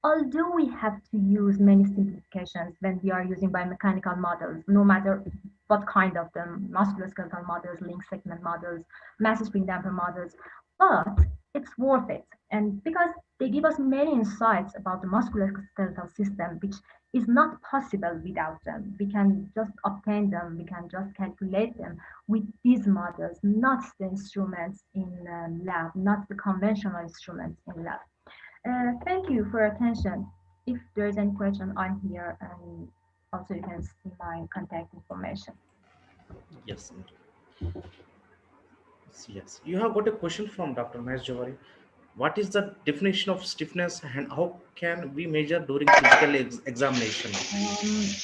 although we have to use many simplifications when we are using biomechanical models, no matter what kind of them, musculoskeletal models, link segment models, mass spring damper models, but it's worth it. And because they give us many insights about the musculoskeletal system, which is not possible without them. We can just obtain them, we can just calculate them with these models, not the instruments in lab, not the conventional instruments in lab. Thank you for your attention. If there is any question, I'm here, and also you can see my contact information.
Yes. Yes. You have got a question from Dr. Mahesh Jawari. What is the definition of stiffness and how can we measure during physical examination?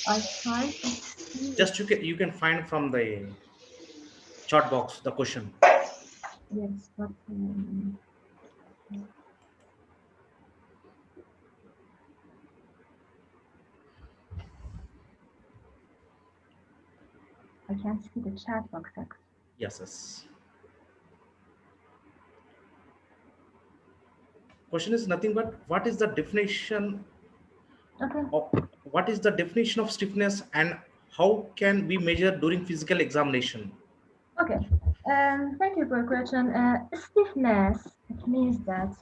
I try to see.
Just you can find from the chat box the question.
Yes, but I can't see the chat box.
Yes, yes. Question is nothing but what is the definition
Okay.
of what is the definition of stiffness and how can we measure during physical examination?
Okay. Thank you for your question. Stiffness, it means that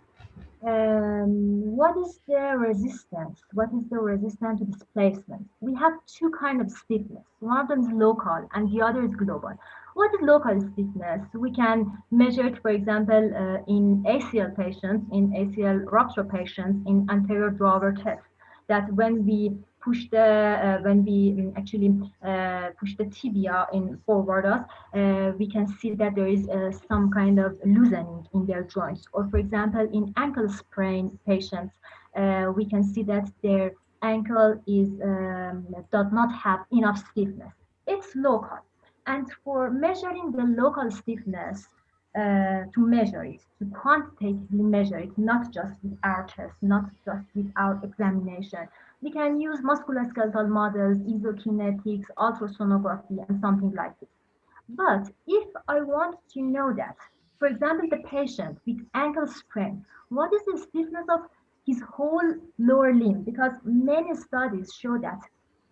what is the resistance? What is the resistance to displacement? We have two kinds of stiffness. One of them is local and the other is global. What is local stiffness? We can measure it, for example, in ACL patients, in ACL rupture patients, in anterior drawer test. That when we push when we actually push the tibia in forward us, we can see that there is some kind of loosening in their joints. Or for example, in ankle sprain patients, we can see that their ankle does not have enough stiffness. It's local. And for measuring the local stiffness, to measure it, to quantitatively measure it, not just with our test, not just with our examination, we can use musculoskeletal models, isokinetics, ultrasonography, and something like this. But if I want to know that, for example, the patient with ankle sprain, what is the stiffness of his whole lower limb? Because many studies show that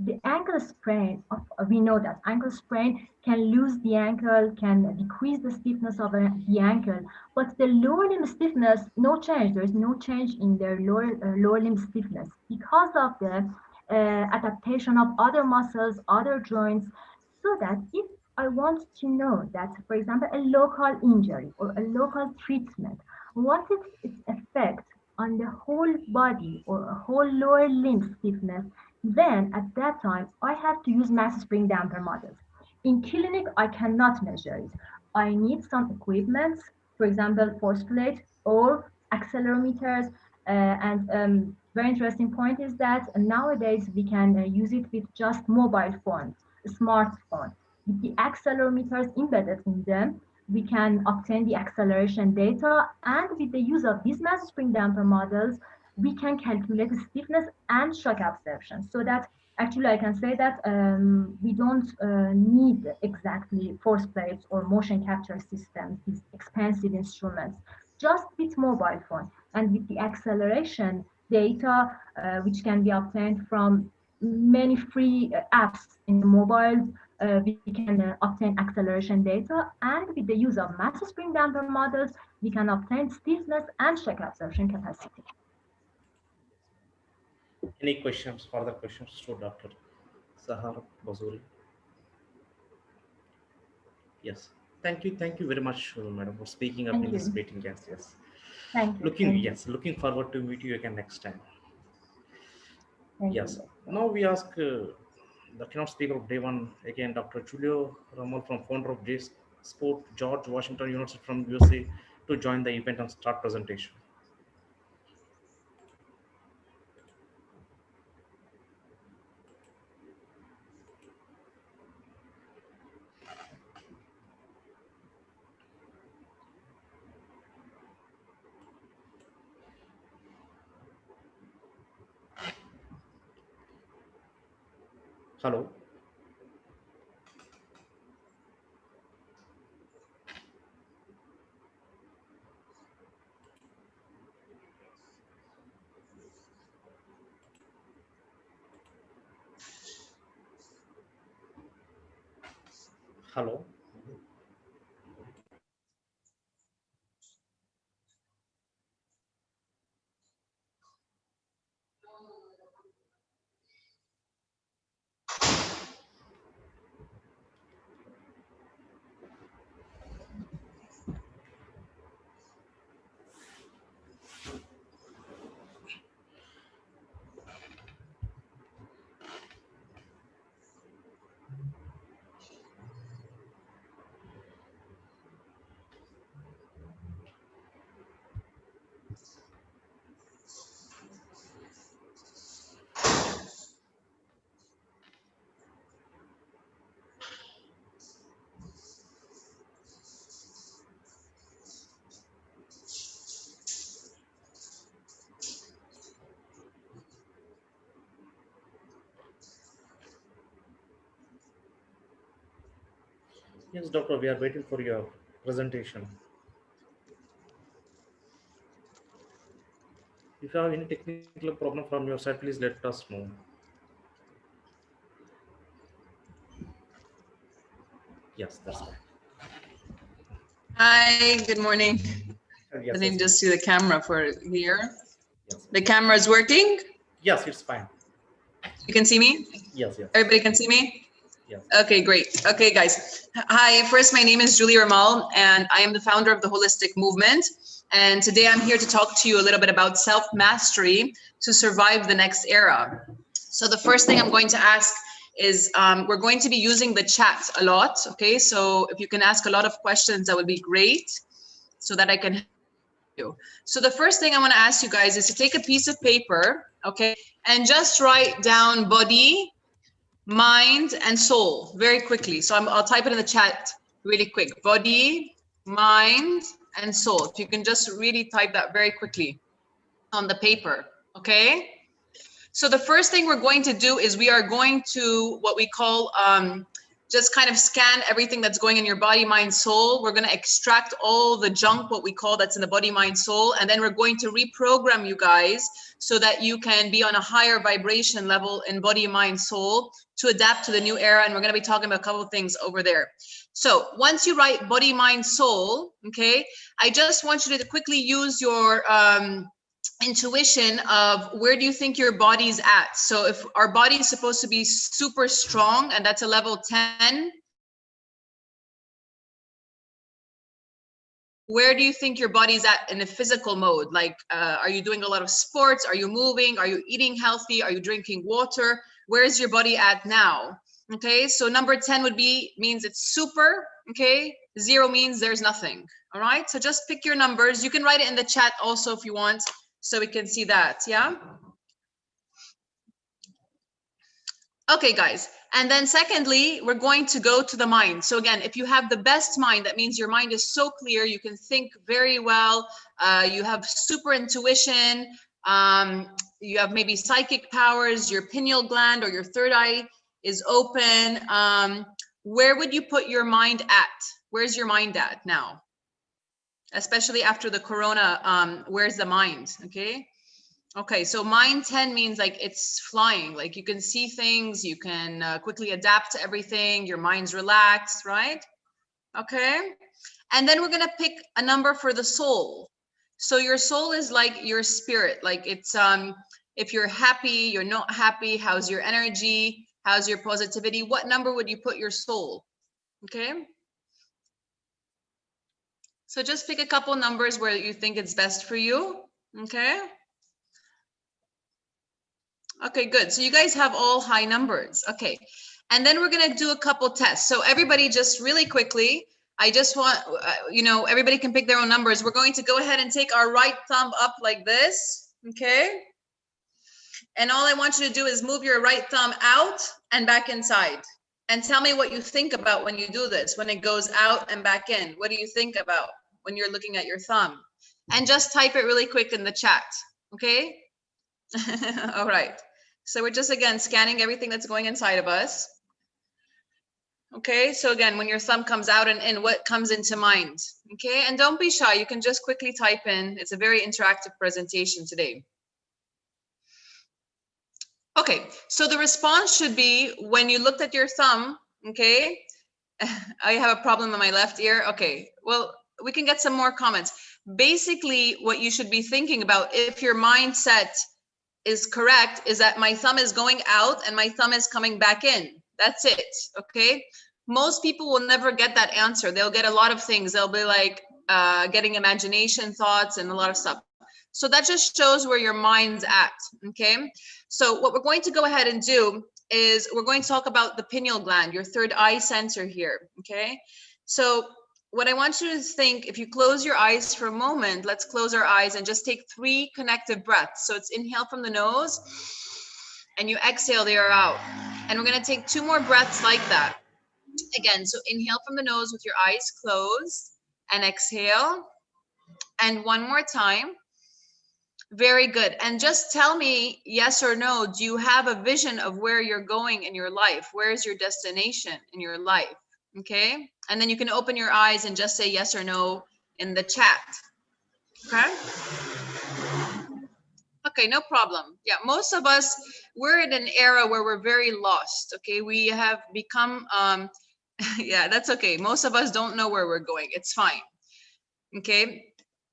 the ankle sprain, we know that ankle sprain can lose the ankle, can decrease the stiffness of the ankle, but the lower limb stiffness, no change. There is no change in their lower limb stiffness because of the adaptation of other muscles, other joints, so that if I want to know that, for example, a local injury or a local treatment, what is its effect on the whole body or a whole lower limb stiffness, then at that time, I have to use mass spring damper models. In clinic, I cannot measure it. I need some equipment, for example, force plate or accelerometers. And very interesting point is that nowadays we can use it with just mobile phones, smartphone. With the accelerometers embedded in them, we can obtain the acceleration data, and with the use of these mass spring damper models, we can calculate the stiffness and shock absorption. So that actually I can say that we don't need exactly force plates or motion capture systems, these expensive instruments, just with mobile phone and with the acceleration data, which can be obtained from many free apps in the mobile. We can obtain acceleration data, and with the use of mass spring damper models, we can obtain stiffness and shock absorption capacity.
Any questions, further questions to Dr. Sahar Bazouri? Yes. Thank you very much, madam, for speaking up
Thank
in this
you.
meeting. Yes, yes.
Thank you.
Looking,
Thank you.
yes, looking forward to meet you again next time.
Thank you,
Yes.
doctor.
Now we ask the keynote speaker of day one again, Dr. Julio Ramal, from founder of J Sport, George Washington University from USA, to join the event and start presentation. Hello. Hello. Yes, doctor, we are waiting for your presentation. If you have any technical problem from your side, please let us know. Yes, that's fine.
Hi, good morning.
Yes,
Let me
yes,
just see the camera for here.
yes.
The camera is working.
Yes, it's fine.
You can see me?
Yes, yes,
Everybody can see me?
yes.
Okay, great. Okay, guys. Hi, first, my name is Julie Ramal, and I am the founder of the Holistic Movement. And today I'm here to talk to you a little bit about self-mastery to survive the next era. So the first thing I'm going to ask is we're going to be using the chat a lot, okay? So if you can ask a lot of questions, that would be great so that I can help you. So the first thing I want to ask you guys is to take a piece of paper, okay, and just write down body, mind, and soul very quickly. So I'll type it in the chat really quick. Body, mind, and soul. If you can just really type that very quickly on the paper, okay? So the first thing we're going to do is we are going to what we call just kind of scan everything that's going in your body, mind, soul. We're going to extract all the junk, what we call that's in the body, mind, soul. And then we're going to reprogram you guys so that you can be on a higher vibration level in body, mind, soul to adapt to the new era. And we're going to be talking about a couple of things over there. So once you write body, mind, soul, okay, I just want you to quickly use your intuition of where do you think your body's at. So if our body is supposed to be super strong and that's a level 10, where do you think your body's at in a physical mode? Like, are you doing a lot of sports? Are you moving? Are you eating healthy? Are you drinking water? Where's your body at now? Okay, so number 10 would be, means it's super, okay? 0 means there's nothing, all right? So just pick your numbers. You can write it in the chat also if you want, so we can see that, yeah? Okay, guys. And then secondly, we're going to go to the mind. So again, if you have the best mind, that means your mind is so clear, you can think very well, you have super intuition, you have maybe psychic powers, your pineal gland or your third eye is open. Where would you put your mind at? Where's your mind at now? Especially after the corona, where's the mind, okay? Okay, so mind 10 means like it's flying, like you can see things, you can quickly adapt to everything, your mind's relaxed, right? Okay, and then we're gonna pick a number for the soul. So your soul is like your spirit, like it's if you're happy, you're not happy, how's your energy, how's your positivity, what number would you put your soul? Okay, So just pick a couple numbers where you think it's best for you. Okay. Okay, good. So you guys have all high numbers. Okay. And then we're going to do a couple tests. So everybody just really quickly, I just want, everybody can pick their own numbers. We're going to go ahead and take our right thumb up like this. Okay. And all I want you to do is move your right thumb out and back inside. And tell me what you think about when you do this, when it goes out and back in. What do you think about when you're looking at your thumb? And just type it really quick in the chat. Okay. All right. So we're just, again, scanning everything that's going inside of us. Okay, so again, when your thumb comes out and in, what comes into mind? Okay, and don't be shy. You can just quickly type in. It's a very interactive presentation today. Okay, so the response should be when you looked at your thumb, okay? I have a problem in my left ear. Okay, well, we can get some more comments. Basically, what you should be thinking about, if your mindset is correct, is that my thumb is going out and my thumb is coming back in. That's it, okay? Most people will never get that answer. They'll get a lot of things. They'll be like getting imagination thoughts and a lot of stuff. So that just shows where your mind's at, okay? So what we're going to go ahead and do is we're going to talk about the pineal gland, your third eye center here, okay? So what I want you to think, if you close your eyes for a moment, let's close our eyes and just take 3 connective breaths. So it's inhale from the nose and you exhale the air out. And we're gonna take 2 more breaths like that. Again, so inhale from the nose with your eyes closed and exhale. And 1 more time. Very good. And just tell me yes or no, do you have a vision of where you're going in your life? Where is your destination in your life? Okay. And then you can open your eyes and just say yes or no in the chat. Okay. Okay, no problem. Yeah, most of us, we're in an era where we're very lost. Okay, we have become, yeah, that's okay. Most of us don't know where we're going. It's fine. Okay,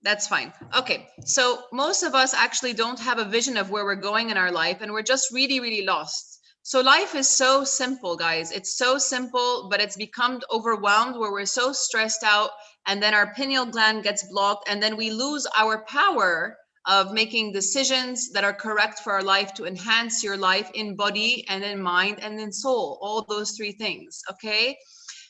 that's fine. Okay, so most of us actually don't have a vision of where we're going in our life, and we're just really, really lost. So life is so simple, guys. It's so simple, but it's become overwhelmed where we're so stressed out, and then our pineal gland gets blocked, and then we lose our power of making decisions that are correct for our life to enhance your life in body and in mind and in soul, all those 3 things, okay?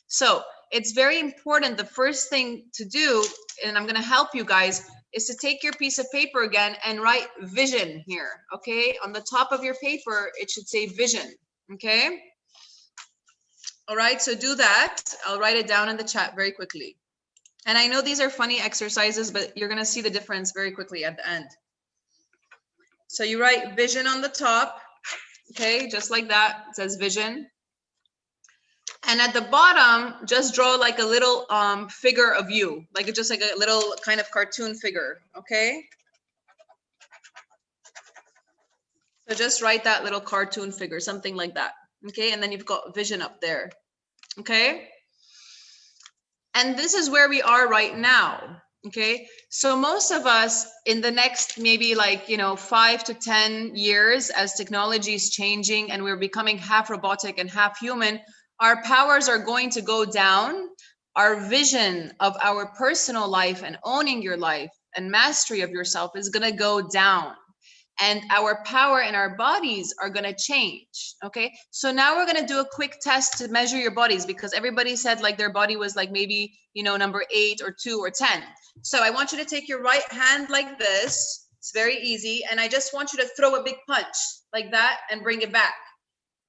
So it's very important. The first thing to do, and I'm going to help you guys, is to take your piece of paper again and write vision here, okay? On the top of your paper, it should say vision, okay? All right, so do that. I'll write it down in the chat very quickly. And I know these are funny exercises, but you're going to see the difference very quickly at the end. So you write vision on the top, okay, just like that. It says vision. And at the bottom, just draw like a little figure of you, like just like a little kind of cartoon figure, okay? So just write that little cartoon figure, something like that, okay? And then you've got vision up there, okay? And this is where we are right now, okay? So most of us in the next maybe 5 to 10 years, as technology is changing and we're becoming half robotic and half human, our powers are going to go down. Our vision of our personal life and owning your life and mastery of yourself is gonna go down. And our power in our bodies are going to change, okay? So now we're going to do a quick test to measure your bodies, because everybody said like their body was like maybe, number 8 or 2 or 10. So I want you to take your right hand like this. It's very easy. And I just want you to throw a big punch like that and bring it back.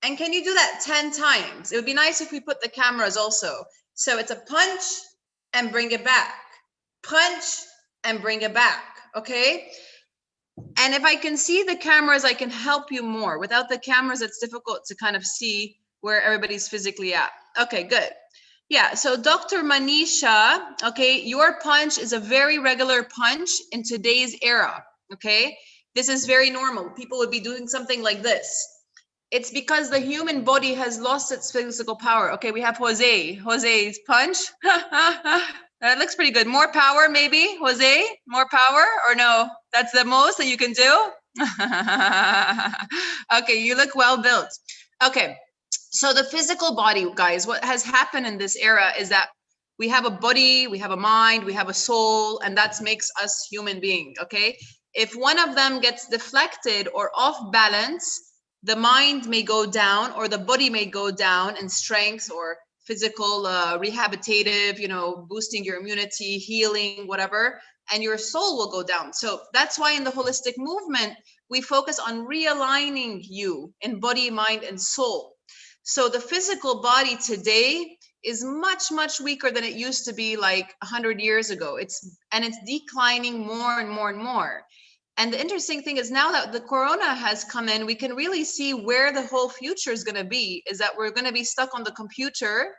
And can you do that 10 times? It would be nice if we put the cameras also. So it's a punch and bring it back. Punch and bring it back, okay? And if I can see the cameras, I can help you more. Without the cameras, it's difficult to kind of see where everybody's physically at. Okay, good. Yeah, so Dr. Manisha, okay, your punch is a very regular punch in today's era, okay? This is very normal. People would be doing something like this. It's because the human body has lost its physical power. Okay, we have Jose. Jose's punch. That looks pretty good. More power, maybe, Jose? More power or no? That's the most that you can do? Okay, you look well built. Okay, so the physical body, guys, what has happened in this era is that
We have a body, we have a mind, we have a soul, and that makes us human being, okay? If one of them gets deflected or off balance, the mind may go down or the body may go down in strength or physical, rehabilitative, you know, boosting your immunity, healing, whatever, and your soul will go down. So that's why in the holistic movement, we focus on realigning you in body, mind, and soul. So the physical body today is much, much weaker than it used to be like 100 years ago. It's declining more and more and more. And the interesting thing is now that the corona has come in, we can really see where the whole future is going to be, is that we're going to be stuck on the computer.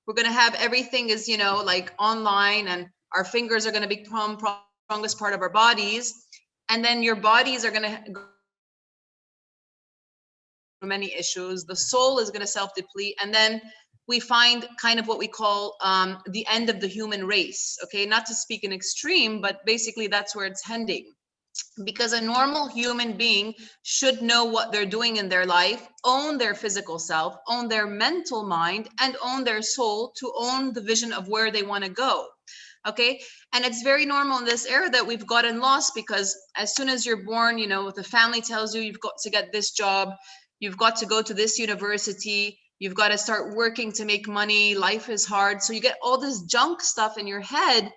We're going to have everything is, you know, like online, and our fingers are going to become the strongest part of our bodies. And then your bodies are going to go through many issues. The soul is going to self-deplete. And then we find kind of what we call the end of the human race. Okay, not to speak in extreme, but basically that's where it's heading. Because a normal human being should know what they're doing in their life, own their physical self, own their mental mind, and own their soul to own the vision of where they want to go. Okay, and it's very normal in this era that we've gotten lost, because as soon as you're born, you know, the family tells you you've got to get this job, you've got to go to this university, you've got to start working to make money, life is hard. So you get all this junk stuff in your head,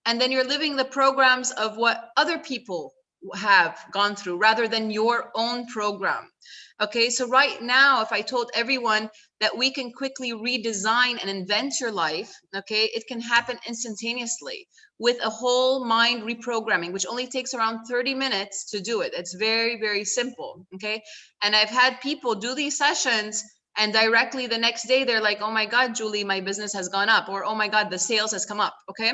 and then you're living the programs of what other people have gone through rather than your own program. Okay, so right now, if I told everyone that we can quickly redesign and invent your life, okay, it can happen instantaneously with a whole mind reprogramming, which only takes around 30 minutes to do it. It's very, very simple. Okay, and I've had people do these sessions, and directly the next day they're like, oh my God, Julie, my business has gone up, or oh my God, the sales has come up. Okay,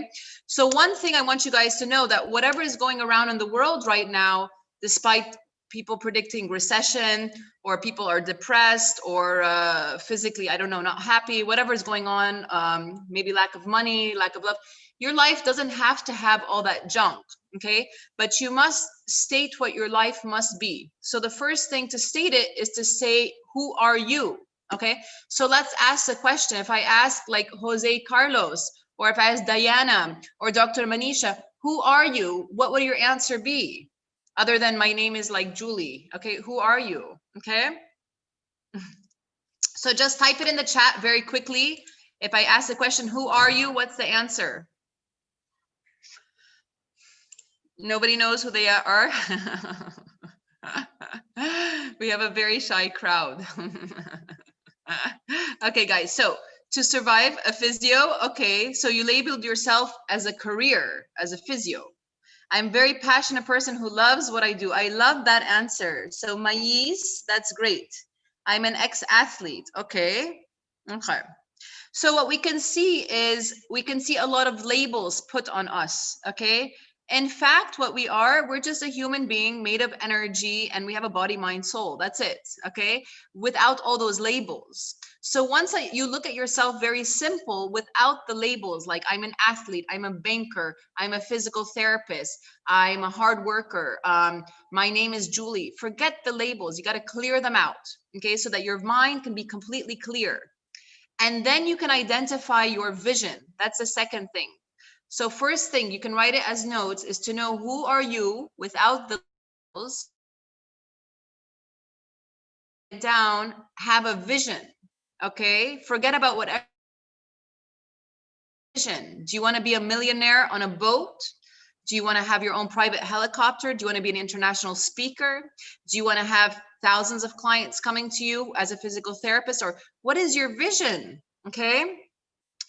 so one thing I want you guys to know, that whatever is going around in the world right now, despite people predicting recession, or people are depressed, or physically, I don't know, not happy, whatever is going on, maybe lack of money, lack of love, your life doesn't have to have all that junk. Okay, but you must state what your life must be. So the first thing to state it is to say, who are you? Okay, so let's ask the question. If I ask like Jose Carlos, or if I ask Diana or Dr. Manisha, who are you? What will your answer be? Other than my name is like Julie. Okay, who are you? Okay, so just type it in the chat very quickly. If I ask the question, who are you? What's the answer? Nobody knows who they are. We have a very shy crowd. Okay, guys, so to survive a physio, okay, so you labeled yourself as a career, as a physio. I'm a very passionate person who loves what I do. I love that answer. So Mayis, that's great. I'm an ex-athlete. Okay. Okay. So what we can see is, we can see a lot of labels put on us. Okay. In fact, what we are, we're just a human being made of energy, and we have a body, mind, soul. That's it. Okay. Without all those labels. So once you look at yourself very simple, without the labels, like I'm an athlete, I'm a banker, I'm a physical therapist, I'm a hard worker, my name is Julie. Forget the labels. You got to clear them out. Okay. So that your mind can be completely clear. And then you can identify your vision. That's the second thing. So first thing, you can write it as notes, is to know who are you without the labels. Down, have a vision. Okay, forget about whatever vision. Do you want to be a millionaire on a boat? Do you want to have your own private helicopter? Do you want to be an international speaker? Do you want to have thousands of clients coming to you as a physical therapist? Or what is your vision? Okay.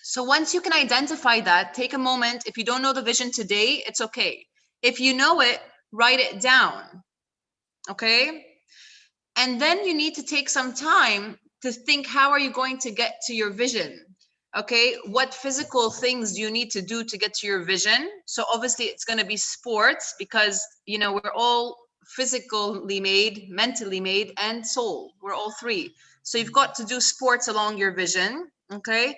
So once you can identify that, take a moment. If you don't know the vision today, it's okay. If you know it, write it down. Okay. And then you need to take some time to think, how are you going to get to your vision? Okay, what physical things do you need to do to get to your vision? So obviously it's going to be sports, because, you know, we're all physically made, mentally made, and soul. We're all three. So you've got to do sports along your vision. Okay,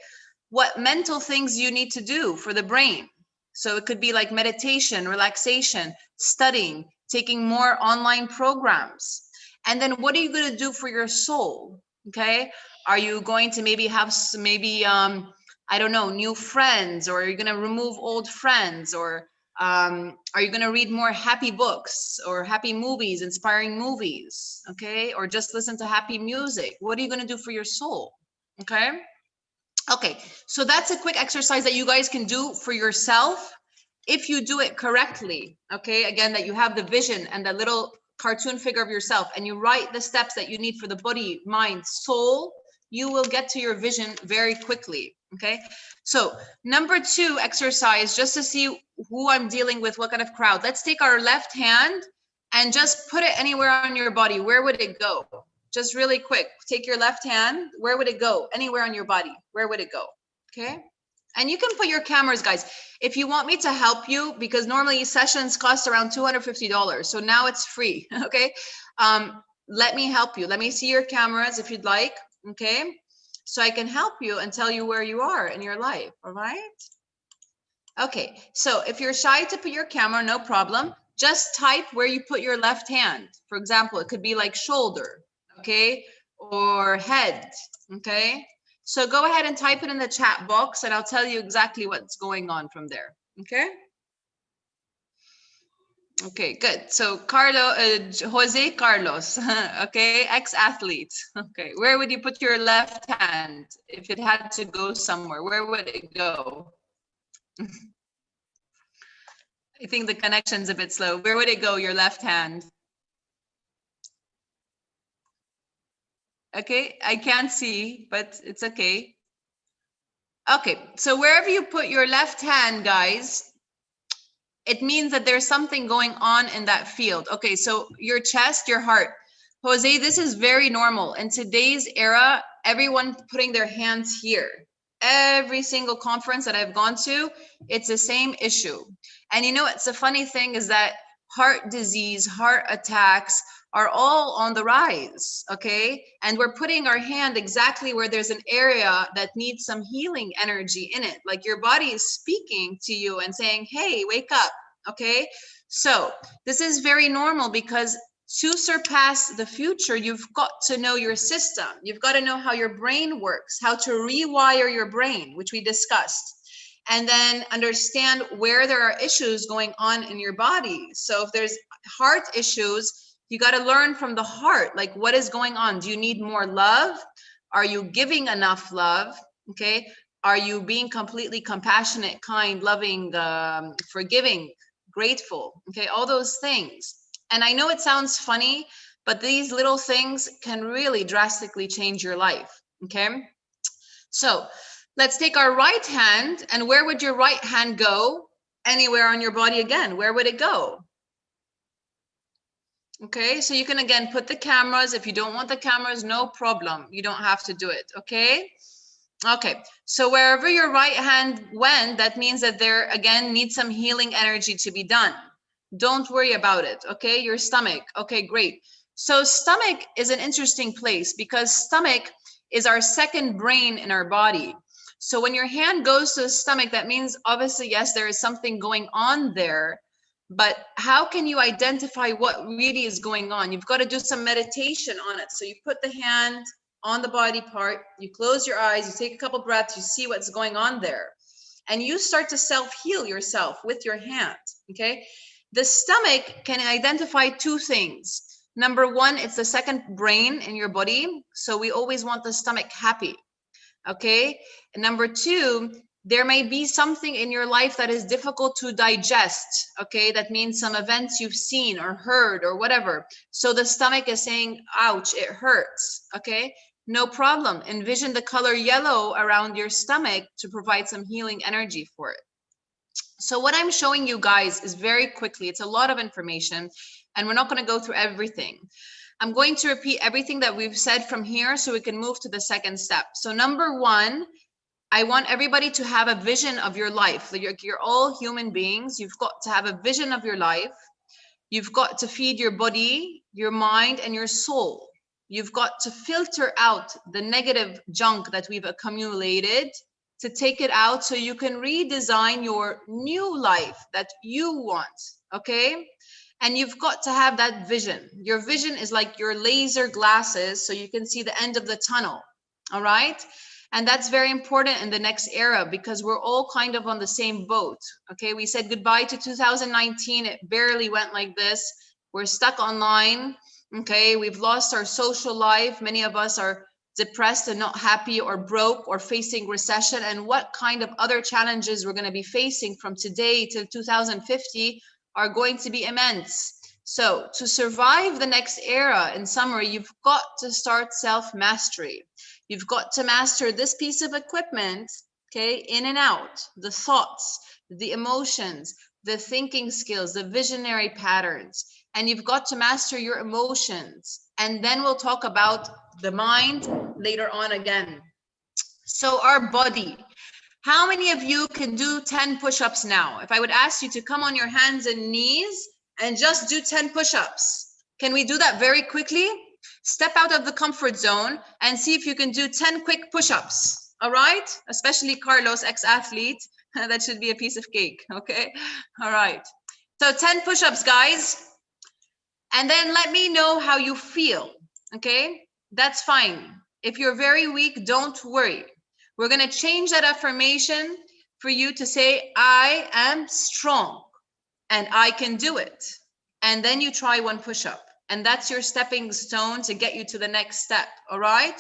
what mental things you need to do for the brain? So it could be like meditation, relaxation, studying, taking more online programs. And then what are you going to do for your soul? Okay, are you going to maybe have I don't know, new friends, or are you going to remove old friends, or are you going to read more happy books or happy movies, inspiring movies, okay? Or just listen to happy music? What are you going to do for your soul, okay? Okay, so that's a quick exercise that you guys can do for yourself if you do it correctly, okay? Again, that you have the vision and the little cartoon figure of yourself, and you write the steps that you need for the body, mind, soul, you will get to your vision very quickly, okay? So number 2 exercise, just to see who I'm dealing with, what kind of crowd. Let's take our left hand and just put it anywhere on your body. Where would it go? Just really quick, take your left hand. Where would it go? Anywhere on your body. Where would it go? Okay. And you can put your cameras, guys, if you want me to help you, because normally sessions cost around $250. So now it's free. Okay. Let me help you. Let me see your cameras if you'd like. Okay. So I can help you and tell you where you are in your life. All right. Okay. So if you're shy to put your camera, no problem. Just type where you put your left hand. For example, it could be like shoulder. Okay, or head. Okay, so go ahead and type it in the chat box and I'll tell you exactly what's going on from there. Okay. Okay, good. So Jose Carlos, okay, ex-athlete. Okay, where would you put your left hand if it had to go somewhere? Where would it go? I think the connection's a bit slow. Where would it go, your left hand? Okay, I can't see, but it's okay. Okay, so wherever you put your left hand, guys, it means that there's something going on in that field. Okay, so your chest, your heart. Jose, this is very normal. In today's era, everyone putting their hands here. Every single conference that I've gone to, it's the same issue. And you know, it's a funny thing is that heart disease, heart attacks, are all on the rise, okay? And we're putting our hand exactly where there's an area that needs some healing energy in it. Like your body is speaking to you and saying, hey, wake up, okay? So this is very normal because to surpass the future, you've got to know your system. You've got to know how your brain works, how to rewire your brain, which we discussed. And then understand where there are issues going on in your body. So if there's heart issues, you got to learn from the heart, like what is going on? Do you need more love? Are you giving enough love? Okay. Are you being completely compassionate, kind, loving, forgiving, grateful? Okay. All those things. And I know it sounds funny, but these little things can really drastically change your life. Okay. So let's take our right hand, and where would your right hand go? Anywhere on your body again. Where would it go? Okay, so you can again put the cameras. If you don't want the cameras, no problem. You don't have to do it, okay? Okay, so wherever your right hand went, that means that there again needs some healing energy to be done. Don't worry about it, okay? Your stomach, okay, great. So stomach is an interesting place because stomach is our second brain in our body. So when your hand goes to the stomach, that means obviously, yes, there is something going on there. But how can you identify what really is going on? You've got to do some meditation on it. So you put the hand on the body part, you close your eyes, you take a couple breaths, you see what's going on there. And you start to self-heal yourself with your hand, okay? The stomach can identify two things. Number one, it's the second brain in your body. So we always want the stomach happy, okay? And number two, there may be something in your life that is difficult to digest, okay? That means some events you've seen or heard or whatever. So the stomach is saying, ouch, it hurts, okay? No problem. Envision the color yellow around your stomach to provide some healing energy for it. So what I'm showing you guys is very quickly, it's a lot of information, and we're not going to go through everything. I'm going to repeat everything that we've said from here so we can move to the second step. So number one, I want everybody to have a vision of your life. You're all human beings. You've got to have a vision of your life. You've got to feed your body, your mind, and your soul. You've got to filter out the negative junk that we've accumulated, to take it out so you can redesign your new life that you want, okay? And you've got to have that vision. Your vision is like your laser glasses so you can see the end of the tunnel, all right? And that's very important in the next era because we're all kind of on the same boat. Okay, we said goodbye to 2019. It barely went like this. We're stuck online. Okay, we've lost our social life. Many of us are depressed and not happy or broke or facing recession. And what kind of other challenges we're going to be facing from today till 2050 are going to be immense. So to survive the next era, in summary, you've got to start self-mastery. You've got to master this piece of equipment, okay, in and out, the thoughts, the emotions, the thinking skills, the visionary patterns, and you've got to master your emotions. And then we'll talk about the mind later on again. So our body, how many of you can do 10 push-ups now? If I would ask you to come on your hands and knees and just do 10 push-ups, can we do that very quickly? Step out of the comfort zone and see if you can do 10 quick push-ups, all right? Especially Carlos, ex-athlete, that should be a piece of cake, okay? All right, so 10 push-ups, guys. And then let me know how you feel, okay? That's fine. If you're very weak, don't worry. We're gonna change that affirmation for you to say, I am strong and I can do it. And then you try one push-up. And that's your stepping stone to get you to the next step, all right?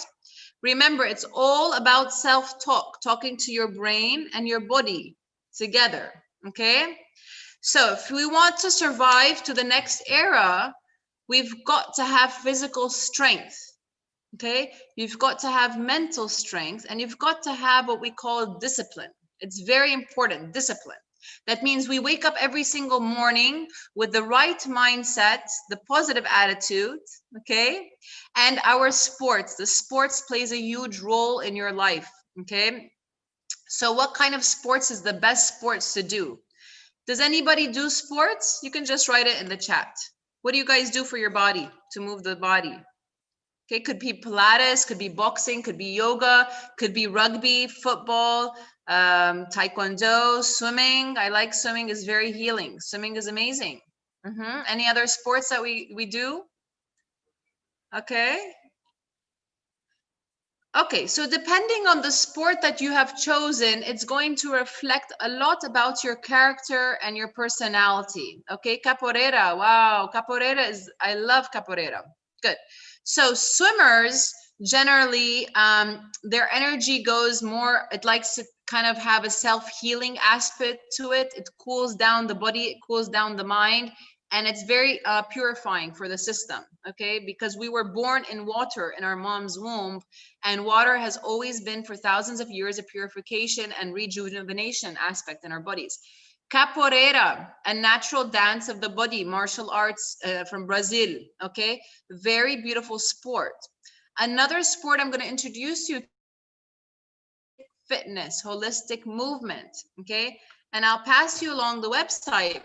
Remember, it's all about self-talk, talking to your brain and your body together, okay? So if we want to survive to the next era, we've got to have physical strength, okay? You've got to have mental strength, and you've got to have what we call discipline. It's very important, discipline. That means we wake up every single morning with the right mindset, the positive attitude, okay? And our sports, the sports plays a huge role in your life, okay? So what kind of sports is the best sports to do? Does anybody do sports? You can just write it in the chat. What do you guys do for your body, to move the body? Okay, could be Pilates, could be boxing, could be yoga, could be rugby, football, taekwondo, swimming. I like swimming, is very healing. Swimming is amazing. Any other sports that we do? Okay. Okay, so depending on the sport that you have chosen, it's going to reflect a lot about your character and your personality. Okay, capoeira, wow, capoeira is, I love capoeira. Good. So swimmers, generally, their energy goes more, it likes to kind of have a self-healing aspect to it. It cools down the body, it cools down the mind, and it's very purifying for the system, okay? Because we were born in water in our mom's womb, and water has always been for thousands of years a purification and rejuvenation aspect in our bodies. Capoeira, a natural dance of the body, martial arts from Brazil, okay? Very beautiful sport. Another sport I'm going to introduce you to, fitness, holistic movement, okay? And I'll pass you along the website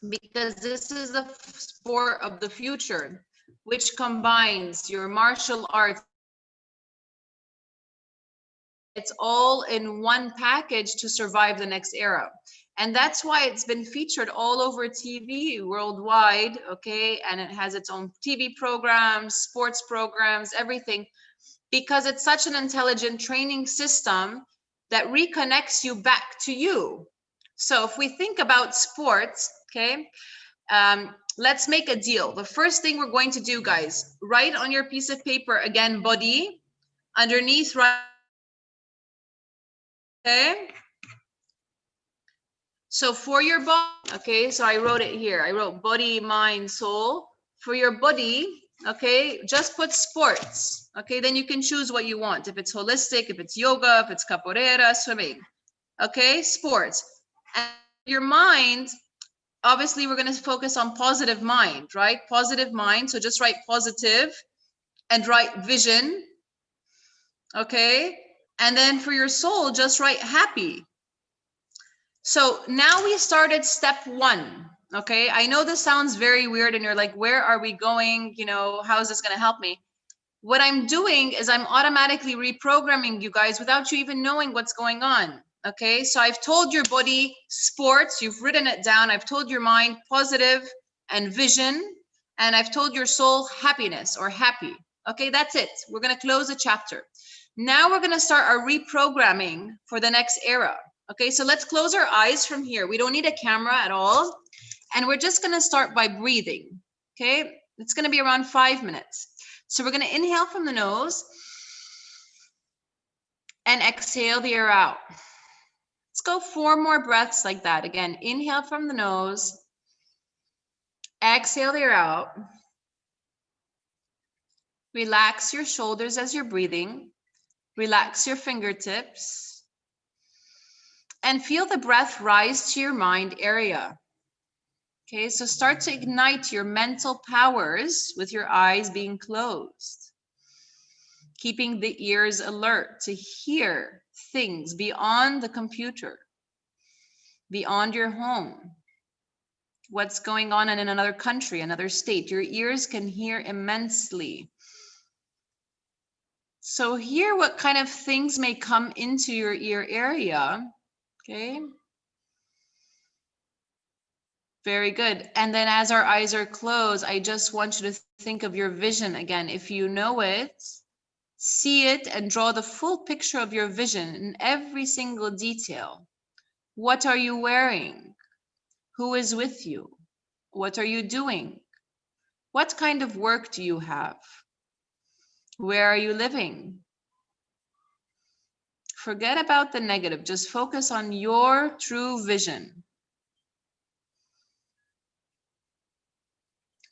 because this is the sport of the future, which combines your martial arts. It's all in one package to survive the next era. And that's why it's been featured all over TV worldwide, okay? And it has its own TV programs, sports programs, everything, because it's such an intelligent training system that reconnects you back to you. So if we think about sports, okay, let's make a deal. The first thing we're going to do, guys, write on your piece of paper, again, body, underneath, right? Okay, so for your body, okay, so I wrote it here. I wrote body, mind, soul. For your body, okay, just put sports. Okay, then you can choose what you want. If it's holistic, if it's yoga, if it's capoeira, swimming. Okay, sports. And your mind, obviously we're going to focus on positive mind, right? Positive mind. So just write positive and write vision. Okay. And then for your soul, just write happy. So now we started step one. Okay. I know this sounds very weird and you're like, where are we going? You know, how is this going to help me? What I'm doing is I'm automatically reprogramming you guys without you even knowing what's going on. Okay. So I've told your body sports, you've written it down. I've told your mind positive and vision, and I've told your soul happiness or happy. Okay. That's it. We're going to close the chapter. Now we're going to start our reprogramming for the next era. Okay, so let's close our eyes from here. We don't need a camera at all. And we're just going to start by breathing. Okay, it's going to be around 5 minutes. So we're going to inhale from the nose and exhale the air out. Let's go 4 more breaths like that. Again, inhale from the nose, exhale the air out. Relax your shoulders as you're breathing. Relax your fingertips. And feel the breath rise to your mind area. Okay, so start to ignite your mental powers with your eyes being closed. Keeping the ears alert to hear things beyond the computer, beyond your home. What's going on in another country, another state. Your ears can hear immensely. So hear what kind of things may come into your ear area. Okay. Very good. And then as our eyes are closed, I just want you to think of your vision again. If you know it, see it and draw the full picture of your vision in every single detail. What are you wearing? Who is with you? What are you doing? What kind of work do you have? Where are you living? Forget about the negative. Just focus on your true vision.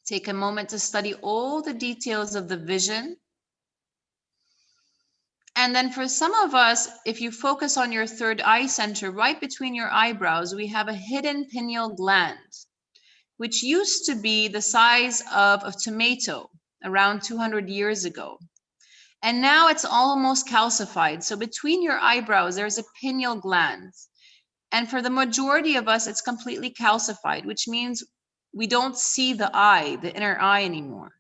Take a moment to study all the details of the vision. And then for some of us, if you focus on your third eye center, right between your eyebrows, we have a hidden pineal gland, which used to be the size of a tomato around 200 years ago. And now it's almost calcified. So between your eyebrows, there's a pineal gland. And for the majority of us, it's completely calcified, which means we don't see the eye, the inner eye anymore.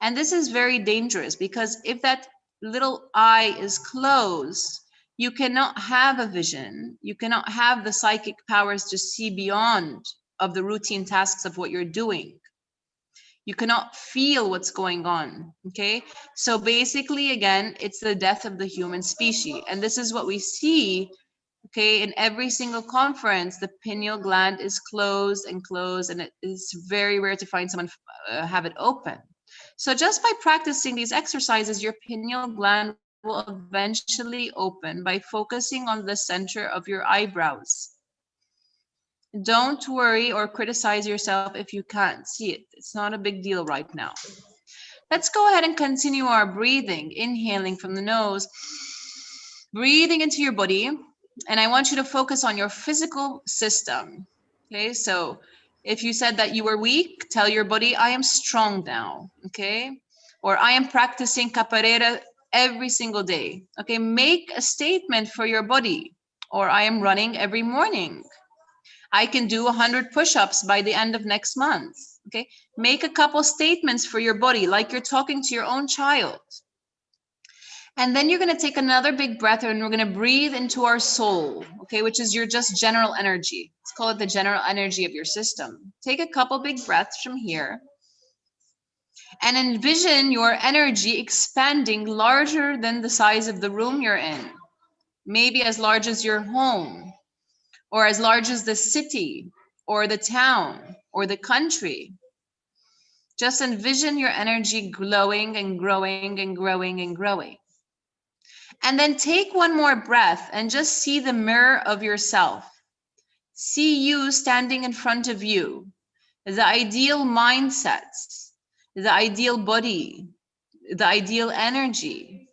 And this is very dangerous because if that little eye is closed, you cannot have a vision. You cannot have the psychic powers to see beyond of the routine tasks of what you're doing. You cannot feel what's going on, okay? So basically, again, it's the death of the human species. And this is what we see, okay, in every single conference. The pineal gland is closed, and it is very rare to find someone have it open. So just by practicing these exercises, your pineal gland will eventually open by focusing on the center of your eyebrows. Don't worry or criticize yourself if you can't see it. It's not a big deal right now. Let's go ahead and continue our breathing, inhaling from the nose, breathing into your body. And I want you to focus on your physical system. Okay, so if you said that you were weak, tell your body, I am strong now, okay? Or I am practicing capoeira every single day, okay? Make a statement for your body. Or I am running every morning. I can do 100 push-ups by the end of next month, okay? Make a couple statements for your body, like you're talking to your own child. And then you're gonna take another big breath and we're gonna breathe into our soul, okay, which is your just general energy. Let's call it the general energy of your system. Take a couple big breaths from here and envision your energy expanding larger than the size of the room you're in. Maybe as large as your home, or as large as the city, or the town, or the country. Just envision your energy glowing and growing and growing and growing. And then take one more breath and just see the mirror of yourself. See you standing in front of you, the ideal mindsets, the ideal body, the ideal energy.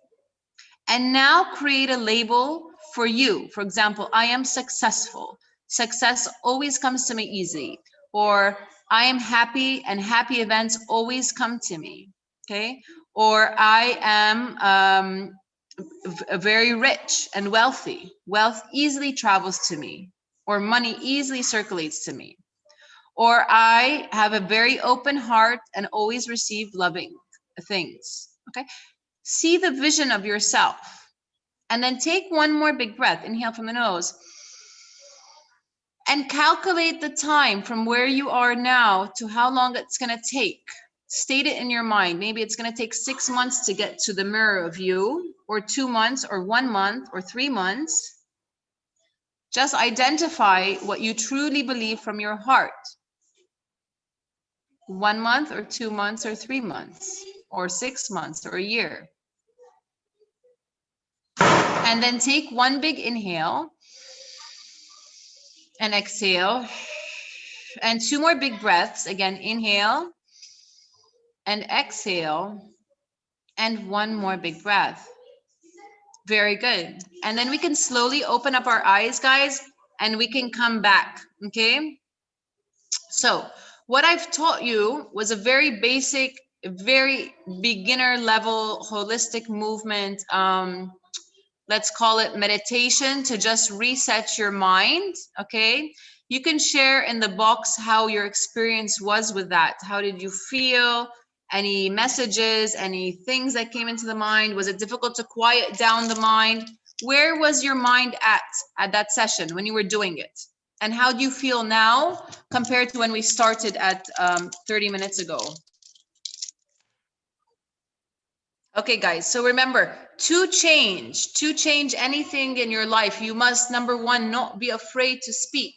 And now create a label for you. For example, I am successful. Success always comes to me easy. Or I am happy and happy events always come to me, okay? Or I am very rich and wealthy. Wealth easily travels to me, or money easily circulates to me. Or I have a very open heart and always receive loving things, okay? See the vision of yourself. And then take one more big breath, inhale from the nose, and calculate the time from where you are now to how long it's gonna take State it in your mind. Maybe it's going to take 6 months to get to the mirror of you, or 2 months, or 1 month, or 3 months. Just identify what you truly believe from your heart. 1 month, or 2 months, or 3 months, or 6 months, or a year. And then take one big inhale and exhale. And 2 more big breaths. Again, inhale and exhale. And 1 more big breath. Very good. And then we can slowly open up our eyes, guys, and we can come back, okay? So what I've taught you was a very basic, very beginner level holistic movement. Let's call it meditation to just reset your mind, okay? You can share in the box how your experience was with that. How did you feel? Any messages, any things that came into the mind? Was it difficult to quiet down the mind? Where was your mind at that session when you were doing it? And how do you feel now compared to when we started at 30 minutes ago? Okay, guys, so remember, to change anything in your life, you must, number one, not be afraid to speak.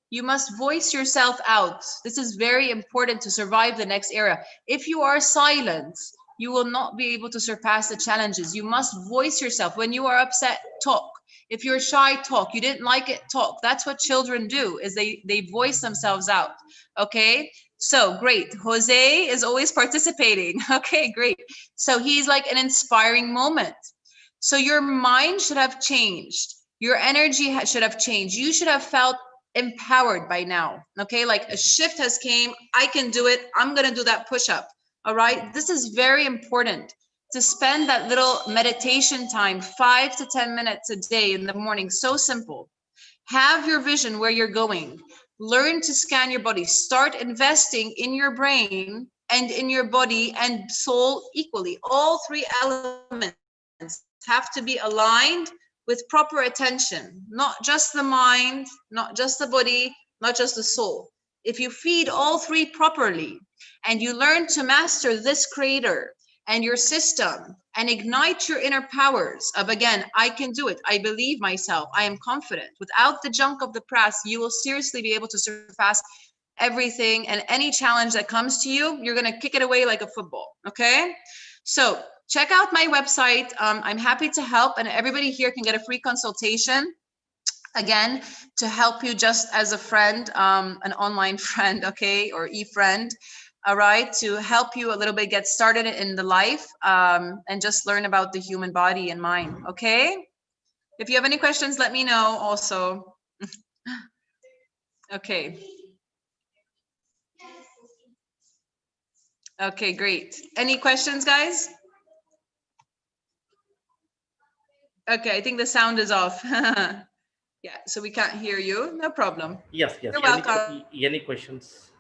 You must voice yourself out. This is very important to survive the next era. If you are silent, you will not be able to surpass the challenges. You must voice yourself. When you are upset, talk. If you're shy, talk. You didn't like it, talk. That's what children do, is they voice themselves out, okay? So great. Jose is always participating. Okay, great. So he's like an inspiring moment. So your mind should have changed. Your energy should have changed. You should have felt empowered by now. Okay, like a shift has came. I can do it. I'm going to do that push-up. All right. This is very important to spend that little meditation time, 5 to 10 minutes a day in the morning. So simple. Have your vision where you're going. Learn to scan your body. Start investing in your brain and in your body and soul equally. All 3 elements have to be aligned with proper attention, not just the mind, not just the body, not just the soul. If you feed all 3 properly and you learn to master this creator and your system and ignite your inner powers of, again, I can do it. I believe myself. I am confident. Without the junk of the past, you will seriously be able to surpass everything, and any challenge that comes to you, you're going to kick it away like a football. Okay. So check out my website. I'm happy to help, and everybody here can get a free consultation, again, to help you just as a friend, an online friend, okay, or e-friend. All right, to help you a little bit get started in the life, and just learn about the human body and mind. Okay. If you have any questions, let me know also. Okay. Okay, great. Any questions, guys? Okay, I think the sound is off. Yeah, so we can't hear you. No problem.
Yes.
You're welcome.
Any questions?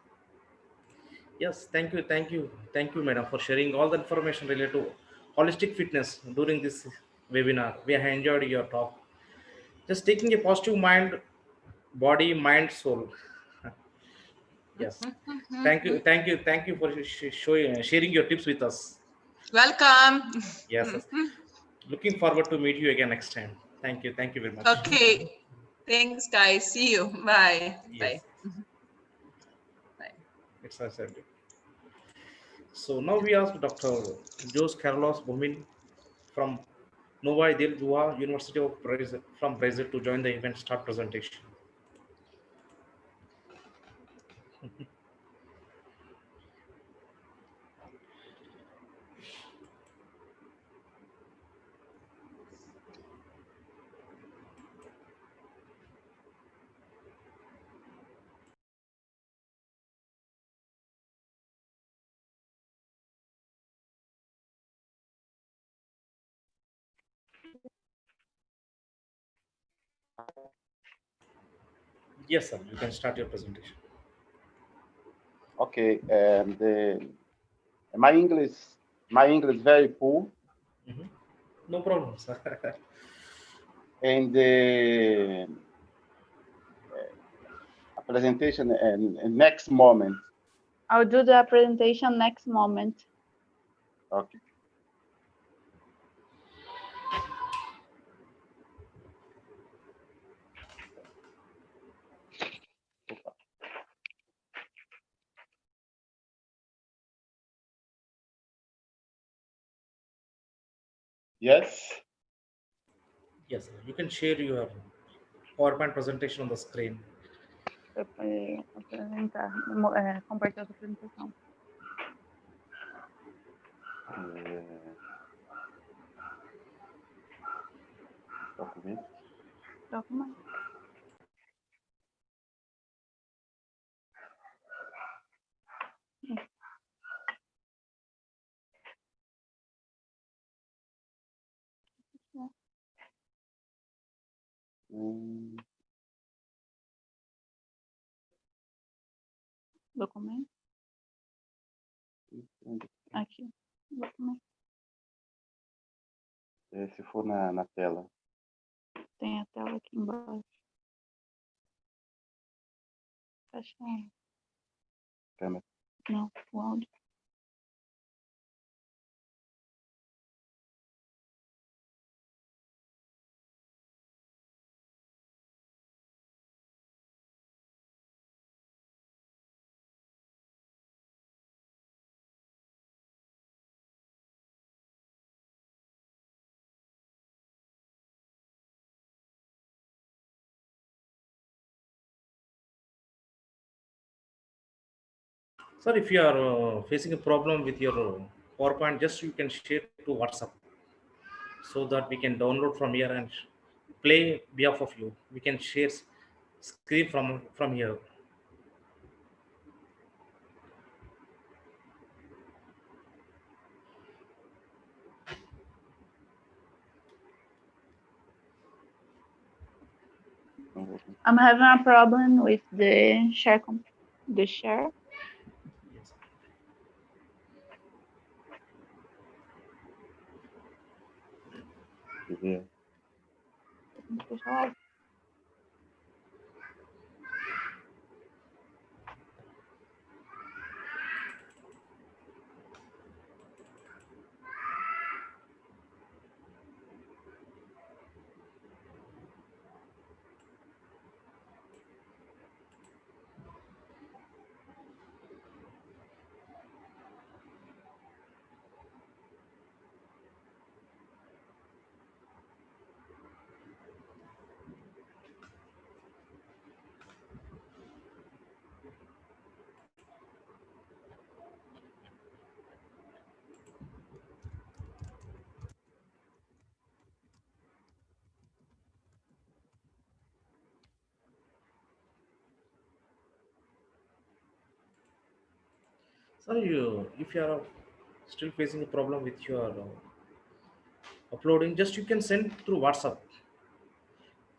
Yes, thank you, madam, for sharing all the information related to holistic fitness during this webinar. We have enjoyed your talk. Just taking a positive mind, body, mind, soul. Yes, thank you for sharing your tips with us.
Welcome.
Yes. Looking forward to meet you again next time. Thank you very much.
Okay, thanks, guys. See you. Bye.
Yes.
Bye.
It's a subject. So now we ask Dr. Jose Carlos Bomin from Nova del Jua University of Brazil, from Brazil, to join the event start presentation. Yes, sir. You can start your presentation.
Okay. My English very poor.
No problem, sir.
And the presentation and next moment.
I'll do the presentation next moment.
Okay. Yes.
Yes, you can share your PowerPoint presentation on the screen.
Apresentar, compartilhar a apresentação.
Documento.
Documento. Documento. Aqui. Documento.
Se for na tela.
Tem a tela aqui embaixo. Fecha.
Câmera.
Não, o áudio.
Sir, if you are facing a problem with your PowerPoint, just you can share to WhatsApp so that we can download from here and play behalf of you. We can share screen from here.
I'm having a problem with the share. The share.
Yeah.
Sir, if you are still facing a problem with your uploading, just you can send through WhatsApp.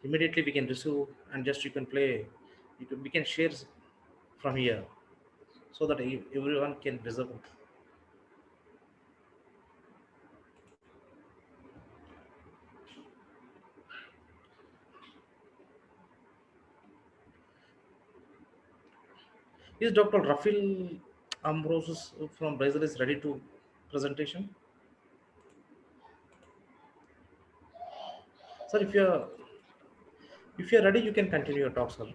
Immediately we can receive and just you can play. We can share from here so that everyone can reserve. Is Dr. Rafil Ambrosius from Brazil is ready to presentation? Sir, if you're ready, you can continue your talk, sir.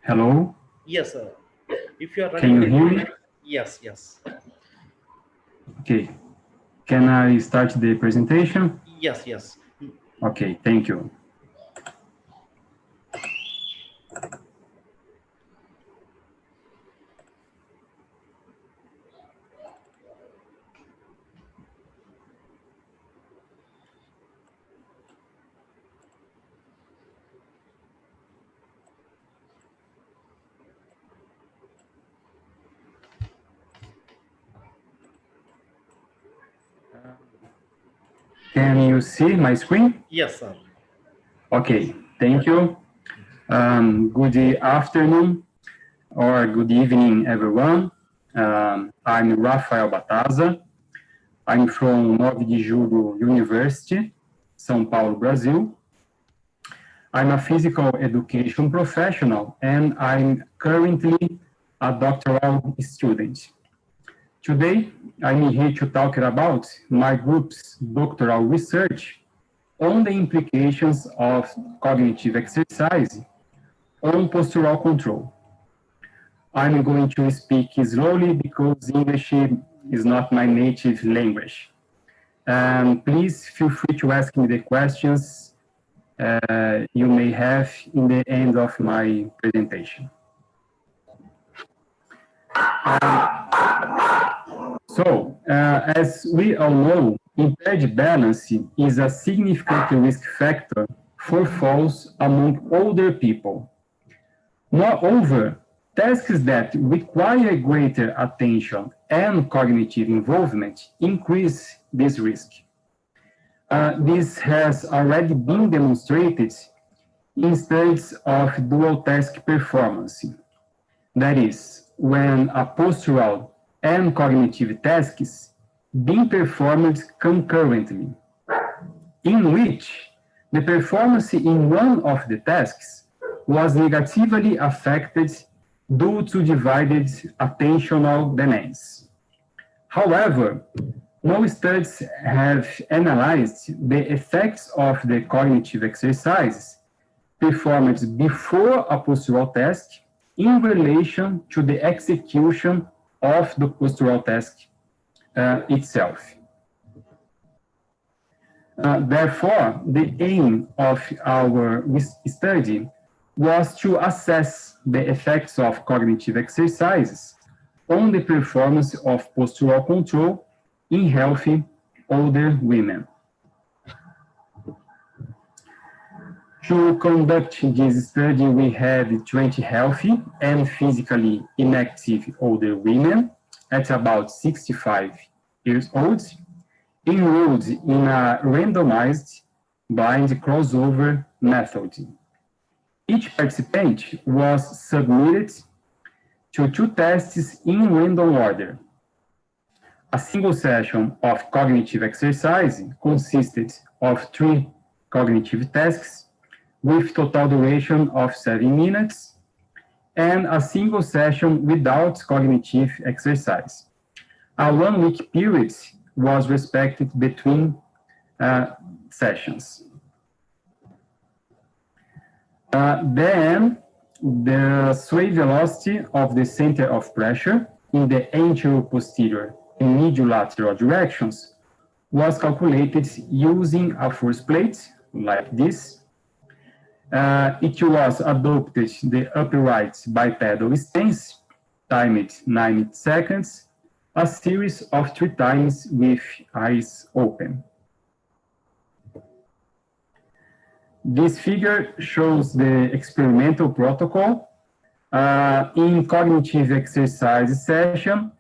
Hello?
Yes, sir. If you are ready,
Can you hear me?
Yes, yes.
Okay. Can I start the presentation?
Yes, yes.
Okay, thank you. Can you see my screen?
Yes, sir.
Okay, thank you. Good afternoon or good evening, everyone. I'm Rafael Bataza. I'm from 9 de Julho University, São Paulo, Brazil. I'm a physical education professional and I'm currently a doctoral student. Today, I'm here to talk about my group's doctoral research on the implications of cognitive exercise on postural control. I'm going to speak slowly because English is not my native language. Please feel free to ask me the questions you may have in the end of my presentation. As we all know, impaired balance is a significant risk factor for falls among older people. Moreover, tasks that require greater attention and cognitive involvement increase this risk. This has already been demonstrated in studies of dual task performance. That is, when a postural and cognitive tasks being performed concurrently, in which the performance in one of the tasks was negatively affected due to divided attentional demands. However, no studies have analyzed the effects of the cognitive exercises performed before a postural task in relation to the execution of the postural task itself. Therefore, the aim of our study was to assess the effects of cognitive exercises on the performance of postural control in healthy older women. To conduct this study, we had 20 healthy and physically inactive older women at about 65 years old, enrolled in a randomized blind crossover method. Each participant was submitted to 2 tests in random order. A single session of cognitive exercise consisted of 3 cognitive tasks with total duration of 7 minutes, and a single session without cognitive exercise. A 1-week period was respected between sessions. Then, the sway velocity of the center of pressure in the anterior-posterior and medial-lateral directions was calculated using a force plate like this. It was adopted the upright bipedal stance, timed 90 seconds, a series of 3 times with eyes open. This figure shows the experimental protocol. In cognitive exercise session,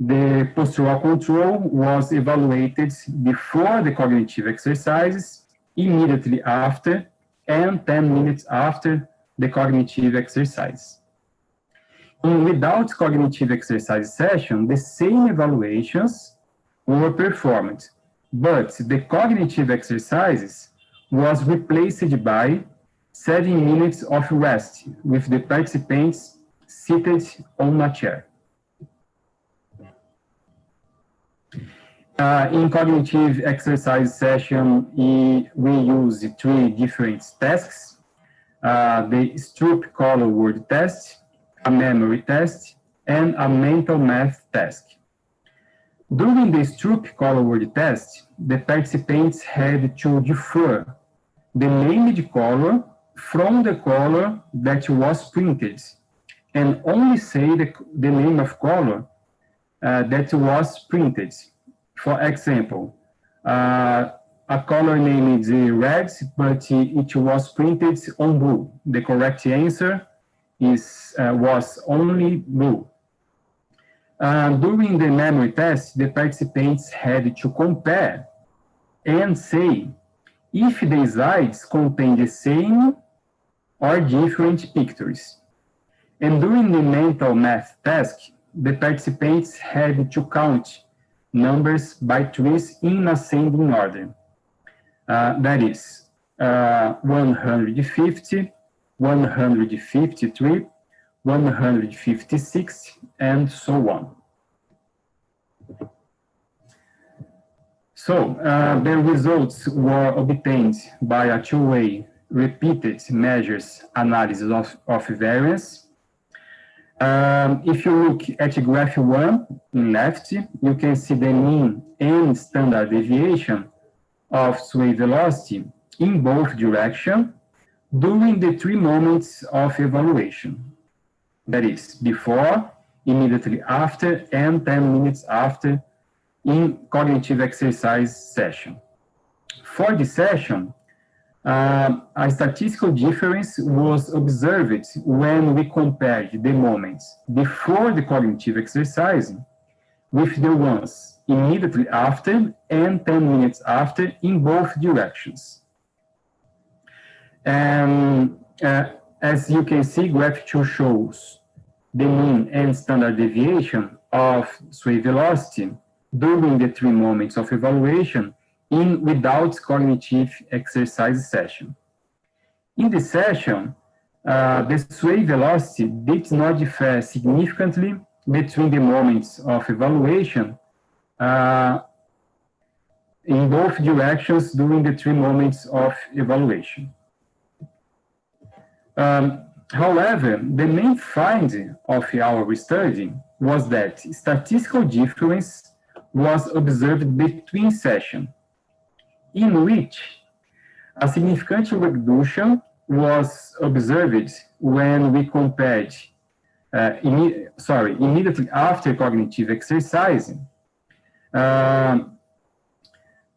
the postural control was evaluated before the cognitive exercises, immediately after, and 10 minutes after the cognitive exercise. In without cognitive exercise session, the same evaluations were performed, but the cognitive exercises was replaced by 7 minutes of rest with the participants seated on a chair. In cognitive exercise session, we use 3 different tasks, the Stroop color word test, a memory test, and a mental math task. During the Stroop color word test, the participants had to defer the named color from the color that was printed, and only say the name of color that was printed. For example, a color named red, but it was printed on blue. The correct answer was only blue. During the memory test, the participants had to compare and say if the slides contain the same or different pictures. And during the mental math task, the participants had to count numbers by trees in ascending order. That is 150, 153, 156, and so on. So the results were obtained by a two-way repeated measures analysis of variance. If you look at graph 1 in left, you can see the mean and standard deviation of sway velocity in both directions during the 3 moments of evaluation. That is, before, immediately after, and 10 minutes after in cognitive exercise session. For this session, a statistical difference was observed when we compared the moments before the cognitive exercise with the ones immediately after and 10 minutes after in both directions. And as you can see, graph 2 shows the mean and standard deviation of sway velocity during the 3 moments of evaluation in without cognitive exercise session. In this session, the sway velocity did not differ significantly between the moments of evaluation in both directions during the 3 moments of evaluation. However, the main finding of our study was that statistical difference was observed between sessions, in which a significant reduction was observed when we compared immediately after cognitive exercise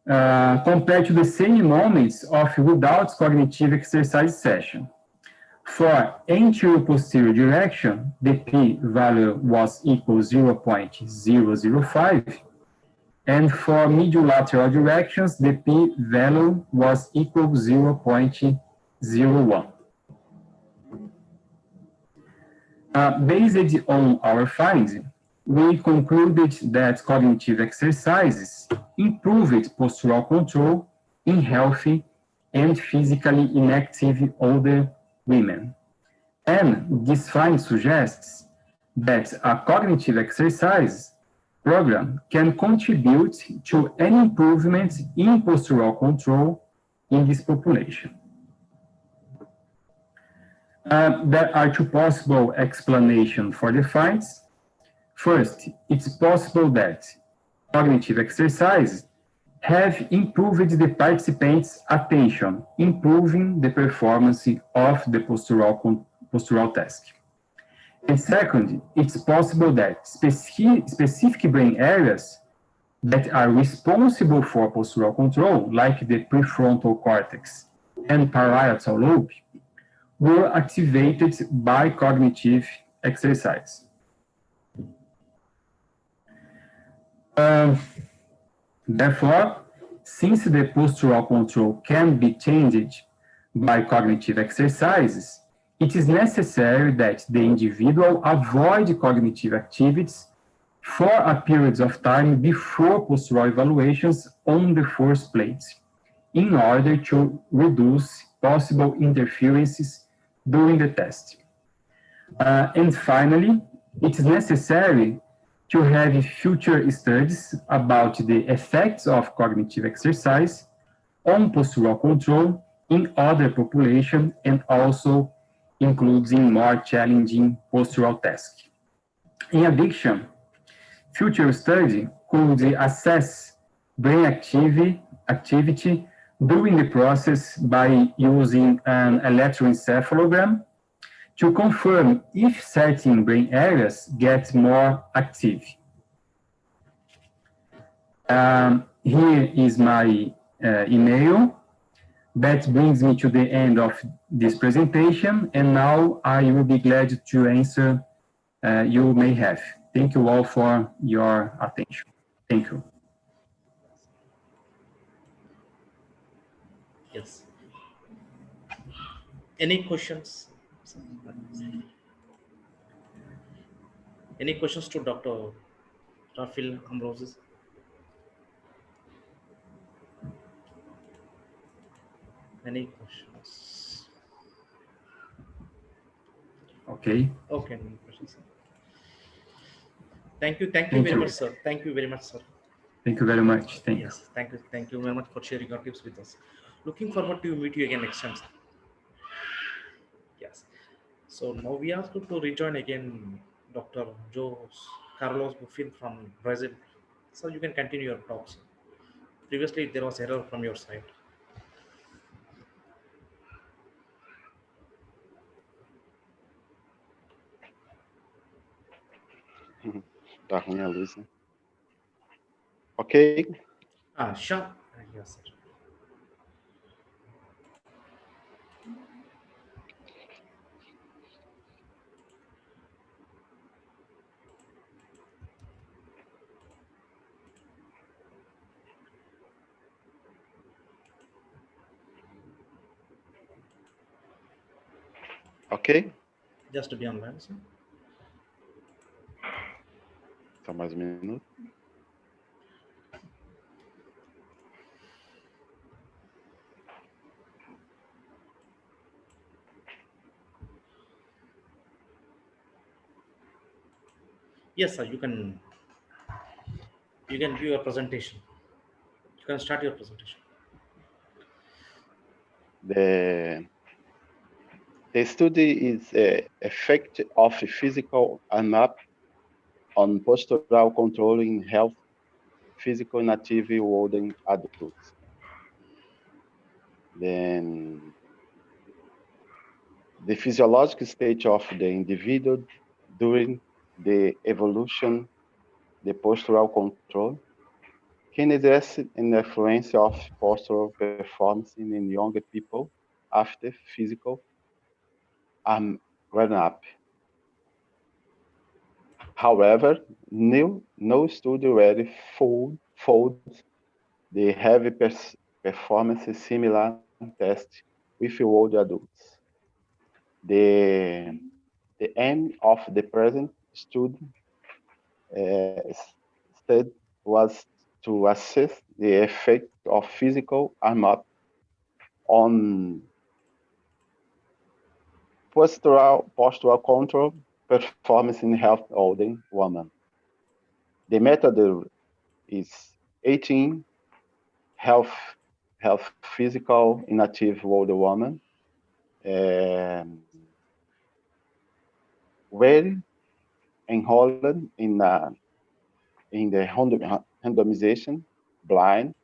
compared to the same moments of without cognitive exercise session. For anterior-posterior direction, the p-value was equal 0.005, and for medial-lateral directions, the p-value was equal 0.01. Based on our findings, we concluded that cognitive exercises improved postural control in healthy and physically inactive older women. And this finding suggests that a cognitive exercise program can contribute to an improvement in postural control in this population. There are 2 possible explanations for the findings. First, it's possible that cognitive exercises have improved the participants' attention, improving the performance of the postural task. And second, it's possible that specific brain areas that are responsible for postural control, like the prefrontal cortex and parietal lobe, were activated by cognitive exercise. Therefore, since the postural control can be changed by cognitive exercises, it is necessary that the individual avoid cognitive activities for a period of time before postural evaluations on the first place, in order to reduce possible interferences during the test. And finally, it is necessary to have future studies about the effects of cognitive exercise on postural control in other populations and also including more challenging postural tasks. In addition, future study could assess brain activity during the process by using an electroencephalogram to confirm if certain brain areas get more active. Here is my email. That brings me to the end of this presentation, and now I will be glad to answer you may have. Thank you all for your attention. Thank you.
Yes. Any questions? Any questions to Dr. Rafael Ambrosius? Any questions?
Okay.
Okay, no questions, sir. Thank you very much, sir. Thank you very much, sir.
Thank you very much. Thanks.
Yes, thank you very much for sharing your tips with us. Looking forward to meet you again next time, sir. Yes. So now we ask you to rejoin again Dr. Carlos Buffin from Brazil. So you can continue your talks. Previously there was error from your side.
Tá ruim a luz, né? Ok.
Sure. Yes, sir.
Ok.
Just to be online, sir.
Só mais um minuto.
Yes, sir. You can view your presentation. You can start your presentation.
The study is the effect of physical AMAP on postural control in health, physical inactive older adults. Then the physiological state of the individual during the evolution, the postural control, can exert an influence of postural performance in younger people after physical run-up. However, no study already found the heavy performance similar test with older adults. The aim of the present study was to assess the effect of physical AMAP on postural control performance in health older women. The method is 18 health physical inactive older women were enrolled in the randomization blind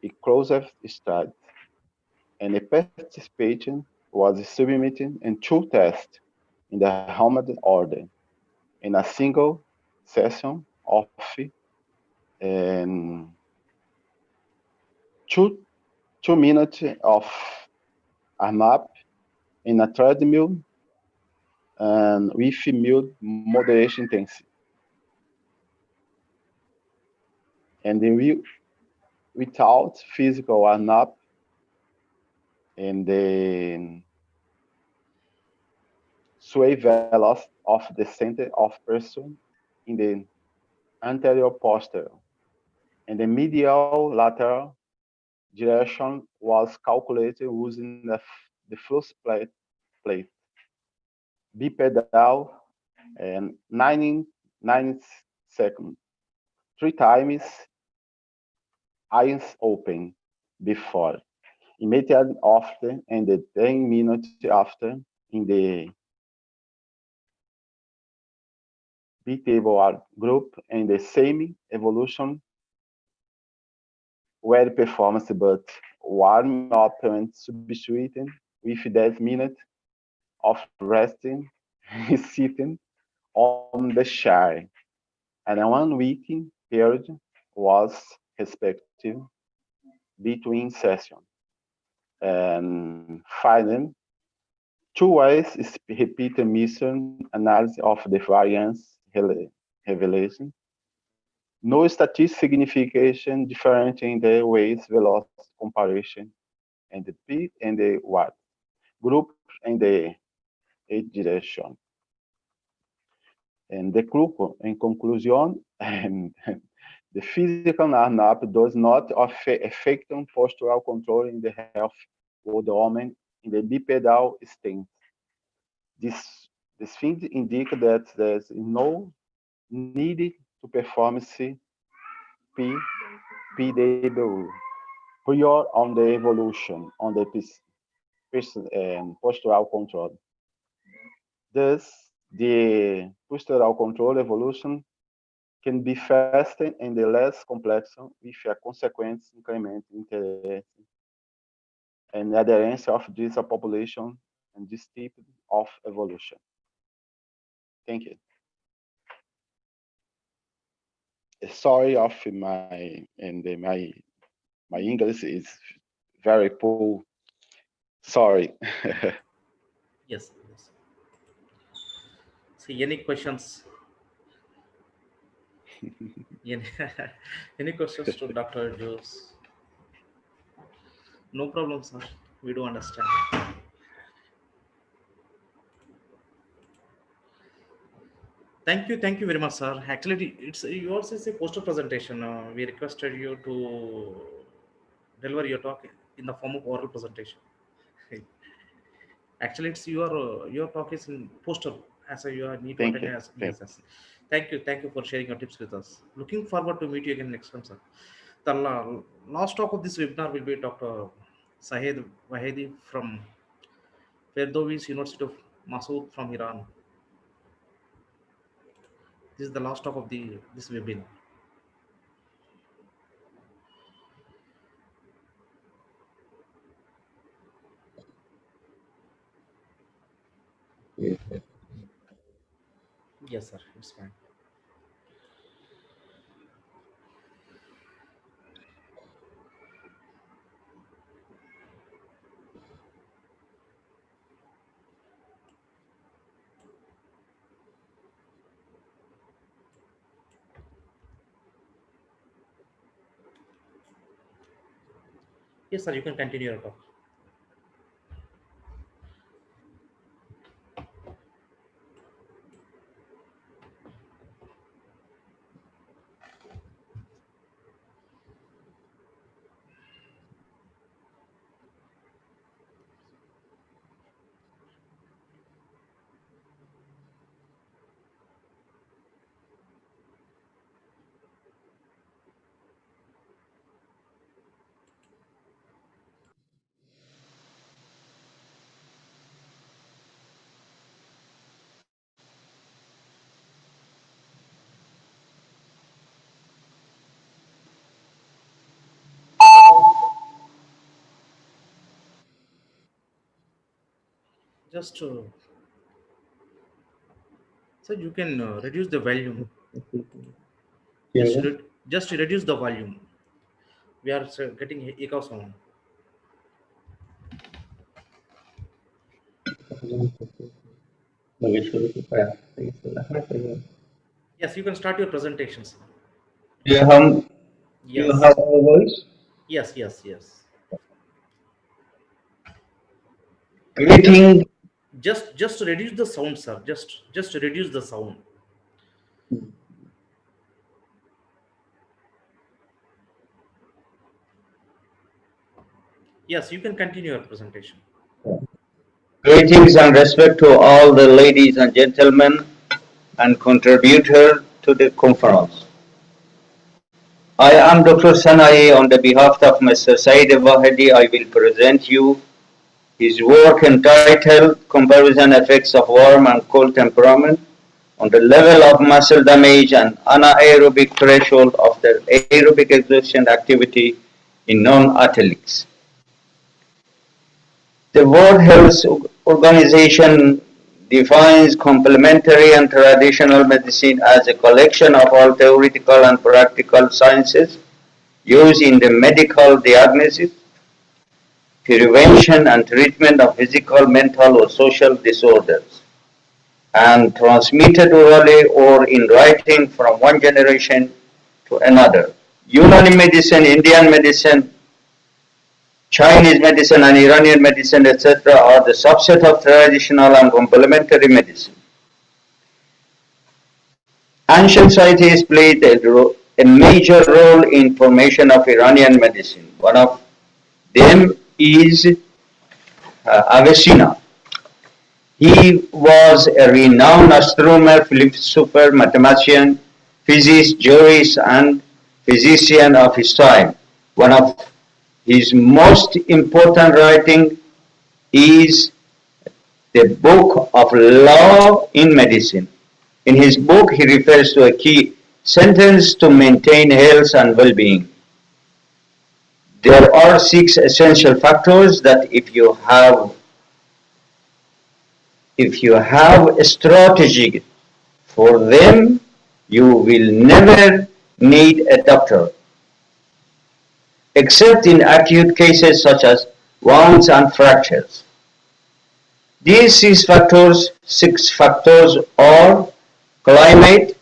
inclusive study, and the participation was submitted in two tests in the Hamad order in a single session of 2 minutes of AMAP in a treadmill and with mild moderation intensity. And without physical AMAP and the sway velocity of the center of person in the anterior posterior, and the medial lateral direction was calculated using the flux plate bipedal and 90 seconds, 3 times eyes open before, immediately after, and the 10 minutes after in the B-table group, and the same evolution were performed, but warm up and substituted with 10 minutes of resting sitting on the chair, and a 1 week period was respective between sessions. And finally, 2 ways is repeated mission analysis of the variance revelation. No statistical signification different in the ways velocity comparison and the P and the Y group and the eight direction. And the group, in conclusion, the physical AMAP does not affect on postural control in the health of the woman in the bipedal stance. This find indica that there's no need to perform PWU prior on the evolution on the postural control. Thus, the postural control evolution can be faster and less complex with a consequent increment in interest and adherence of this population and this type of evolution. Thank you. Sorry of my English is very poor. Sorry.
Yes. See, any questions? Any questions to Dr. Jose? No problem, sir. We do understand. Thank you very much, sir. Actually, it's yours is a poster presentation. We requested you to deliver your talk in the form of oral presentation. Actually, it's your talk is in poster as you need to attend as yes. Thank you for sharing your tips with us. Looking forward to meet you again next time, sir. The last talk of this webinar will be Dr. Sahed Wahedi from Ferdovis University of Masood from Iran. This is the last talk of this webinar. Yes, sir. It's fine. Yes, sir. You can continue your talk. Just so you can reduce the volume. Just reduce the volume. We are getting echo sound. Yes, you can start your presentations.
Do you have,
yes.
You have a voice?
Yes.
Greeting.
Just reduce the sound, sir. Just reduce the sound. Yes, you can continue your presentation.
Greetings and respect to all the ladies and gentlemen and contributor to the conference. I am Dr. Sanai. On the behalf of Mr. Saeed Wahedi, I will present you his work entitled Comparison Effects of Warm and Cold Temperament on the level of muscle damage and anaerobic threshold of the aerobic exertion activity in non-athletes. The World Health Organization defines complementary and traditional medicine as a collection of all theoretical and practical sciences used in the medical diagnosis, prevention and treatment of physical, mental or social disorders, and transmitted orally or in writing from one generation to another. Unani medicine, Indian medicine, Chinese medicine and Iranian medicine, etc., are the subset of traditional and complementary medicine. Ancient societies played a major role in formation of Iranian medicine. One of them is Avicenna. He was a renowned astronomer, philosopher, mathematician, physicist, jurist, and physician of his time. One of his most important writing is the Book of Law in Medicine. In his book, he refers to a key sentence to maintain health and well-being. There are 6 essential factors that if you have a strategy for them, you will never need a doctor, except in acute cases such as wounds and fractures. These 6 factors are climate,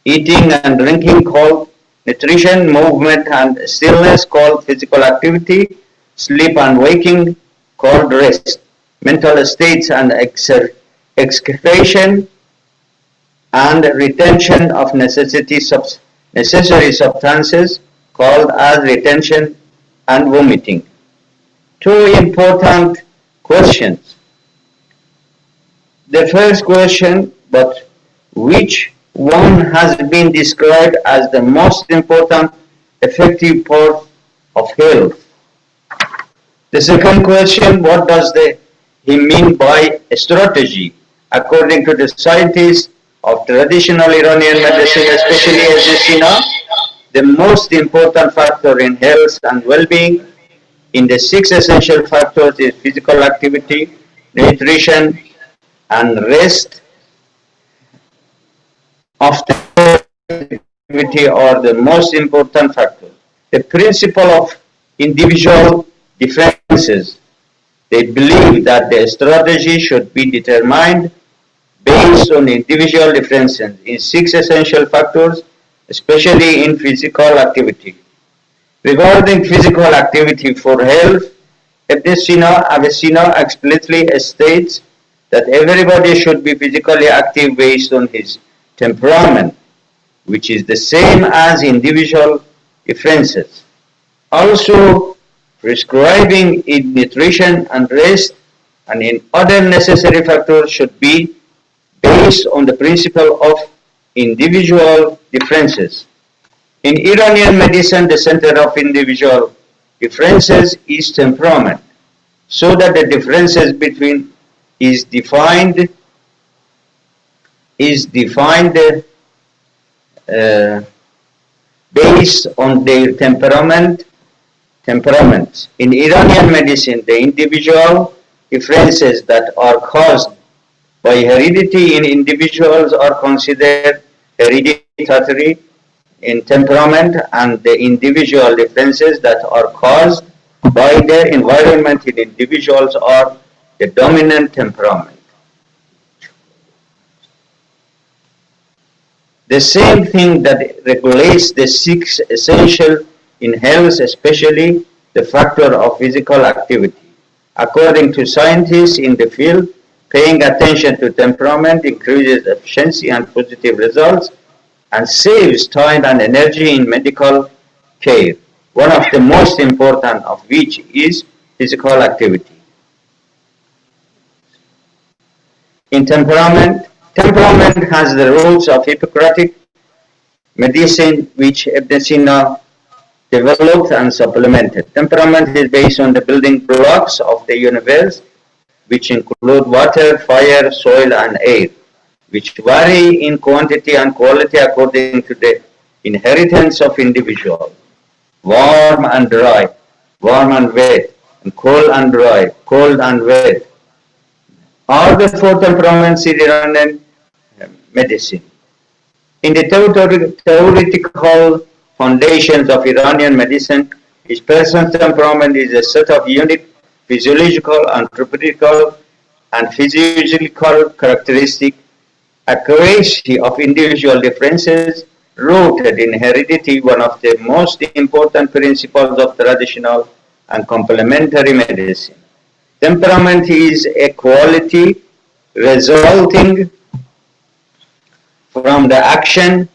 eating and drinking called nutrition, movement and stillness called physical activity, sleep and waking called rest, mental states and excretion and retention of necessary substances called as retention and vomiting. 2 important questions. The first question, but which one has been described as the most important effective part of health? The second question, what does he mean by a strategy? According to the scientists of traditional Iranian medicine, especially Avicenna, the most important factor in health and well-being in the 6 essential factors is physical activity, nutrition, and rest. After activity are the most important factors. The principle of individual differences. They believe that the strategy should be determined based on individual differences in 6 essential factors, especially in physical activity. Regarding physical activity for health, Avicenna explicitly states that everybody should be physically active based on his temperament, which is the same as individual differences. Also, prescribing in nutrition and rest and in other necessary factors should be based on the principle of individual differences. In Iranian medicine, the center of individual differences is temperament, so that the differences between is defined based on their temperaments. In Iranian medicine, the individual differences that are caused by heredity in individuals are considered hereditary in temperament, and the individual differences that are caused by their environment in individuals are the dominant temperament. The same thing that regulates the 6 essential in health, especially the factor of physical activity. According to scientists in the field, paying attention to temperament increases efficiency and positive results and saves time and energy in medical care, one of the most important of which is physical activity. In temperament has the rules of Hippocratic medicine, which Ibn Sina developed and supplemented. Temperament is based on the building blocks of the universe, which include water, fire, soil, and air, which vary in quantity and quality according to the inheritance of individual. Warm and dry, warm and wet, and cold and dry, cold and wet, are the 4 temperaments in Iranian medicine. In the theoretical foundations of Iranian medicine, each person's temperament is a set of unique physiological, anthropological, and physiological characteristics. Accuracy of individual differences rooted in heredity, one of the most important principles of traditional and complementary medicine. Temperament is a quality resulting from the action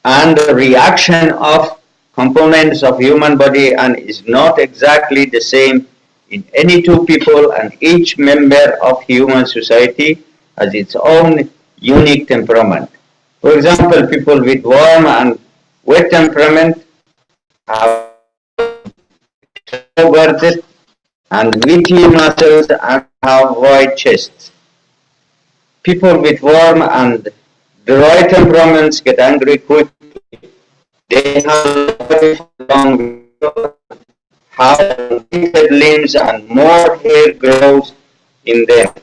and reaction of components of human body and is not exactly the same in any two people, and each member of human society has its own unique temperament. For example, people with warm and wet temperament have extroverted and witty muscles and have wide chests. People with warm and dry temperaments get angry quickly. They have long have tinted limbs and more hair grows in them.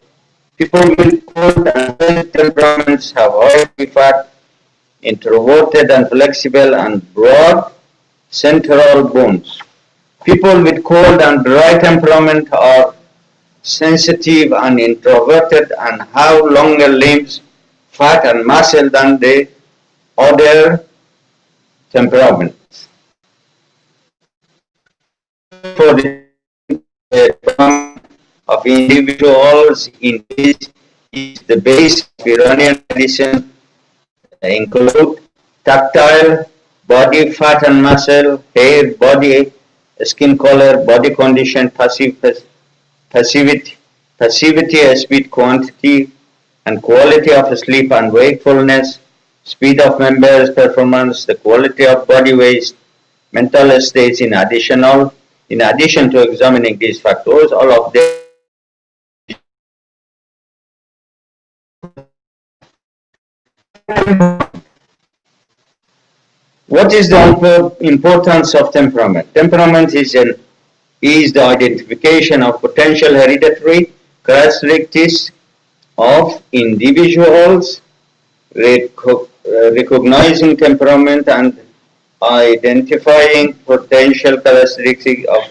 People with cold and mild temperaments have oily fat, introverted and flexible, and broad central bones. People with cold and dry temperament are sensitive and introverted and have longer limbs, fat and muscle than the other temperaments. For the temperament of individuals in this is the base of Iranian medicine include tactile, body fat and muscle, hair, body, skin color, body condition, passivity, speed, quantity, and quality of sleep and wakefulness, speed of members' performance, the quality of body weight, mental states. In addition to examining these factors, all of them What is the importance of temperament? Temperament is the identification of potential hereditary characteristics of individuals. Recognizing temperament and identifying potential characteristics of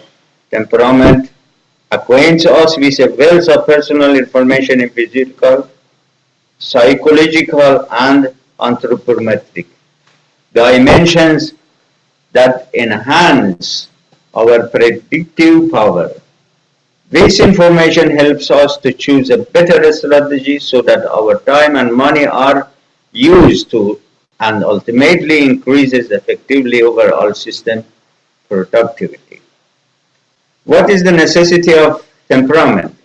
temperament acquaints us with a wealth of personal information in physical, psychological, and anthropometric dimensions that enhance our predictive power. This information helps us to choose a better strategy so that our time and money are used to and ultimately increases effectively overall system productivity. What is the necessity of temperament?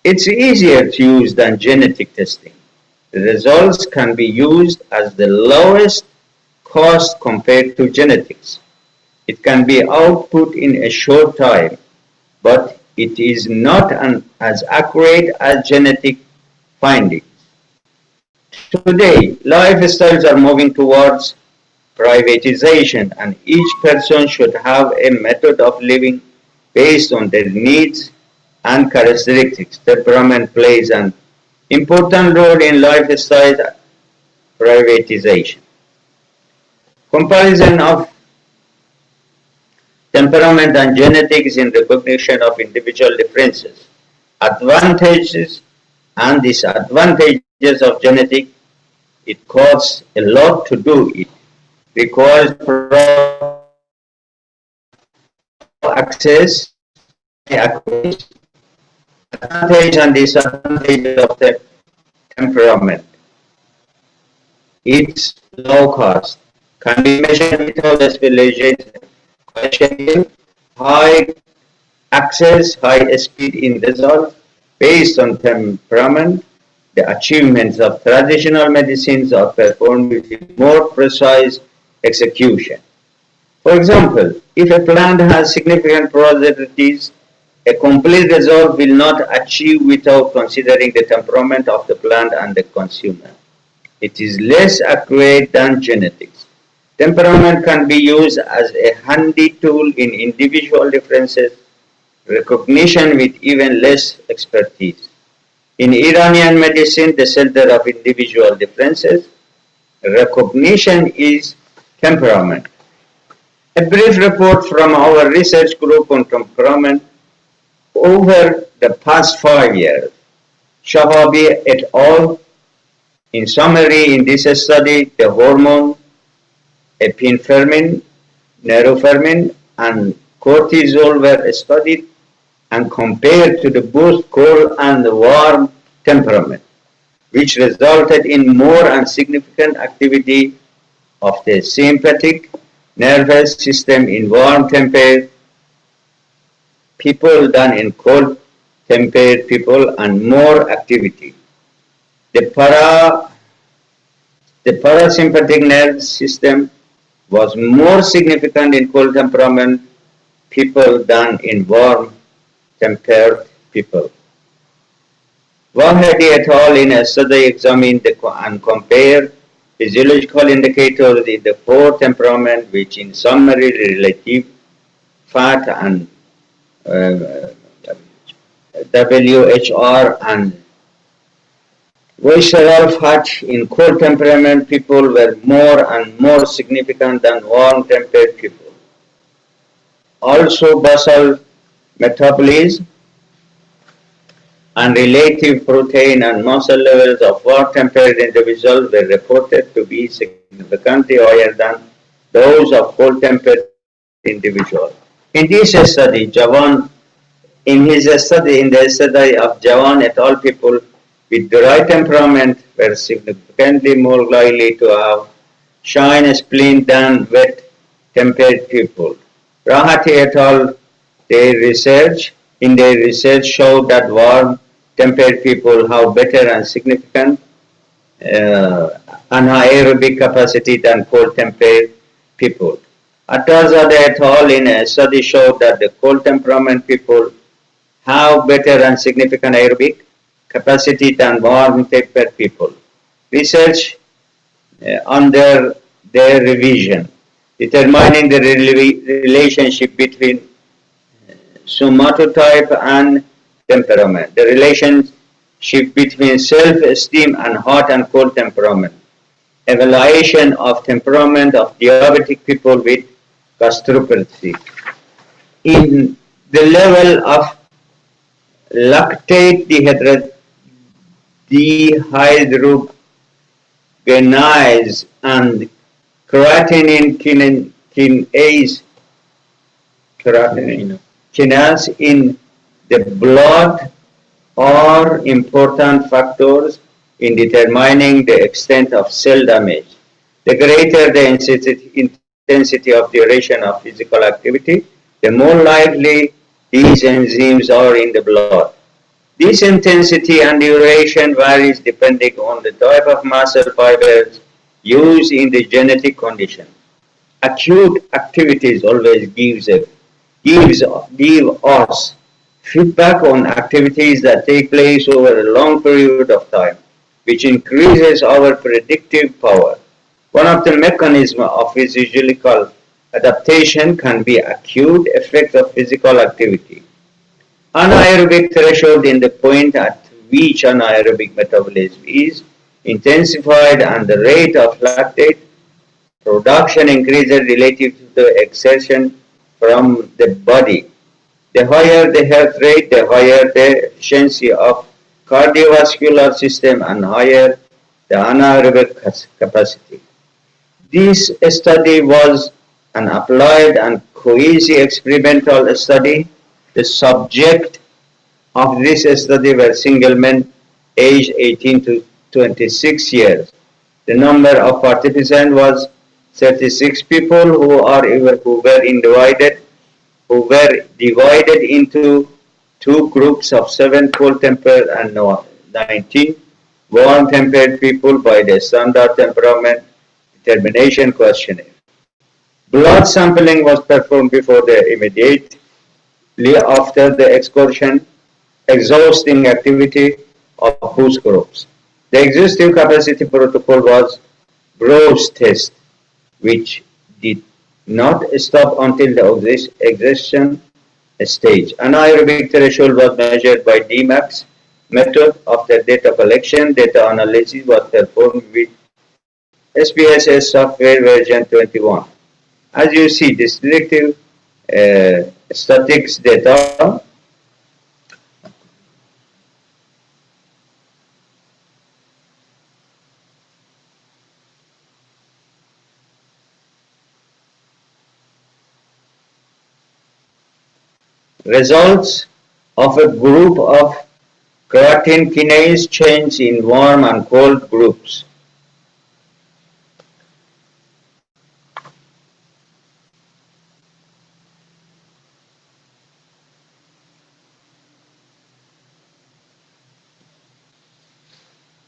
It's easier to use than genetic testing. The results can be used as the lowest cost compared to genetics. It can be output in a short time, but it is not as accurate as genetic findings. Today, lifestyles are moving towards privatization, and each person should have a method of living based on their needs and characteristics. Temperament plays an important role in lifestyle privatization. Comparison of temperament and genetics in recognition of individual differences, advantages and disadvantages of genetic. It costs a lot to do it. Requires access, accuracy, advantage and disadvantage of the temperament. It's low cost, can be measured without questioning, high access, high speed in results based on temperament. The achievements of traditional medicines are performed with more precise execution. For example, if a plant has significant properties, a complete result will not achieve without considering the temperament of the plant and the consumer. It is less accurate than genetics. Temperament can be used as a handy tool in individual differences, recognition with even less expertise. In Iranian medicine, the center of individual differences, recognition is temperament. A brief report from our research group on temperament over the past 5 years. Shahabi et al. In summary, in this study, the hormone epinephrine, neurofermin, and cortisol were studied and compared to the both cold and warm temperament, which resulted in more and significant activity of the sympathetic nervous system in warm temperate people than in cold temperate people and more activity. The, para, the parasympathetic nervous system was more significant in cold temperament people than in warm tempered people. Wahedi et al. In a study examined and compared physiological indicators in the four temperament, which in summary relative fat and WHR and visceral fat in cold temperament people were more and more significant than warm tempered people. Also, basal metabolism and relative protein and muscle levels of warm tempered individuals were reported to be significantly higher than those of cold tempered individuals. In this study, in the study of Javan et al. People with dry temperament were significantly more likely to have shine spleen than wet tempered people. Rahati et al. Their research showed that warm tempered people have better and significant anaerobic capacity than cold tempered people. Atazade et al. In a study showed that the cold temperament people have better and significant aerobic capacity than warm tempered people. Research under their revision, determining the relationship between somatotype and temperament, the relationship between self-esteem and hot and cold temperament, evaluation of temperament of diabetic people with gastropathy. In the level of lactate dehydrogenase and creatinine kinase in the blood are important factors in determining the extent of cell damage. The greater the intensity of duration of physical activity, the more likely these enzymes are in the blood. This intensity and duration varies depending on the type of muscle fibers used in the genetic condition. Acute activities always give us feedback on activities that take place over a long period of time, which increases our predictive power. One of the mechanisms of physiological adaptation can be acute effect of physical activity. Anaerobic threshold in the point at which anaerobic metabolism is intensified and the rate of lactate production increases relative to the exertion from the body. The higher the heart rate, the higher the efficiency of cardiovascular system and higher the anaerobic capacity. This study was an applied and cohesive experimental study. The subject of this study were single men aged 18 to 26 years. The number of participants was 36 people who were divided into two groups of 7 cold-tempered and 19 warm-tempered people by the standard temperament determination questionnaire. Blood sampling was performed before the immediately after the excursion, exhausting activity of both groups. The exhaustive capacity protocol was gross test, which did not stop until the exhaustion stage. Anaerobic threshold was measured by DMAX method. After data collection, data analysis was performed with SPSS software version 21. As you see, this predictive statistics data results of a group of creatine kinase change in warm and cold groups.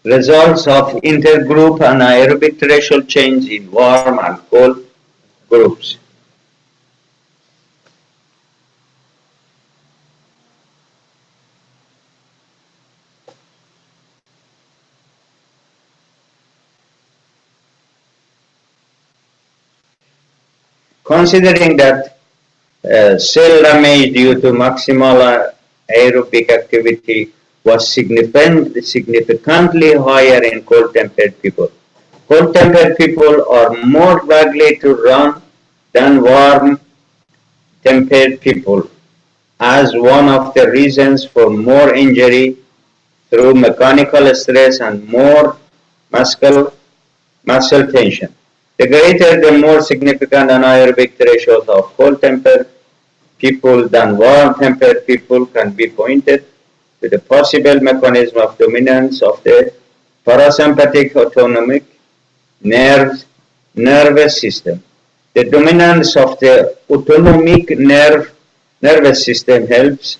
results of intergroup anaerobic threshold change in warm and cold groups. Considering that cell damage due to maximal aerobic activity was significantly higher in cold-tempered people. Cold-tempered people are more likely to run than warm-tempered people, as one of the reasons for more injury through mechanical stress and more muscle tension. The greater the more significant anaerobic threshold of cold-tempered people than warm-tempered people can be pointed to the possible mechanism of dominance of the parasympathetic autonomic nervous system. The dominance of the autonomic nervous system helps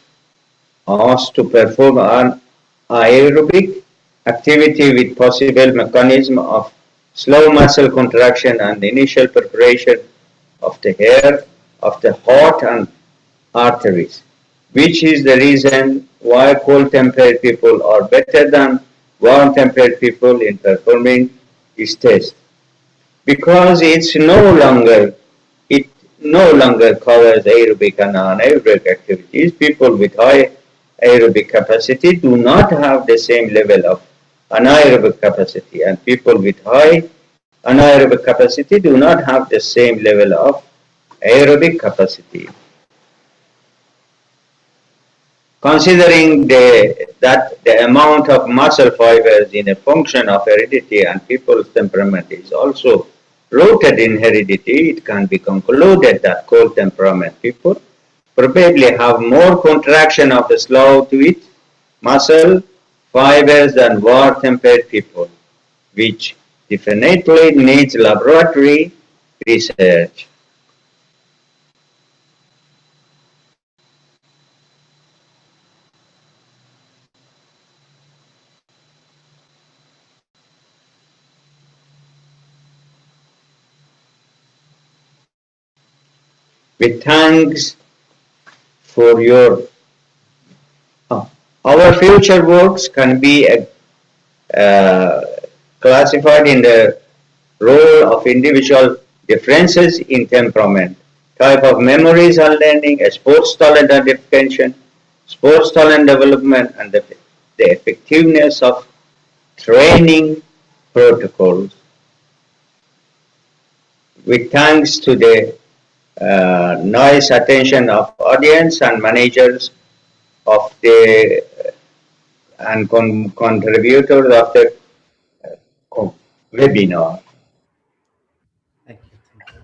us to perform an aerobic activity with possible mechanism of slow muscle contraction and initial preparation of the hair of the heart and arteries, which is the reason why cold-tempered people are better than warm-tempered people in performing this test. Because it no longer covers aerobic and anaerobic activities, people with high aerobic capacity do not have the same level of anaerobic capacity, and people with high anaerobic capacity do not have the same level of aerobic capacity. Considering that the amount of muscle fibers in a function of heredity and people's temperament is also rooted in heredity, it can be concluded that cold temperament people probably have more contraction of the slow twitch muscle fibers than warm tempered people, which definitely needs laboratory research. With thanks for your our future works can be classified in the role of individual differences in temperament, type of memories and learning, sports talent identification, sports talent development, and the effectiveness of training protocols. With thanks to the nice attention of audience and managers of the and contributors of the webinar.
Thank you. Thank you.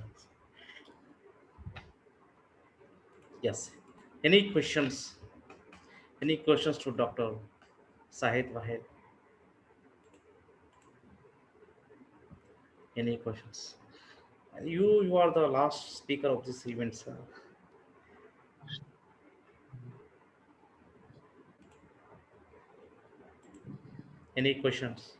Yes. Any questions? Any questions to Dr. Sahid Wahed? Any questions? You are the last speaker of this event, sir. Any questions?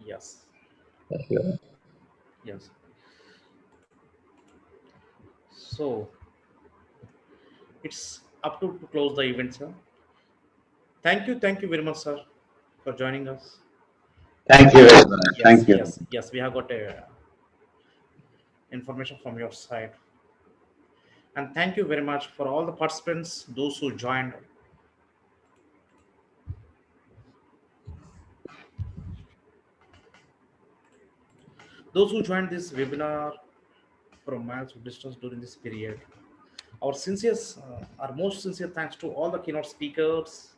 Yes. Yes. So it's up to close the event, sir. Thank you very much, sir, for joining us.
Thank you very much.
Yes,
Thank you.
yes. We have got a information from your side, and thank you very much for all the participants, those who joined. Those who joined this webinar from miles of distance during this period. Our most sincere thanks to all the keynote speakers,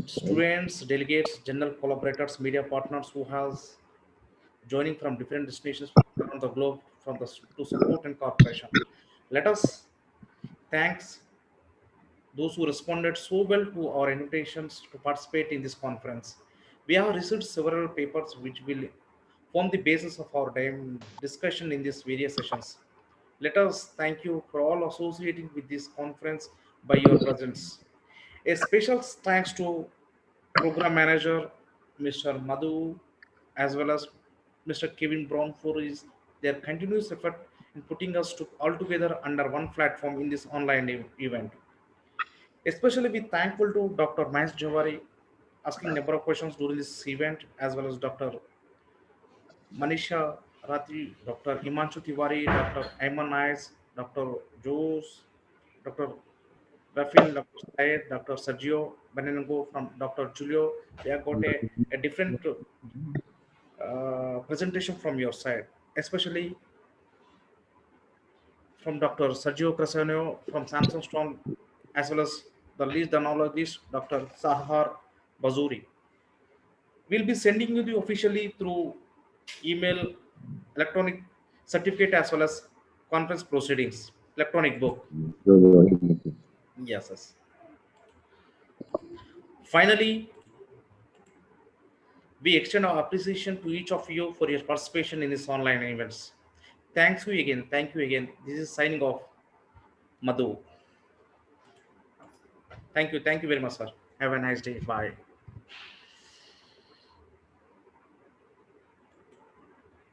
students, delegates, general collaborators, media partners who has joining from different destinations around the globe to support and cooperation. Let us thanks those who responded so well to our invitations to participate in this conference. We have received several papers which will form the basis of our discussion in these various sessions. Let us thank you for all associating with this conference by your presence. A special thanks to Program Manager Mr. Madhu as well as Mr. Kevin Brown for their continuous effort in putting us all together under one platform in this online event. Especially we thankful to Dr. Mahesh Javari asking number of questions during this event as well as Dr. Manisha Ratri, Dr. Himanshu Tiwari, Dr. Ayman Nais, Dr. Jose, Dr. Rafil, Dr. Syed, Dr. Sergio Benengo from Dr. Julio. They have got a different presentation from your side, especially from Dr. Sergio Crescenio from Samsung Strong, as well as the lead donologist, Dr. Sahar Bazuri. We'll be sending you the officially through email, electronic certificate, as well as conference proceedings, electronic book. Yes, yes. Finally, we extend our appreciation to each of you for your participation in this online events. Thanks you again. Thank you again. This is signing off, Madhu. Thank you. Thank you very much, sir. Have a nice day. Bye.